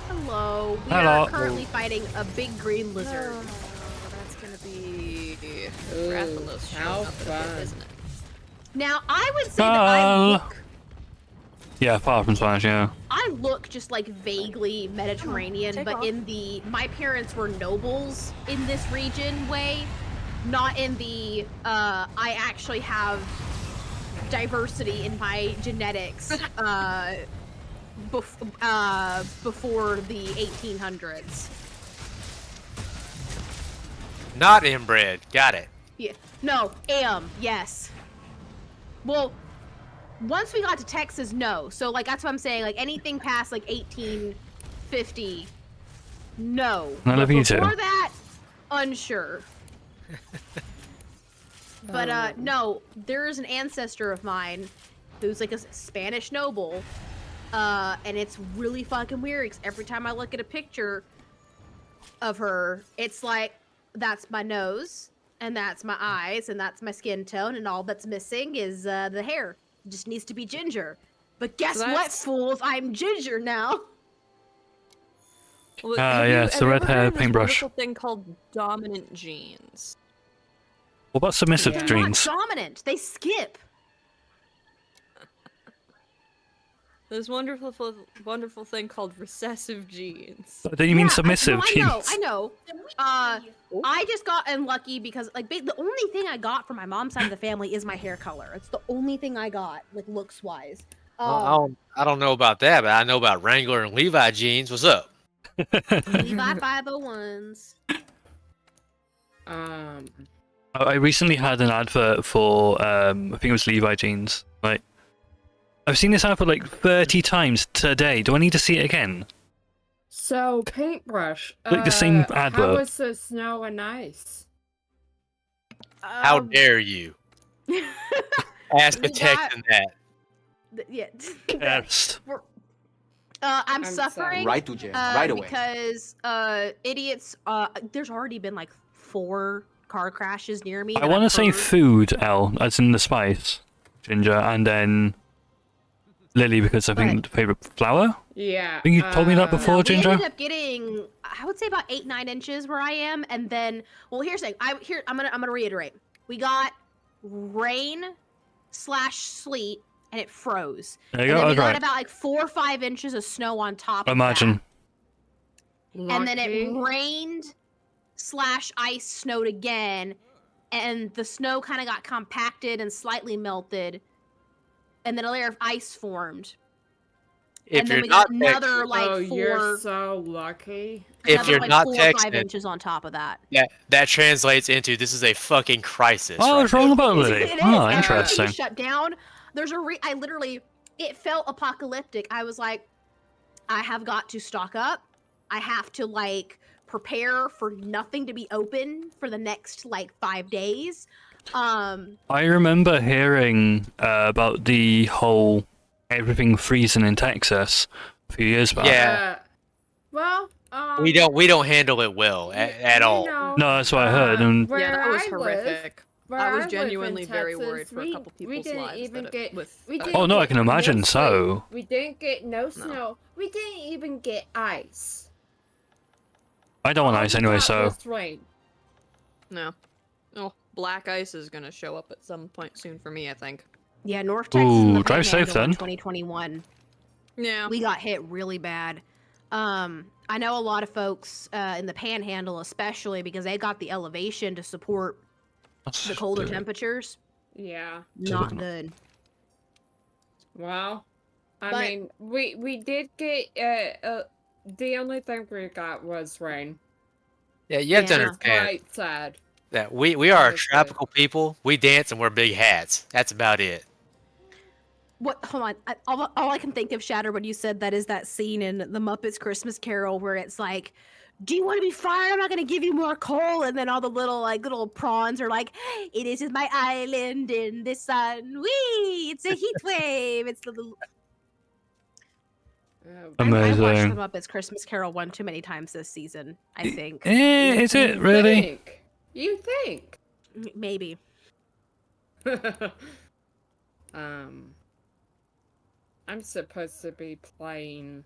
Hello. We Hello. are currently fighting a big green lizard. That's gonna be Ooh, Rathalos how showing up in a bit, fun. isn't it? Now, I would say that I Yeah, far from Spanish, yeah. look just like vaguely Mediterranean, Take but off. in the my parents were nobles in this region way, not in the I actually have diversity in my genetics before the 1800s. Not inbred. Got it. Yeah. No, yes. Well, once we got to Texas, no. So like that's what I'm saying. Like anything past like 1850, no. I love But you too. before that, unsure. But no, there is an ancestor of mine who's like a Spanish noble, and it's really fucking weird. 'Cause every time I look at a picture of her, it's like that's my nose, and that's my eyes, and that's my skin tone, and all that's missing is the hair. It just needs to be ginger. But guess So what, that's- fools? I'm ginger now. Well, Ah, have yeah, you- it's have the you red ever hair heard of this paintbrush. wonderful thing called dominant genes. What about submissive Yeah. genes? Not dominant. They skip. There's wonderful thing called recessive genes. Do you mean Yeah, submissive genes? I know. I just got unlucky because like the only thing I got from my mom's side of the family is my hair color. It's the only thing I got, like looks wise. I don't know about that, but I know about Wrangler and Levi jeans. What's up? Levi 501s. I recently had an advert for I think it was Levi jeans. Like, I've seen this advert like 30 times today. Do I need to see it again? So paintbrush. Like the same How advert. was the snow and ice? How dare you? Ask a we tech got- than that. Yeah. Yes. I'm I'm suffering. Right to jail, right away. Because idiots. There's already been like 4 car crashes near me. I that want to I've say heard. food, L, as in the spice, ginger, and then Lily because I think the favorite flower. Yeah. I think you told me that before, We Ginger. ended up getting, I would say about 8-9 inches where I am, and then well, here's the thing. I'm gonna reiterate. We got rain/sleet, and it froze. There you and go. then we I was got right. about like 4 or 5 inches of snow on top. Imagine. Of that. And then it Lucky. rained/ice snowed again, and the snow kind of got compacted and slightly melted, and then a layer of ice formed. If and then you're we got not another Texas, like Oh, 4. you're so lucky. if another, you're like, not 4 or 5 Texan, inches on top of that. that translates into this is a fucking crisis. Oh, right what's wrong about Lily? It is. Oh, Everything interesting. shut down. There's I literally, it felt apocalyptic. I was like, I have got to stock up. I have to like prepare for nothing to be open for the next like 5 days. I remember hearing about the whole everything freezing in Texas a few years back. Yeah. Well, we don't handle it well at all. No, that's what I heard. And where Yeah, that was I horrific. Where I was live in genuinely very Texas, worried for a couple we people's didn't lives even that get. we Oh, no, I can get imagine no so. sleet. We didn't get no snow. We didn't even get ice. I don't want All ice we anyway, got so was rain. No. Oh, black ice is gonna show up at some point soon for me, I think. Yeah, North Texas. and Ooh, the drive safe Panhandle in then. 2021. Yeah. We got hit really bad. I know a lot of folks in the Panhandle, especially because they got the elevation to support the colder temperatures. Yeah. Not good. Well, I But- mean, we did get the only thing we got was rain. Yeah, you have to Yeah. understand Quite sad. that we are Honestly. tropical people. We dance and wear big hats. That's about it. What? Hold on. All I can think of, Shatter, when you said that is that scene in The Muppets Christmas Carol where it's like, "Do you want to be fired? I'm not going to give you more coal." And then all the little prawns are like, "It is my island in the sun. Wee! It's a heat wave. It's the little." I watched Amazing. The Muppets Christmas Carol one too many times this season. I think. Is it really? You think? Maybe. I'm supposed to be playing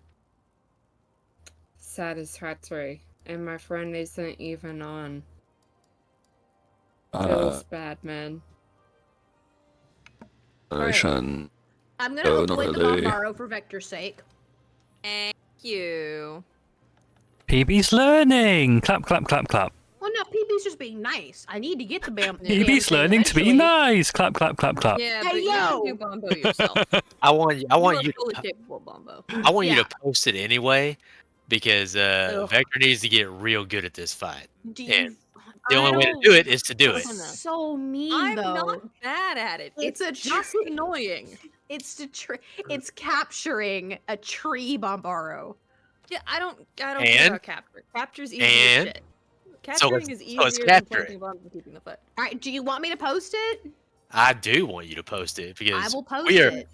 Satisfactory, and my friend isn't even on. Feels bad, man. Ocean. I'm gonna Oh, not avoid the really. Bombaro for Vector's sake. Thank you. PB's learning. Clap, clap, clap, clap. Well, no, PB's just being nice. I need to get the damn PB's thing learning to be eventually. nice. Clap, clap, clap, clap. Yeah, Hey, but you yo! can do Bombo yourself. I want you are to fully capable, Bombo. I want you Yeah. to post it anyway because Vector needs to get real good at this fight. Do And you? the only way to do it is to do it. So mean, I'm though. not bad at it. It's a just tree. annoying. It's capturing a tree, Bombaro. Yeah, I don't care And? about capture. Capture's easy And? as shit. Capturing let's- is so easier let's than capture planting it. bombs and keeping the foot. All right, do you want me to post it? I do want you to post it because I will post we are it.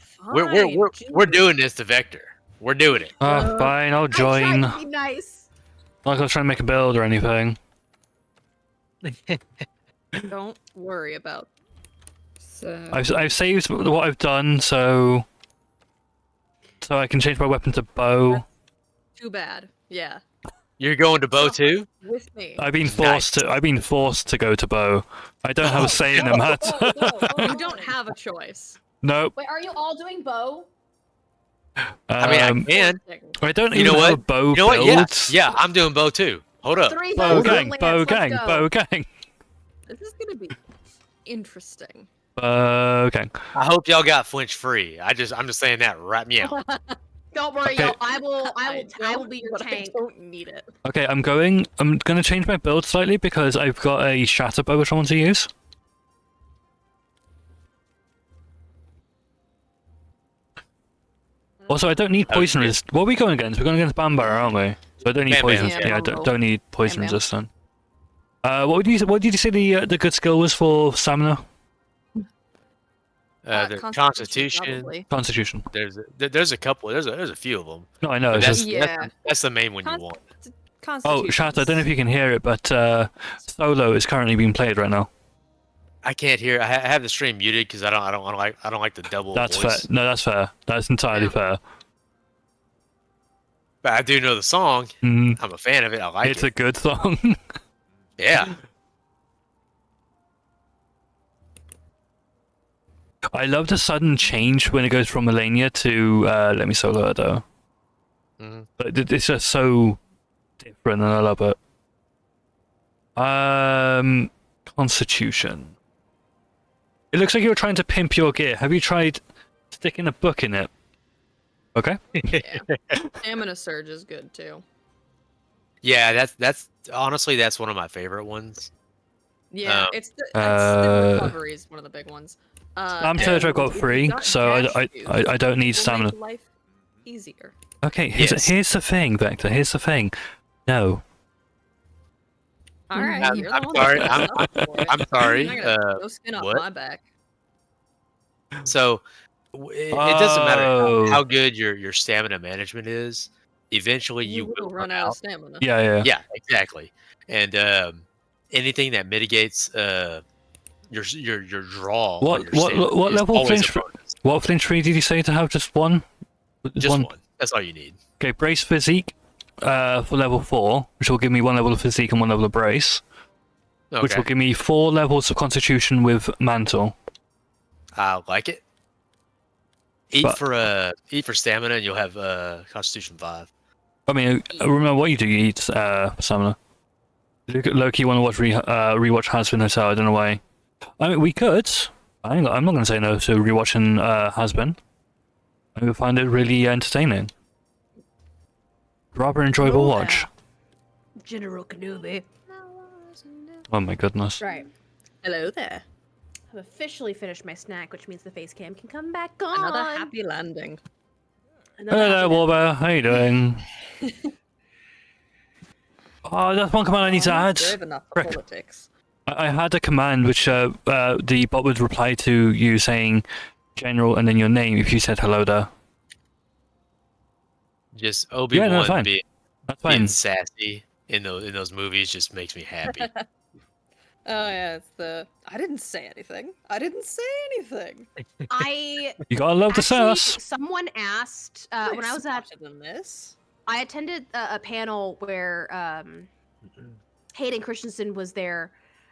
we're doing this to Vector. We're doing it. Fine, I'll join. I tried to be nice. Like I was trying to make a build or anything. Don't worry about. So I've saved what I've done, so I can change my weapon to bow. Too bad. Yeah. You're going to bow too? With me. I've been forced to go to bow. I don't have a say in the matter. You don't have a choice. Nope. Wait, are you all doing bow? I mean, I can. I don't You even know have what? a bow You know what? build. Yeah, I'm doing bow too. Hold up. Three Bow bows, gang, Lance, bow let's gang, go. bow gang, This is gonna be interesting. bow gang. I hope y'all got flinch free. I'm just saying that right meow. Don't worry, Okay. yo. I will be your but tank. I don't need it. Okay, I'm gonna change my build slightly because I've got a shatter bow which I want to use. Also, I don't need poison resist. What are we going against? We're going against Bambar, aren't we? So I don't need Bam poison. Bam. Yeah, I Bambo. don't need poison Bam Bam. resistance. What did you say the good skill was for stamina? The Constitution. probably. Constitution. There's a couple. There's a few of them. No, I know. But It's that's, just... Yeah. that's the main one you want. Oh, Shat, I don't know if you can hear it, but Solo is currently being played right now. I can't hear. I have the stream muted because I don't like the double That's voice. fair. No, that's fair. That's entirely fair. But I do know the song. Mhm. I'm a fan of it. I like It's it. a good song. Yeah. I love the sudden change when it goes from Melania to let me solo it though. Mhm. But it's just so different, and I love it. Constitution. It looks like you're trying to pimp your gear. Have you tried sticking a book in it? Okay. Stamina Surge is good too. Yeah, that's honestly that's one of my favorite ones. Yeah, Um, it's the recovery is one of the big ones. I'm Surge I got and if free, you got so dash juice, I don't need it will stamina. make life easier. Okay, Yes. here's the thing, Vector. Here's the thing. No. All right, I'm- you're the I'm one sorry, that I'm- signed up for it. I'm sorry, You're not gonna uh, go skin off what? my back. So it doesn't matter Oh. how good your stamina management is. Eventually, you will run out of stamina. Yeah. Yeah, exactly. And anything that mitigates your draw. or your stamina What is level always a flinch? bonus. What flinch tree did you say to have? Just one. Just one. That's all you need. Okay, brace physique for level 4, which will give me 1 level of physique and 1 level of brace, which Okay. will give me 4 levels of constitution with mantle. I like it. Eat But- for stamina, and you'll have Constitution 5. I mean, remember what you do eat, Summoner. Loki want to watch rewatch Has-Been Hotel. I don't know why. I mean, we could. I'm not going to say no to rewatching Has-Been. I would find it really entertaining. Rather enjoyable watch. General Kenobi. Oh my goodness. Right. Hello there. I've officially finished my snack, which means the face cam can come back on. Another happy landing. Another Hello there, happy Warbear. How you doing? Oh, that's one command I need to add. Brave enough for politics. I had a command which the bot would reply to you saying General and then your name if you said hello there. Just Obi-Wan Yeah, no, fine. being That's fine. sassy in those movies just makes me happy. Oh yeah, it's the I didn't say anything. I didn't say anything. You gotta love the Actually, sass. Someone asked when I was at than this. I attended a panel where Hayden Christensen was there.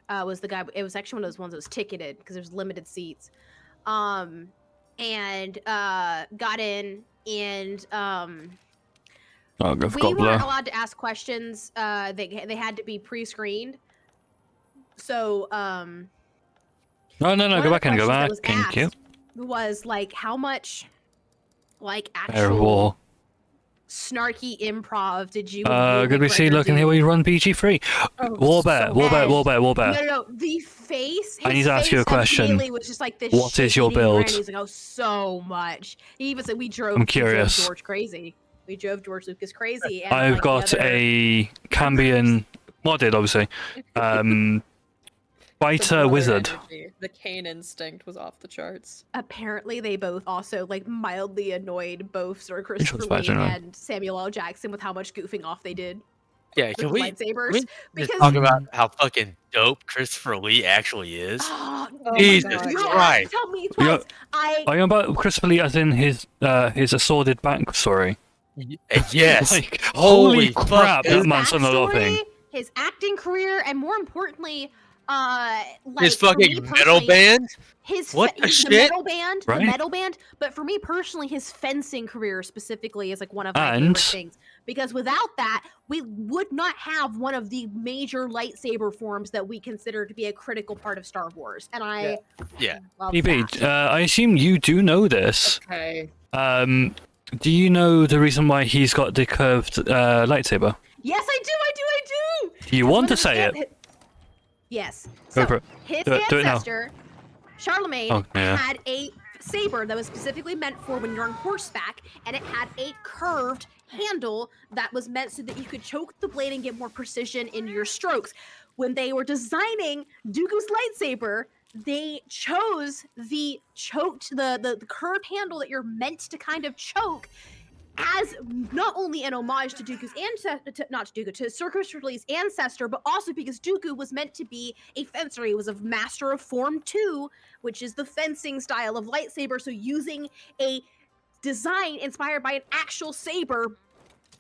Was the guy? It was actually one of those ones that was ticketed because there's limited seats. And got in and Oh, we God, weren't allowed to ask questions. They had to be pre-screened. So No, one go of the back and go questions that back. was Thank you. asked was like how much like actual Terrible. snarky improv did you Good we see looking here where you run PG free. Warbear. No. The face. I need to ask you a question. immediately was just like this. What is your shaking grin. build? He's like, oh, so much. He even said we drove. I'm curious. We drove George crazy. We drove George Lucas crazy. And I've like, got the other- a Cambion modded, obviously. Fighter The wizard. energy, the Cain instinct was off the charts. Apparently, they both also like mildly annoyed both Sir was Christopher fine, Lee you know. and Samuel L. Jackson with how much goofing off they did. Yeah, with can the we, lightsabers? can we Because just talk about how fucking dope Christopher Lee actually is? Oh, Jesus you don't have Christ! to tell me Yeah. twice. I Are you about Christopher Lee as in his assorted backstory? Yes. Like, Holy holy crap, fuck, that his man's done a lot of backstory, things. his acting career, and more importantly, like His for me fucking metal personally, band? His What the the shit? metal band, Right. the metal band. But for me personally, his fencing career specifically is like one of my And- favorite things because without that, we would not have one of the major lightsaber forms that we consider to be a critical part of Star Wars. And I Yeah. love PB, that. I assume you do know this. Okay. Do you know the reason why he's got the curved lightsaber? Yes, I do. Do you want to say it? Yes. Go So for it. his Do it now. ancestor, Charlemagne, Oh, yeah. had a saber that was specifically meant for when you're on horseback, and it had a curved handle that was meant so that you could choke the blade and get more precision in your strokes. When they were designing Dooku's lightsaber, they chose the curved handle that you're meant to kind of choke as not only an homage to Dooku's ancestor, not to Dooku, to Sir Christopher Lee's ancestor, but also because Dooku was meant to be a fencer. He was a master of Form 2, which is the fencing style of lightsaber. So using a design inspired by an actual saber,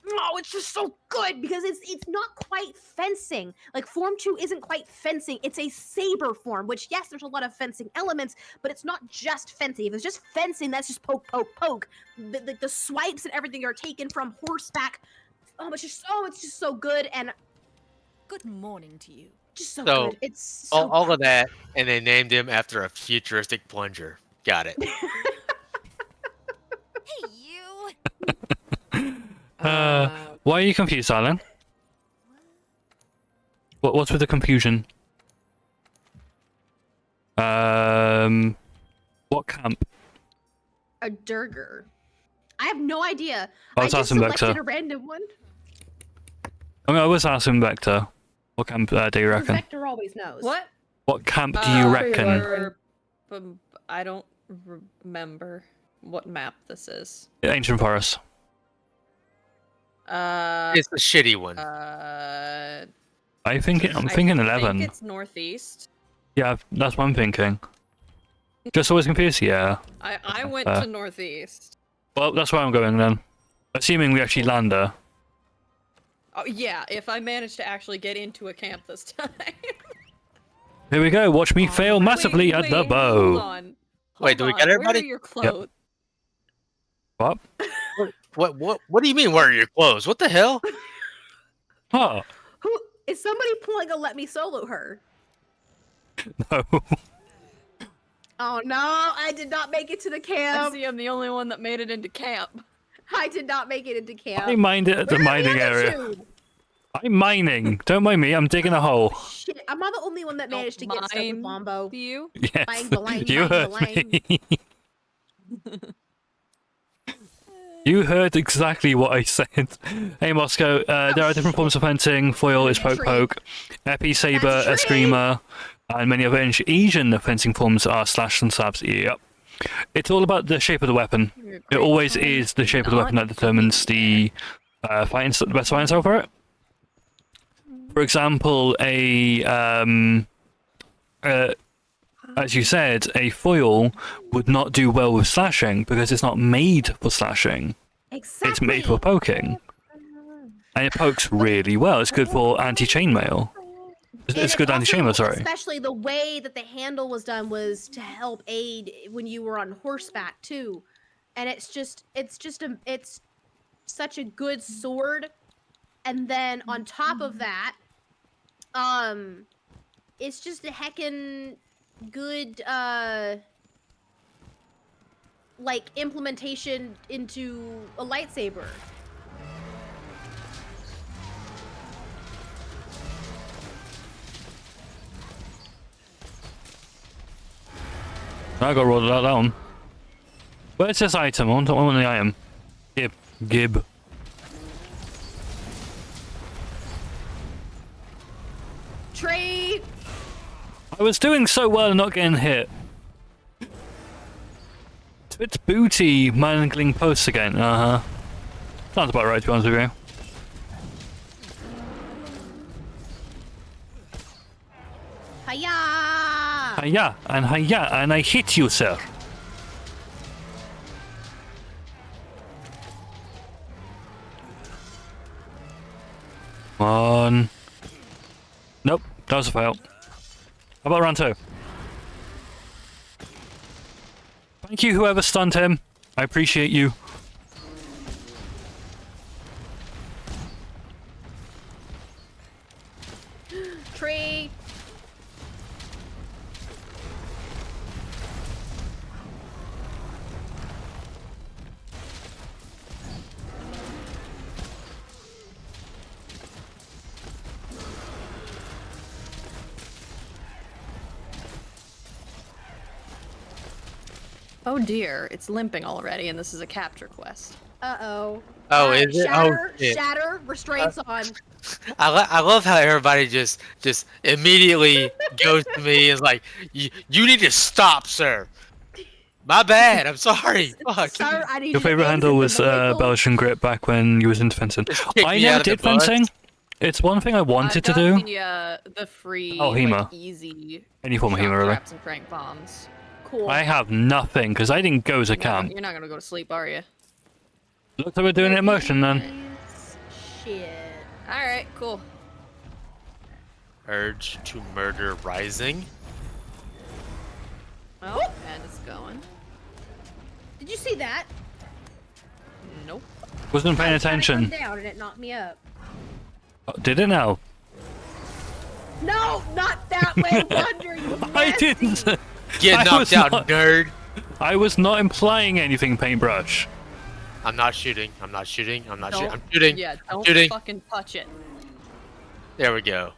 oh, it's just so good because it's not quite fencing. Like Form 2 isn't quite fencing. It's a saber form, which yes, there's a lot of fencing elements, but it's not just fencing. If it's just fencing, that's just poke, poke, poke. The swipes and everything are taken from horseback. Oh, it's just so good and Good morning to you. just so, So, good. It's so all of that, and they named him after a futuristic plunger. Got it. Hey, you. Why are you confused, Alan? What's with the confusion? What camp? a Durger. I have no idea. I I was just asking selected Vector. a random one. I mean, I was asking Vector. What camp do you reckon? Vector always knows. What? What camp do you reckon? I don't remember what map this is. Ancient Forest. It's the shitty one. I'm thinking I 11. think it's northeast. Yeah, that's what I'm thinking. Just always confused? Yeah. I went Fair. to northeast. Well, that's where I'm going then. Assuming we actually land there. Oh yeah, if I manage to actually get into a camp this time. Here we go. Watch me fail massively at the Hold bow. on. Wait, do we Hold get on, everybody? Where are your clothes? What? What do you mean? Where are your clothes? What the hell? Oh Who is somebody pulling a let me solo her? no. Oh no, I did not make it to the I camp. see I'm the only one that made it into camp. I did not make it into camp. I mined it at the Where are mining other area. two? I'm mining. Don't mind me. I'm digging a hole. Shit, am I the only one that managed to get stuck with Bombo? You? Yes. Bang, balang, You bang, heard balang. me. You heard exactly what I said. Hey Moscow, there are different forms of fencing. Foil is poke poke. Epi saber, eskrima, and many other Asian fencing forms are slash and stabs. Yep. It's all about the shape of the weapon. It always is the shape of the weapon that determines the best fighting style for it. For example, as you said, a foil would not do well with slashing because it's not made for slashing. Exactly. It's made for poking. And it pokes really well. It's good for anti-chainmail. It's good anti-chainmail, sorry. Especially the way that the handle was done was to help aid when you were on horseback too. And it's such a good sword. And then on top of that, it's just a heckin' good like implementation into a lightsaber. I got rolled out that one. Where's this item? I want the item. Gib. Trade. I was doing so well and not getting hit. It's booty mangling posts again. Sounds about right, to be honest with you. Hiya! Hiya, and I hit you, sir. Come on. Nope, that was a fail. How about round 2? Thank you, whoever stunned him. I appreciate you. Tree. Oh dear, it's limping already, and this is a capture quest. Uh-oh. Oh, is it? Shatter, Oh, shit. shatter, restraints on. I love how everybody just immediately goes to me and is like, you need to stop, sir. My bad. I'm sorry. Fuck. Sir, I need Your favorite handle was Belgian Grip back when you was into fencing. kick I me out never of the did bus. fencing. It's one thing I wanted to do. The free, Oh, HEMA. like, easy Any form of shock HEMA, really. traps and crank bombs. Cool. I have nothing because I didn't go to camp. You're not gonna go to sleep, are you? Looks like we're doing it in motion then. Shit. All right, cool. Urge to murder rising. Well, and it's going. Did you see that? Nope. Wasn't paying I shot it attention. from down and it knocked me up. Oh, did it now? No, not that way, Wonder. You I nasty. didn't. Get I knocked was out, not- nerd. I was not implying anything, Paintbrush. I'm not shooting. I'm not shooting. I'm not Don't- shooting. I'm shooting. Yeah, I'm don't shooting. fucking touch it. There we go.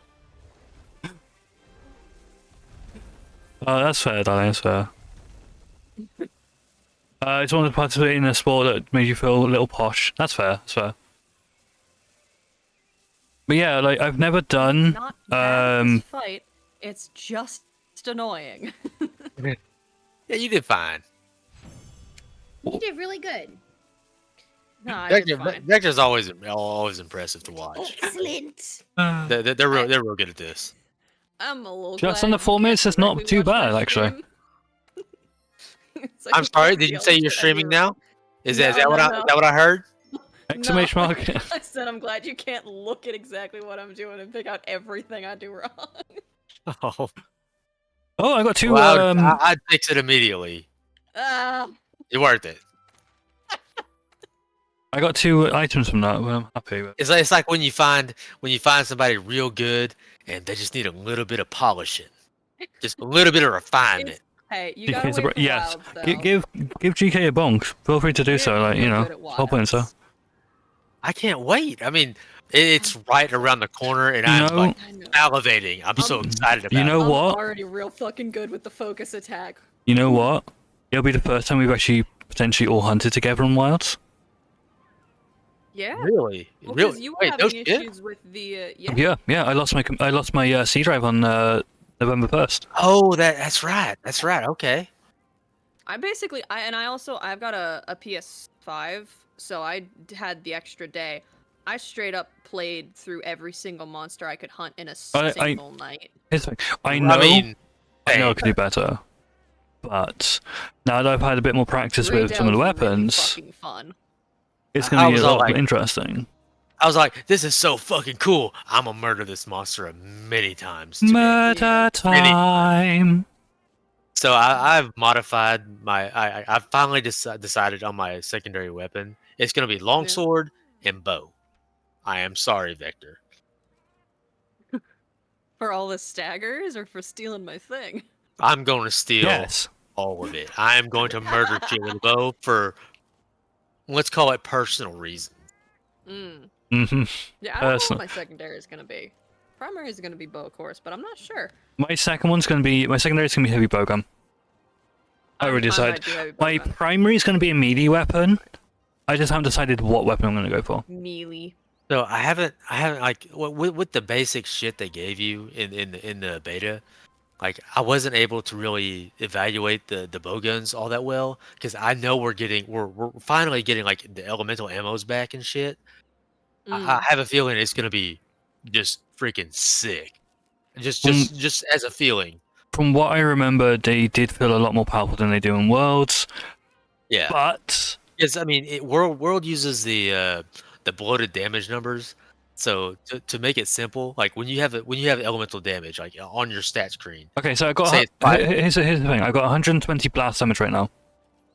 Oh, that's fair, darling. That's fair. I just wanted to participate in a sport that made you feel a little posh. That's fair. That's fair. But yeah, like I've never done. Not bad at this fight. It's just annoying. Yeah, you did fine. You did really good. No, I did fine. Vector's always impressive to watch. Excellent. They're real good at this. I'm a little. Just glad under you 4 minutes can't is not directly too watch bad, my actually. stream. So I'm you sorry. can't Did you feel say it you're that streaming you're- now? Is that No, what no, I no. is that what I heard? Exclamation No. mark. I said I'm glad you can't look at exactly what I'm doing and pick out everything I do wrong. Oh, Oh, I got two. well, I'd fix it immediately. Ah, It's worth it. I got 2 items from that. Well, I'm happy with. It's like when you find somebody real good and they just need a little bit of polishing, just a little bit of refinement. Hey, you gotta GK's wait for yes. Wilds, though. Give GK a bonk. Feel free to do so. Like real good at whole point, so. I can't wait. I mean, it's right around the corner, and I'm like salivating. I'm so excited about it. You know I'm what? already real fucking good with the focus attack. You know what? It'll be the first time we've actually potentially all hunted together on Wilds. Yeah. Really? Well, Really? 'cause you were Wait, no having shit? issues with the Yeah. I lost my C drive on November 1st. Oh, that's right. That's right. Okay. I've got a PS5, so I had the extra day. I straight up played through every single monster I could hunt in a single night. Here's the thing. I know I could do better, but now that I've had a bit more practice with some of the weapons, Fucking fun. it's going to be a lot more interesting. I was like, this is so fucking cool. I'm gonna murder this monster many times. Murder time. So I've modified my. I finally decided on my secondary weapon. It's gonna be longsword and bow. I am sorry, Vector. For all the staggers or for stealing my thing? I'm going to steal all of it. I am going to murder shit with a bow for, let's call it personal reasons. Mm-hmm. Yeah, I don't know what my secondary is gonna be. Primary is gonna be bow, of course, but I'm not sure. My secondary is going to be heavy bowgun. I already decided. My primary is going to be a melee weapon. I just haven't decided what weapon I'm going to go for. Melee. So I haven't like with the basic shit they gave you in the beta, like I wasn't able to really evaluate the bowguns all that well because I know we're finally getting like the elemental ammos back and shit. I have a feeling it's gonna be just freaking sick. Just as a feeling. From what I remember, they did feel a lot more powerful than they do in Worlds. Yeah. But yes, I mean, World uses the bloated damage numbers. So to make it simple, like when you have elemental damage like on your stat screen. Okay, so I got here's the thing. I got 120 blast damage right now.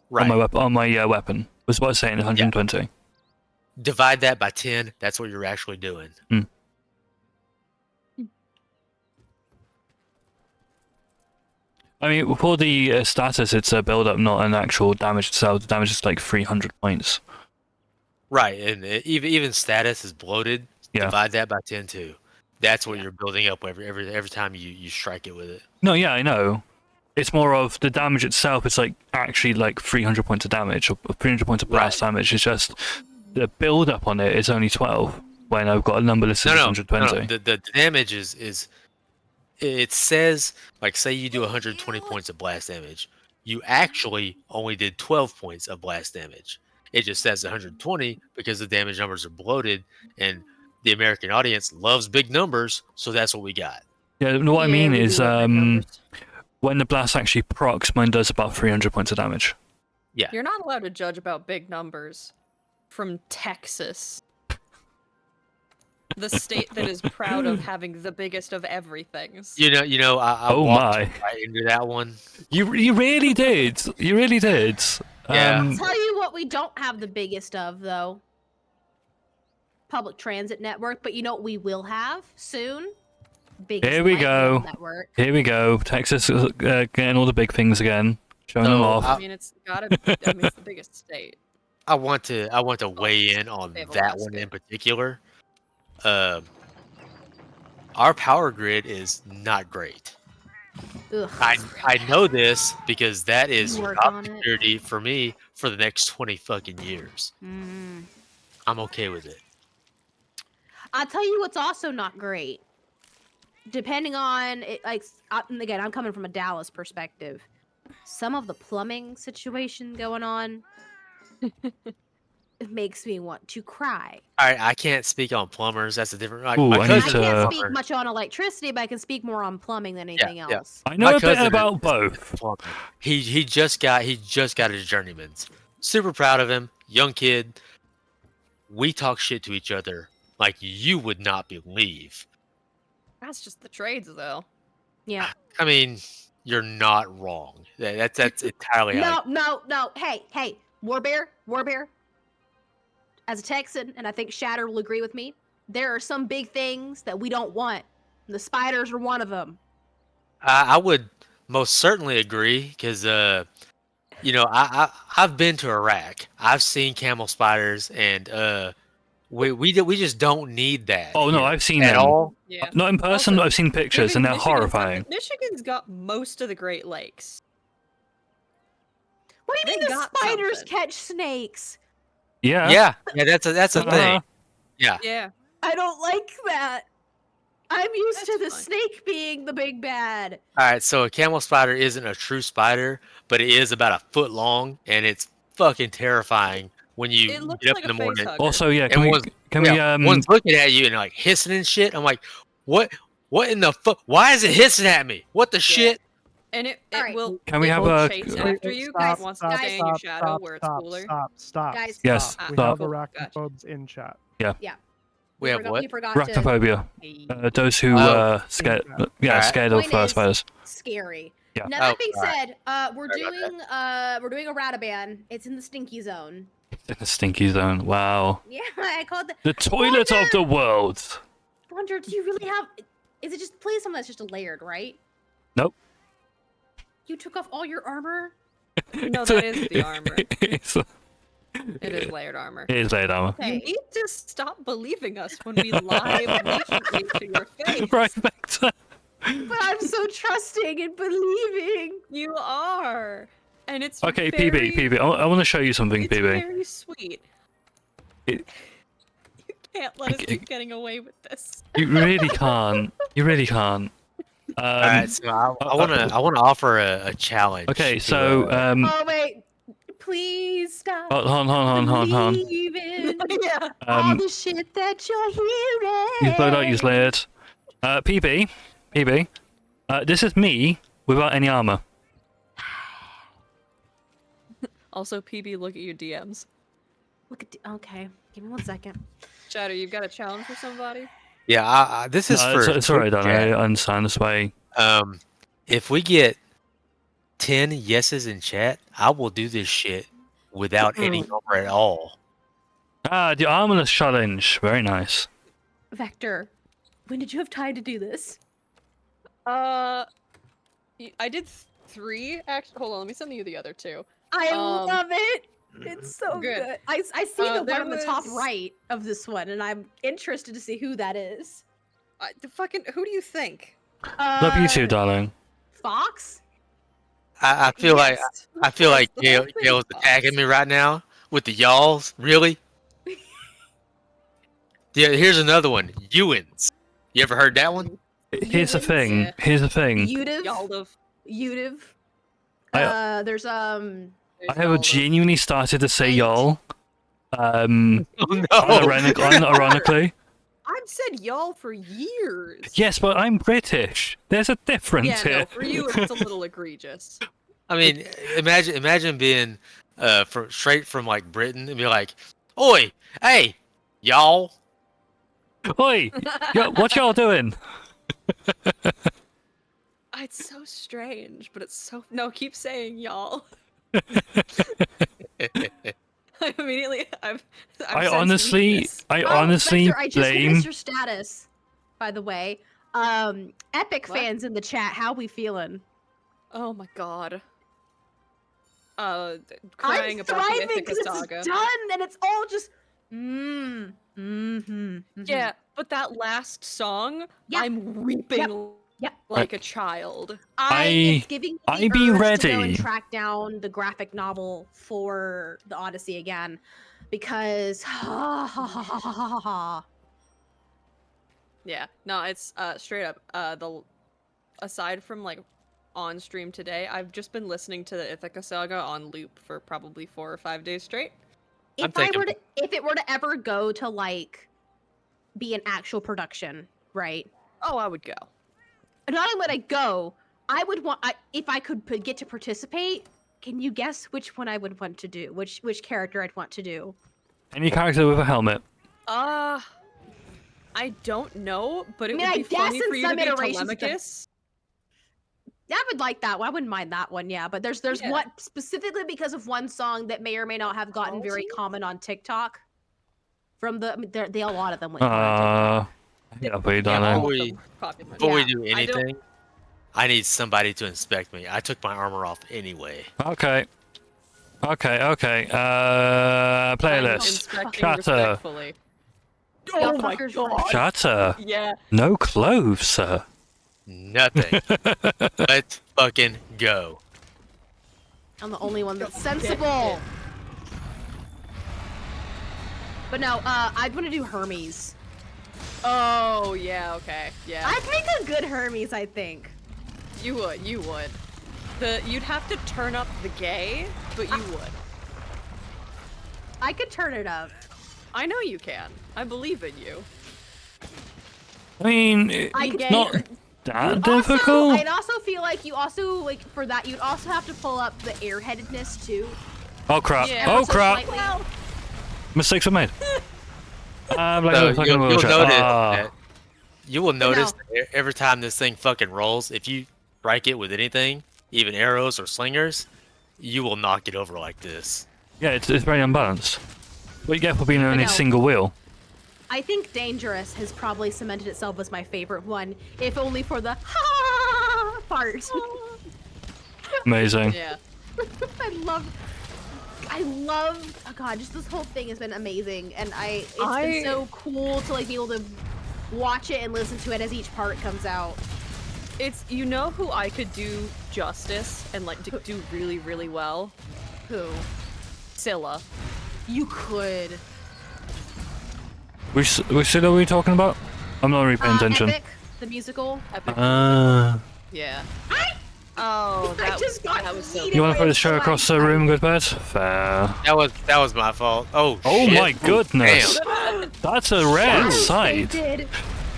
Right. On my weapon. Was what I was saying, 120. Yeah. Divide that by 10. That's what you're actually doing. I mean, for the status, it's a build-up, not an actual damage itself. The damage is like 300 points. Right, and even status is bloated. Yeah. Divide that by 10 too. That's what you're building up every time you strike it with it. No, yeah, I know. It's more of the damage itself. It's like actually like 300 points of damage or 300 points of blast damage. It's just the build-up on it is only 12 when I've got a number listed as 120. No. The damage is. It says, like, say you do 120 points of blast damage. You actually only did 12 points of blast damage. It just says 120 because the damage numbers are bloated, and the American audience loves big numbers, so that's what we got. Yeah, what I mean is, when the blast actually procs, mine does about 300 points of damage. Yeah. You're not allowed to judge about big numbers from Texas. The state that is proud of having the biggest of everything. You know, I walked right into that one. You really did. You really did. Yeah. I'll tell you what we don't have the biggest of, though. Public transit network, but you know what we will have soon? Biggest Here we light go. rail network. Here we go. Texas is getting all the big things again. Showing them off. I mean, it's gotta be. I mean, it's the biggest state. I want to weigh in on that one in particular. Our power grid is not great. Ugh. I know this because that is Work job on it. security for me for the next 20 fucking years. I'm okay with it. I'll tell you what's also not great. Depending on it, like again, I'm coming from a Dallas perspective. Some of the plumbing situation going on, it makes me want to cry. All right, I can't speak on plumbers. That's a different. Ooh, my I cousin can't speak much on electricity, but I can speak more on plumbing than anything else. I know My a bit cousin about is both. a plumber. He just got his journeyman's. Super proud of him. Young kid. We talk shit to each other like you would not believe. That's just the trades, though. Yeah. I mean, you're not wrong. That's entirely how. No. Hey, Warbear. as a Texan, and I think Shatter will agree with me, there are some big things that we don't want. And the spiders are one of them. I would most certainly agree because I've been to Iraq. I've seen camel spiders, and we just don't need that. Oh no, here I've seen at them. all. Yeah. Not in person, Also, but I've seen pictures, and they're horrifying. Michigan's got most of the Great Lakes. What do you They mean the got spiders something. catch snakes? Yeah. Yeah, that's a thing. Yeah. Yeah. I don't like that. I'm used to the fine. snake being the big bad. All right, so a camel spider isn't a true spider, but it is about a foot long, and it's fucking terrifying when you It looks get up like in a the morning. facehugger. Also, yeah, And one's looking at you and like hissing and shit. I'm like, what in the fuck? Why is it hissing at me? What the shit? And it Alright. will Can we it have will a- chase Wait, after you because it wants to stay in your shadow where it's cooler. Stop. Guys, Yes, We stop. have arachnophobes in chat. Yeah. Yeah. We have what? We forgot Arachnophobia. Those who scared, Alright. scared of Point is- spiders. Scary. Yeah. Now that Oh, being alright. said, we're Sorry about doing a Rataban. It's in the stinky zone. In the stinky zone. Wow. Yeah, I called The toilet of the world. Wonder, do you really have? Is it just please something that's just a layered, right? Nope. You took off all your armor. No, that is the armor. It's, It is layered armor. it is laid armor. You need to stop believing us when we lie blatantly to your face. Right back to. But I'm so trusting and believing. You are, and it's Okay, very, PB. I want to show you something, It's PB. very sweet. It- You can't let us keep getting away with this. You really can't. You really can't. All right, so I want to offer a challenge. Okay, to, so Oh wait, please stop. hold on. Believing Yeah. all the shit that you're hearing. You blowed out, you layered. PB. This is me without any armor. Also, PB, look at your DMs. Look at. Okay, give me 1 second. Shadow, you've got a challenge for somebody? Yeah, this is for. It's alright, Don. chat. I understand this way. If we get 10 yeses in chat, I will do this shit without any armor at all. Ah, the armorless challenge. Very nice. Vector, when did you have time to do this? I did 3. Actually, hold on. Let me send you the other 2. I love it. It's so Good. good. I see the one there on the top was- right of this one, and I'm interested to see who that is. Who do you think? Love you too, darling. Fox? I feel like Yes, Gail's attacking me right now with the y'alls. Really? Yeah. Here's another one. Ewans. You ever heard that one? Here's the thing. Yeah. Here's the thing. Udiv? I- There's I have genuinely started to say y'all. Oh no! Unironically. I've said y'all for years. Yes, but I'm British. There's a difference Yeah, here. no, for you it's a little egregious. I mean, imagine being straight from like Britain and be like, "Oi, hey, y'all." Oi, what y'all doing? It's so strange, but it's so no. Keep saying y'all. I immediately, I honestly Vector, I just blame. missed your status, by the way. Epic fans in the chat, how we feeling? Oh my god. I'm Crying about the thriving Ithaca because saga. it's done and it's all just Yeah, but that last song, I'm weeping like a child. It's giving me I the be urge to go ready. and track down the graphic novel for the Odyssey again, because Yeah, no, it's straight up. Aside from like on stream today, I've just been listening to the Ithaca saga on loop for probably 4 or 5 days straight. if it were to ever go to like be an actual production, right? Oh, I would go. Not only would I go, I would want if I could get to participate. Can you guess which one I would want to do? Which character I'd want to do? Any character with a helmet. I don't know, but it I mean, would I be guess funny in for you to some be iterations of the- Telemachus. I would like that one. I wouldn't mind that one, yeah. But there's Yeah. what specifically because of one song that may or may not have gotten very common on TikTok. From the, I mean, they a lot of them went. Yeah, but you don't know. Before we do Yeah, I don't- anything, I need somebody to inspect me. I took my armor off anyway. Okay. Playlist. Chatter. Oh my god. Chatter. Yeah. No clothes, sir. Nothing. Let's fucking go. I'm the only one that's sensible. But no, I'd want to do Hermes. Oh yeah, okay, yeah. I'd make a good Hermes, I think. You would. You'd have to turn up the gay, but you would. I could turn it up. I know you can. I believe in you. I mean, it's not that difficult. I'd also feel like you also, like, for that, you'd also have to pull up the airheadedness, too. Oh crap. Yeah, Oh so crap. slightly- Mistakes were made. I'm like, So fucking you'll wheelchair. notice Ah. that you will notice that every time this thing fucking rolls, if you strike it with anything, even arrows or slingers, you will knock it over like this. Yeah, it's very unbalanced. What you get for being only a know. single wheel. I think Dangerous has probably cemented itself as my favorite one, if only for the ha part. Amazing. Yeah. I love, oh god, just this whole thing has been amazing, and it's been so cool to like be able to watch it and listen to it as each part comes out. It's, you know who I could do justice and like do really, really well? Who? Scylla. You could. Which shit are we talking about? I'm not really paying attention. Epic, the musical. Epic. Yeah. Oh, that was so You want to throw this show across the room, good bird? Fair. That was my fault. Oh Oh shit. my goodness. Damn. That's a rare sight.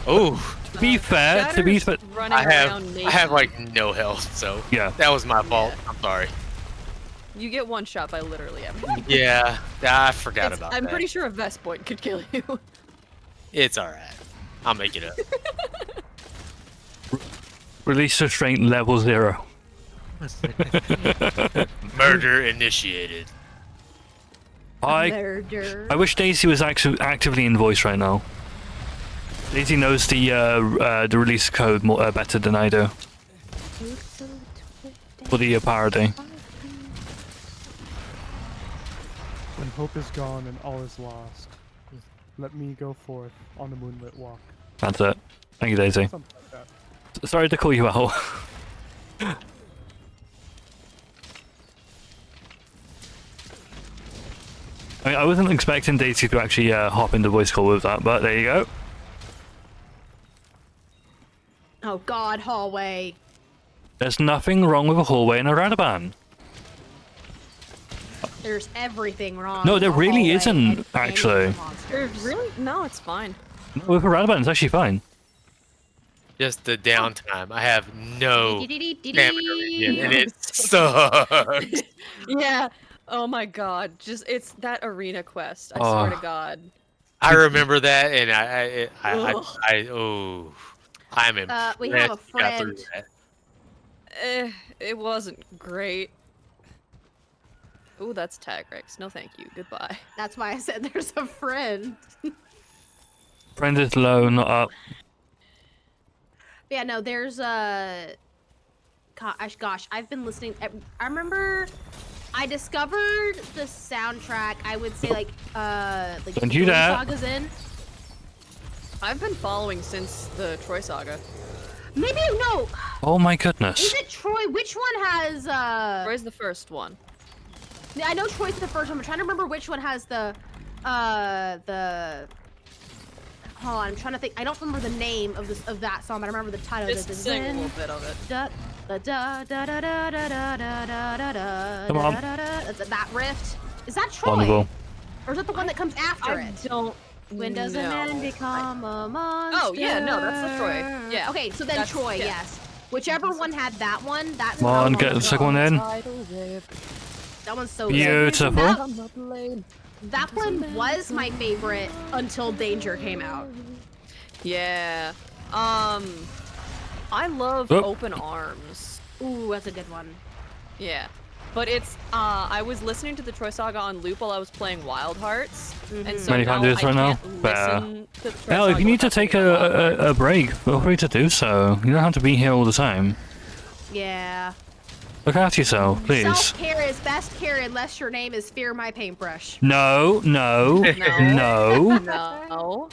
Oh. To be fair, I have like no health, so yeah, that was my fault. I'm sorry. You get one shot by literally everything. Yeah, I forgot about I'm that. pretty sure a vest point could kill you. It's all right. I'll make it up. Release restraint level 0. Murder initiated. I wish Daisy was actively in voice right now. Daisy knows the release code more better than I do. For the parody. When hope is gone and all is lost, let me go forth on the moonlit walk. That's it. Thank you, Daisy. Something like that. Sorry to call you out. I mean, I wasn't expecting Daisy to actually hop into voice call with that, but there you go. Oh god, hallway. There's nothing wrong with a hallway in a Radaban. There's everything wrong. No, there with a really hallway isn't, and actually. There's really? No, it's fine. No, with a Radaban, it's actually fine. Just the downtime. I have no stamina regen, and it sucks. Yeah. Oh my god. Just it's that arena quest. I Oh. swear to God. I remember that, and I'm impressed. we have a you got through friend. that. It wasn't great. Ooh, that's Tagrex. No, thank you. Goodbye. That's why I said there's a friend. Friend is low, not up. Yeah, no, there's gosh, I've been listening. I remember I discovered the soundtrack. I would say like Don't do that. Saga's in. I've been following since the Troy saga. Maybe no. Oh my goodness. Is it Troy? Which one has Troy's the first one. Yeah, I know Troy's the first one. I'm trying to remember which one has the hold on, I'm trying to think. I don't remember the name of that song, but I remember the title. Just sing a little bit of it. Come on. That riff. Is that Troy? Wonderful. Or is that the one that comes after I it? don't When does a know. man become a monster? Oh, yeah, no, that's the Troy. Yeah. Okay, so then That's- Troy, yeah. yes. Whichever one had that one, that's Come on, get the second one in. That one's so Beautiful. good. That one was my favorite until Danger came out. Yeah. I love Oh. Open Arms. Ooh, that's a good one. Yeah. But it's I was listening to the Troy Saga on loop while I was playing Wild Hearts, and so Man, you now can't do this I right now? can't Fair. listen to the Troy Hell, if Saga you need to without take thinking about Wild Hearts. a break, feel free to do so. You don't have to be here all the time. Yeah. Look after yourself, please. Self-care is best care unless your name is Fear My Paintbrush. No, no, no. No.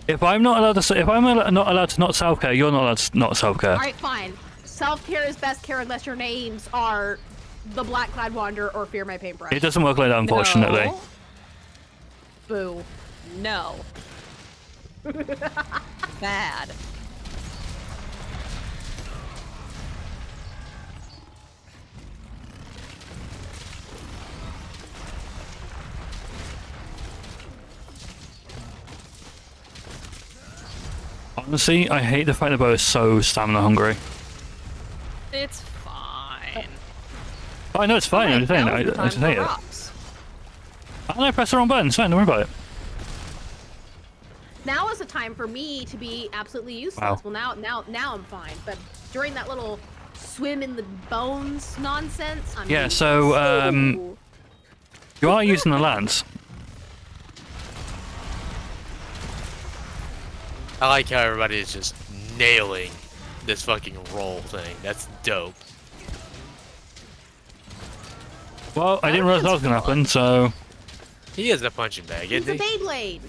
If I'm not allowed to, if I'm not allowed to not self-care, you're not allowed to not self-care. All right, fine. Self-care is best care unless your names are the Black Clad Wanderer or Fear My Paintbrush. It doesn't work like that, unfortunately. No. Boo. No. Bad. Honestly, I hate the fact that Bo is so stamina hungry. It's fine. Oh, I know it's fine. I'm just saying. I just hate it. I don't know, press the wrong button. It's fine. Don't worry about it. Now is the time for me to be absolutely useless. Wow. Well, now I'm fine. But during that little swim in the bones nonsense, I'm Yeah. useless. So, you are using the lance. I like how everybody is just nailing this fucking roll thing. That's dope. Well, I didn't realize that was gonna happen. So, He is a punching bag, He's isn't a he? Beyblade.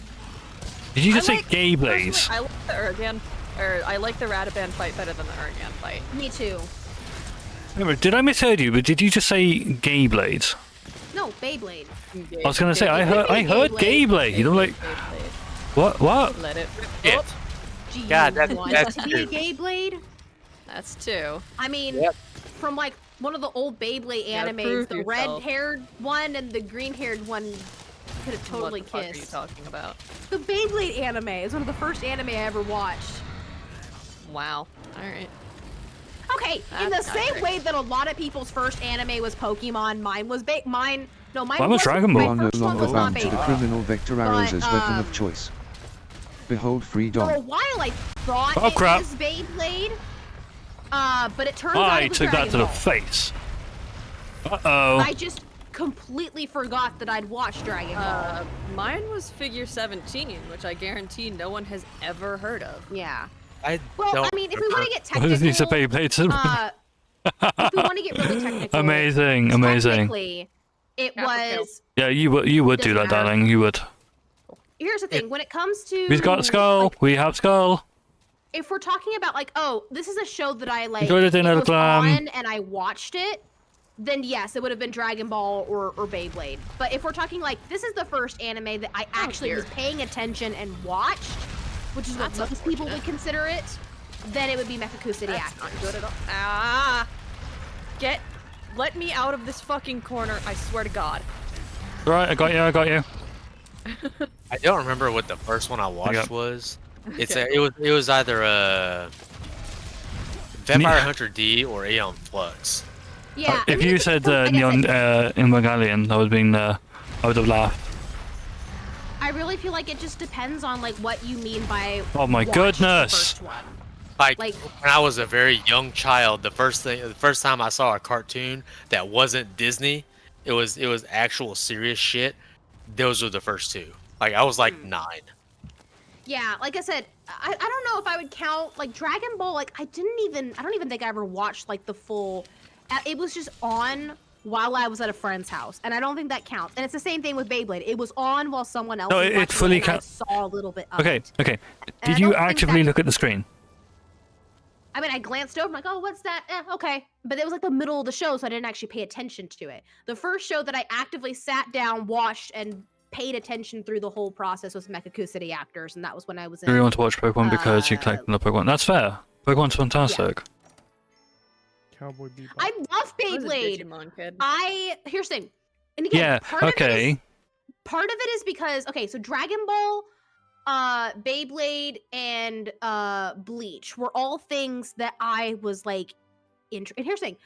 did you just I say gay blaze? I like the Urgan, or I like the Rataban fight better than the Urgan fight. Me too. Remember, did I misheard you? But did you just say gay blades? No, Beyblade. I was gonna say I heard gay blade. I'm like, what? What? Let it rip. Yeah. Do you God, want that's to be a true. Beyblade? That's two. I mean, Yep. from like one of the old Beyblade Yeah, animes, prove the yourself. red-haired one and the green-haired one could have totally What the fuck are you kissed. talking about? The Beyblade anime is one of the first anime I ever watched. Wow. All right. Okay, in the That's not same great. way that a lot of people's first anime was Pokemon, mine was mine Mine was wasn't- Dragon my Ball. You are no first one longer was not bound to the Beyblade. criminal vector arrows But, as weapon of choice. Behold For a freedom. while I thought Oh, it crap. was Beyblade, but it turns out I it was took that Dragon to the Ball. face. Uh-oh. I just completely forgot that I'd watched Dragon Ball. Mine was Figure 17, which I guarantee no one has ever heard of. Yeah. I Well, don't I mean, if we want to get Who needs a technical, Beyblade? if we want to get really technical, Amazing, amazing. technically, it was. Yeah, you would do Doesn't that, matter. darling. You would. Here's the thing: when it comes to, We've got Skull. like, We have Skull. if we're talking about like, oh, this is a show that I like, Enjoy the dinner, it was Glam. on and I watched it, then yes, it would have been Dragon Ball or Beyblade. But if we're talking like, this is the first anime that I actually dear. was paying attention and watched, which is what That's most people would unfortunate. consider it, then it would be Mecha City That's Actors. not good at all. Ah! Let me out of this fucking corner, I swear to God. Right, I got you. I got you. I don't remember what the first one I watched got- was. It's Okay. it was either Vampire Hunter D or Aeon Flux. Yeah. I If mean, you it said depends- like I Neon said, in Megalion, I would have been. I would have laughed. I really feel like it just depends on like what you mean by. Oh my watched the goodness. first one. Like, Like- when I was a very young child, the first time I saw a cartoon that wasn't Disney, it was actual serious shit. Those were the first two. Like I was like 9. Yeah, like I said, I don't know if I would count like Dragon Ball. Like I don't even think I ever watched like the full. It was just on while I was at a friend's house, and I don't think that counts. And it's the same thing with Beyblade. It was on while someone else. No, was it watching fully and I counts. saw a little bit of Okay, it. okay. And I Did you don't think actively that- look at the screen? I mean, I glanced over, I'm like, oh, what's that? Okay. But it was like the middle of the show, so I didn't actually pay attention to it. The first show that I actively sat down, watched, and paid attention through the whole process was Mecha City Actors, and that was when I was in. You really want to watch Pokemon because you collected the Pokemon. That's fair. Pokemon's fantastic. Cowboy Bebop. I love I was a Beyblade. Digimon kid. Here's the thing. And again, Yeah. part of it Okay. is- part of it is because so Dragon Ball, Beyblade, and Bleach were all things that I was like and here's the thing.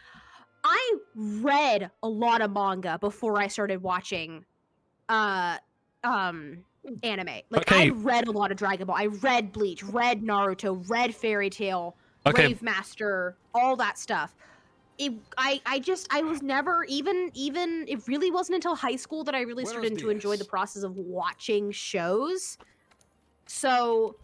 I read a lot of manga before I started watching anime. Like Okay. I read a lot of Dragon Ball. I read Bleach, read Naruto, read Fairy Tail, Okay. Brave Master, all that stuff. I was never even it really wasn't until high school that I really started to enjoy the process of watching shows. So,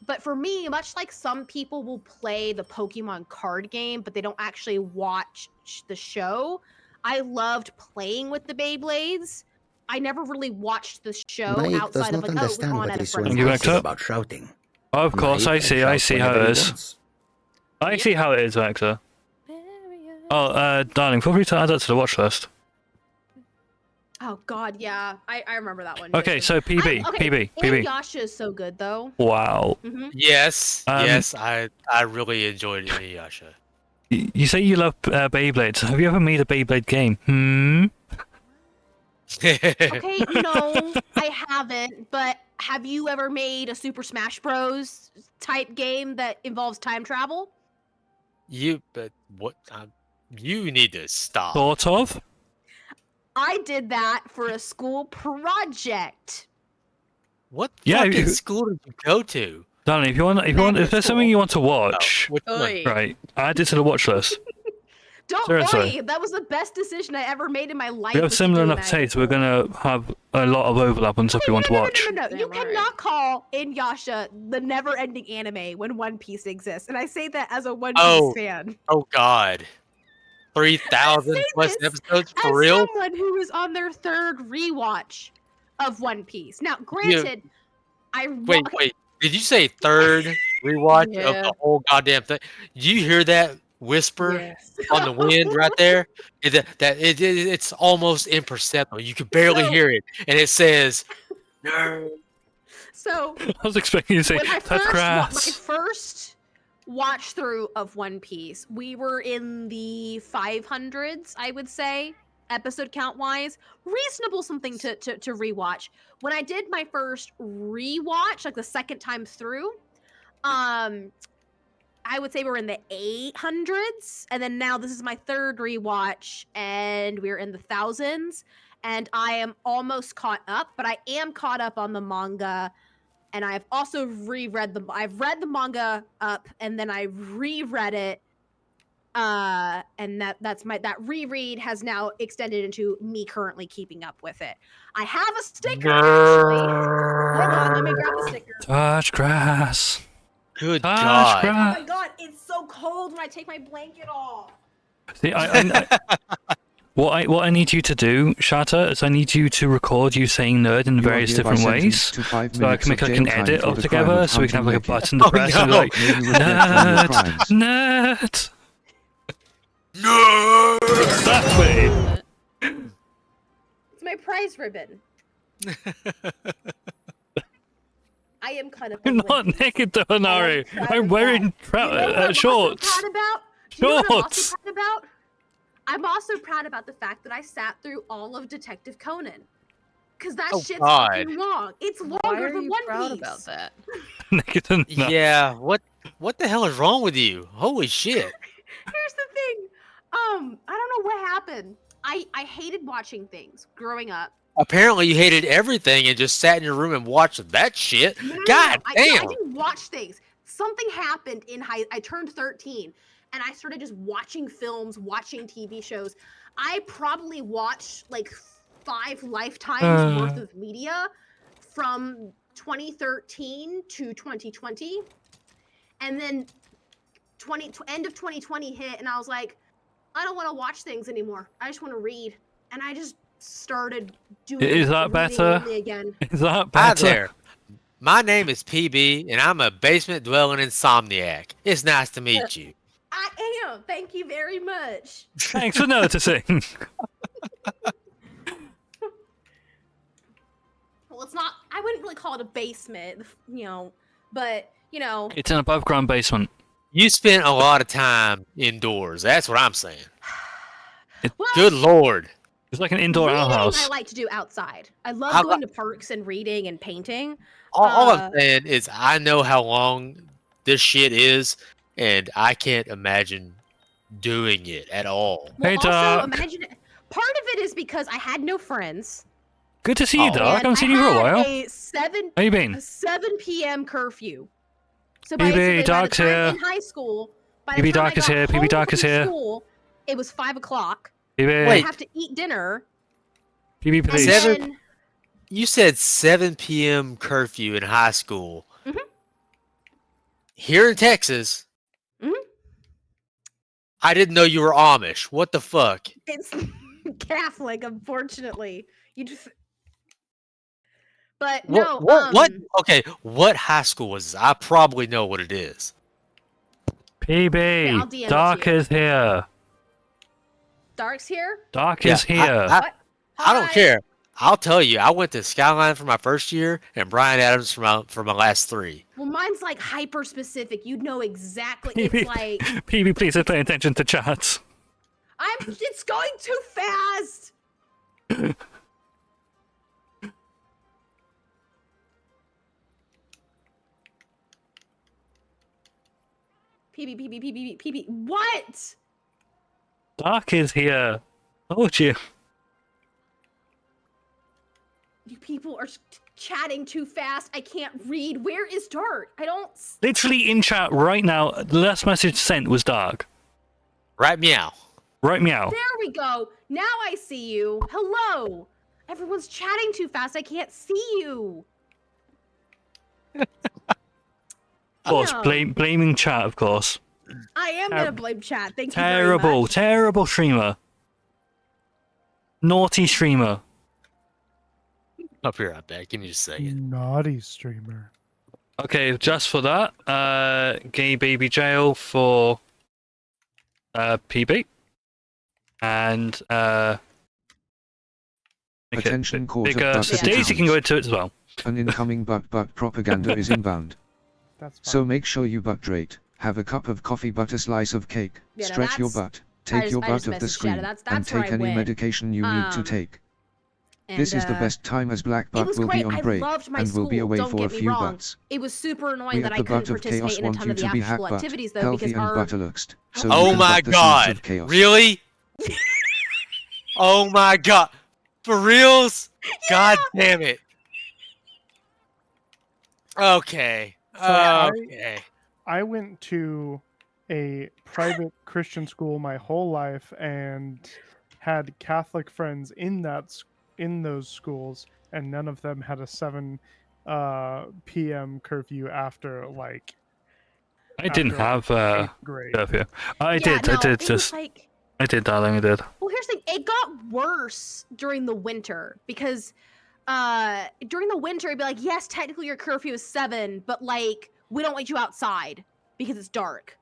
but for me, much like some people will play the Pokemon card game, but they don't actually watch the show, I loved playing with the Beyblades. I never really watched the show Mike does outside not of like, oh, it was understand on what at a is so friend's impressive house. about shouting. Of course, Mike I can see. I shout see how whenever it he is. wants. I see how it is, Vector. Oh, darling, feel free to add that to the watch list. Oh God, yeah, I remember that one. Okay, Joseph. so PB, PB. Inuyasha is so good though. Wow. Yes, yes, I really enjoyed Inuyasha. You say you love Beyblades. Have you ever made a Beyblade game? Okay, no, I haven't. But have you ever made a Super Smash Bros. Type game that involves time travel? But what? You need to stop. Sort of. I did that for a school project. What Yeah, fucking school did you go to? Darling, if there's something you want to watch, which one? right, add it to the watch list. Don't Seriously. worry, that was the best decision I ever made in my life. We have was to similar do enough an tastes. We're gonna have a lot of overlap on stuff we want to watch. No, you cannot call Inuyasha the never-ending anime when One Piece exists, and I say that as a One Piece fan. Oh God, 3,000 plus episodes for real? As someone who is on their third rewatch of One Piece. Now, granted, Wait. Did you say third rewatch of Yeah. the whole goddamn thing? Did you hear that whisper on the wind right there? It's almost imperceptible. You can barely hear it, and it says, "No." So I was expecting you to say when that's my grass. first watch through of One Piece, we were in the 500s, I would say, episode count wise. Reasonable something to rewatch. When I did my first rewatch, like the second time through, I would say we're in the 800s, and then now this is my third rewatch, and we're in the thousands, and I am almost caught up, but I am caught up on the manga, and I've also reread I've read the manga up, and then I reread it, and that reread has now extended into me currently keeping up with it. I have a sticker, actually. Hold on, let me grab the sticker. Touch grass. Good Touch God. Oh grass. my God, it's so cold when I take my blanket off. See, what I need you to do, Shatter, is I need you to record you saying nerd in You are various hereby different ways. sentenced to 5 So I minutes can make of like an jail time edit for of the crime together, of so we can have like a hunting button to Oh, press and be no. like, May you repent for your crimes. nerd. No! Exactly. It's my prize ribbon. I am kind of. I'm not naked, Dohanari. I'm wearing shorts. Do you know what I'm also Shorts. proud about? I'm also proud about the fact that I sat through all of Detective Conan. Because that Oh, shit's God. fucking long. It's longer Why are than you One proud Piece. about that? Naked enough. Yeah, what the hell is wrong with you? Holy shit. Here's the thing. I don't know what happened. I hated watching things growing up. Apparently you hated everything and just sat in your room and watched that shit. No, God I damn. didn't watch things. Something happened in I turned 13, and I started just watching films, watching TV shows. I probably watched like 5 lifetimes worth of media from 2013 to 2020, and then end of 2020 hit, and I was like, I don't want to watch things anymore. I just want to read, and I just started doing. Is that reading better? only again. Is that Hi better? there. My name is PB, and I'm a basement dwelling insomniac. It's nice to meet you. I am. Thank you very much. Thanks for noticing. Well, it's not. I wouldn't really call it a basement, but It's an above ground basement. You spent a lot of time indoors. That's what I'm saying. Well, Good Lord. It's like an indoor reading outhouse. I like to do outside. I love I going to parks and reading and painting. All I'm saying is I know how long this shit is, and I can't imagine doing it at all. Well, Hey, also, Doc. imagine part of it is because I had no friends. Good to see you, Oh. Doc. I And haven't seen you for a had while. A 7 How you been? a 7 p.m. curfew. So PB, basically, by the Doc's time here. in high school, by the PB time I Doc is got here. PB home Doc is from here. school, it was 5 o'clock. PB. I have to eat dinner. PB, please. And then, You said 7 p.m. curfew in high school. Mhm. Here in Texas. Mhm. I didn't know you were Amish. What the fuck? it's Catholic, unfortunately. You just. But no. What? Okay, what high school was this? I probably know what it is. Yeah, I'll DM PB, it Dark to you. is here. Dark's here. Dark is here. I don't care. I'll tell you, I went to Skyline for my first year and Brian Adams for my last 3. Well, mine's like hyper specific. You'd know exactly. It's like PB, please pay attention to chat. It's going too fast. PB. What? Dark is here. Told you. You people are chatting too fast. I can't read. Where is Dark? I don't. Literally in chat right now, the last message sent was Dark. Right meow. Right meow. There we go. Now I see you. Hello. Everyone's chatting too fast. I can't see you. Of course, Damn. blaming chat, of course. I am gonna blame chat. Thank you Terrible, very much. terrible streamer. Naughty streamer. Up here, out there. Give me just a second. Naughty streamer. Okay, just for that, gay baby jail for PB. And Attention court of bigger, butt so Daisy can go into it as well. An incoming butt propaganda is inbound. That's fine. So make sure you buttrate, have a cup of coffee but a slice of cake, Yeah, no, stretch your that's- butt, take your I butt just off the messaged screen, Shadow. That's and where take I any went. medication you need to take. And, This is the best time as Black Butt was will be great. on I break loved my and will be school, away don't for a get me few wrong. butts. It was super annoying We that at I the butt couldn't of chaos participate in a want ton you of the to be after school hack butt, activities though healthy because and our butterluxed. So you Oh can my butt the seeds god. of chaos. Really? Oh my god. For reals? God damn it. Okay. So Okay. I went to a private Christian school my whole life and had Catholic friends in those schools, and none of them had a 7 p.m. curfew after like. I didn't have eighth grade. curfew. I Yeah, did. no, I did it was just. like- I did, darling. I did. Well, here's the thing. It got worse during the winter because during the winter it'd be like, yes, technically your curfew is 7, but like we don't let you outside because it's dark.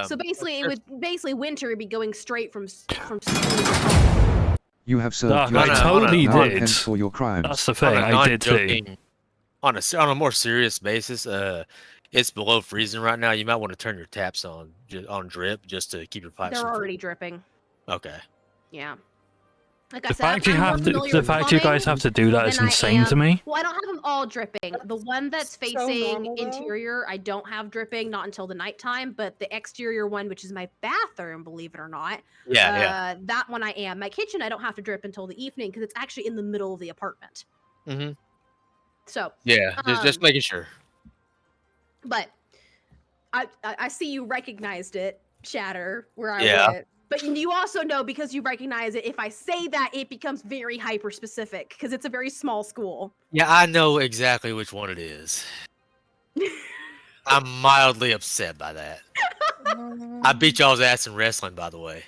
So basically, winter would be going straight from school to home. You have served Dark, your I time. totally Now did. repent for your crimes. That's the thing. I did too. non-joking- on a more serious basis, it's below freezing right now. You might want to turn your taps on drip just to keep your pipes. They're from already dripping. Okay. Yeah. Like I The said, fact you I'm more have to, familiar the with fact you guys plumbing have to do that is than I insane to am- me. Well, I don't have them all dripping. The one that's So facing normal, though. interior, I don't have dripping, not until the nighttime. But the exterior one, which is my bathroom, believe it or not, Yeah, that one I am. My kitchen, I don't have to drip until the evening because it's actually in the middle of the apartment. yeah. Mm-hmm. So Yeah, just making sure. But I see you recognized it, Shatter, where I Yeah. went. But you also know because you recognize it, if I say that, it becomes very hyper specific because it's a very small school. Yeah, I know exactly which one it is. I'm mildly upset by that. I beat y'all's ass in wrestling, by the way.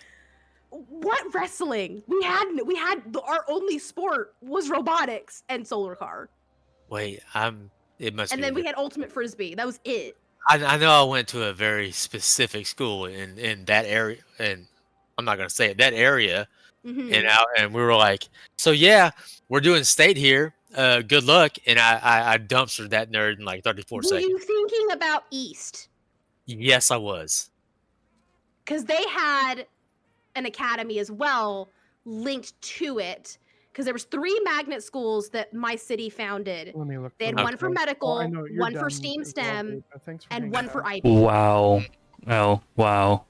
What wrestling? We had our only sport was robotics and solar car, Wait, it must and be. then we had ultimate frisbee. That was it. I know I went to a very specific school in that area, and I'm not gonna say it, that area, Mhm. and we were like, so yeah, we're doing state here. Good luck, and I dumpstered that nerd in like 34 Were seconds. you thinking about East? Yes, I was. Because they had an academy as well linked to it. Because there was 3 magnet schools that my city founded. Let me look. They had for one it. for Oh, medical, I know, you're one for done STEAM as well, STEM, Dave. Thanks for and being one there. for IB. Wow. Oh, wow.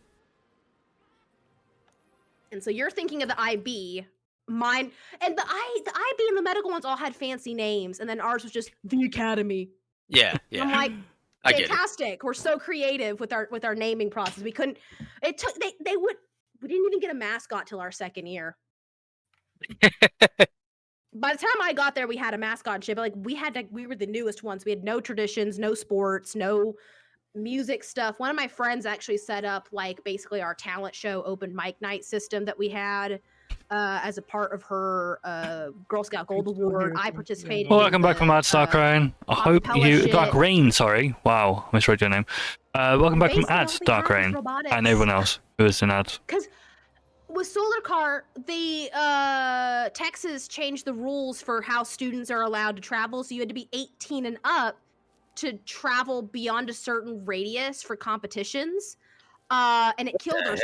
And so you're thinking of the IB. Mine and the IB and the medical ones all had fancy names, and then ours was just the academy. Yeah, I'm like, I get it. fantastic. We're so creative with our naming process. We couldn't. It took they would we didn't even get a mascot till our second year. By the time I got there, we had a mascot and shit, but like we were the newest ones. We had no traditions, no sports, no music stuff. One of my friends actually set up like basically our talent show open mic night system that we had as a part of her Girl Scout Gold Award. I participated. Well, welcome back from Ads, Dark Rain. I hope you Dark Rain. Sorry, wow, I misread your name. Welcome back from Ads, Dark Rain, and everyone else who is in Ads. Because with Solar Car, Texas changed the rules for how students are allowed to travel. So you had to be 18 and up to travel beyond a certain radius for competitions. And it killed us.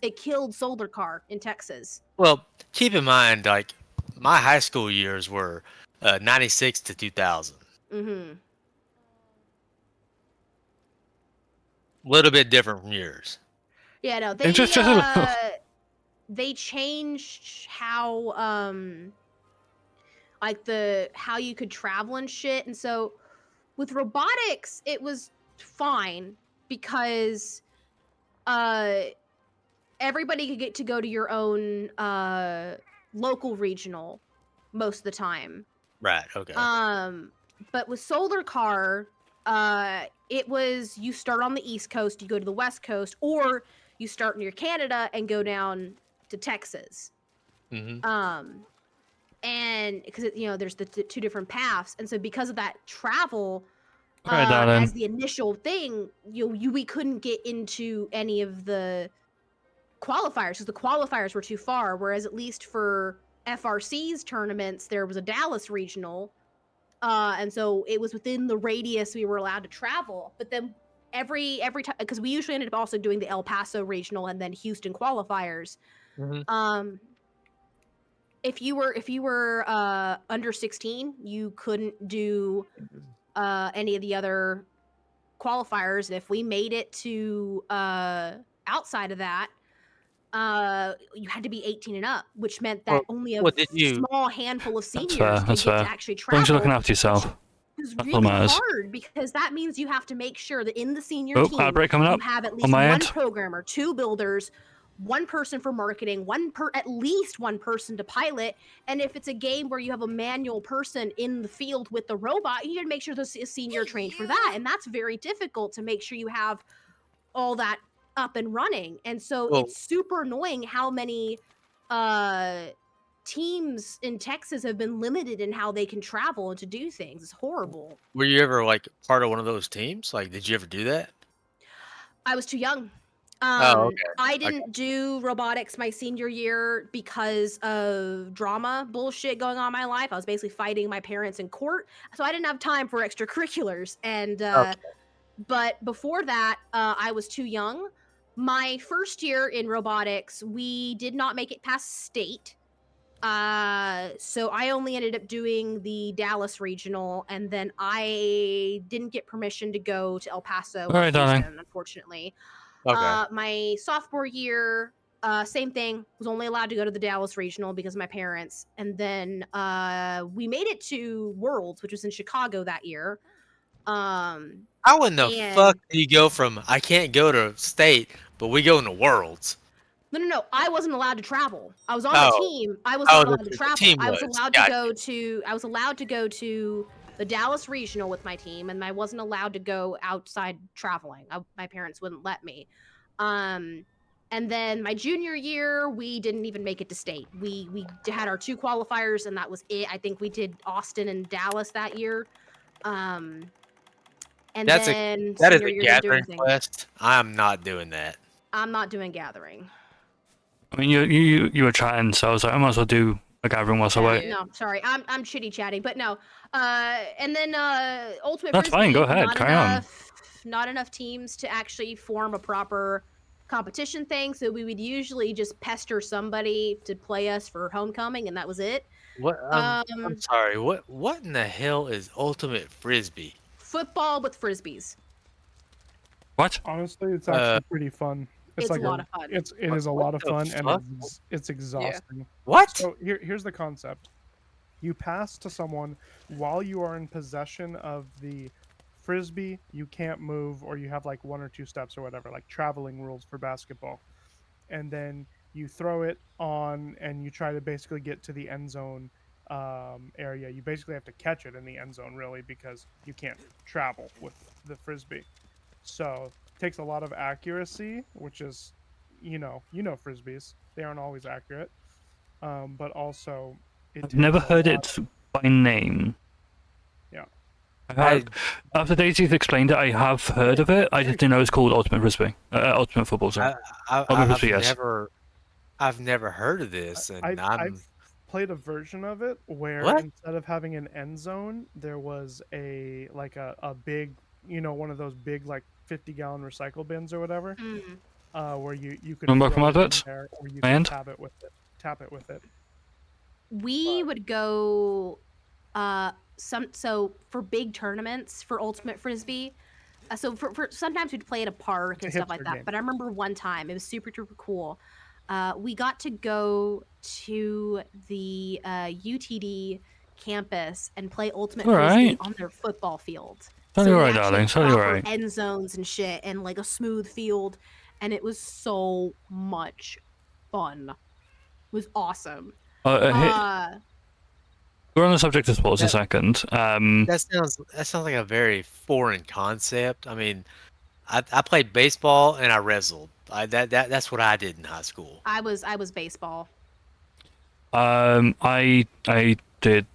It killed Solar Car in Texas. Well, keep in mind, like my high school years were 96 to 2000. Mm-hmm. A little bit different from yours. Yeah, no, they changed how how you could travel and shit. And so with robotics, it was fine because everybody could get to go to your own local regional most of the time. Right, okay. But with Solar Car, it was you start on the East Coast, you go to the West Coast, or you start near Canada and go down to Texas. Mm-hmm. And because there's the two different paths, and so because of that travel, Right, as the initial thing, we couldn't get into any of the qualifiers because the qualifiers were too far. Whereas at least for FRC's tournaments, there was a Dallas regional, and so it was within the radius we were allowed to travel. But then every time, because we usually ended up also doing the El Paso regional and then Houston qualifiers. Mm-hmm. If you were under 16, you couldn't do any of the other qualifiers. And if we made it to outside of that, you had to be 18 and up, which meant that only a small handful of seniors could get to actually travel. As long as you're looking after yourself. It's That's really what matters. hard because that means you have to make sure that in the senior team outbreak coming up you have at on least my one end. programmer, 2 builders, 1 person for marketing, at least 1 person to pilot. And if it's a game where you have a manual person in the field with the robot, you need to make sure this is senior trained for that. And that's very difficult to make sure you have all that up and running. And so it's super annoying how many teams in Texas have been limited in how they can travel and to do things. It's horrible. Were you ever like part of one of those teams? Like, did you ever do that? I was too young. Okay. I didn't do robotics my senior year because of drama bullshit going on in my life. I was basically fighting my parents in court, so I didn't have time for extracurriculars. And but before that, I was too young. My first year in robotics, we did not make it past state. So I only ended up doing the Dallas regional, and then I didn't get permission to go to El Paso, All right, darling. unfortunately. Okay. My sophomore year, same thing, was only allowed to go to the Dallas regional because of my parents. And then we made it to Worlds, which was in Chicago that year. How in the fuck do you go from I can't go to state, but we go into Worlds? No. I wasn't allowed to travel. I was on the team. I was not allowed to travel. I was allowed to go to. I was allowed to go to the Dallas regional with my team, and I wasn't allowed to go outside traveling. My parents wouldn't let me. And then my junior year, we didn't even make it to state. We had our 2 qualifiers, and that was it. I think we did Austin and Dallas that year. And that then is a gathering quest. I'm not doing that. I'm not doing gathering. I mean, you were chatting, so I was like, I might as well do a gathering whilst I wait. No, sorry, I'm chitty chatting, but no. And then Ultimate That's Frisbee, fine. Go ahead, carry on. Not enough teams to actually form a proper competition thing, so we would usually just pester somebody to play us for homecoming, and that was it. What? I'm sorry. What in the hell is Ultimate Frisbee? Football with frisbees. What? Honestly, it's actually pretty fun. It's like a lot of fun. It is a lot of fun, and fuck? it's exhausting. Yeah. What? So here's the concept. You pass to someone while you are in possession of the frisbee. You can't move, or you have like 1 or 2 steps or whatever, like traveling rules for basketball. and then you throw it on, and you try to basically get to the end zone area. You basically have to catch it in the end zone, really, because you can't travel with the frisbee. So it takes a lot of accuracy, which is, frisbees. They aren't always accurate, but also it I've never takes a heard lot it by name. Yeah. After Daisy's explained it, I have heard of it. I just didn't know it's called Ultimate Frisbee. Ultimate Football, sorry. Ultimate Frisbee, yes. I've never heard of this, and I've played a version of it where instead of having an end zone, there was a big, one of those big 50-gallon recycle bins or whatever, where you could Remember throw from it in adverts? there, or you And? could tap it with it. We would go so for big tournaments for Ultimate Frisbee. So for sometimes we'd play at a park and stuff like that. game. But I remember one time it was super cool. We got to go to the UTD campus and play Ultimate All Frisbee right. on their football field. Totally we right, actually darling. had Totally proper right. end zones and shit, and like a smooth field, and it was so much fun. It was awesome. We're on the subject of sports a second. that sounds like a very foreign concept. I mean, I played baseball and I wrestled. That's what I did in high school. I was baseball. I did.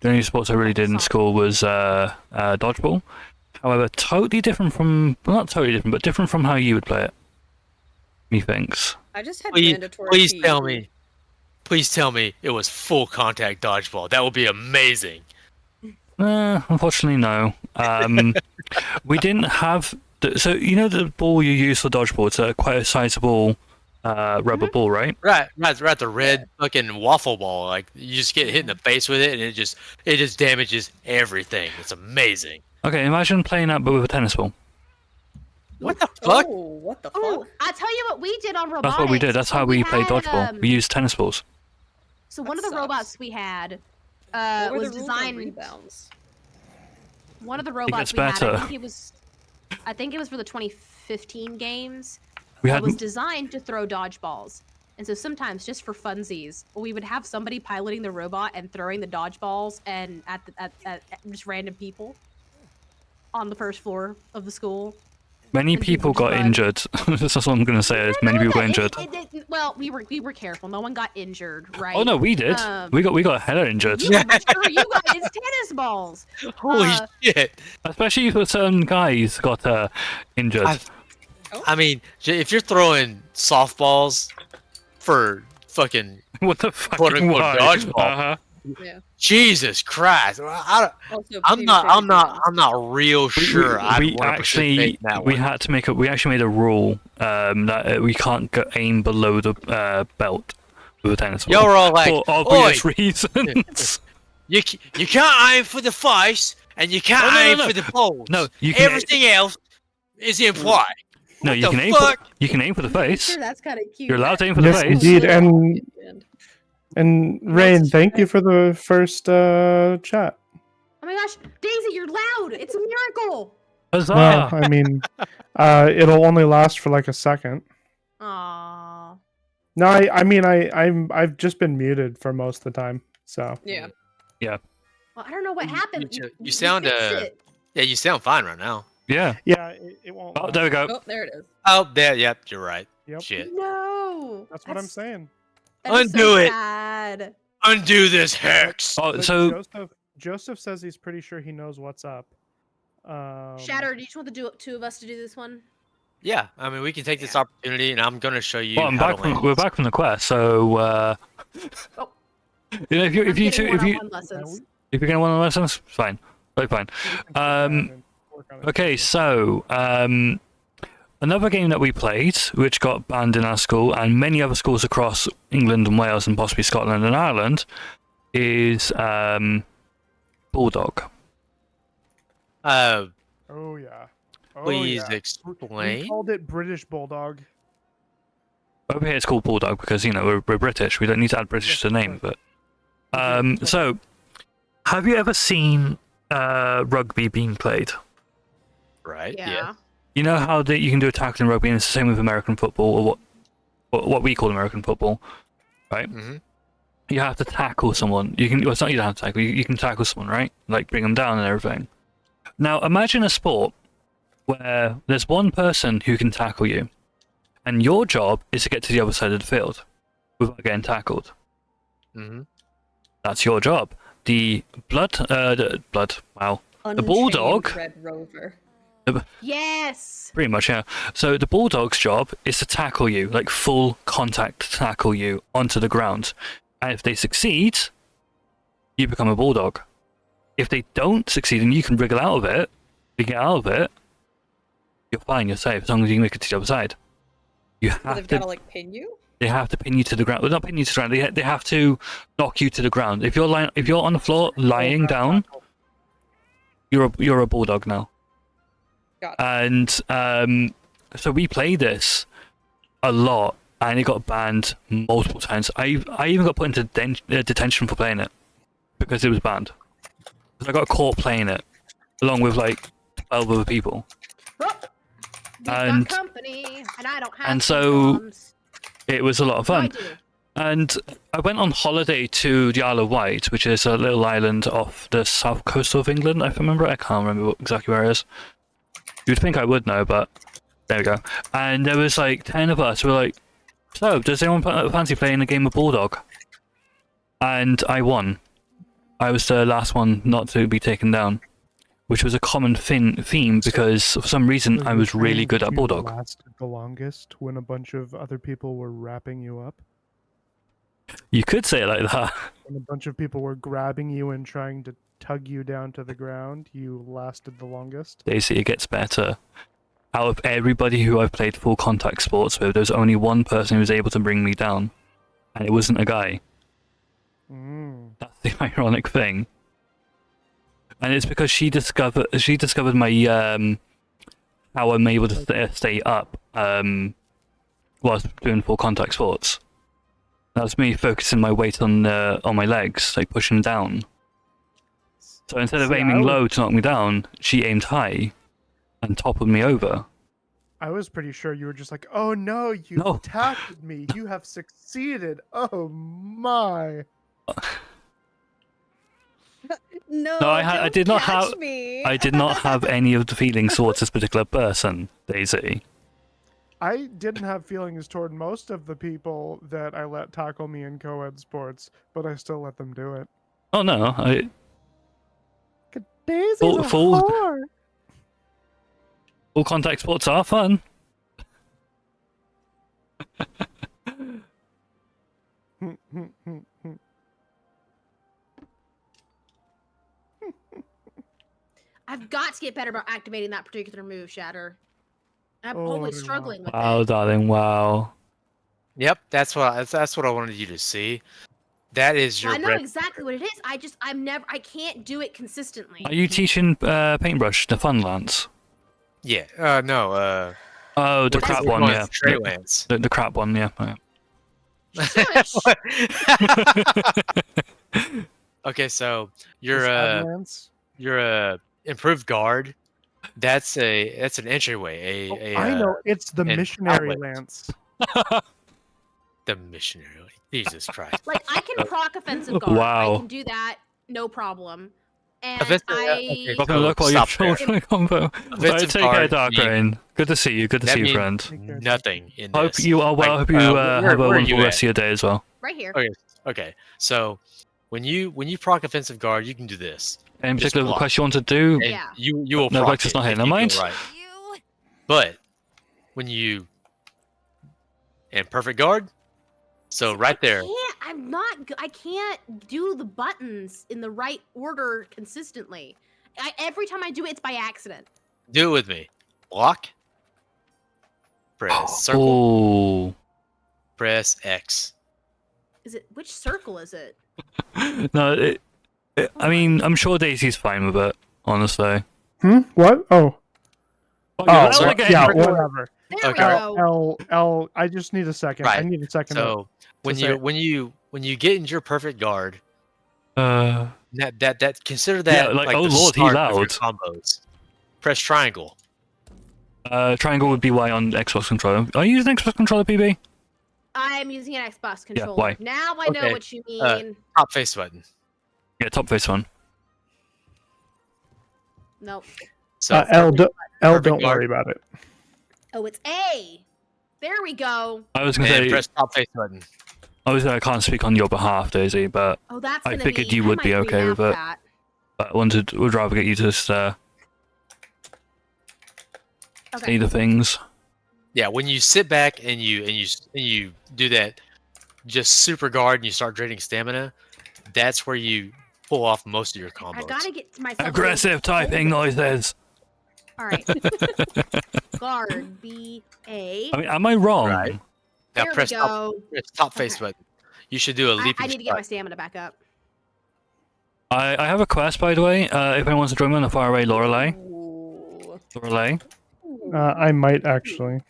The only sports I really did in school was dodgeball. However, totally different from, well, not totally different, but different from how you would play it. Methinks. I just had Please, mandatory. please PE. tell me. Please tell me it was full contact dodgeball. That would be amazing. Unfortunately, no. We didn't have. So you know the ball you use for dodgeball. It's quite a sizable rubber ball, right? Right. The red fucking waffle ball. Like you just get hit in the face with it, and it just damages everything. It's amazing. Okay, imagine playing that but with a tennis ball. What the fuck? Oh, what the fuck? Oh, I tell you what we did on robotics. That's what we did. That's how we played dodgeball. We used tennis balls. So one of the robots we had What were was the rules on designed. rebounds? One of the gets robots we had, better. I think it was for the 2015 games. We It had- was designed to throw dodgeballs. And so sometimes, just for funsies, we would have somebody piloting the robot and throwing the dodgeballs and at just random people on the first floor of the school. Many people got injured. That's what I'm going to say. Is many people got injured. Well, we were careful. No one got injured, right? Oh no, we did. We got hella injured. You got it's tennis balls. Holy shit! Especially for certain guys got injured. I mean, if you're throwing softballs for fucking what the fuck? quote unquote dodgeball, Jesus Christ! I'm not real sure. We actually made a rule that we can't aim below the belt with a tennis ball. You're all like, for obvious "Oi." reasons. You can't aim for the face, and you can't aim for the balls. No, you can. Everything else is in play. No, What you the can aim. fuck? You can aim for the face. Sure, that's kind of cute. You're allowed to aim for the Yes, face. indeed, and Rain, thank you for the first chat. Oh my gosh, Daisy, you're loud. It's a miracle. Huzzah! Well, I mean, it'll only last for like a second. Aww. No, I've just been muted for most of the time. So Yeah. Yeah. Well, I don't know what happened. You sound yeah, you sound fine right now. Yeah. Yeah, it won't. Oh, there we go. Oh, there it is. Oh, there. Yep, you're right. Yep. Shit. No. That's what I'm saying. Undo it. Sad. Undo this hex. Oh, But so Joseph says he's pretty sure he knows what's up. Shatter, do you just want the two of us to do this one? Yeah, I mean, we can take this opportunity, and I'm gonna show you. well, I'm how back to from, land we're this. back from the quest. So you know, if you're gonna want lessons, fine, very fine. Okay, so another game that we played, which got banned in our school and many other schools across England and Wales and possibly Scotland and Ireland, is Bulldog. Oh yeah. Oh, Please yeah. explain. We called it British Bulldog. Over here it's called Bulldog because, you know, we're British. We don't need to add British to the name, but... So, have you ever seen rugby being played? Right, yeah. You know how you can do a tackle in rugby and it's the same with American football or what? what we call American football, right? Mm-hmm. You have to tackle someone. You can. Well, it's not you don't have to tackle. You can tackle someone, right? Like bring them down and everything. Now imagine a sport where there's one person who can tackle you, and your job is to get to the other side of the field without getting tackled. Mm-hmm. That's your job. The blood. Wow. The bulldog. Red Rover. Yes. Pretty much, yeah. So the bulldog's job is to tackle you, like full contact tackle you onto the ground. And if they succeed, you become a bulldog. If they don't succeed and you can wriggle out of it, you get out of it, you're fine, you're safe, as long as you can make it to the other side. You have They've to. got to like pin you. They have to pin you to the ground. Well, not pin you to the ground. They have to knock you to the ground. If you're on the floor lying down, you're a bulldog now. And so we play this a lot, and it got banned multiple times. I even got put into detention for playing it because it was banned. Because I got caught playing it along with like 12 other people. Got company, and I don't have. And so it was a lot of fun. And I went on holiday to the Isle of Wight, which is a little island off the south coast of England. If I remember, I can't remember exactly where it is. You'd think I would know, but there we go. And there was like 10 of us. We're like, so does anyone fancy playing a game of Bulldog? And I won. I was the last one not to be taken down, which was a common theme because for some reason I was really good at Bulldog. Lasted the longest when a bunch of other people were wrapping you up. You could say it like that. When a bunch of people were grabbing you and trying to tug you down to the ground, you lasted the longest. Basically, it gets better. Out of everybody who I've played full contact sports with, there's only one person who was able to bring me down, and it wasn't a guy. That's the ironic thing. And it's because she discovered my how I'm able to stay up whilst doing full contact sports. That was me focusing my weight on my legs, like pushing down. So instead of aiming low to knock me down, she aimed high and toppled me over. I was pretty sure you were just like, oh no, you tackled me. You have succeeded. Oh my. No, I did not have any of the feelings towards this particular person, Daisy. I didn't have feelings toward most of the people that I let tackle me in co-ed sports, but I still let them do it. Oh no, Daisy's a whore. Full contact sports are fun. I've got to get better about activating that particular move, Shatter. I'm always struggling with Wow, it. darling, wow. Yep, that's what I wanted you to see. That is your. I know exactly what it is. I can't do it consistently. Are you teaching paintbrush, the fun lance? Yeah. No. Oh, the crap one, yeah. Straight lance. The crap one, yeah. Okay, so you're a improved guard. That's an entryway. I know it's the an missionary outlet. lance. The missionary. Jesus Christ. Like I can proc offensive guard. Wow. I can do that, no problem. And Look while you're shouldering combo. Offensive Take care, guard, Dark Rain. Good to see you. Good to that see you, means friend. nothing in Hope this. you are well. Hope you have a wonderful rest of your day as well. Right here. Okay. So when you proc offensive guard, you can do this. Any Just particular block. request you want to do? And you will No, proc Vex's it not here. if Never you mind. feel right. But when you perfect guard, so right there. I can't do the buttons in the right order consistently. Every time I do it, it's by accident. Do it with me. Block. Press circle. Oh. Press X. Which circle is it? No, I mean, I'm sure Daisy's fine with it, honestly. What? Oh. Oh, yeah, whatever. There we go. L. I just need a second. Right. I need a second. So when you get into your perfect guard, that consider that yeah, like the oh lord, he start of your loud. combos. Press triangle. Triangle would be Y on Xbox controller. Are you using Xbox controller, PB? I'm using an Xbox controller. why? Now I know Okay, what you mean. Top face button. Yeah, top face one. Nope. So L, don't guard. worry about it. Oh, it's A. There we go. I was gonna And say press top face button. I can't speak on your behalf, Daisy, but Oh, that's I gonna figured be, you I would be might okay with remap it. that. But would rather get you to just say Okay. the things. Yeah, when you sit back and you do that, just super guard and you start draining stamina, that's where you pull off most of your combos. I gotta get to myself. Aggressive typing noises. All right. Guard B A. I mean, am I wrong? Right. Now There press we top, go. press top face button. You should do a leaping I need to get my strike. stamina back up. I have a quest, by the way. If anyone wants to join me on the far away Lorelei. Lorelei. I might actually.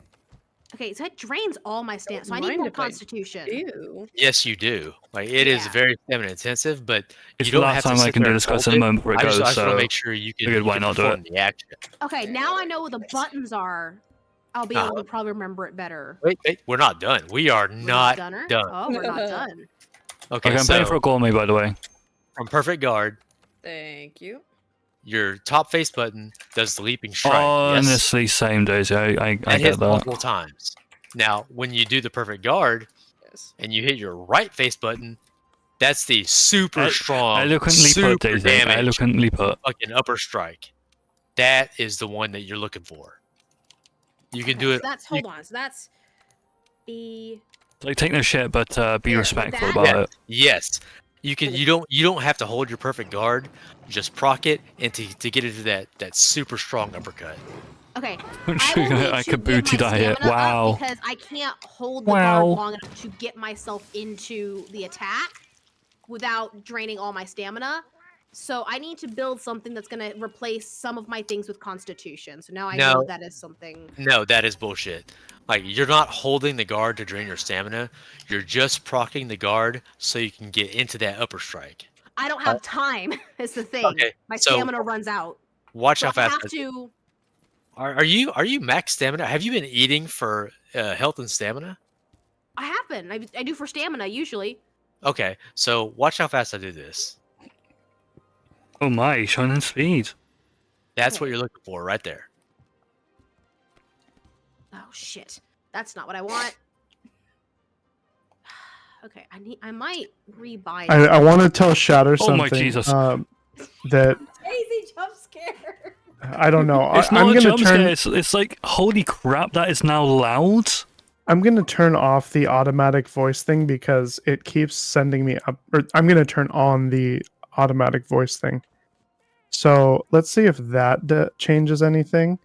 Okay, so it drains all my stamina. So I need Mind more if I constitution. Ew. Yes, you do. Like it is Yeah. very stamina intensive, but It's you the don't last have to time I sit can there do and this quest hold in a it. moment before it I just goes, want to so make sure you can, figured why not do perform it. the action. Okay, now I know what the buttons are. I'll be able to probably remember it better. Wait, we're not done. We are not Dunner? done. Oh, we're not done. Okay, I'm so playing for a gourmet, by the way. from perfect guard, Thank you. your top face button does the leaping strike. Yes, Honestly, same Daisy. I that get hits that. multiple times. Now, when you do the perfect guard and you hit your right face button, that's the super strong, Eloquently super put, Daisy. damage, Eloquently put. fucking upper strike. That is the one that you're looking for. You can do So it. that's hold on. So that's B. Like, take no shit, but be respectful that? about Yeah, it. yes. You can. You don't have to hold your perfect guard. Just proc it and to get into that super strong uppercut. Okay. I could booty diet. Wow. Because I can't hold the Wow. guard long enough to get myself into the attack without draining all my stamina. So I need to build something that's gonna replace some of my things with Constitution. So now I know No. that is something. No, that is bullshit. Like you're not holding the guard to drain your stamina. You're just proccing the guard so you can get into that upper strike. I don't have time. Is the thing. Okay, My so stamina runs out. Watch So how I fast. have to. Are you max stamina? Have you been eating for health and stamina? I happen. I do for stamina usually. Okay, so watch how fast I do this. Oh my, shining speed. That's what you're looking for right there. Oh shit. That's not what I want. Okay, I might rebuy it. I want to tell Shatter Oh something. my Jesus. That Daisy jump scare. I don't know. It's not I'm a gonna jump turn. scare. It's like, holy crap, that is now loud. I'm gonna turn off the automatic voice thing because it keeps sending me up. Or I'm gonna turn on the automatic voice thing. So let's see if that changes anything.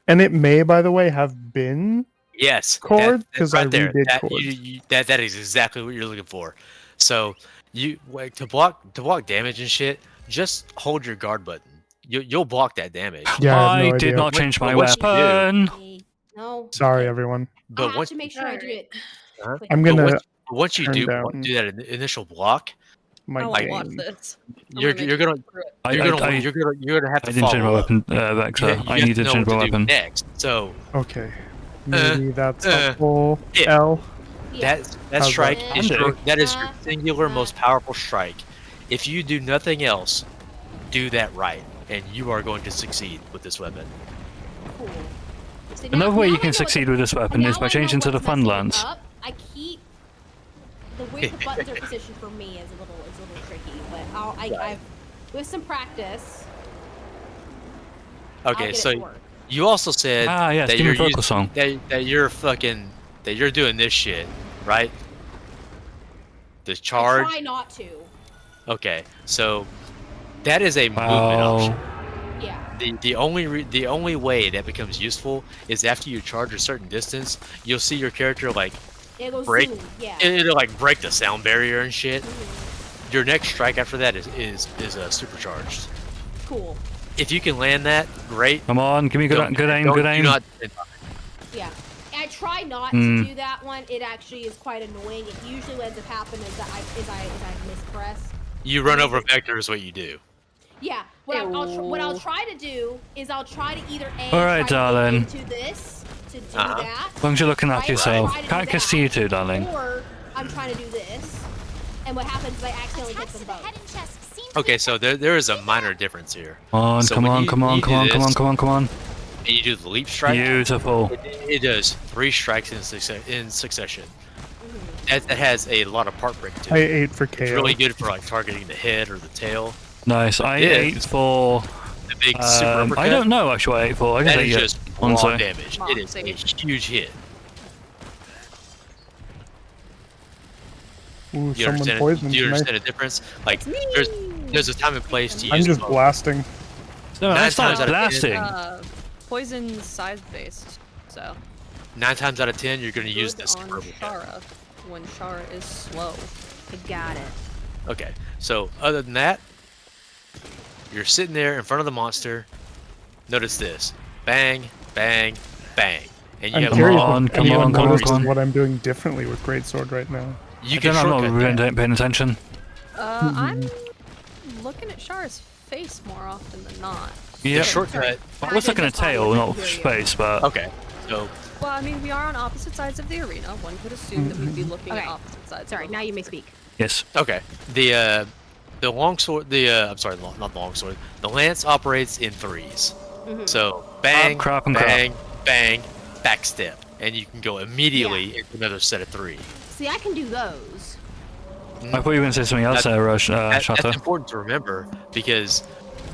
And it may, by the way, have been Yes, chord that- because right I there. redid That, chords. that is exactly what you're looking for. So you to block damage and shit. Just hold your guard button. You'll block that damage. Yeah, I have no I did idea. not change my What you do- weapon. No. Sorry, everyone. I But have once, to make sure I do it. huh? I'm But gonna once you turn do down do that initial block, my I want to game. watch this. I'm you're make you're gonna it through it. I you're gonna have I to didn't change my follow up. weapon, Vexer. You I have need to know change what my to do weapon. next. So Okay. Maybe that's a full yeah. L. that How's strike that? is your, Handshake. that is your singular most powerful strike. If you do nothing else, do that right, and you are going to succeed with this weapon. Cool. So Another way now you I can know succeed what with this weapon now is by I know changing to the what's fun messing it lance. up. I keep the way the buttons are positioned for me is a little tricky, but I've with some practice. I'll Okay, get it so to work. you also said Ah, yes, that give me you're a vocal song. that you're fucking that you're doing this shit, right? The charge. Try not to. Okay, so that is a movement Wow. option. Yeah. The only way that becomes useful is after you charge a certain distance, you'll see your character like It goes break. zoom, yeah. It'll like break the sound barrier and shit. Your next strike after that is supercharged. Cool. If you can land that, great. Come on, give me good, good aim, Don't- good do aim. not- Yeah. I try not Hmm. to do that one. It actually is quite annoying. It usually ends up happening is that I mispress. You run over vector is what you do. Yeah. What I'll try to do is I'll try to either A All right, try to get darling. into this to do Uh-huh. that. As long as you're looking after right? yourself. Try to do Can't kiss that, to you too, darling. Or I'm trying to do this, and what happens is I accidentally hit them both. Okay, so there is a minor difference here. Come on, So come when on, you- come when on, you come do on, come on, this, come on, come on. And you do the leap strike. Beautiful. It does 3 strikes in succession. That has a lot of part break to I it. 8 for It's KO. really good for like targeting the head or the tail. Nice. I This- ate for. The big super uppercut. I don't know actually what I ate for. I just That ate is it. just On raw so. damage. It is a huge hit. Ooh, Do you someone understand? poisoned Do you me. understand the difference? Like, there's a time and place to use. I'm just both. blasting. No, 9 that's not times out of 10 blasting. Poison size based, so. 9 times out of 10, you're going to use Good this. on Shara when Shara is slow. I got it. Okay, so other than that, you're sitting there in front of the monster. Notice this: bang, bang, bang, and you I'm have curious long. if anyone noticed what I'm doing differently with greatsword right now. You I can don't know, I'm shortcut not that. paying attention. I'm looking at Shara's face more often than not. Yeah. Shortcut. I was looking at tail, not space, but. Okay, so. Well, I mean, we are on opposite sides of the arena. One could assume that we'd be looking at Okay. opposite sides. Sorry, now you may speak. Yes. Okay. The longsword. I'm sorry, not the longsword. The lance operates in 3s. So bang, crap, and bang, bang, backstep, and you can go immediately into another set of 3. See, I can do those. I thought you were going to say something else there, Shatter. That's important to remember because,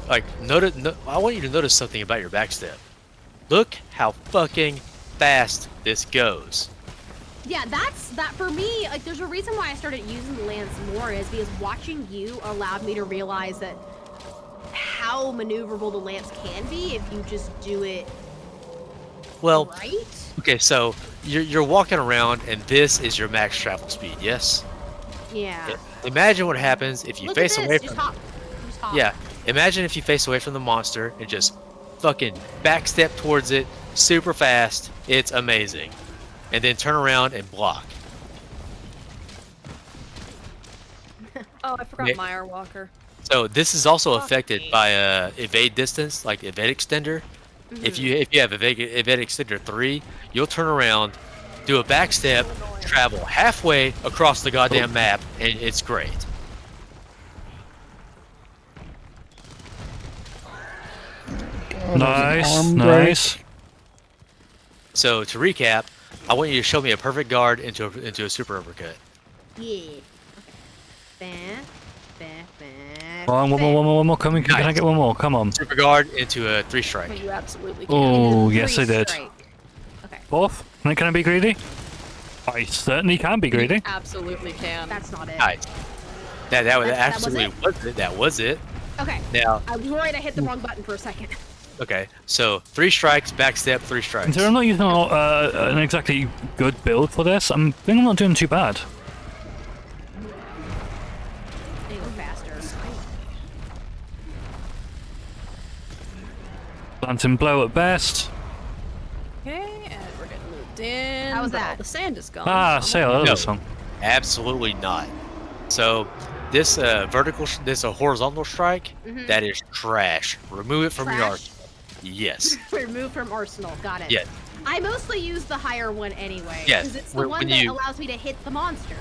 like, I want you to notice something about your backstep. Look how fucking fast this goes. Yeah, that for me. Like, there's a reason why I started using the lance more is because watching you allowed me to realize that how maneuverable the lance can be if you just do it. Well, right. Okay, so you're walking around and this is your max travel speed. Yes. Yeah. Imagine what happens if you Look face at away this. from. Just hop. Just hop. Yeah. Imagine if you face away from the monster and just fucking backstep towards it super fast. It's amazing. And then turn around and block. Oh, I forgot Okay. Meyer Walker. So this is also affected by evade distance, like evade extender. If you have evade extender 3, you'll turn around, do a backstep, travel halfway across the goddamn map, and it's great. Nice, nice. So to recap, I want you to show me a perfect guard into a super uppercut. Yeah. Bam. Bam. Bam. Come on, one more. Can I get one more? Come on. Super guard into a 3 strike. You absolutely can. Oh, yes, I Three did. strike. Okay. Fourth? Can I be greedy? I certainly can be greedy. Absolutely can. That's not it. Nice. That That was absolutely it? was it. That was it. Okay. Now, I was worried I hit the wrong button for a second. okay. So 3 strikes, backstep, 3 strikes. Considering I'm not using an exactly good build for this, I think I'm not doing too bad. They go faster. Lantern blow at best. Okay, and we're getting moved in. How was but all that? the sand is gone. Ah, so say I'm hello No. to song. Absolutely not. So this this horizontal strike, that is trash. Remove it from your Trash? arsenal. Yes. Remove from arsenal. Got it. Yeah. I mostly use the higher one anyway. Yes, Because it's the when one that you- allows me to hit the monster.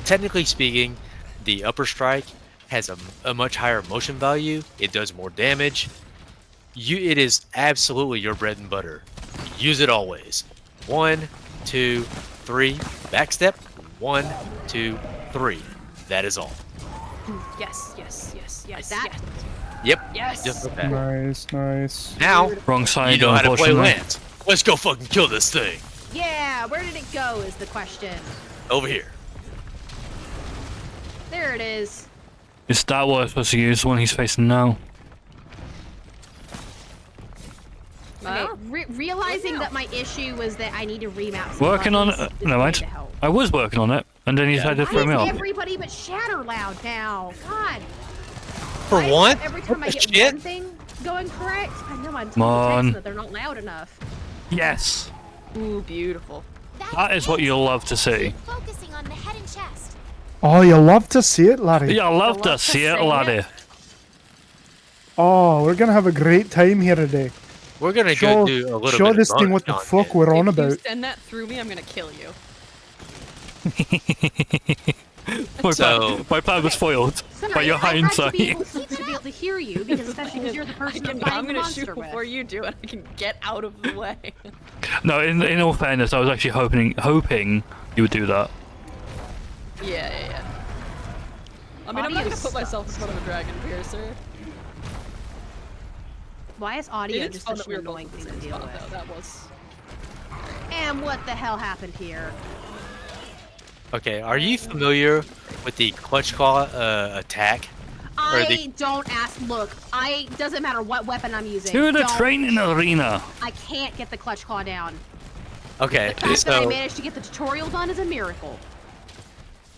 Technically speaking, the upper strike has a much higher motion value. It does more damage. It is absolutely your bread and butter. Use it always. 1, 2, 3. Backstep. 1, 2, 3. That is all. Yes, yes, yes, yes, that? yes. Yep. Yes. Just like that. Nice, nice. Now Wrong side, you know how to play unfortunately. Lance. Let's go fucking kill this thing. Yeah, where did it go is the question. Over here. There it is. Is that what I'm supposed to use when he's facing now? Okay, realizing that my issue was that I need to remap some Working on buttons it. is No, way mind. to help. I was working on it, and then he decided to Why throw me is off. everybody but Shatter loud now? God. For Why is one? it every time I get Shit. one thing going correct, I know I'm Come on. telling that they're not loud enough. Yes. Ooh, beautiful. That is what you'll love to see. Focusing on the head and chest. Oh, you love to see it, laddie. Yeah, I love to see it, laddie. Oh, we're gonna have a great time here today. We're gonna Show, go do a little show bit this of thing bonus what the content. fuck we're on If you about. send that through me, I'm gonna kill you. My plan was foiled by your I have to be hindsight. able to hear you because especially because you're the person I'm fighting I'm the gonna monster shoot with. before you do, and I can get out of the way. No, in all fairness, I was actually hoping you would do that. Yeah. I mean, I'm not Audio gonna put myself in sucks. front of a dragon piercer. Why is audio It is just fun such that we an were annoying both thing in to the deal same spot, with? though. That was. And what the hell happened here? Okay, are you familiar with the clutch claw attack? I don't ask. Look, doesn't matter what weapon I'm using. To the Don't- training arena. I can't get the clutch claw down. Okay, The fact that I so managed to get the tutorial done is a miracle.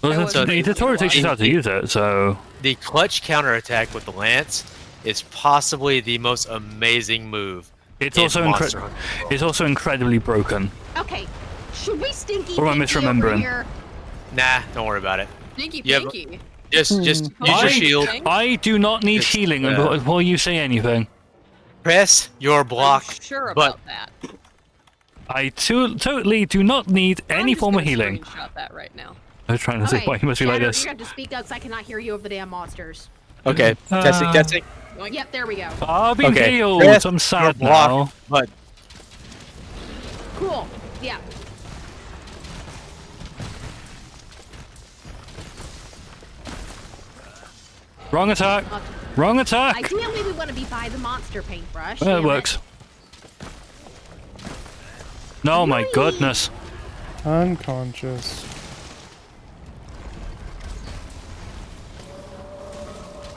Well, So the tutorial teaches you how to use it, so the clutch counterattack with the lance is possibly the most amazing move. it's in also Monster Hunter. it's also incredibly broken. Okay, should we stinky Or am I pinky over misremembering? here? Nah, don't worry about it. Stinky You have- pinky. Just use your shield. I do not need healing before you say anything. Press your block Sure button. about that. I totally do not need any I'm just form of gonna healing. Screenshot that right now. I was trying to say why you must be like Shadow, this. You're gonna have to speak up because I cannot hear you over the damn monsters. Okay, testing. Yep, there we go. I've been Okay, healed. press I'm your sad block now. button. Cool. Yeah. Wrong attack. Wrong attack. Ideally, we want to be by the monster paintbrush. Well, it damn works. No, my Really? goodness. Unconscious.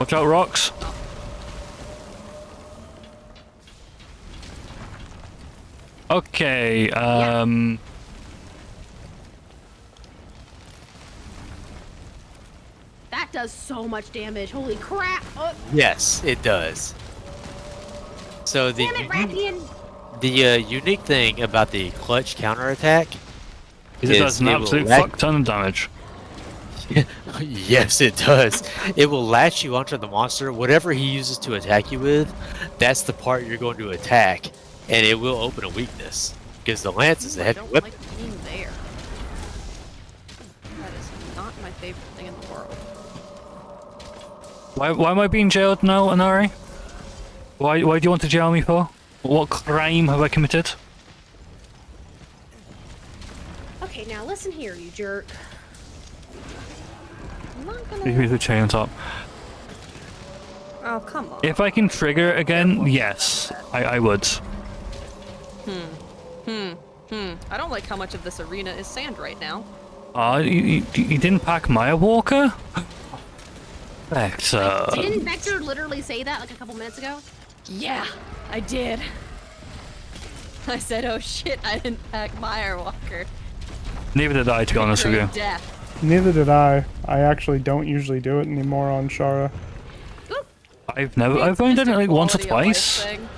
Watch out, rocks. Okay, That does so much damage. Holy crap. Oh, Yes, it does. So the damn it, Rathian. unique thing about the clutch counterattack it does an will absolute latch- fuck ton of damage. Yes, it does. It will latch you onto the monster. Whatever he uses to attack you with, that's the part you're going to attack, and it will open a weakness because the lance is a I heavy don't weapon. like being there. That is not my favorite thing in the world. Why am I being jailed now, Anari? Why do you want to jail me for? What crime have I committed? Okay, now listen here, you jerk. I'm not gonna. Here's the chain on top. Oh, come on. If I can trigger it again, yes, I would. I don't like how much of this arena is sand right now. You didn't pack Maya Walker? Vector. Didn't Vector literally say that like a couple minutes ago? Yeah, I did. I said, oh shit, I didn't pack Meyer Walker. Neither did I, to be honest with you. Death. Neither did I. I actually don't usually do it anymore on Shara. I've only done it like once or Quality of life twice. thing.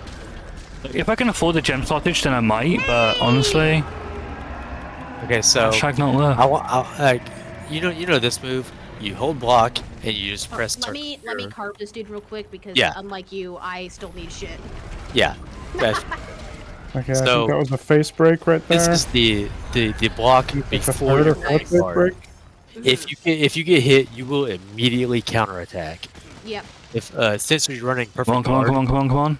If I can afford the gem slottage, then I might, but honestly, Okay, so hashtag not there. like you know this move. You hold block and you just press. Let me target. carve this dude real quick because Yeah. unlike you, I still need shit. Yeah. That's- Okay, I So- think that was a face break right there. This is the block It's a before third your or fourth face guard. break. If you get hit, you will immediately counterattack. Yep. If since you're running perfect Come on, come on, guard, come on, come on, come on.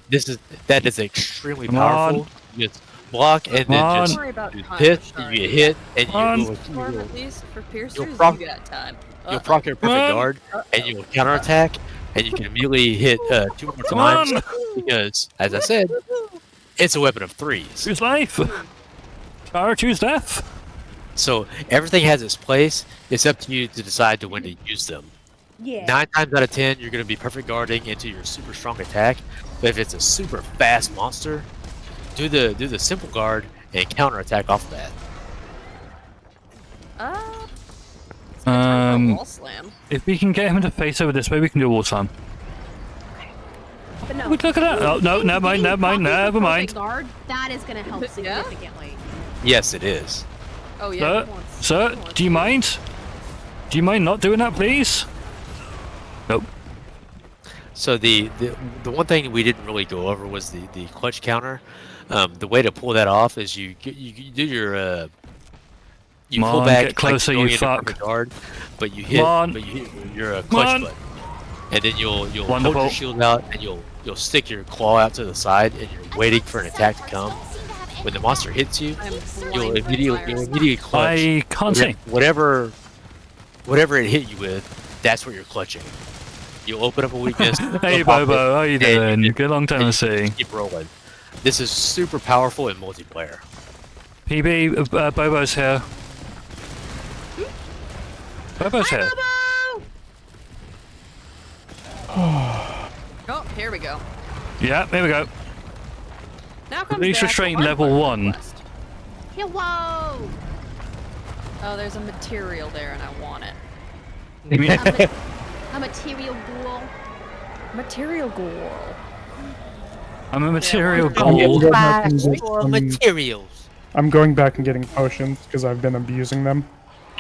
that is extremely Come powerful. You just block and Come on. then just Don't worry about you time, hit, Shari. you get hit, and Come on. you Storm, will at least for piercers, proc- you got time. you'll proc your perfect on. guard, and you will counterattack, and you can immediately hit 2 more Come times on. because, as I said, it's a weapon of threes. Choose life. Or choose death. So everything has its place. It's up to you to decide to when to use them. Yeah. 9 times out of 10, you're going to be perfect guarding into your super strong attack. But if it's a super fast monster, do the simple guard and counter attack off that. Wall slam. If we can get him to face over this way, we can do a wall slam. But no. Look at that. Oh, no, never mind, never mind, never mind. Guard, that is going to help Yeah? significantly. Yes, it is. Oh yeah. Sir, come on. sir, do you mind? Do you mind not doing that, please? Nope. So the one thing we didn't really go over was the clutch counter. The way to pull that off is you do your you Come pull on, back get closer, going you into fuck. perfect guard, but you Come hit on. your Come clutch on. button, and then you'll hold Wonderful. your shield out and you'll stick your claw out to the side and you're waiting for an attack to come. When the monster hits you, you'll immediately clutch. I can't see. Whatever it hit you with, that's what you're clutching. You'll open up a weakness. Hey you'll pop Bobo, it, how you and doing? Good long time no see. keep rolling. This is super powerful in multiplayer. PB, Bobo's here. Bobo's here. Oh, here we go. Yeah, there we go. Now comes Release the restraint actual level hard 1. quest. Hello. Oh, there's a material there and I want it. A material ghoul. Material ghoul. I'm a material I'm gold. going back and materials. I'm going back and getting potions because I've been abusing them.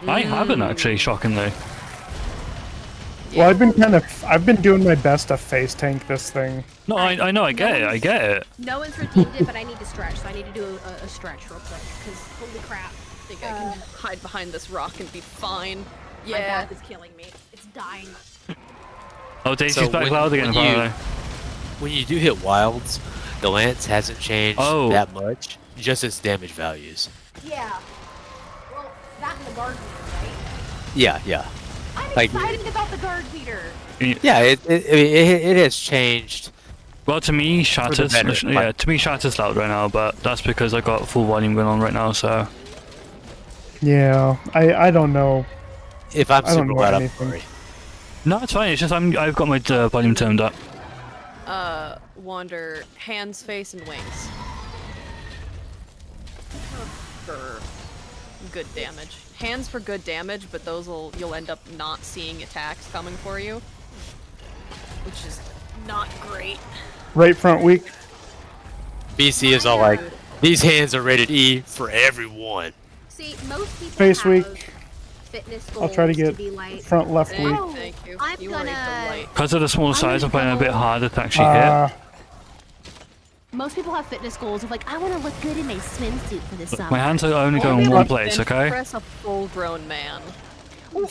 I haven't actually, shockingly. Well, I've been doing my best to face tank this thing. No, I know, I get it. No one's redeemed it, but I need to stretch, so I need to do a stretch real quick. Because holy crap, I think I can hide behind this rock and be fine. my Yeah. back is killing me. It's dying. Oh, Daisy's So back when- loud again, when apparently. When you do hit wilds, the lance hasn't changed that much, just its damage values. Yeah. Well, that and the guard leader, right? Yeah. I'm Like- excited about the guard leader. Yeah, it has changed. Well, to me, Shatter's better, yeah, to me, Shatter's loud right now, but that's because I got full volume going on right now. So Yeah, I don't know. If I'm I don't super know loud, I'm anything. sorry. no, it's fine. It's just I've got my volume turned up. Wander, hands, face, and wings. For good damage. Hands for good damage, but you'll end up not seeing attacks coming for you. Which is not great. Right front weak. BC is all like, these hands are rated E for everyone. See, most people Face have weak. fitness I'll goals try to get be like, front left weak. Thank you. I'm You were a gonna. delight. Because of the small size, I'm finding it a bit harder to actually hit. Most people have fitness goals of like, I want to look good in a swimsuit for this summer. My hands are only going Only one like place, bench okay? Press a full-grown man.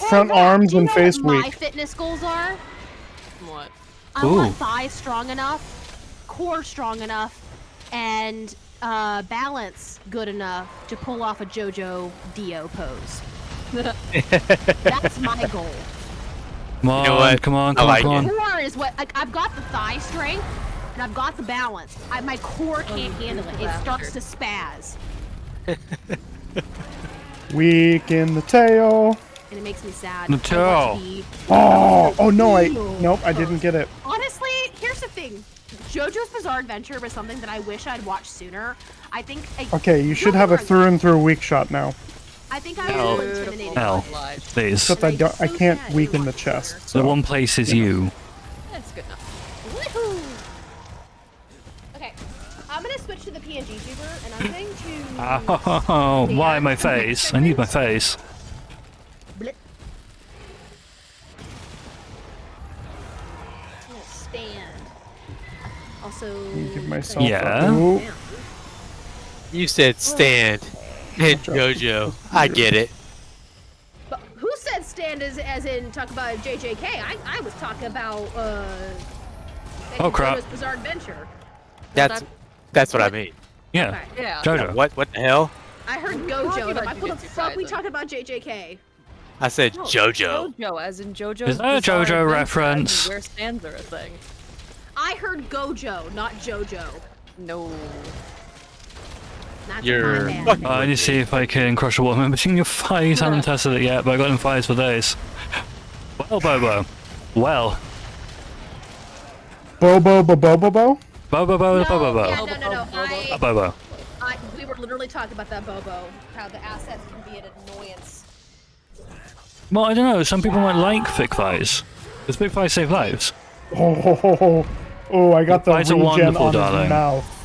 Front arms Do you and know face what my weak. fitness goals are? What? I Ooh. want thighs strong enough, core strong enough, and balance good enough to pull off a JoJo Dio pose. That's my goal. Come on, know what? come on, I like come on. Core is what I've got the thigh strength and I've got the balance. My core can't handle it. It starts to spaz, Weak in the tail. and it makes me sad. The I want tail. to be- Oh no! Nope, I didn't get it. Honestly, here's the thing. JoJo's Bizarre Adventure was something that I wish I'd watched sooner. I think. Okay, you should have a through and through weak shot now. I think I was a little intimidated. Hell, please. Except I can't weaken the chest. The one place is you. That's good enough. Woohoo! Okay, I'm gonna switch to the PNG tuber, and I'm going to. Oh, why my face? I need my face. Blip. I'm gonna stand. Also. Give myself Yeah. Ooh. You said stand. And JoJo, I get it. But who said stand as in talk about JJK? I was talking about Oh, crap. JoJo's Bizarre Adventure. That's what I mean. Yeah. Yeah. JoJo. What the hell? I heard Talking Gojo. about I'm like, what the Jujutsu fuck we Kaisen. talking about JJK? I said No, JoJo. JoJo, as in JoJo's Is that a Bizarre JoJo Adventure, reference? as in where stands are a thing. I heard Gojo, not JoJo. No. That's You're my bad. fucking I need to see if I can crush a woman between your thighs. I haven't tested it yet, but I got them thighs for days. Well, Bobo. Well. Bobo. Bobo, Bobo, No, Bobo, yeah, Bobo. no. Bobo. We were literally talking about that Bobo. How the assets can be an annoyance. Well, I don't know. Some people might like thick thighs. Because big thighs save lives. Oh, I got the Thighs are regen wonderful, on his darling. mouth.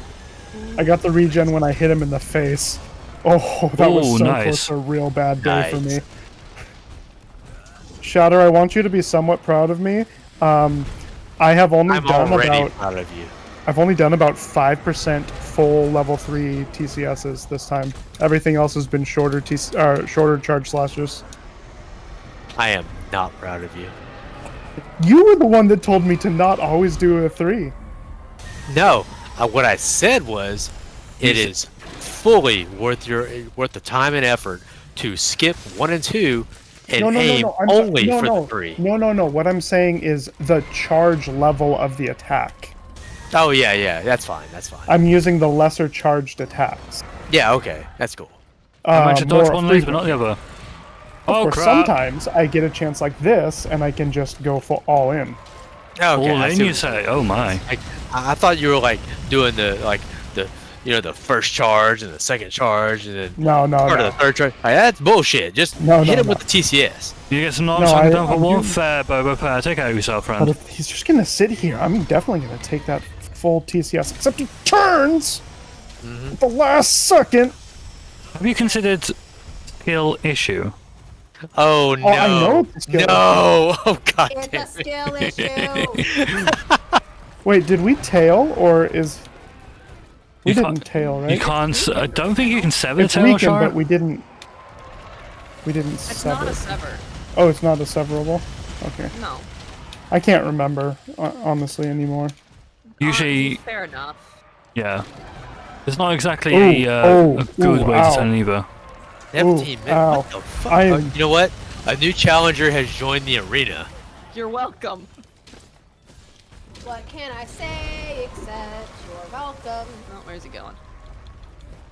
I got the regen when I hit him in the face. Oh, that was Ooh, so nice. close to a real bad day for Nice. me. Shatter, I want you to be somewhat proud of me. I I have only I'm done already about proud of you. I've only done about 5% full level 3 TCSs this time. Everything else has been shorter shorter charge slashes. I am not proud of you. You were the one that told me to not always do a 3. No, what I said was, it is fully worth the time and effort to skip 1 and 2 and aim only for the 3. No. What I'm saying is the charge level of the attack. Oh yeah, that's fine. That's fine. I'm using the lesser charged attacks. Yeah, okay, that's cool. I meant to dodge more one laser, but not frequently. the other. Of Oh course, crap! sometimes I get a chance like this, and I can just go all in. Okay, All I in, see you what- say? Oh my! I thought you were like doing the the first charge and the second charge and then No. part of the third charge. Like, that's bullshit. Just hit him with the TCS. You get some No, non-talking done for I'm one doing- fair, Boba Fair. Take care of yourself, But friend. if he's just gonna sit here, I'm definitely gonna take that full TCS. Except he turns at the last second. Have you considered skill issue? Oh no! I know it's a skill no! Oh god It's damn a skill issue. Wait, did we tail or is we You didn't can't- tail, right? You can't. I don't think you can sever the It's tail, weakened, Shara. but we didn't. We didn't It's sever. not a sever. Oh, it's not a severable. Okay. No. I can't remember honestly anymore. Usually, Fair enough. yeah. It's not exactly Ooh, a good way to ow. turn either. 17 minutes. ow. What the fuck? I Oh, am- you know what? A new challenger has joined the arena. You're welcome. What can I say except you're welcome? Oh, where's he going?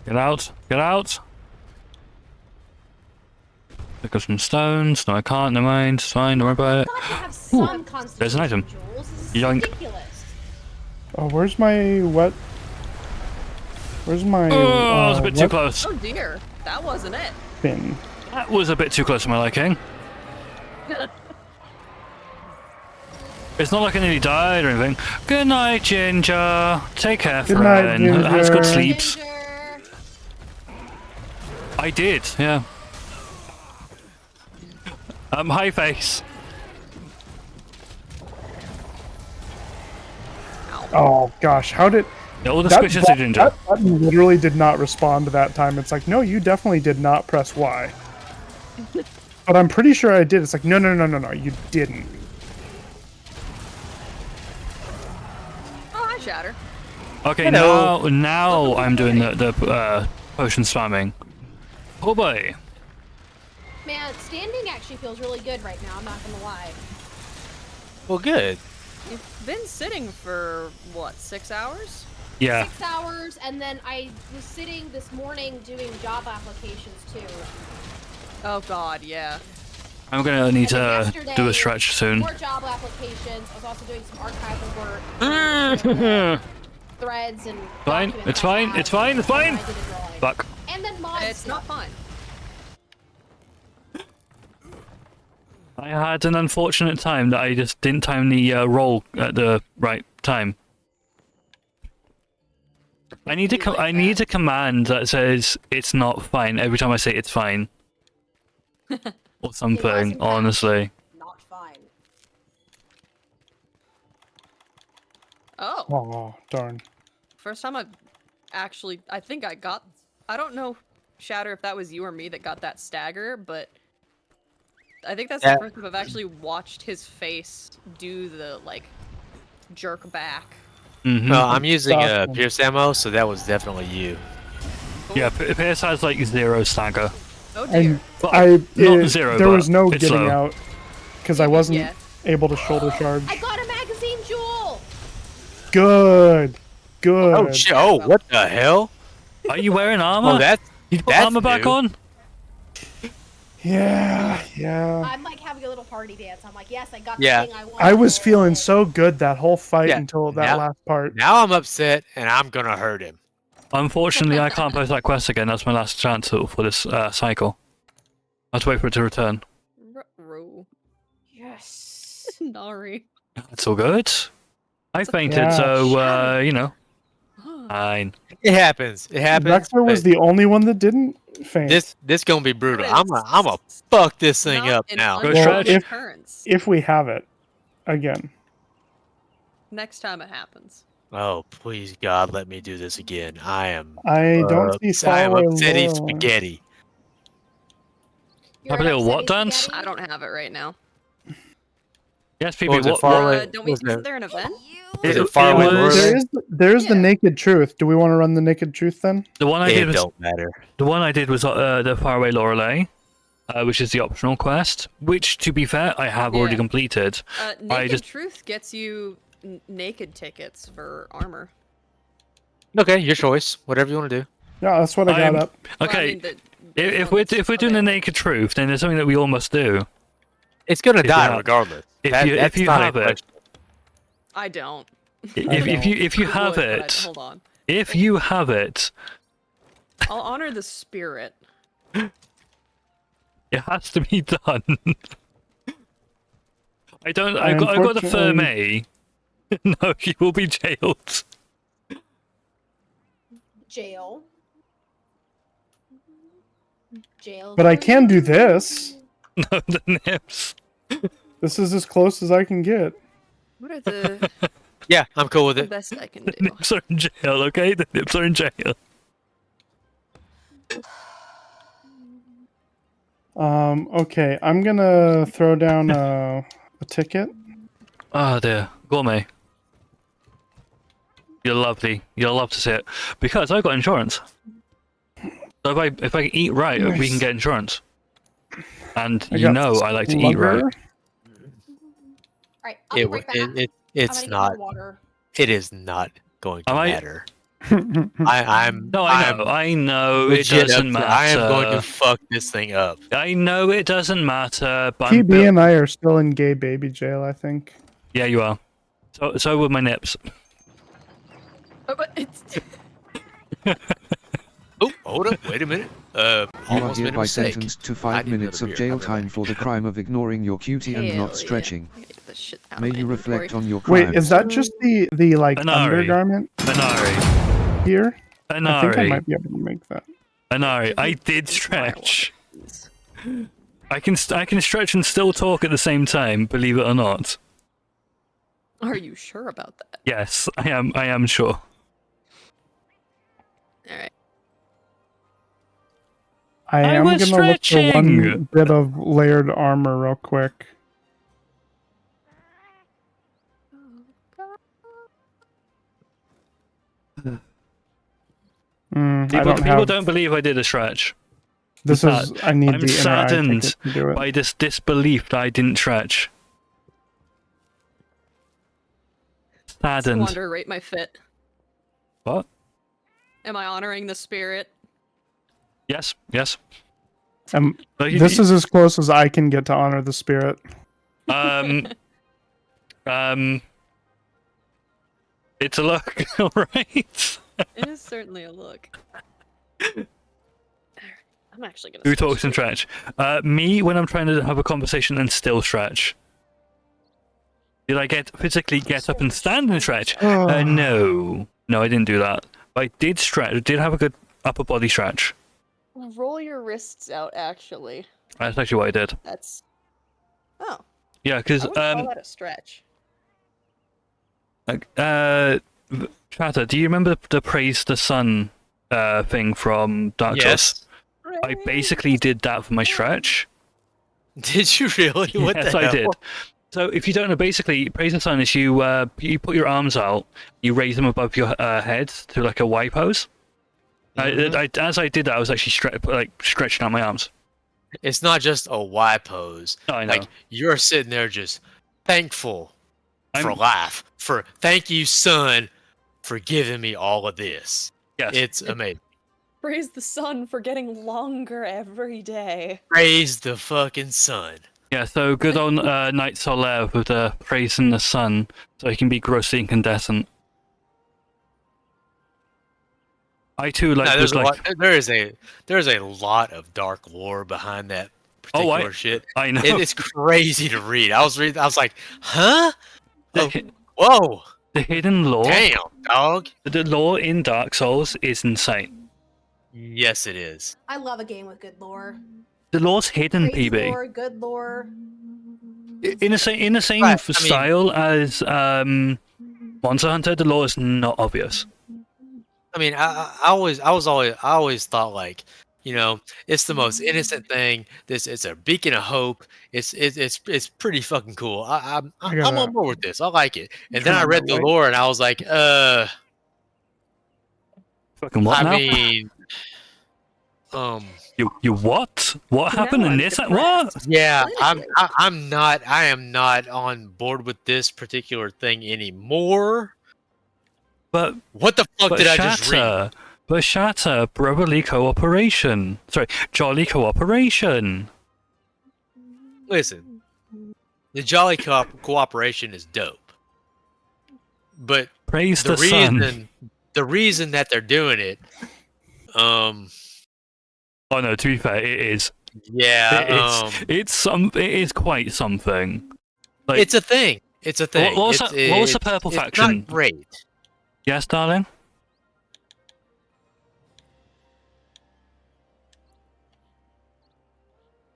Get out! Get out! Pick up some stones. No, I can't. Never mind. It's fine. Don't worry about it. I have some There's an item. Jules. This is Yoink. ridiculous. Oh, where's my what? Where's my Oh, it's a bit too wet close. Oh dear, that wasn't it. bin? That was a bit too close for my liking. It's not like I nearly died or anything. Good night, Ginger. Take care, Good night, friend. Has good Ginger. sleeps. I did, yeah. Hi, face. Oh gosh, how did? All the that squishes bu- to Ginger. That button literally did not respond that time. It's like, no, you definitely did not press Y. But I'm pretty sure I did. It's like, no, you didn't. Oh, hi, Shatter. Okay, Hello. now I'm doing the potion spamming. Oh boy. Man, standing actually feels really good right now. I'm not gonna lie. Well, good. You've been sitting for what, 6 hours? Yeah. 6 hours, and then I was sitting this morning doing job applications too. Oh god, yeah. I'm gonna need And then to yesterday, do a stretch soon. More job applications. I was also doing some archival work, threads and. Fine, document it's fine, I it's fine, it's fine. I didn't realize. Fuck. And then mod It's not stuff. fun. I had an unfortunate time that I just didn't time the roll at the right time. I need a command that says it's not fine every time I say it's fine. Or something, honestly. Not fine. Oh, Oh darn. first time I think I got, I don't know, Shatter, if that was you or me that got that stagger, but I think that's Yeah. the first time I've actually watched his face do the, like, jerk back. Mm-hmm. Well, I'm using Awesome. Pierce ammo, so that was definitely you. Yeah, Pierce has like 0 stagger. Oh dear. And Well, not zero, there but was no it's getting low. out because I wasn't Yeah. able to shoulder charge. I got a magazine jewel. Good. Oh shit! Oh, what the hell? Are you wearing armor? Oh, that's You put that's armor back new. on? Yeah. I'm like having a little party dance. I'm like, yes, I got Yeah. the thing I wanted. I was feeling so good that whole fight Yeah, until that now- last part. Now I'm upset, and I'm gonna hurt him. Unfortunately, I can't post that quest again. That's my last chance for this cycle. I have to wait for it to return. Ro. Yes. Nari. It's all good. I fainted, Yeah. so, you know. Fine. It happens. It happens. Rexler was but the only one that didn't faint. this gonna be brutal. I'm gonna fuck this thing Not up an now. Go Well, stretch. if- occurrence. if we have it again. Next time it happens. Oh, please God, let me do this again. I don't see I am faraway upsetting Lorelei. spaghetti. Have a little what dance? I don't have it right now. Yes, What was PB. it, faraway? Don't we? Isn't there an event? Was it faraway Lorelei? There's the naked truth. Do we want to run the naked truth then? The one I did was don't matter. The one I did was the Faraway Lorelei, which is the optional quest. Which, to be fair, I have already completed. Naked Truth gets you naked tickets for armor. Okay, your choice. Whatever you want to do. Yeah, that's what I got up. Okay, if we're doing the Naked Truth, then there's something that we all must do. It's gonna If die you have- regardless. If you have it, I don't. if you I have would, but it, hold on. if you have it, I'll honor the spirit. it has to be done. I got the firm A. No, you will be jailed. Jail. Jail. But I can do this. No, the nips. This is as close as I can get. What are the Yeah, I'm cool with the it. best I can The do? nips are in jail, okay? The nips are in jail. Okay, I'm gonna throw down a ticket. Oh dear, gourmet. You're lovely. You'll love to see it because I got insurance. So if I eat right, we Nice. can get insurance. And I you got know I like to eat right. slugger. Alright, I'll be right back. It's I'm gonna get not. more water. It is not going to Am I- matter. I'm. No, I know it legit doesn't upset. matter. I am going to fuck this thing up. I know it doesn't matter, but I'm PB and I are still in gay baby jail, I think. yeah, you are. So were my nips. Oh, but it's... Oh, hold up! Wait a minute. You are Almost made a hereby mistake. sentenced to I 5 need minutes another of beer. jail I'll be time for the crime of ignoring your cutie and Hell not yeah. stretching. I gotta get this shit out May of my you reflect inventory. on your crimes. Wait, is that just the like Anari. undergarment Anari. here? I think I Anari. might be able to make that. Anari, I did stretch. I can stretch and still talk at the same time, believe it or not. Are you sure about that? Yes, I am sure. Alright. I am was gonna look for one stretching. bit of layered armor real quick. I People don't believe I did a stretch. This I'm is. sad. I need I'm the inner eye saddened ticket to do it. by this disbelief that I didn't stretch. Saddened. Wonder, rate my fit. What? Am I honoring the spirit? Yes, yes. This is as close as I can get to honor the spirit. It's a look, alright? It is certainly a look. I'm actually gonna. Who switch talks and stretch? Me when I'm trying to have a conversation and still stretch. Did I physically get up and stand and stretch? No. No, I didn't do that. But I did stretch. I did have a good upper body stretch. Roll your wrists out. Actually, That's actually what I did. that's. Oh. Yeah, because I wouldn't call that a stretch. Chatter, do you remember the praise the sun thing from Dark Souls? Yes. I basically did that for my stretch. Did you really? What Yes, the I hell? did. So if you don't know, basically, praise the sun is you put your arms out, you raise them above your head to like a Y pose. As I did that, I was actually stretching out my arms. It's not just a Y pose. I know. Like you're sitting there just thankful for life. For thank you, son, for giving me all of this. Yes. It's amazing. Praise the sun for getting longer every day. Praise the fucking sun. Yeah, so good old Night Solaire with the praising the sun, so he can be grossly incandescent. I too like No, was like. there's a lot of dark lore behind that particular shit. I know. It's crazy to read. I was like, huh? Whoa. The hidden lore. Damn, dog. The lore in Dark Souls is insane. Yes, it is. I love a game with good lore. The lore's hidden, Crazy PB. lore, good lore. In the same Right, I mean- style as Monster Hunter, the lore is not obvious. I mean, I always thought like, you know, it's the most innocent thing. It's a beacon of hope. It's pretty fucking cool. I'm on board with this. I like it. And then I read the lore and I was like, Fucking what now? I mean, you what? What happened in this? What? Yeah, I am not on board with this particular thing anymore. But what the fuck did I just read? But Shatter, brotherly cooperation. Sorry, jolly cooperation. Listen, the jolly cooperation is dope, but praise the sun. The reason that they're doing it, Oh no, to be fair, it is. Yeah, it is quite something. Like, it's a thing. It's a thing. What was the purple faction? It's not great. Yes, darling.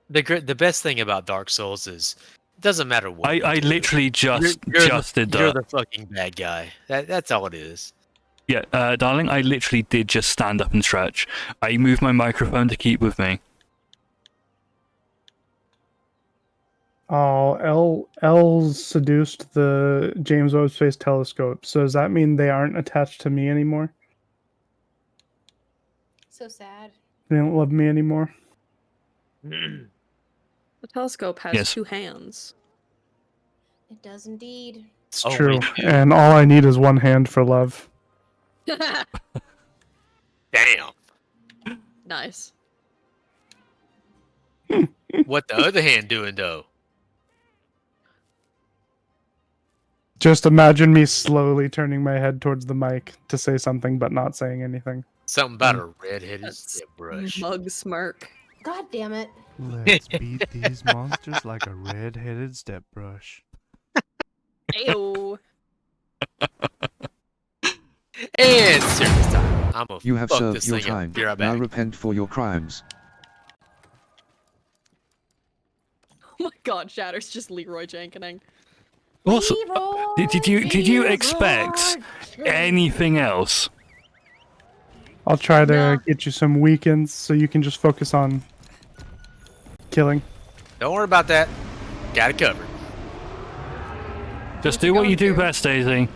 The best thing about Dark Souls is it doesn't matter what. I literally just did that. You're the fucking bad guy. That's all it is. Yeah, darling, I literally did just stand up and stretch. I moved my microphone to keep with me. Oh, L seduced the James Webb Space Telescope. So does that mean they aren't attached to me anymore? So sad. They don't love me anymore? The telescope has 2 hands. It does indeed. It's true. And all I need is one hand for love. Damn. Nice. What the other hand doing though? Just imagine me slowly turning my head towards the mic to say something but not saying anything. Something about a red-headed brush. Mug smirk. God damn it. Let's beat these monsters like a red-headed step brush. Ayo. And service time. I'm a You have fuck served this your thing up. time. Be right Now back. repent for your crimes. Oh my god, Shatter's just Leroy Jenkining. Also, did you expect anything else? I'll try to get you some weekends so you can just focus on killing. Don't worry about that. Got it covered. Just do what you do best, Daisy,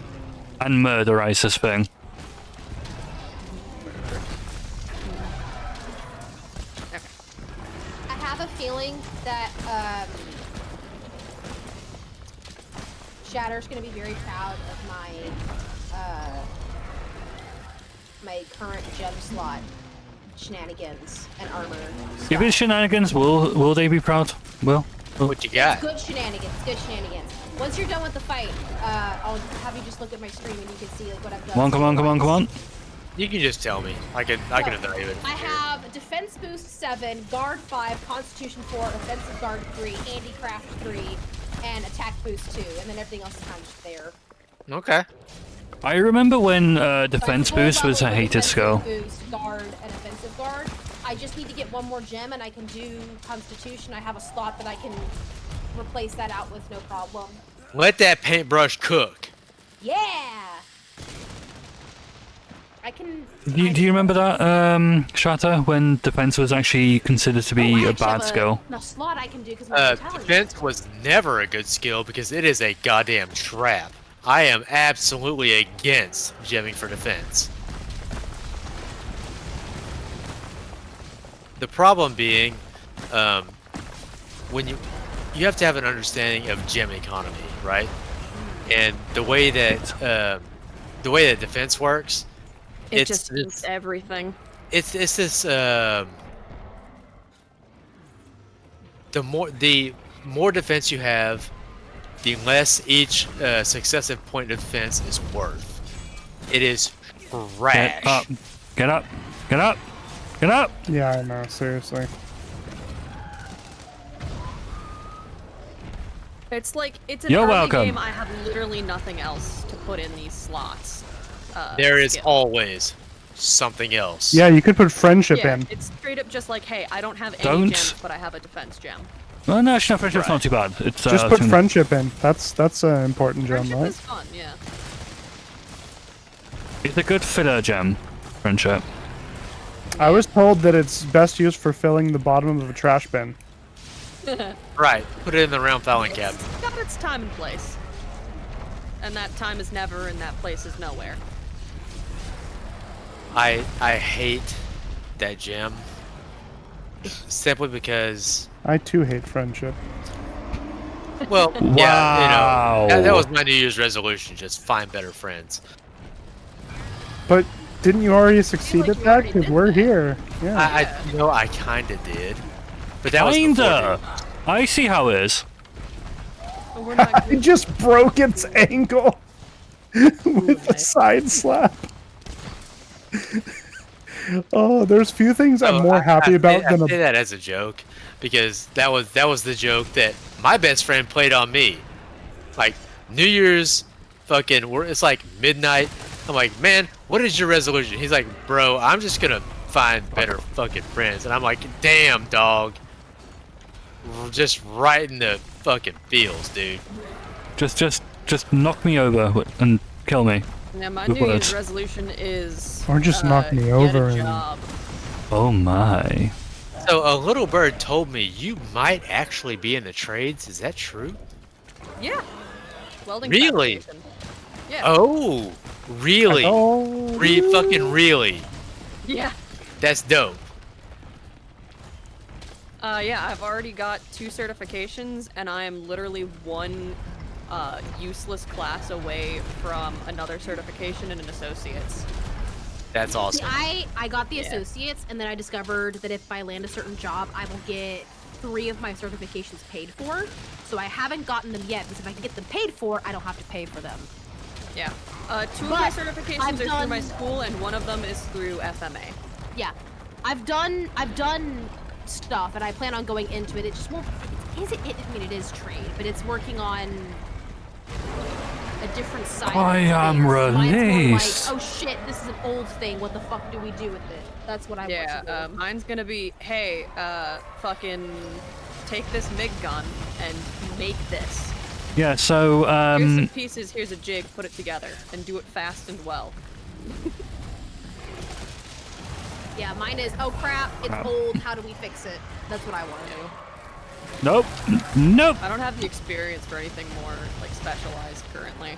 and murderize this thing. I have a feeling that Shatter's gonna be very proud of my current gem slot shenanigans and armor. If it's shenanigans, will they be proud? Well, what you got? Good shenanigans. Good shenanigans. Once you're done with the fight, I'll have you just look at my stream and you can see like what I've done. Come on. You can just tell me. I can evaluate it. I have Defense Boost 7, Guard 5, Constitution 4, Offensive Guard 3, Handicraft 3, and Attack Boost 2, and then everything else is kind of just there. Okay. I remember when defense Full boost was a level hated Defensive skill. Boost, Guard, and Offensive Guard. I just need to get one more gem and I can do Constitution. I have a slot that I can replace that out with no problem. Let that paintbrush cook. Yeah! I can... Do you remember that, Shatter, when defense was actually considered to be a bad skill? A slot I can do because my mentality. Defense was never a good skill because it is a goddamn trap. I am absolutely against gemming for defense. The problem being, when you have to have an understanding of gem economy, right? And the way that defense works, It just eats everything. It's this the more defense you have, the less each successive point of defense is worth. It is trash. Get up. Yeah, I know, seriously. It's like, it's an You're early welcome. game, I have literally nothing else to put in these slots. There is skill. always something else. Yeah, you could put friendship Yeah, in. it's straight up just like, hey, I don't have any Don't. gems, but I have a defense gem. Well, no, actually, no, friendship's not too bad. It's Just put friendship in. That's an important gem, Friendship right? is fun, yeah. It's a good filler gem, friendship. I was told that it's best used for filling the bottom of a trash bin. Right. Put it in the round filing cap. It's got its time and place. And that time is never, and that place is nowhere. I hate that gem. Simply because... I too hate friendship. Well, Wow. yeah, that was my New Year's resolution, just find better friends. But didn't you already succeed at that? Because we're here. Yeah. I kinda did. But that was Kinda. before I see how it is. I just broke its ankle with a side slap. Oh, there's few things I'm more happy about than I say that as a joke, because that was the joke that my best friend played on me. Like New Year's, fucking, it's like midnight. I'm like, man, what is your resolution? He's like, bro, I'm just gonna find better fucking friends. And I'm like, damn, dog. Just right in the fucking feels, dude. Just knock me over and kill me. Yeah, my with New Year's words. resolution is Or just knock me get over a and- job. Oh my. So a little bird told me you might actually be in the trades. Is that true? Yeah. Welding Really? fabrication. Yeah. Oh, really? Oh. Fucking really? Yeah. That's dope. Yeah, I've already got 2 certifications, and I am literally one useless class away from another certification and an associate's. That's awesome. See, I got the associates, and then I discovered that if I land a certain job, I will get 3 of my certifications paid for. So I haven't gotten them yet, because if I can get them paid for, I don't have to pay for them. Yeah. 2 of my certifications are through my school, and 1 of them is through FMA. Yeah. I've done stuff, and I plan on going into it. It just won't. I mean, it is trade, but it's working on a different side. I am released. Like, oh shit, this is an old thing. What the fuck do we do with it? That's what I want to do. Yeah, mine's gonna be, hey, fucking take this MIG gun and make this. Yeah, so Here's some pieces, here's a jig, put it together, and do it fast and well. Yeah, mine is, oh crap, it's old, how do we fix it? That's what I want to do. Nope. Nope. I don't have the experience for anything more, like, specialized currently.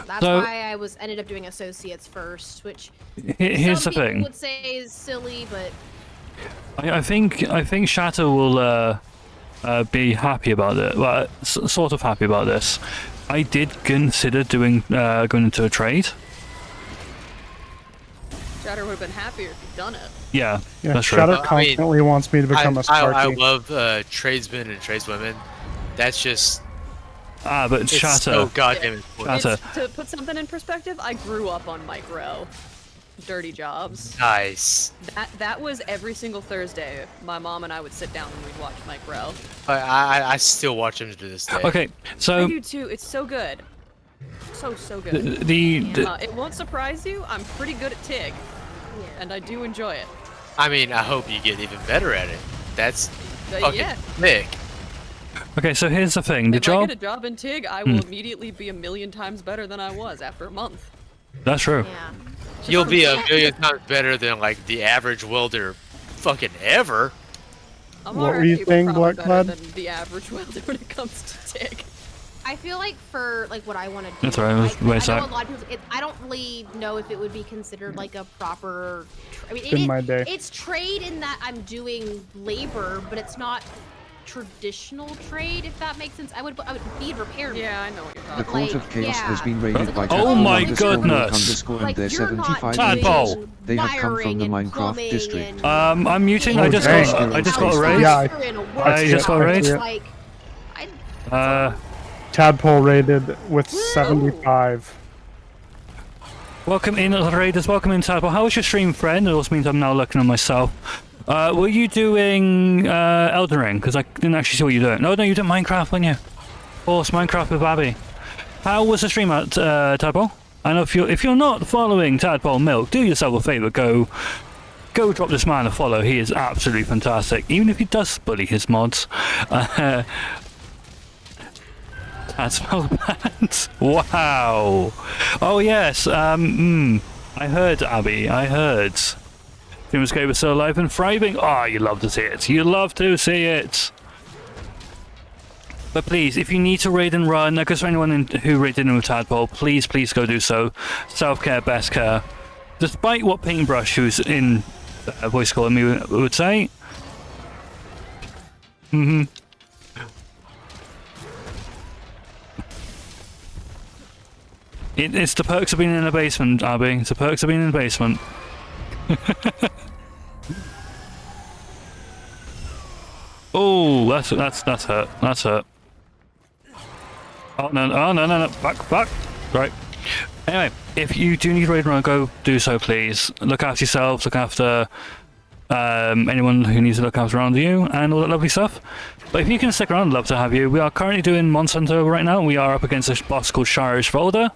That's So- why I ended up doing associates first, which Here's some the thing. people would say is silly, but I think Shatter will be happy about it. Well, sort of happy about this. I did consider going into a trade. Shatter would have been happier if you'd done it. Yeah, Yeah, that's Shadow true. constantly wants me to become a Sparky. I love tradesmen and tradeswomen. That's just... but it's Shatter. so goddamn important. Shatter. To put something in perspective, I grew up on micro. Dirty jobs. Nice. That was every single Thursday. My mom and I would sit down and we'd watch micro. I still watch them to this day. Okay, so I do too. It's so good. So good. It won't surprise you. I'm pretty good at TIG, and I do enjoy it. I mean, I hope you get even better at it. That's fucking yeah. sick. Okay, so here's the thing. The If job. I get a job in TIG, I will immediately be 1,000,000 times better than I was after a month. That's true. Yeah. You'll be 1,000,000 times better than like the average welder fucking ever. I'm What were already you saying, probably better Blackclad? than the average welder when it comes to TIG. I feel like for like what I want to do, That's right, I wait a know a sec. lot of people. I don't really know if it would be considered like a proper. I mean, Been my day. it's trade in that I'm doing labor, but it's not traditional trade. If that makes sense, I would bead repair. Yeah, I know what you're The talking Court of Chaos yeah. has been raided by Oh my _milk goodness. _ and Like, their you're not 75 doing Tadpole. agents. They have come from wiring the and Minecraft plumbing district. and- I'm muting. Oh, I just dang. got a raise. Yeah, I just got a raise. Like, Tadpole rated with 75. Welcome in, Raiders. Welcome in, Tadpole. How was your stream, friend? It also means I'm now looking at myself. Were you doing Elden Ring? Because I didn't actually see what you were doing. No, you did Minecraft, weren't you? Of course, Minecraft with Abby. How was the stream at Tadpole? I know if you're not following Tadpole Milk, do yourself a favour. Go drop this man a follow. He is absolutely fantastic, even if he does bully his mods. and smell the pants. Wow. Oh yes. I heard, Abby. I heard. Doomscape was still alive and thriving. Oh, you love to see it. You love to see it. But please, if you need to raid and run, because for anyone who raided in with Tadpole, please go do so. Self-care, best care. Despite what Paintbrush, who's in voice call me, would say. It's the perks of being in a basement, Abby. It's the perks of being in a basement. Oh, that's hurt. That's hurt. Oh no! Back. Right. Anyway, if you do need raid run, go do so, please. Look after yourselves. Look after anyone who needs to look after around you, and all that lovely stuff. But if you can stick around, I'd love to have you. We are currently doing Monster Hunter right now. We are up against a boss called Shirish Folder.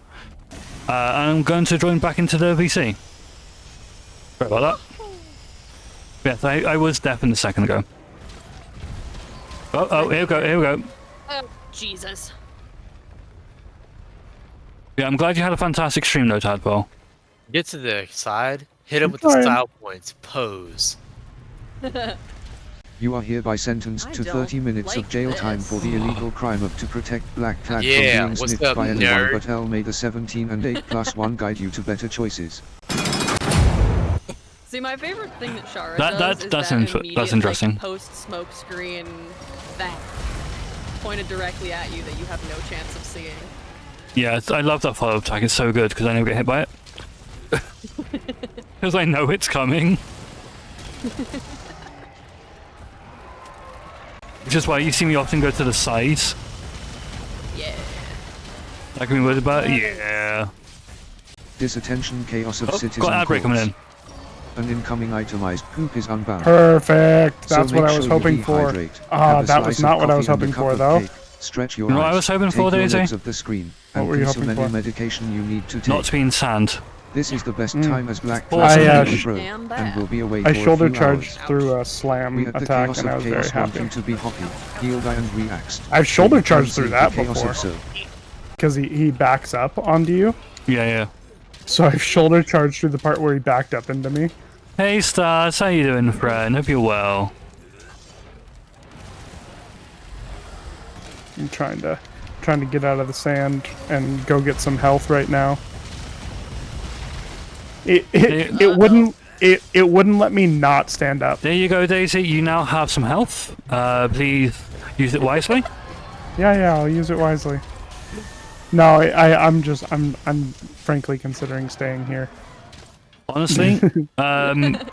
And I'm going to join back into the VC. Sorry about that. Yes, I was deaf a second ago. Oh, here we go. Oh, Jesus. Yeah, I'm glad you had a fantastic stream though, Tadpole. Get to the side, hit him with the style points, pose. You are hereby sentenced to 30 minutes of jail time for the illegal crime of to protect Black Flag Yeah, from being what's sniffed up, by anyone nerd? but L. May the 17 and 8+1 guide you to better choices. See, my favorite thing that Shara That's interesting. Post smoke screen that pointed directly at you that you have no chance of seeing. Yeah, I love that follow attack. It's so good because I never get hit by it. Because I know it's coming. Which is why you see me often go to the sides. Yeah. That can be worried about. Yeah. Disattention chaos of citizen got an ad break coming in. An incoming itemized poop is unbound. Perfect. So That's make what I was sure you hoping for. dehydrate, Ah, have a that was slice not of what I was coffee and a hoping cup for, of though. cake. Stretch your You know what eyes. I was hoping Take for, your Daisy? legs of the screen and What were you consume hoping any for? medication you need to take. Not to be in sand. This is the best time as Black I, Flag and will be away I for a shoulder few charged hours. through a slam We at the attack, chaos and I of was very chaos want happy. you to be hoppy, healed and relaxed. I've shoulder charged So you through can that see the chaos before. of so. Because he backs up onto you. Yeah. So I've shoulder charged through the part where he backed up into me. Hey Stars, how you doing, friend? Hope you're well. I'm trying to get out of the sand and go get some health right now. It wouldn't let me not stand up. There you go, Daisy. You now have some health. Please use it wisely. Yeah, I'll use it wisely. No, I'm frankly considering staying here. Honestly. But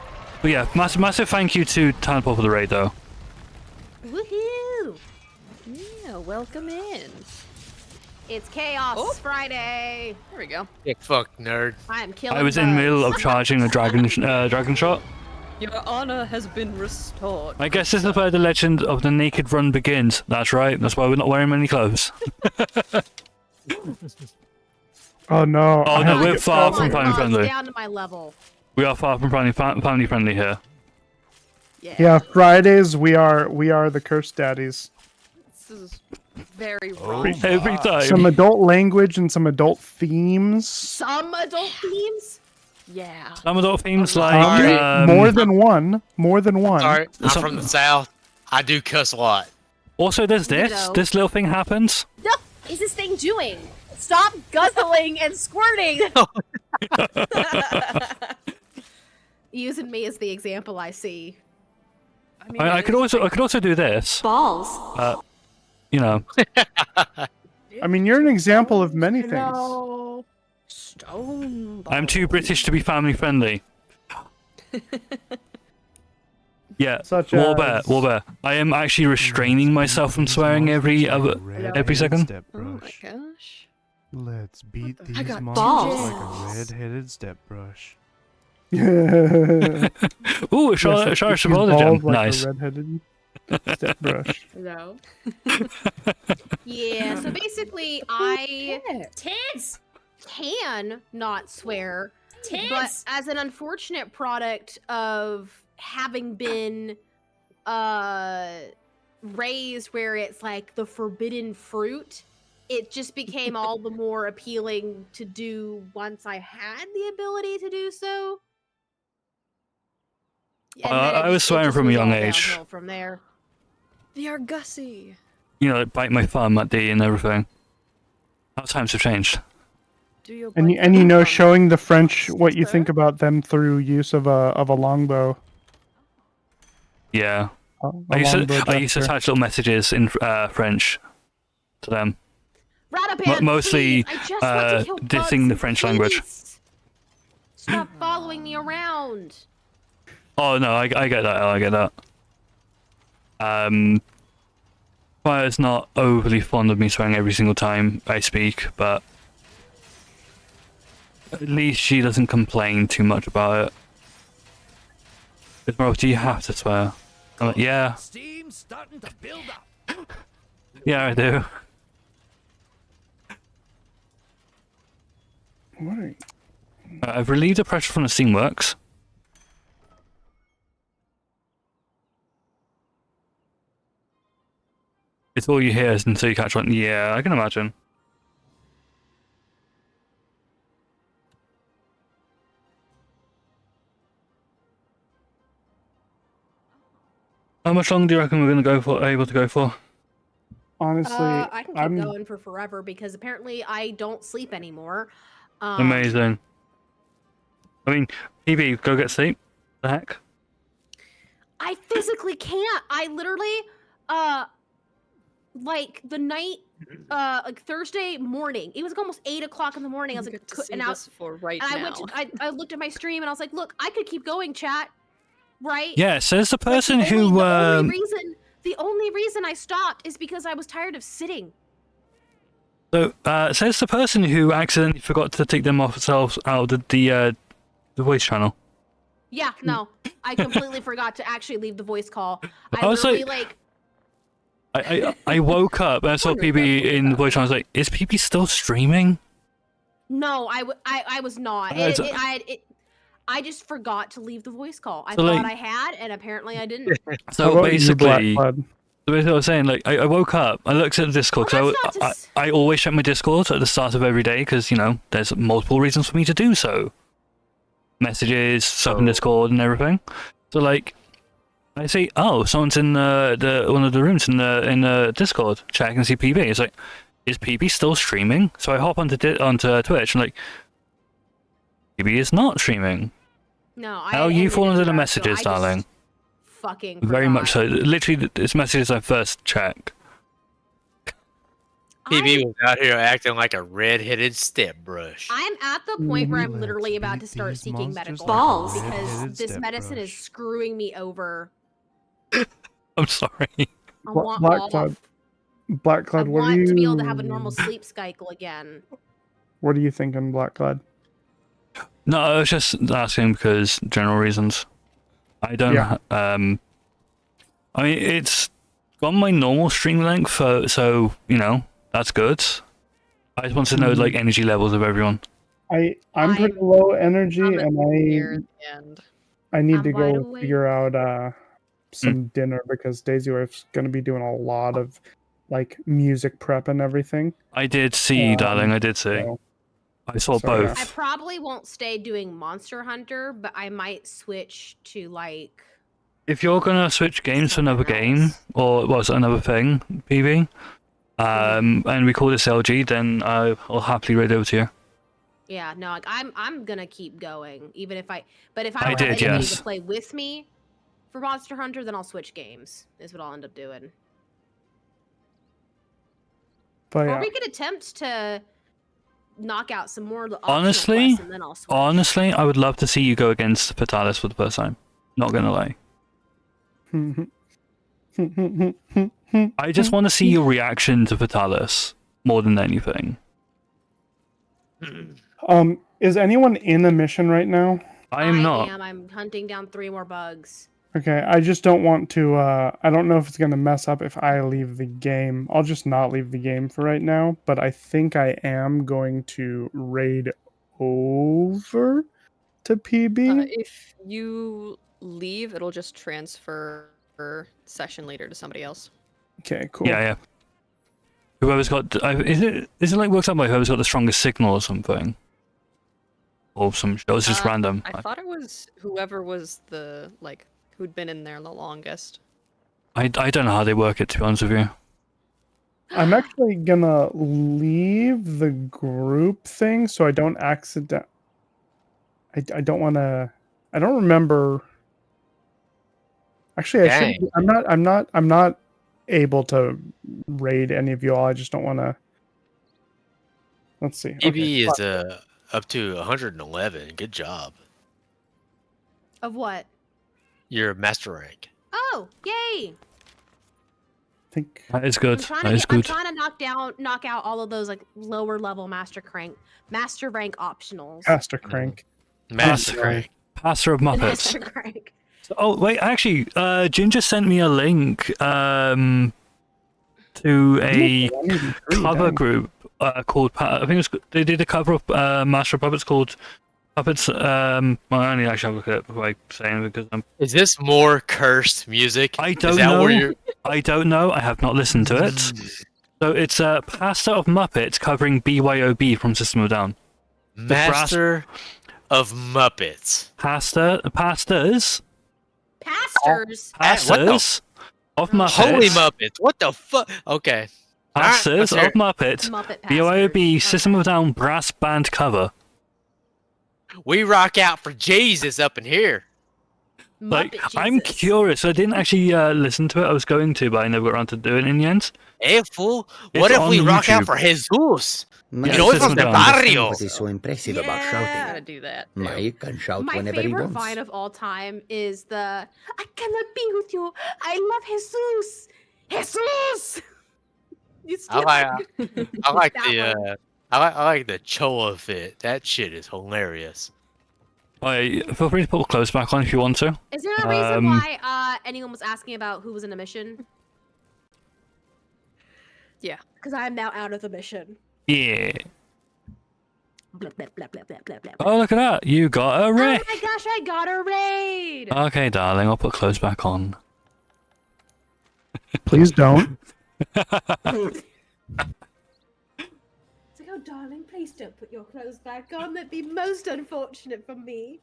yeah, massive thank you to Tadpole for the raid though. Woohoo! Yeah, welcome in. It's Chaos Friday. There we go. Yeah, fuck, nerd. I'm killing I was in the bugs. middle of charging a dragon shot. Your honor has been restored. I guess this is where the legend of the naked run begins. That's right. That's why we're not wearing many clothes. Oh no. Oh no, we're far from family friendly. Down to my level. We are far from family friendly here. Yeah, Fridays we are the cursed daddies. This is very wrong. Every time. Some adult language and some adult themes. Some adult themes? Yeah. Some adult themes like more than one. Sorry, I'm from the south. I do cuss a lot. Also, there's this. Ditto. This little thing happens. What is this thing doing? Stop guzzling and squirting! Using me as the example I see. I could also do this. Balls. You know. I mean, you're an example of many things. No. Stone balls. I'm too British to be family friendly. Yeah, Such Warbear, as- Warbear. I am actually restraining myself from swearing every second. Step Oh my brush. gosh. Let's beat I these got monsters balls. like a red-headed step brush. Ooh, Charlotte gem. Nice. Like a red-headed step brush. Hello. Yeah, so basically I can not swear, but as an unfortunate product of having been raised where it's like the forbidden fruit it just became all the more appealing to do once I had the ability to do so. And then I was swearing from a young age. from there. The Argosy. You know, like bite my thumb at D and everything. How times have changed. And you know, showing the French what you think about them through use of a longbow. Yeah. A I used longbow to gesture. attach little messages in French to them. Radapan, Mostly please, I just want to kill dissing the bugs, French please. language. Stop following me around. Oh no, I get that. I get that. Fire's not overly fond of me swearing every single time I speak, but at least she doesn't complain too much about it. It's more, do you have to swear? I'm like, yeah. Steam's starting to build up. Yeah, I do. What are you... I've relieved the pressure from the Steamworks. It's all you hear until you catch one. Yeah, I can imagine. How much longer do you reckon we're gonna go for? Able to go for? Honestly, I can keep going for forever because apparently I don't sleep anymore. Amazing. I mean, PB, go get sleep. The heck? I physically can't. I literally, like the night, like Thursday morning. It was like almost 8 o'clock in the morning. I was like, and I looked at my stream and I was like, look, I could keep going, chat. Right? Yeah, says the person who. The only reason I stopped is because I was tired of sitting. So, says the person who accidentally forgot to take themselves out of the voice channel. Yeah, no, I completely forgot to actually leave the voice call. I was literally, I woke up and I saw PB in the voice channel. I was like, is PB still streaming? No, I was not. I just forgot to leave the voice call. I So, thought like- I had, and apparently I didn't. So basically, I was saying, like, I woke up, I looked at the Discord, because I always check my Discord at the start of every day, because, you know, there's multiple reasons for me to do so. Messages, stuff in Discord, and everything. So, like, I see, oh, someone's in one of the rooms in the Discord. Check and see PB. It's like, is PB still streaming? So I hop onto Twitch, and like, PB is not streaming. No, How you fall into the messages, darling? Fucking Very much so. Literally, it's messages I first check. PB was out here acting like a red-headed step brush. I'm at the point where I'm literally about to start seeking medical help because this medicine is screwing me over. I'm sorry. I want Blackcloud, what are want you... to be able to have a normal sleep cycle again. What are you thinking, Blackcloud? No, I was just asking because general reasons. I don't. Yeah. I mean, it's got my normal stream length, so you know that's good. I just want to know like energy levels of everyone. I'm pretty low energy, and I need to go figure out some dinner because Daisy Wife's going to be doing a lot of like music prep and everything. I did see, darling. I did see. I saw both. I probably won't stay doing Monster Hunter, but I might switch to like. If you're gonna switch games to another game or another thing, PB, and we call this LG, then I'll happily read over to you. Yeah, no, like I'm gonna keep going, even if I. But if I I don't have did, anybody yes. to play with me for Monster Hunter, then I'll switch games. Is what I'll end up doing. But Or we could attempt to knock out some more of the optional Honestly, quests, and then I'll switch. honestly, I would love to see you go against Fatalis for the first time. Not gonna lie. I just want to see your reaction to Fatalis more than anything. Is anyone in a mission right now? I am not. I'm hunting down 3 more bugs. Okay, I just don't want to, I don't know if it's going to mess up if I leave the game. I'll just not leave the game for right now, but I think I am going to raid over to PB. If you leave, it'll just transfer session leader to somebody else. Okay, cool. Yeah, yeah. Whoever's got is it like works out by whoever's got the strongest signal or something, or some show. It's just random. I thought it was whoever was the who'd been in there the longest. I don't know how they work it, to be honest with you. I'm actually gonna leave the group thing so I don't accident. I don't want to. I don't remember. Actually, I should. I'm not able to raid any of you all. I just don't want to. Let's see. EB is up to 111. Good job. Of what? Your master rank. Oh, yay! Think that is good. I'm trying to knock out all of those like lower level master rank optionals. Master crank. Master crank. Passer of Muppets. Master crank. Oh wait, actually, Ginger sent me a link to a cover group called. I think they did a cover of Master of Puppets called Puppets. Well, I only actually have a look at it before I say it because I'm. Is this more cursed music? I don't know. I don't know. I have not listened to it. So it's a Pastor of Muppets covering BYOB from System of a Down. Master of Muppets. Pastors. Pastors. Pastors of Muppets. Holy Muppets! What the fuck? Okay. Pastors of Muppets. Muppet BYOB System of a Down brass band cover. We rock out for Jesus up in here. Like, I'm curious. I didn't actually listen to it. I was going to, but I never got around to doing it in the end. Hey, fool. What if we rock out for Jesus? My Joy from the barrio. What is so impressive about shouting? Gotta do that. Mike can shout My whenever he favorite wants. vine of all time is the "I cannot be with you. I love Jesus. Jesus." I like That the one. I like the Choa fit. That shit is hilarious. Feel free to put the clothes back on if you want to. Is there a reason why anyone was asking about who was in a mission? Yeah. Because I'm now out of the mission. Yeah. Blah, blah, blah, blah, blah, blah, blah. Oh, look at that. You got a raid. Oh my gosh, I got a raid! Okay, darling. I'll put clothes back on. Please don't. It's like, oh darling, please don't put your clothes back on. That'd be most unfortunate for me.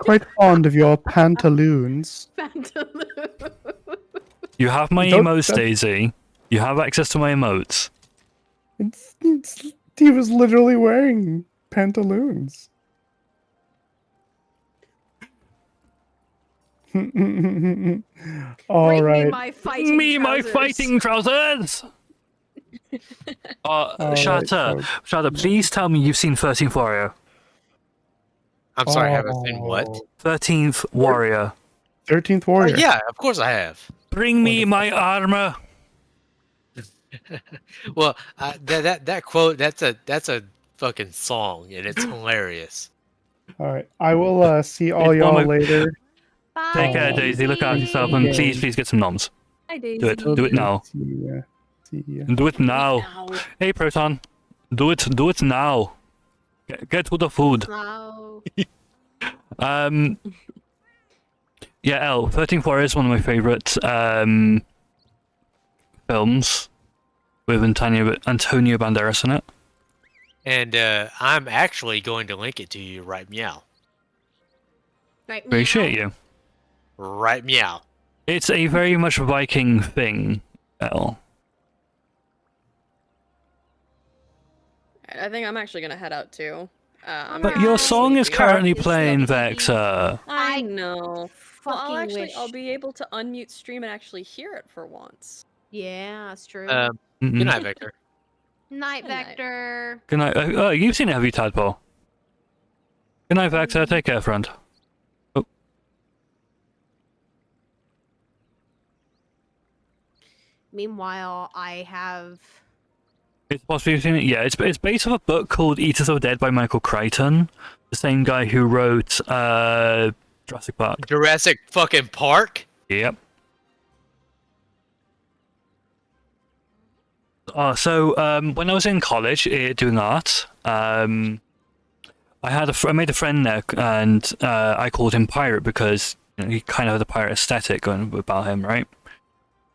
Quite fond of your pantaloons. Pantaloons. You have my emotes, Daisy. You have access to my emotes. He was literally wearing pantaloons. All Bring right. me my fighting my trousers. fighting trousers! Shatter, folks. Shatter, please tell me you've seen 13th Warrior. I'm sorry, I haven't seen what? 13th Warrior. 13th Warrior. Yeah, of course I have. Bring me my armor. Well, that quote that's a fucking song and it's hilarious. All right. I will see all It's one y'all of my- later. Take care, Daisy. Look after yourself and please get some noms. Hi, Daisy. Do it. Do it now. See ya. See ya. Do it now. Hey, Proton. Do it now. Get to the food. Wow. Yeah, 13th Warrior is one of my favorite films with Antonio Banderas in it. And I'm actually going to link it to you right meow. Right, Appreciate you. Right meow. It's a very much Viking thing, L. I think I'm actually gonna head out too. But your song is currently playing, Vexer. I know. Well, Fucking I'll be able to unmute stream and actually hear it for once. Yeah, that's true. Good night, Victor. Night, Vector. Good night. Oh, you've seen it, have you, Tadpole? Good night, Vexer. Take care, friend. Oh. Meanwhile, I have. It's possibly you've seen it? Yeah, it's based off a book called Eaters of the Dead by Michael Crichton. The same guy who wrote Jurassic Park. Jurassic fucking Park? Yep. So when I was in college doing art, I made a friend there, and I called him Pirate because he kind of had a pirate aesthetic going about him, right?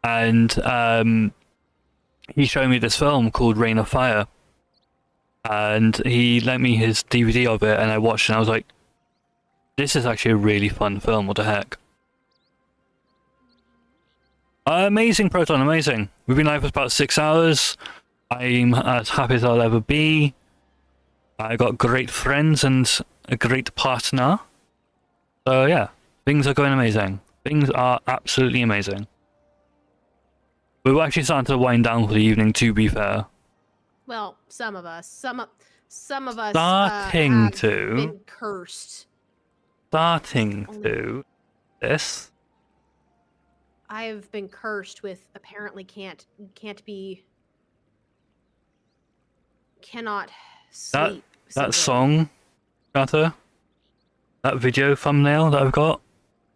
and he showed me this film called Reign of Fire, and he lent me his DVD of it, and I watched it, and I was like, this is actually a really fun film, what the heck. Amazing, Proton, amazing. We've been live for about 6 hours. I'm as happy as I'll ever be. I got great friends and a great partner. So yeah, things are going amazing. Things are absolutely amazing. We're actually starting to wind down for the evening, to be fair. Well, some of us. Some of us Starting have to. been cursed. Starting to. This. I've been cursed with apparently cannot sleep. That song, Carter, that video thumbnail that I've got,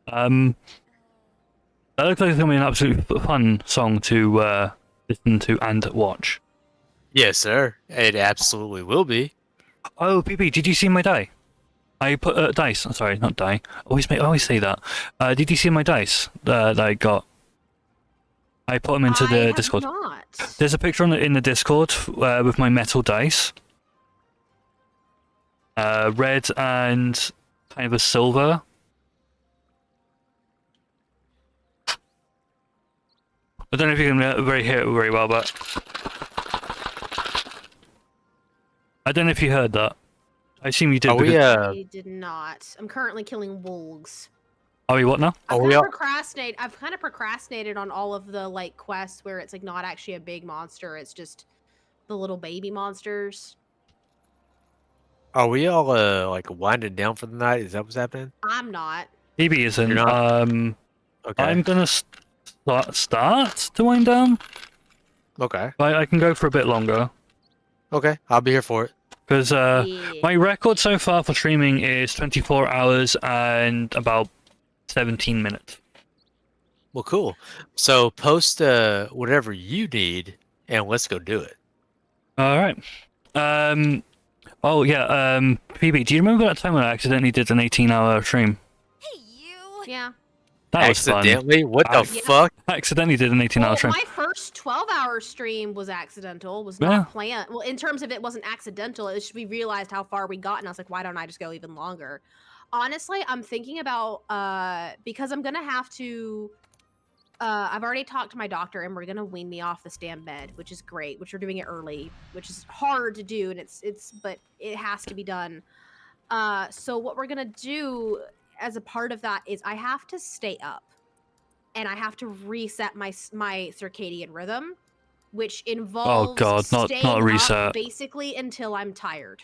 that looks like it's gonna be an absolutely fun song to listen to and watch. Yes, sir. It absolutely will be. Oh, PP, did you see my die? I put dice. I'm sorry, not die. I always say that. Did you see my dice that I got? I put them into the Discord. Not. There's a picture in the Discord with my metal dice. Red and kind of a silver. I don't know if you can hear it very well, but I don't know if you heard that. I assume you did. I did not. I'm currently killing wolves. Are we what now? I've kind of procrastinated on all of the like quests where it's like not actually a big monster, it's just the little baby monsters. Are we all like winding down for the night? Is that what's happening? I'm not. PB isn't. You're not? Okay. I'm gonna start to wind down. Okay. But I can go for a bit longer. Okay, I'll be here for it. Because my record so far for streaming is 24 hours and about 17 minutes. Well, cool. So post whatever you need, and let's go do it. All right. Oh yeah. PB, do you remember that time when I accidentally did an 18-hour stream? Yeah. That was fun. Accidentally? What the fuck? I accidentally did an 18-hour stream. My first 12-hour stream was accidental. Was not planned. Well, in terms of it wasn't accidental. It's just we realized how far we got, and I was like, why don't I just go even longer? Honestly, I'm thinking about because I'm gonna have to. I've already talked to my doctor, and we're gonna wean me off the stand bed, which is great. Which we're doing it early, which is hard to do, and but it has to be done. So what we're gonna do as a part of that is I have to stay up, and I have to reset my circadian rhythm, which involves not reset. up basically until I'm tired.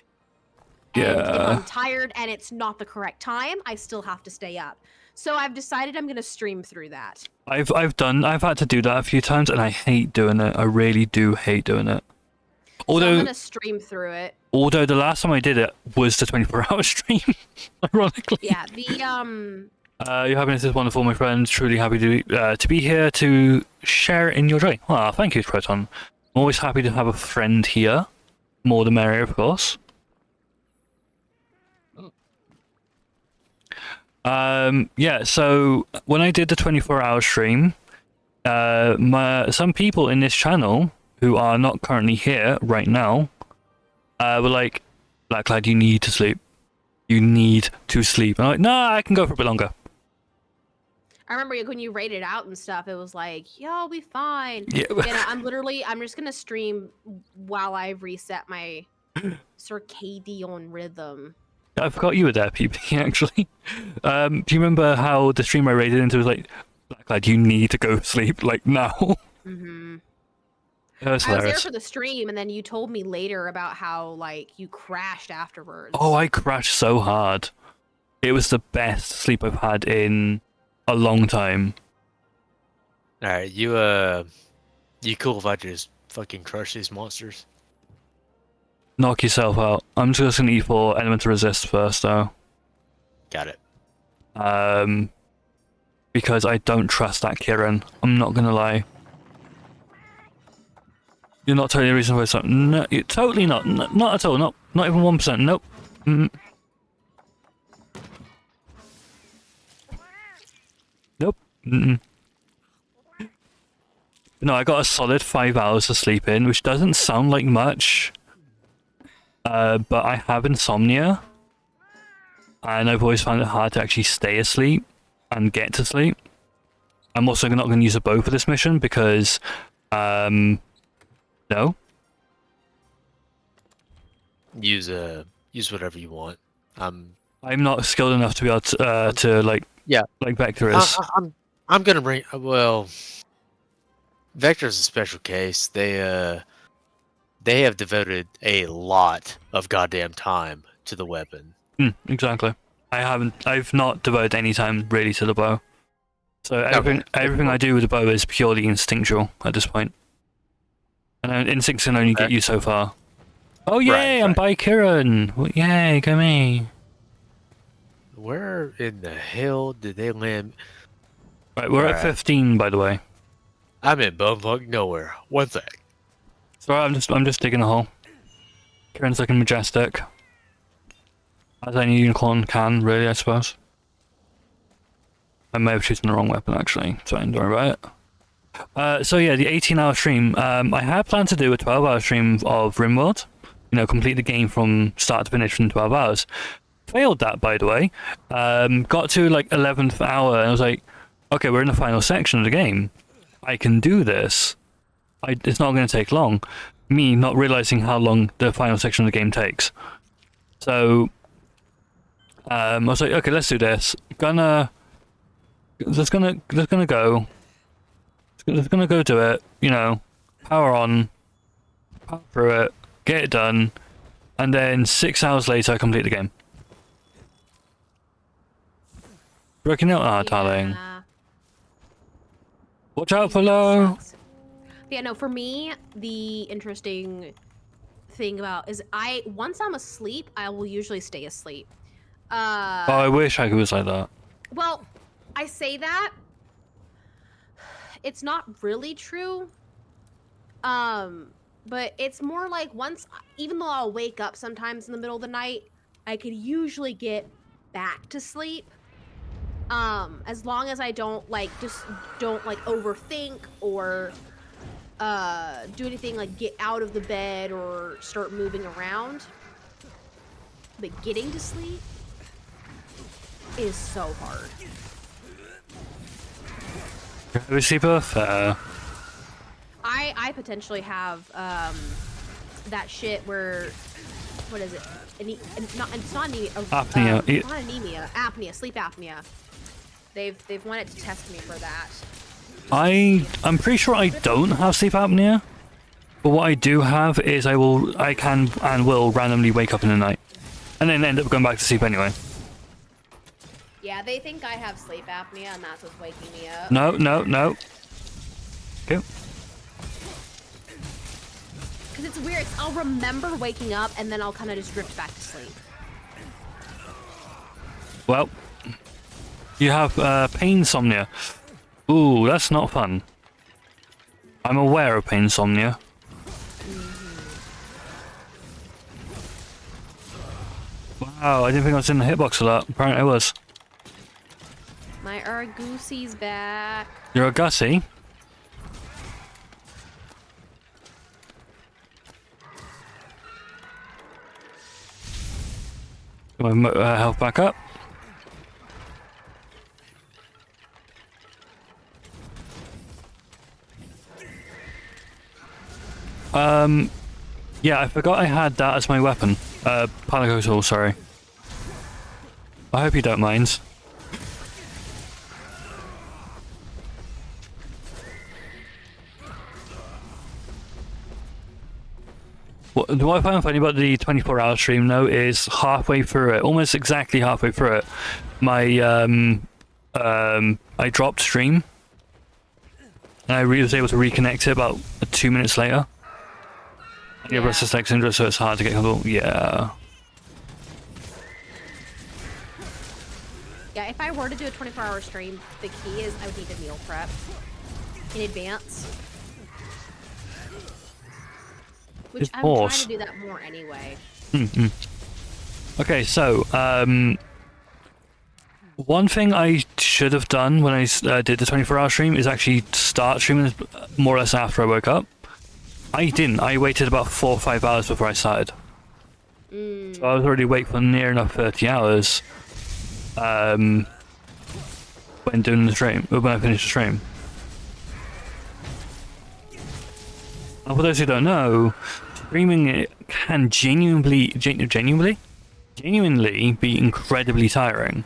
Yeah. And if I'm tired and it's not the correct time, I still have to stay up. So I've decided I'm gonna stream through that. I've had to do that a few times, and I hate doing it. I really do hate doing it. Although I'm gonna stream through it. Although the last time I did it was the 24-hour stream, ironically. Yeah, Your happiness is wonderful, my friend. Truly happy to be here to share in your joy. Ah, thank you, Proton. I'm always happy to have a friend here. More the merrier, of course. Yeah, so when I did the 24-hour stream, some people in this channel who are not currently here right now were like, Black Lad, you need to sleep. You need to sleep. And I'm like, nah, I can go for a bit longer. I remember when you rated out and stuff, it was like, yeah, I'll be fine. Yeah. I'm just gonna stream while I reset my circadian rhythm. I forgot you were there, PB, actually. Do you remember how the stream I rated into was like, Black Lad, you need to go sleep, like, now? Mm-hmm. That was I was there hilarious. for the stream, and then you told me later about how, like, you crashed afterwards. Oh, I crashed so hard. It was the best sleep I've had in a long time. Alright, you cool if I just fucking crush these monsters? Knock yourself out. I'm just gonna eat for element to resist first, though. Got it. Because I don't trust that Kieran. I'm not gonna lie. You're not totally reasonable for something. No, you're totally not. Not at all. Not even 1%. Nope. Nope. No, I got a solid 5 hours to sleep in, which doesn't sound like much. But I have insomnia. And I've always found it hard to actually stay asleep and get to sleep. I'm also not going to use a bow for this mission because, no. Use whatever you want. I'm not skilled enough to be able to like Vector is. I'm gonna bring Vector's a special case. They have devoted a lot of goddamn time to the weapon. Exactly. I've not devoted any time really to the bow. So everything I do with the bow is purely instinctual at this point. And instincts can only get you so far. Oh yay, I'm by Kiran! Well, yay, go me. Where in the hell did they land? Right, we're at 15 by the way. I'm in bumfuck nowhere. One sec. So I'm just digging a hole. Kiran's looking majestic. As any unicorn can, really, I suppose. I may have chosen the wrong weapon, actually, so don't worry about it. So yeah, the 18-hour stream. I had planned to do a 12-hour stream of RimWorld. You know, complete the game from start to finish in 12 hours. Failed that, by the way. Got to, like, 11th hour, and I was like, okay, we're in the final section of the game. I can do this. It's not going to take long. Me not realizing how long the final section of the game takes. So... I was like, okay, let's do this. Just gonna go do it. You know, power on, power through it, get it done, and then 6 hours later, I complete the game. Working out, darling. Watch out for low. Yeah, no. For me, the interesting thing about is once I'm asleep, I will usually stay asleep. I wish I was like that. Well, I say that. It's not really true. But it's more like even though I'll wake up sometimes in the middle of the night, I could usually get back to sleep. As long as I don't overthink or do anything like get out of the bed or start moving around. But getting to sleep is so hard. We see both. I potentially have that shit where what is it? It's not anemia. Apnea. Not anemia. Apnea. Sleep apnea. They've wanted to test me for that. I'm pretty sure I don't have sleep apnea, but what I do have is I can and will randomly wake up in the night, and then end up going back to sleep anyway. Yeah, they think I have sleep apnea, and that's what's waking me up. No. Okay. Because it's weird. I'll remember waking up, and then I'll kind of just drift back to sleep. Well, you have pain insomnia. Ooh, that's not fun. I'm aware of pain insomnia. Wow, I didn't think I was in the hitbox for that. Apparently I was. My Argusi's back. You're a Gussie? My health back up. Yeah, I forgot I had that as my weapon. Palacosal, sorry. I hope you don't mind. What I found funny about the 24-hour stream, though, is halfway through it, almost exactly halfway through it, my, I dropped stream. And I was able to reconnect it about 2 minutes later. Yeah, restless leg syndrome, so it's hard to get comfortable. Yeah. Yeah, if I were to do a 24-hour stream, the key is I would need to meal prep in advance. Which I'm trying to do that more anyway. Okay, so, one thing I should have done when I did the 24-hour stream is actually start streaming more or less after I woke up. I didn't. I waited about 4 or 5 hours before I started. So I was already awake for near enough 30 hours when doing the stream, when I finished the stream. And for those who don't know, streaming it can genuinely be incredibly tiring.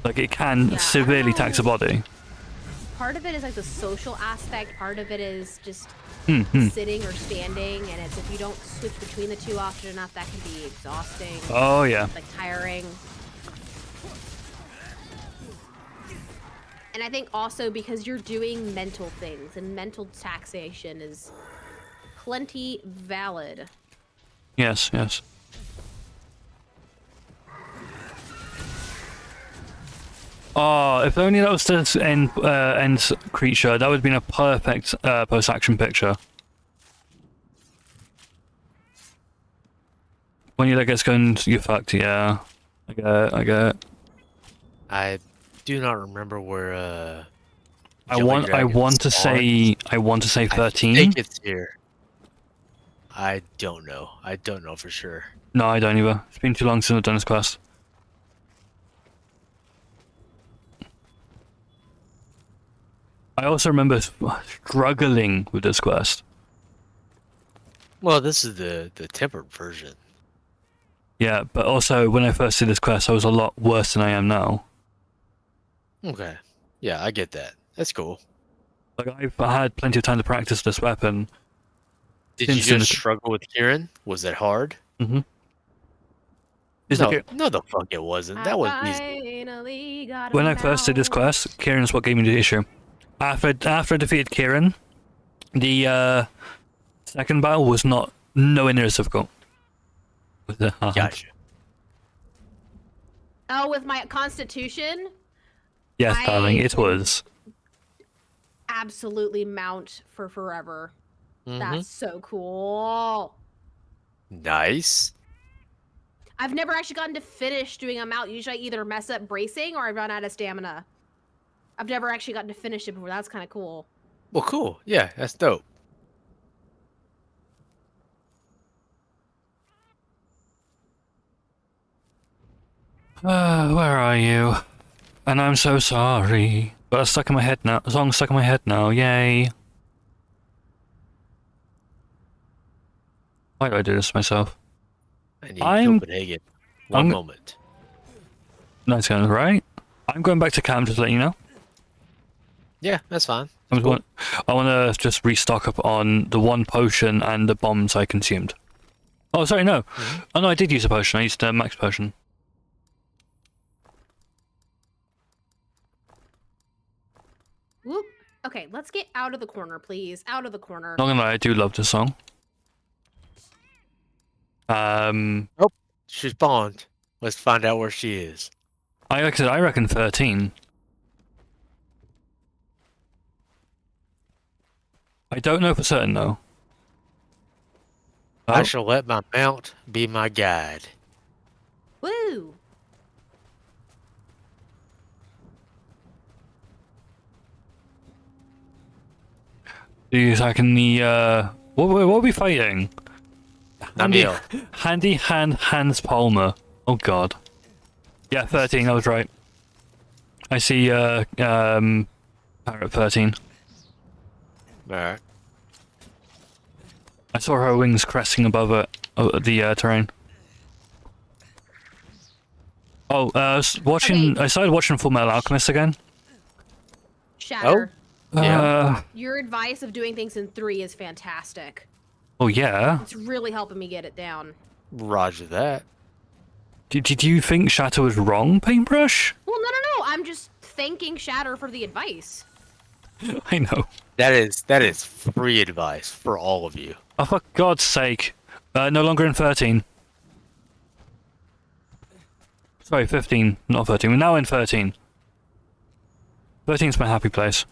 Like, it can severely tax the body. Part of it is like the social aspect, part of it is just Mm-hmm. sitting or standing, and it's if you don't switch between the two often enough, that can be exhausting. Oh, yeah. Like tiring. And I think also because you're doing mental things, and mental taxation is plenty valid. Yes, yes. Oh, if only that was the end creature, that would have been a perfect post-action picture. When your leg gets going, you're fucked, yeah. I get it. I do not remember where I want to say 13. I think it's here. I don't know. I don't know for sure. No, I don't either. It's been too long since I've done this quest. I also remember struggling with this quest. Well, this is the tempered version. Yeah, but also when I first did this quest, I was a lot worse than I am now. Okay. Yeah, I get that. That's cool. Like, I've had plenty of time to practice this weapon. Did you just struggle with Kieran? Was it hard? Mm-hmm. No, the fuck it wasn't. That was easy. When I first did this quest, Kieran's what gave me the issue. After I defeated Kieran, the second battle was nowhere near as difficult. Gotcha. Oh, with my constitution? Yes, darling, it was. Absolutely mount for forever. Mm-hmm. That's so cool. Nice. I've never actually gotten to finish doing a mount. Usually I either mess up bracing or I run out of stamina. I've never actually gotten to finish it before. That's kind of cool. Well, cool. Yeah, that's dope. Where are you? And I'm so sorry. But it's stuck in my head now. The song's stuck in my head now. Yay. Why do I do this to myself? I need Copenhagen. One moment. Nice guns, right? I'm going back to camp, just to let you know. Yeah, that's fine. I want to just restock up on the one potion and the bombs I consumed. Oh, sorry, no. Mm-hmm. Oh, no, I did use a potion. I used a max potion. Whoop. Okay, let's get out of the corner, please. Out of the corner. Not gonna lie, I do love this song. Oh, she spawned. Let's find out where she is. I reckon 13. I don't know for certain though. I shall let my mount be my guide. Woo! He's attacking the what are we fighting? Namiel. Hans Palmer. Oh god. Yeah, 13, I was right. I see Parrot 13. Alright. I saw her wings cresting above the terrain. Oh, I started watching Full Metal Alchemist again. Shatter. Yeah. Your advice of doing things in 3 is fantastic. Oh yeah. It's really helping me get it down. Roger that. Did you think Shatter was wrong, Paintbrush? Well, no. I'm just thanking Shatter for the advice. I know. That is free advice for all of you. Oh, for God's sake. No longer in 13. Sorry, 15, not 13. We're now in 13. 13's my happy place.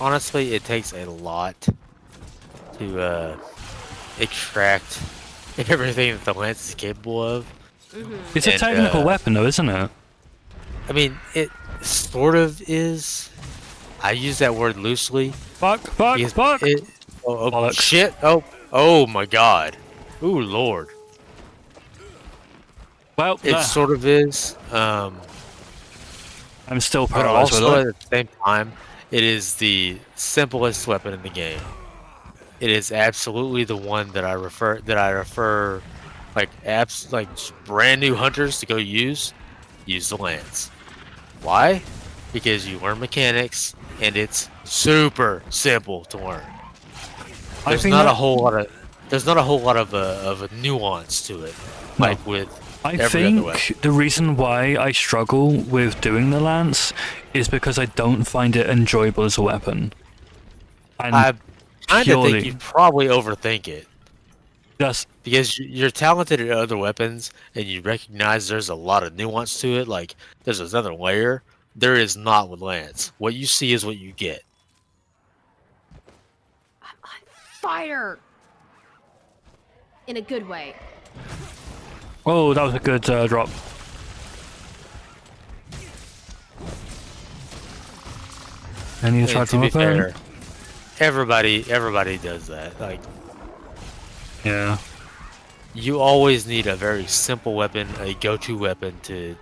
Honestly, it takes a lot to extract everything that the lance is capable of. It's a technical weapon, though, isn't it? I mean, it sort of is. I use that word loosely. Fuck! Oh, shit! Oh my god! Ooh, lord! Well, it sort of is. I'm still but paralyzed with also it. at the same time, it is the simplest weapon in the game. It is absolutely the one that I refer like brand new hunters to go use the lance. Why? Because you learn mechanics and it's super simple to learn. There's not a whole lot of a nuance to it, like with I every other weapon. think the reason why I struggle with doing the lance is because I don't find it enjoyable as a weapon. And I kind of think purely- you probably overthink it. Yes. Because you're talented at other weapons and you recognize there's a lot of nuance to it, like there's another layer. There is not with lance. What you see is what you get. Fire! In a good way. Oh, that was a good drop. I need to try to be to weapon. fair, everybody does that. Like, yeah. You always need a very simple weapon, a go-to weapon to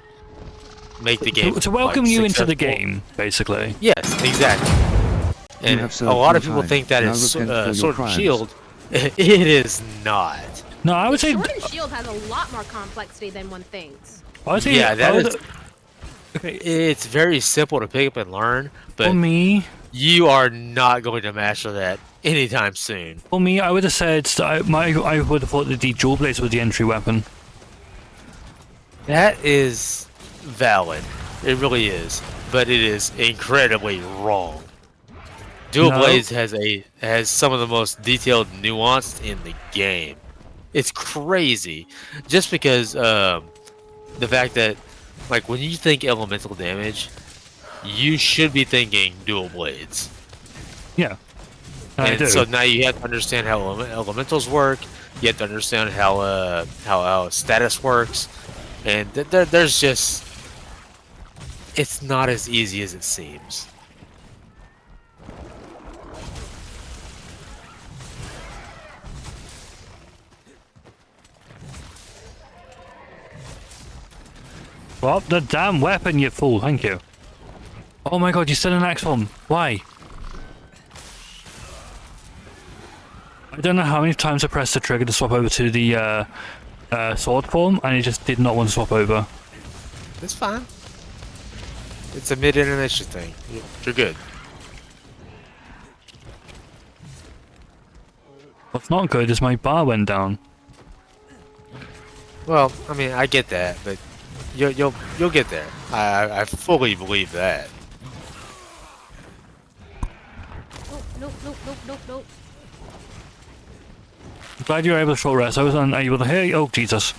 make the game To welcome you into the successful. game, basically. Yes, exactly. And have a served lot your of people time. think that Now is repent for your Sword and crimes. Shield. It is not. No, I would say. Sword and Shield has a lot more complexity than one thinks. Yeah, that is. It's very simple to pick up and learn, but For me, you are not going to master that anytime soon. For me, I would have said that I would have thought that the dual blades was the entry weapon. That is valid. It really is, but it is incredibly wrong. Dual No. Blades has some of the most detailed nuance in the game. It's crazy, just because the fact that, like, when you think elemental damage, you should be thinking dual blades. Yeah, I And do. so now you have to understand how elementals work. You have to understand how status works, and there's just, it's not as easy as it seems. Drop the damn weapon, you fool! Thank you. Oh my god, you're still in axe form. Why? I don't know how many times I pressed the trigger to swap over to the sword form, and it just did not want to swap over. It's fine. It's a mid-animation thing. You're good. What's not good is my bar went down. Well, I mean, I get that, but you'll get there. I fully believe that. Nope. I'm glad you were able to short rest. I was unable to hear you. Oh, Jesus.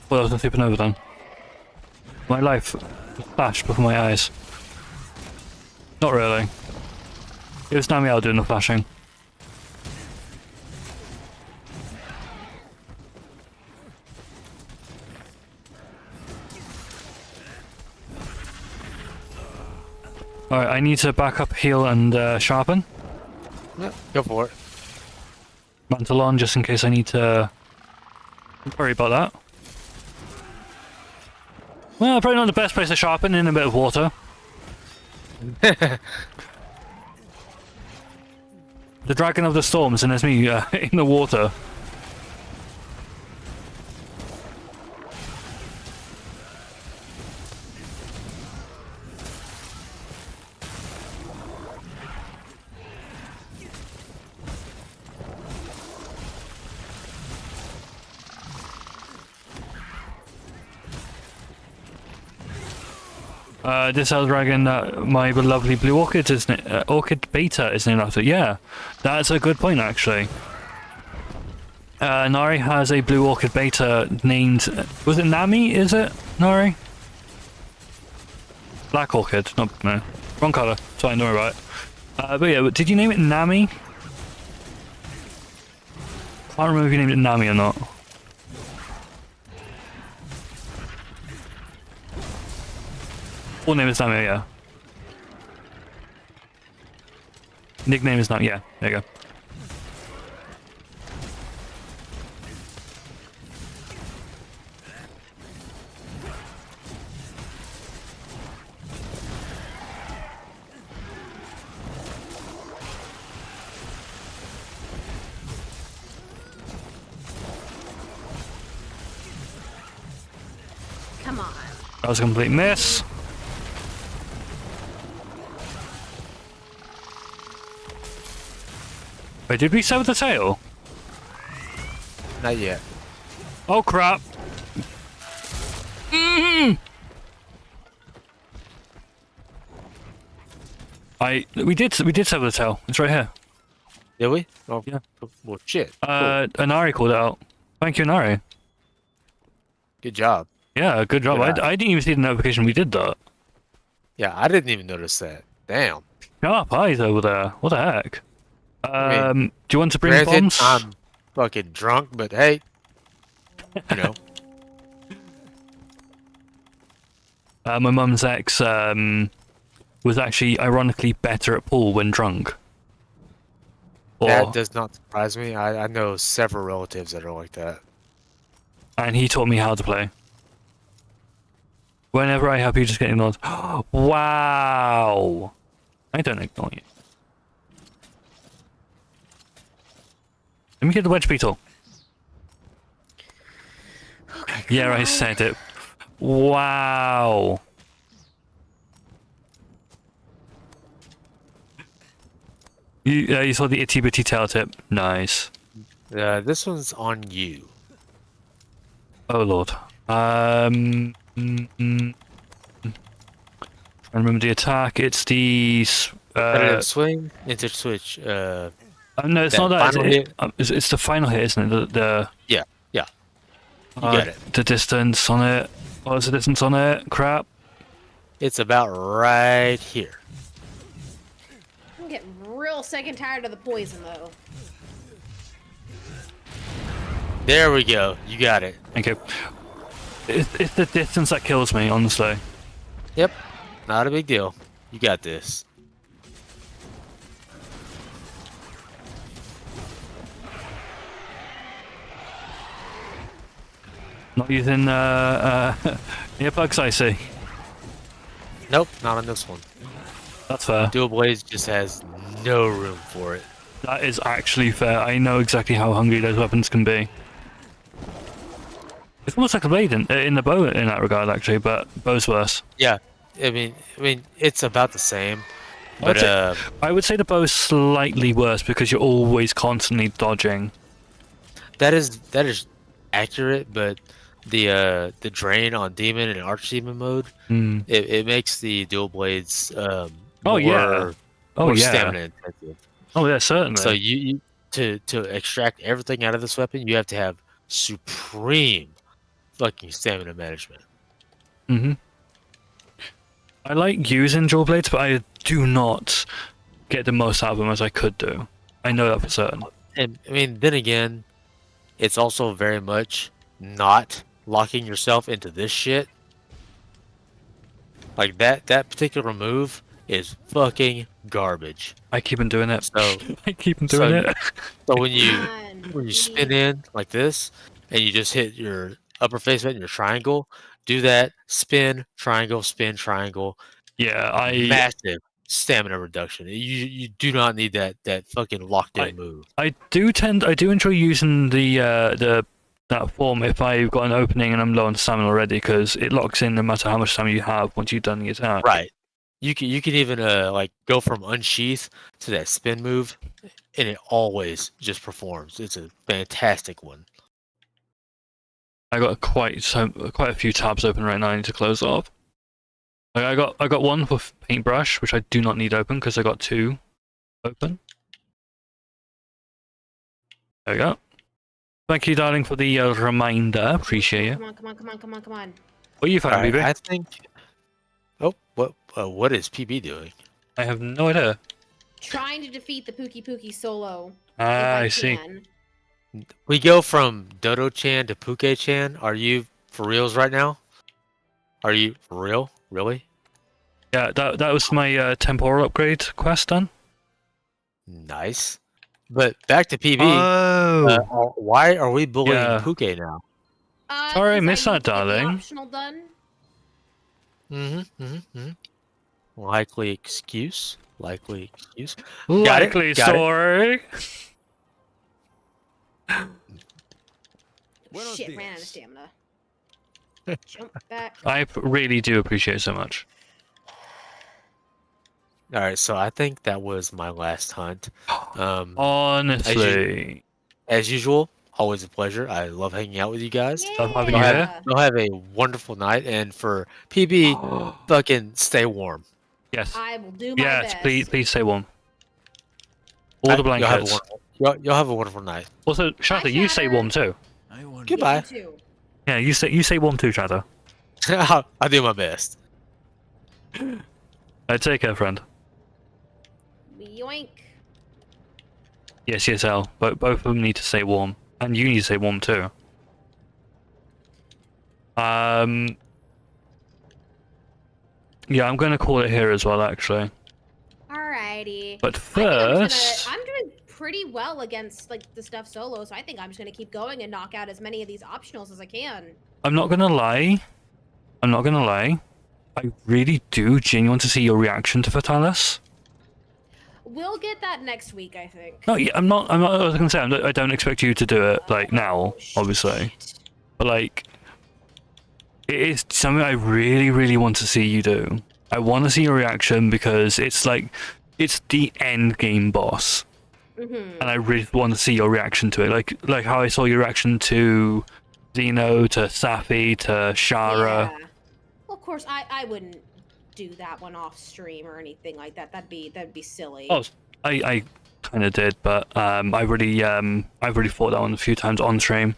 Well, I was sleeping over then. My life flashed before my eyes. Not really. It was Nami out doing the flashing. Alright, I need to back up, heal, and sharpen. Yep, go for it. Mantle on, just in case I need to... Don't worry about that. Well, probably not the best place to sharpen, in a bit of water. The Dragon of the Storms, and there's me in the water. This Elder Dragon, my lovely blue orchid, isn't it? Orchid Beta is named after. Yeah, that's a good point, actually. Nari has a blue orchid beta named... Was it Nami, is it, Nari? Black orchid. No, wrong colour. It's fine, don't worry about it. But yeah, did you name it Nami? can't remember if you named it Nami or not. Full name is Nami, yeah. Nickname is Nami, yeah. There you go. Come on. That was a complete miss. Wait, did we sever the tail? Not yet. Oh crap! We did sever the tail. It's right here. Did we? Oh yeah. Well, shit. Inari called it out. Thank you, Inari. Good job. Yeah, good job. Good I didn't even see the notification we did that. Yeah, I didn't even notice that. Damn. Sharp eyes over there. What the heck? I mean, do you want to bring granted, bombs? I'm fucking drunk, but hey, you know. My mum's ex was actually ironically better at pool when drunk. That does not surprise me. I know several relatives that are like that. And he taught me how to play. Whenever I help you, just get ignored. Wow! I don't ignore you. Let me get the wedge beetle. Okay, yeah, I said it. Wow! You saw the itty bitty tail tip. Nice. This one's on you. Oh lord. I remember the attack. It's the swing into switch. No, it's not that. It's the final hit, isn't it? Yeah. You got it. The distance on it. What's the distance on it? Crap. It's about right here. I'm getting real sick and tired of the poison, though. There we go. You got it. Thank you. It's the distance that kills me, honestly. Yep. Not a big deal. You got this. Not using earplugs, I see. Nope, not on this one. That's fair. Dual Blades just has no room for it. That is actually fair. I know exactly how hungry those weapons can be. It's almost like a blade in the bow in that regard, actually, but bow's worse. Yeah, I mean, it's about the same. But I would say the bow's slightly worse because you're always constantly dodging. That is accurate, but the drain on demon and archdemon mode, it makes the dual blades more stamina intensive. Oh yeah, certainly. So you to extract everything out of this weapon, you have to have supreme fucking stamina management. I like using dual blades, but I do not get the most out of them as I could do. I know that for certain. And I mean, then again, it's also very much not locking yourself into this shit. Like that particular move is fucking garbage. I keep on doing it. So I keep on doing it. So when you spin in like this and you just hit your upper face button, your triangle, do that, spin, triangle, Yeah, massive stamina reduction. You do not need that fucking locked in move. I do enjoy using that form if I've got an opening and I'm low on stamina already, because it locks in no matter how much stamina you have once you've done the attack. Right. You can even like go from unsheath to that spin move, and it always just performs. It's a fantastic one. I got quite a few tabs open right now. I need to close off. I got one for paintbrush, which I do not need open because I got two open. There we go. Thank you, darling, for the reminder. Appreciate you. Come on. What are you finding, BB? I think. Oh, what is PB doing? I have no idea. Trying to defeat the Pookie solo. I see. We go from Dodo-chan to Puke-chan. Are you for reals right now? Are you for real? Really? Yeah, that was my temporal upgrade quest done. Nice. But back to PB. Why are we bullying Yeah. Puke now? Sorry, I 'Cause missed need that, to get the darling. optional done. Likely excuse. Likely excuse. Likely Got it. story. Shit, ran out of stamina. Jump back. I really do appreciate it so much. All right, so I think that was my last hunt. Honestly, as usual, always a pleasure. I love hanging out with you guys. Love having you here. You'll have a wonderful night, and for PB, fucking stay warm. Yes. I will do my Yes, best. please stay warm. All the blankets. You'll have a wonderful night. Also, Shadow, you stay warm too. Goodbye. Yeah, you stay warm too, Shadow. I'll do my best. Take care, friend. Yoink. Yes, ESL. Both of them need to stay warm, and you need to stay warm too. Yeah, I'm going to call it here as well, actually. Alrighty. But I think first, I'm doing pretty well against like the stuff solo, so I think I'm just gonna keep going and knock out as many of these optionals as I can. I'm not going to lie. I really do genuinely want to see your reaction to Fatalis. We'll get that next week, I think. No, yeah, I'm not. I was going to say I don't expect you to do it like now, obviously. But like, it is something I really, really want to see you do. I want to see your reaction because it's like, it's the end game boss, and I really want to see your reaction to it. Like how I saw your reaction to Zeno, to Safi, to Shara. Yeah. Well, of course, I wouldn't do that one off stream or anything like that. That'd be silly. Oh, I kind of did, but I've already fought that one a few times on stream.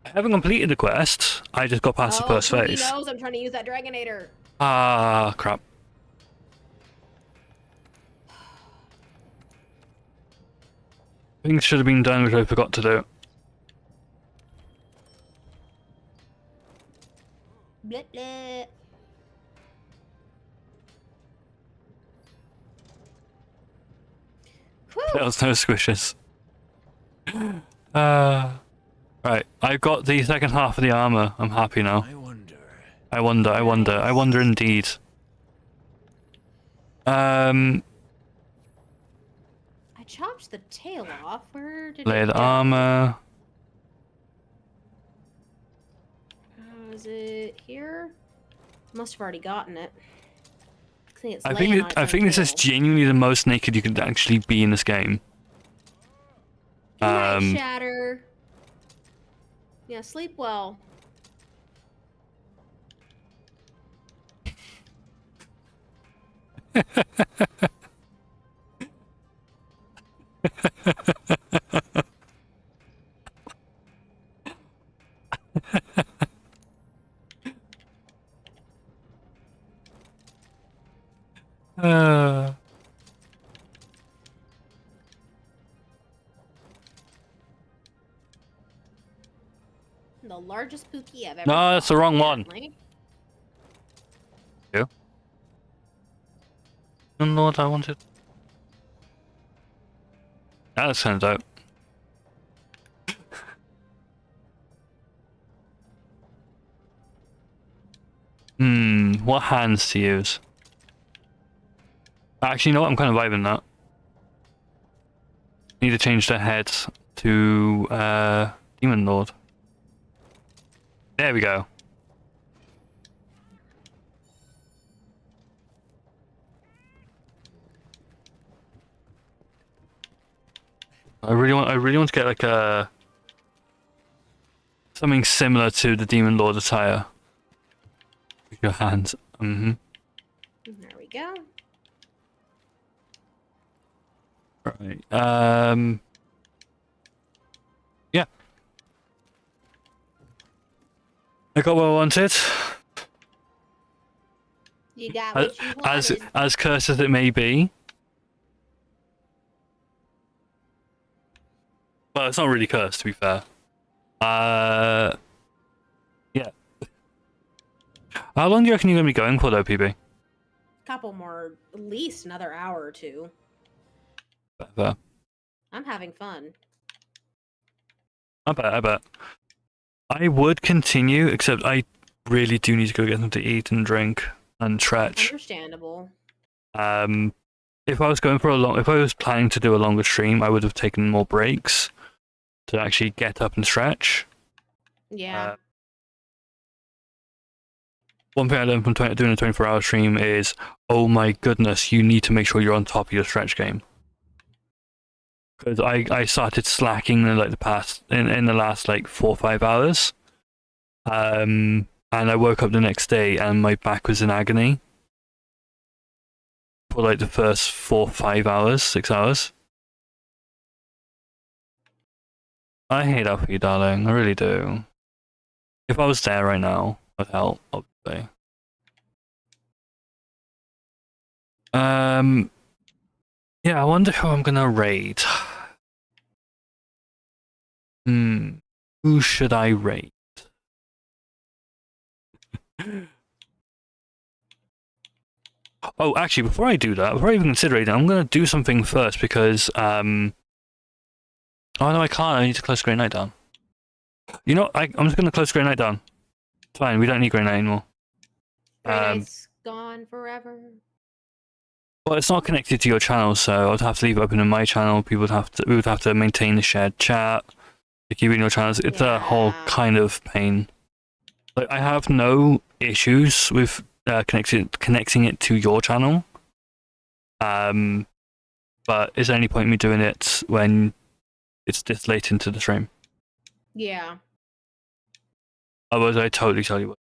I haven't completed the quest. I just got past the first He phase. knows I'm trying to use that Dragonator. Ah, crap. Things should have been done, which I forgot to do. Bleh, bleh. There was no squishes. Right, I've got the second half of the armor. I'm happy now. I wonder indeed. I chopped the tail off. Where did Layered it go? armor. Is it here? Must have already gotten it. I think this is genuinely the most naked you could actually be in this game. Good night, Shatter. Yeah, sleep well. The largest Pookie I've ever No, that's the fought, wrong one. apparently. Yeah. I don't know what I wanted. That sounds out. What hands to use? Actually, you know what? I'm kind of vibing that. Need to change the head to Demon Lord. There we go. I really want to get like a something similar to the Demon Lord attire. With your hands. There we go. Right. Yeah. I got what I wanted. You got what you wanted. As cursed as it may be. Well, it's not really cursed, to be fair. Yeah. How long do you reckon you're going to be going for, though, PB? Couple more, at least another hour or two. Fair. I'm having fun. I bet. I would continue, except I really do need to go get something to eat and drink and stretch. Understandable. If I was planning to do a longer stream, I would have taken more breaks to actually get up and stretch. Yeah. One thing I learned from doing a 24-hour stream is, oh my goodness, you need to make sure you're on top of your stretch game. Because I started slacking in like in the last like 4 or 5 hours, and I woke up the next day and my back was in agony for like the first 4 or 5 hours, 6 hours. I hate that for you, darling. I really do. If I was there right now, I'd help, obviously. Yeah, I wonder who I'm gonna raid. Who should I raid? Oh, actually, before I do that, before I even consider it, I'm gonna do something first because oh no, I can't. I need to close Grey Knight down. You know, I'm just gonna close Grey Knight down. It's fine. We don't need Grey Knight anymore. Grey Knight's gone forever. Well, it's not connected to your channel, so I'd have to leave it open in my channel. We would have to maintain the shared chat to keep it in your channels. It's a whole kind of pain. Like, I have no issues with connecting it to your channel. But is there any point in me doing it when it's this late into the stream? Yeah. Otherwise, I totally tell you what.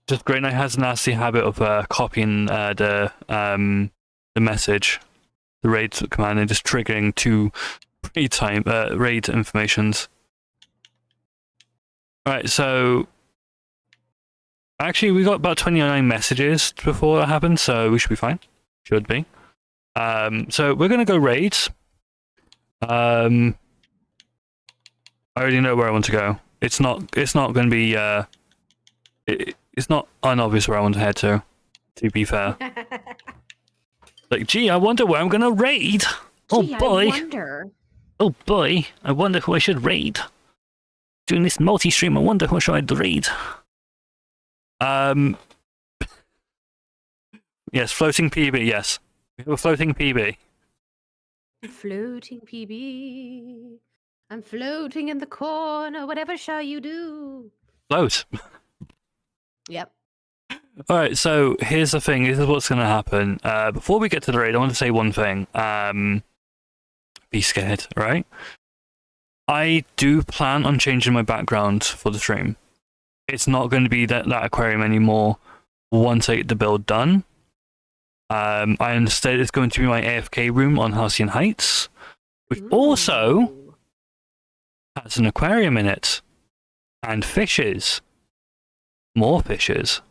Just Grey Knight has a nasty habit of copying the message, the raid command, and just triggering two raid informations. Alright, so actually we got about 29 messages before that happened, so we should be fine. Should be. So we're gonna go raid. I already know where I want to go. It's not gonna be it's not unobvious where I want to head to be fair. Like, gee, I wonder where I'm gonna raid. Oh boy. I wonder. Oh boy, I wonder who I should raid. Doing this multi-stream, I wonder who should I raid. Yes, floating PB, yes. We have a floating PB. Floating PB. I'm floating in the corner. Whatever shall you do? Float. Yep. Alright, so here's the thing. This is what's going to happen. Before we get to the raid, I want to say one thing. Be scared, right? I do plan on changing my background for the stream. It's not going to be that aquarium anymore once I get the build done. Instead, it's going to be my AFK room on Halcyon Heights, which also has an aquarium in it. And fishes. More fishes.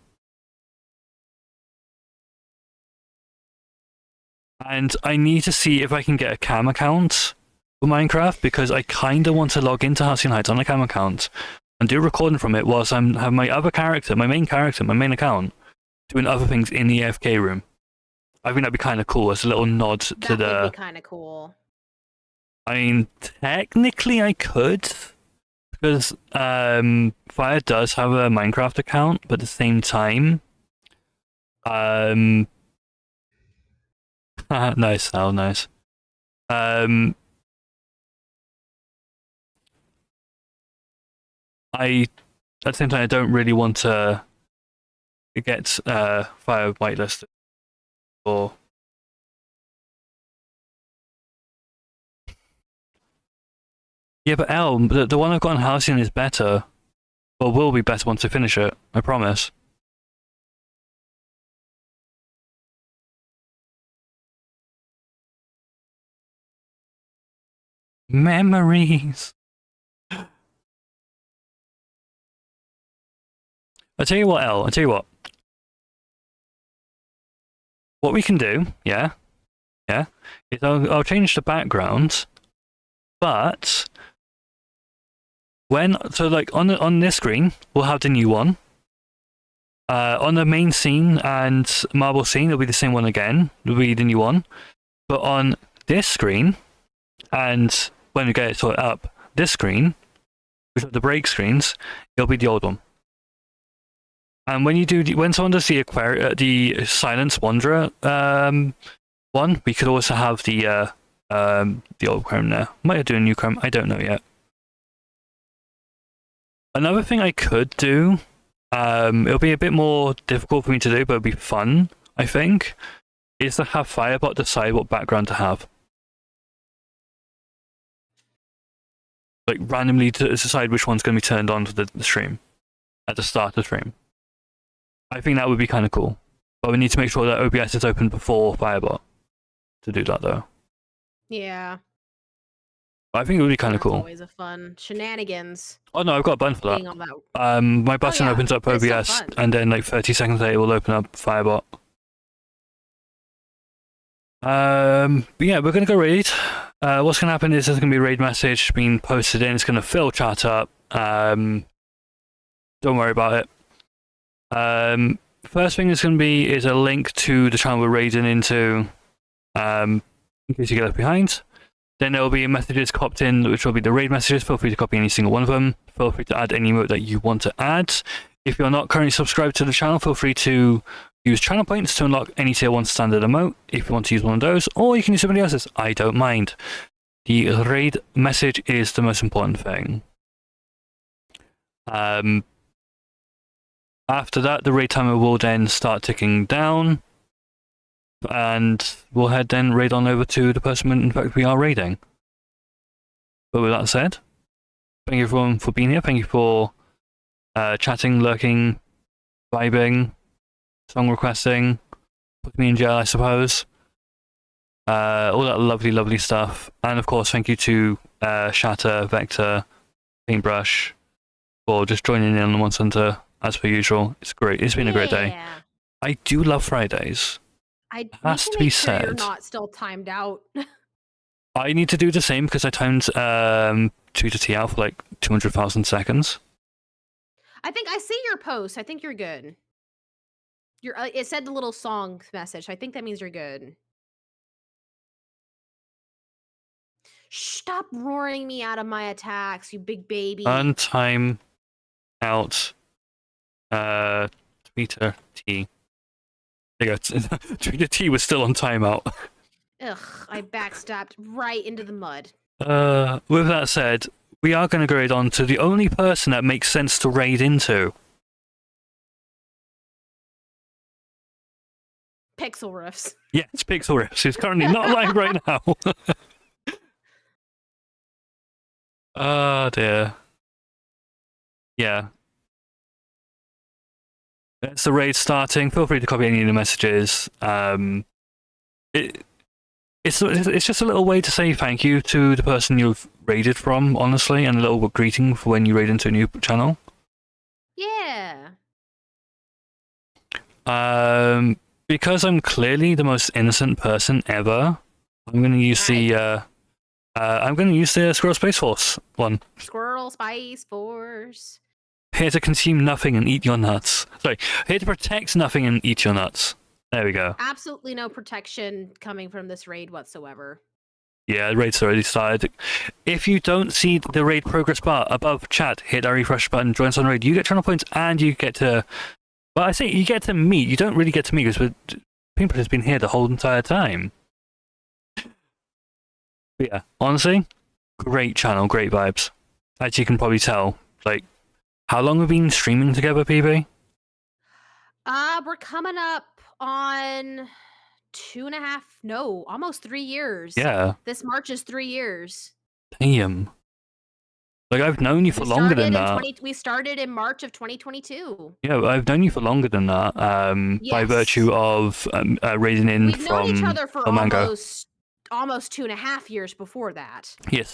And I need to see if I can get a cam account for Minecraft, because I kind of want to log into Halcyon Heights on a cam account and do a recording from it whilst I have my other character, my main account, doing other things in the AFK room. I think that'd be kind of cool as a little nod to the... That would be kind of cool. I mean, technically I could, because Fire does have a Minecraft account, but at the same time... nice, Sal, nice. At the same time, I don't really want to get Fire whitelisted. Or... Yeah, but the one I've got on Halcyon is better. Or will be better once I finish it, I promise. Memories! I'll tell you what, I'll tell you what. What we can do, is I'll change the background, But on this screen, we'll have the new one. On the main scene and marble scene, it'll be the same one again. It'll be the new one. But on this screen, and when we get it sorted up, this screen, which are the break screens, it'll be the old one. And when someone does the Silence Wanderer one, we could also have the old Chrome there. Might have do a new Chrome, I don't know yet. Another thing I could do, it'll be a bit more difficult for me to do, but it'll be fun, I think, is to have Firebot decide what background to have. Like, randomly to decide which one's going to be turned on for the stream, at the start of the stream. I think that would be kind of cool. But we need to make sure that OBS is open before Firebot to do that, though. Yeah. I think it would be kind of cool. Always a fun shenanigans. Oh no, I've got a button for Being on that. My button opens up OBS, and then like 30 seconds later, it will open up Firebot. But yeah, we're gonna go raid. What's gonna happen is there's gonna be a raid message being posted in. It's gonna fill chat up. Don't worry about it. First thing is gonna be is a link to the channel we're raiding into. In case you get left behind. Then there will be messages copied in, which will be the raid messages. Feel free to copy any single one of them. Feel free to add any emote that you want to add. If you're not currently subscribed to the channel, feel free to use channel points to unlock any tier 1 standard emote if you want to use one of those, or you can use somebody else's. I don't mind. The raid message is the most important thing. After that, the raid timer will then start ticking down. And we'll head then raid on over to the person in fact we are raiding. But with that said, thank you everyone for being here. Thank you for chatting, lurking, vibing, song requesting, putting me in jail, I suppose. All that lovely, lovely stuff. And of course, thank you to Shatter, Vector, Paintbrush for just joining in on the One Center as per usual. It's great. It's been a great day. I do love Fridays. I has need to make be sure said. You're not still timed out. I need to do the same because I timed 2 to T out for like 200,000 seconds. I think I see your post. I think you're good. It said the little song message. I think that means you're good. Stop roaring me out of my attacks, you big baby. Untime out Twitter T. There you go. Twitter T was still on timeout. Ugh, I backstabbed right into the mud. With that said, we are going to go raid on to the only person that makes sense to raid into. Pixel Riffs. Yeah, it's Pixel Riffs. He's currently not live right now. Oh dear. Yeah. It's the raid starting. Feel free to copy any of the messages. It's just a little way to say thank you to the person you've raided from, honestly, and a little greeting for when you raid into a new channel. Yeah. Because I'm clearly the most innocent person ever, I'm gonna use the Squirrel Space Force one. Squirrel Spice Force. Here to consume nothing and eat your nuts. Sorry, here to protect nothing and eat your nuts. There we go. Absolutely no protection coming from this raid whatsoever. Yeah, the raid's already started. If you don't see the raid progress bar above chat, hit that refresh button, join us on raid. You get channel points and you get to... Well, I say you get to meet. You don't really get to meet because Paintbrush has been here the whole entire time. But yeah, honestly, great channel, great vibes. As you can probably tell, like, how long have we been streaming together, PB? We're coming up on 2.5, no, almost 3 years. Yeah. This March is 3 years. Damn. Like, I've known you for longer than that. We started in March of 2022. Yeah, I've known you for longer than that, by virtue of raising in We've from known each other for El Mango. almost 2.5 years before that. Yes.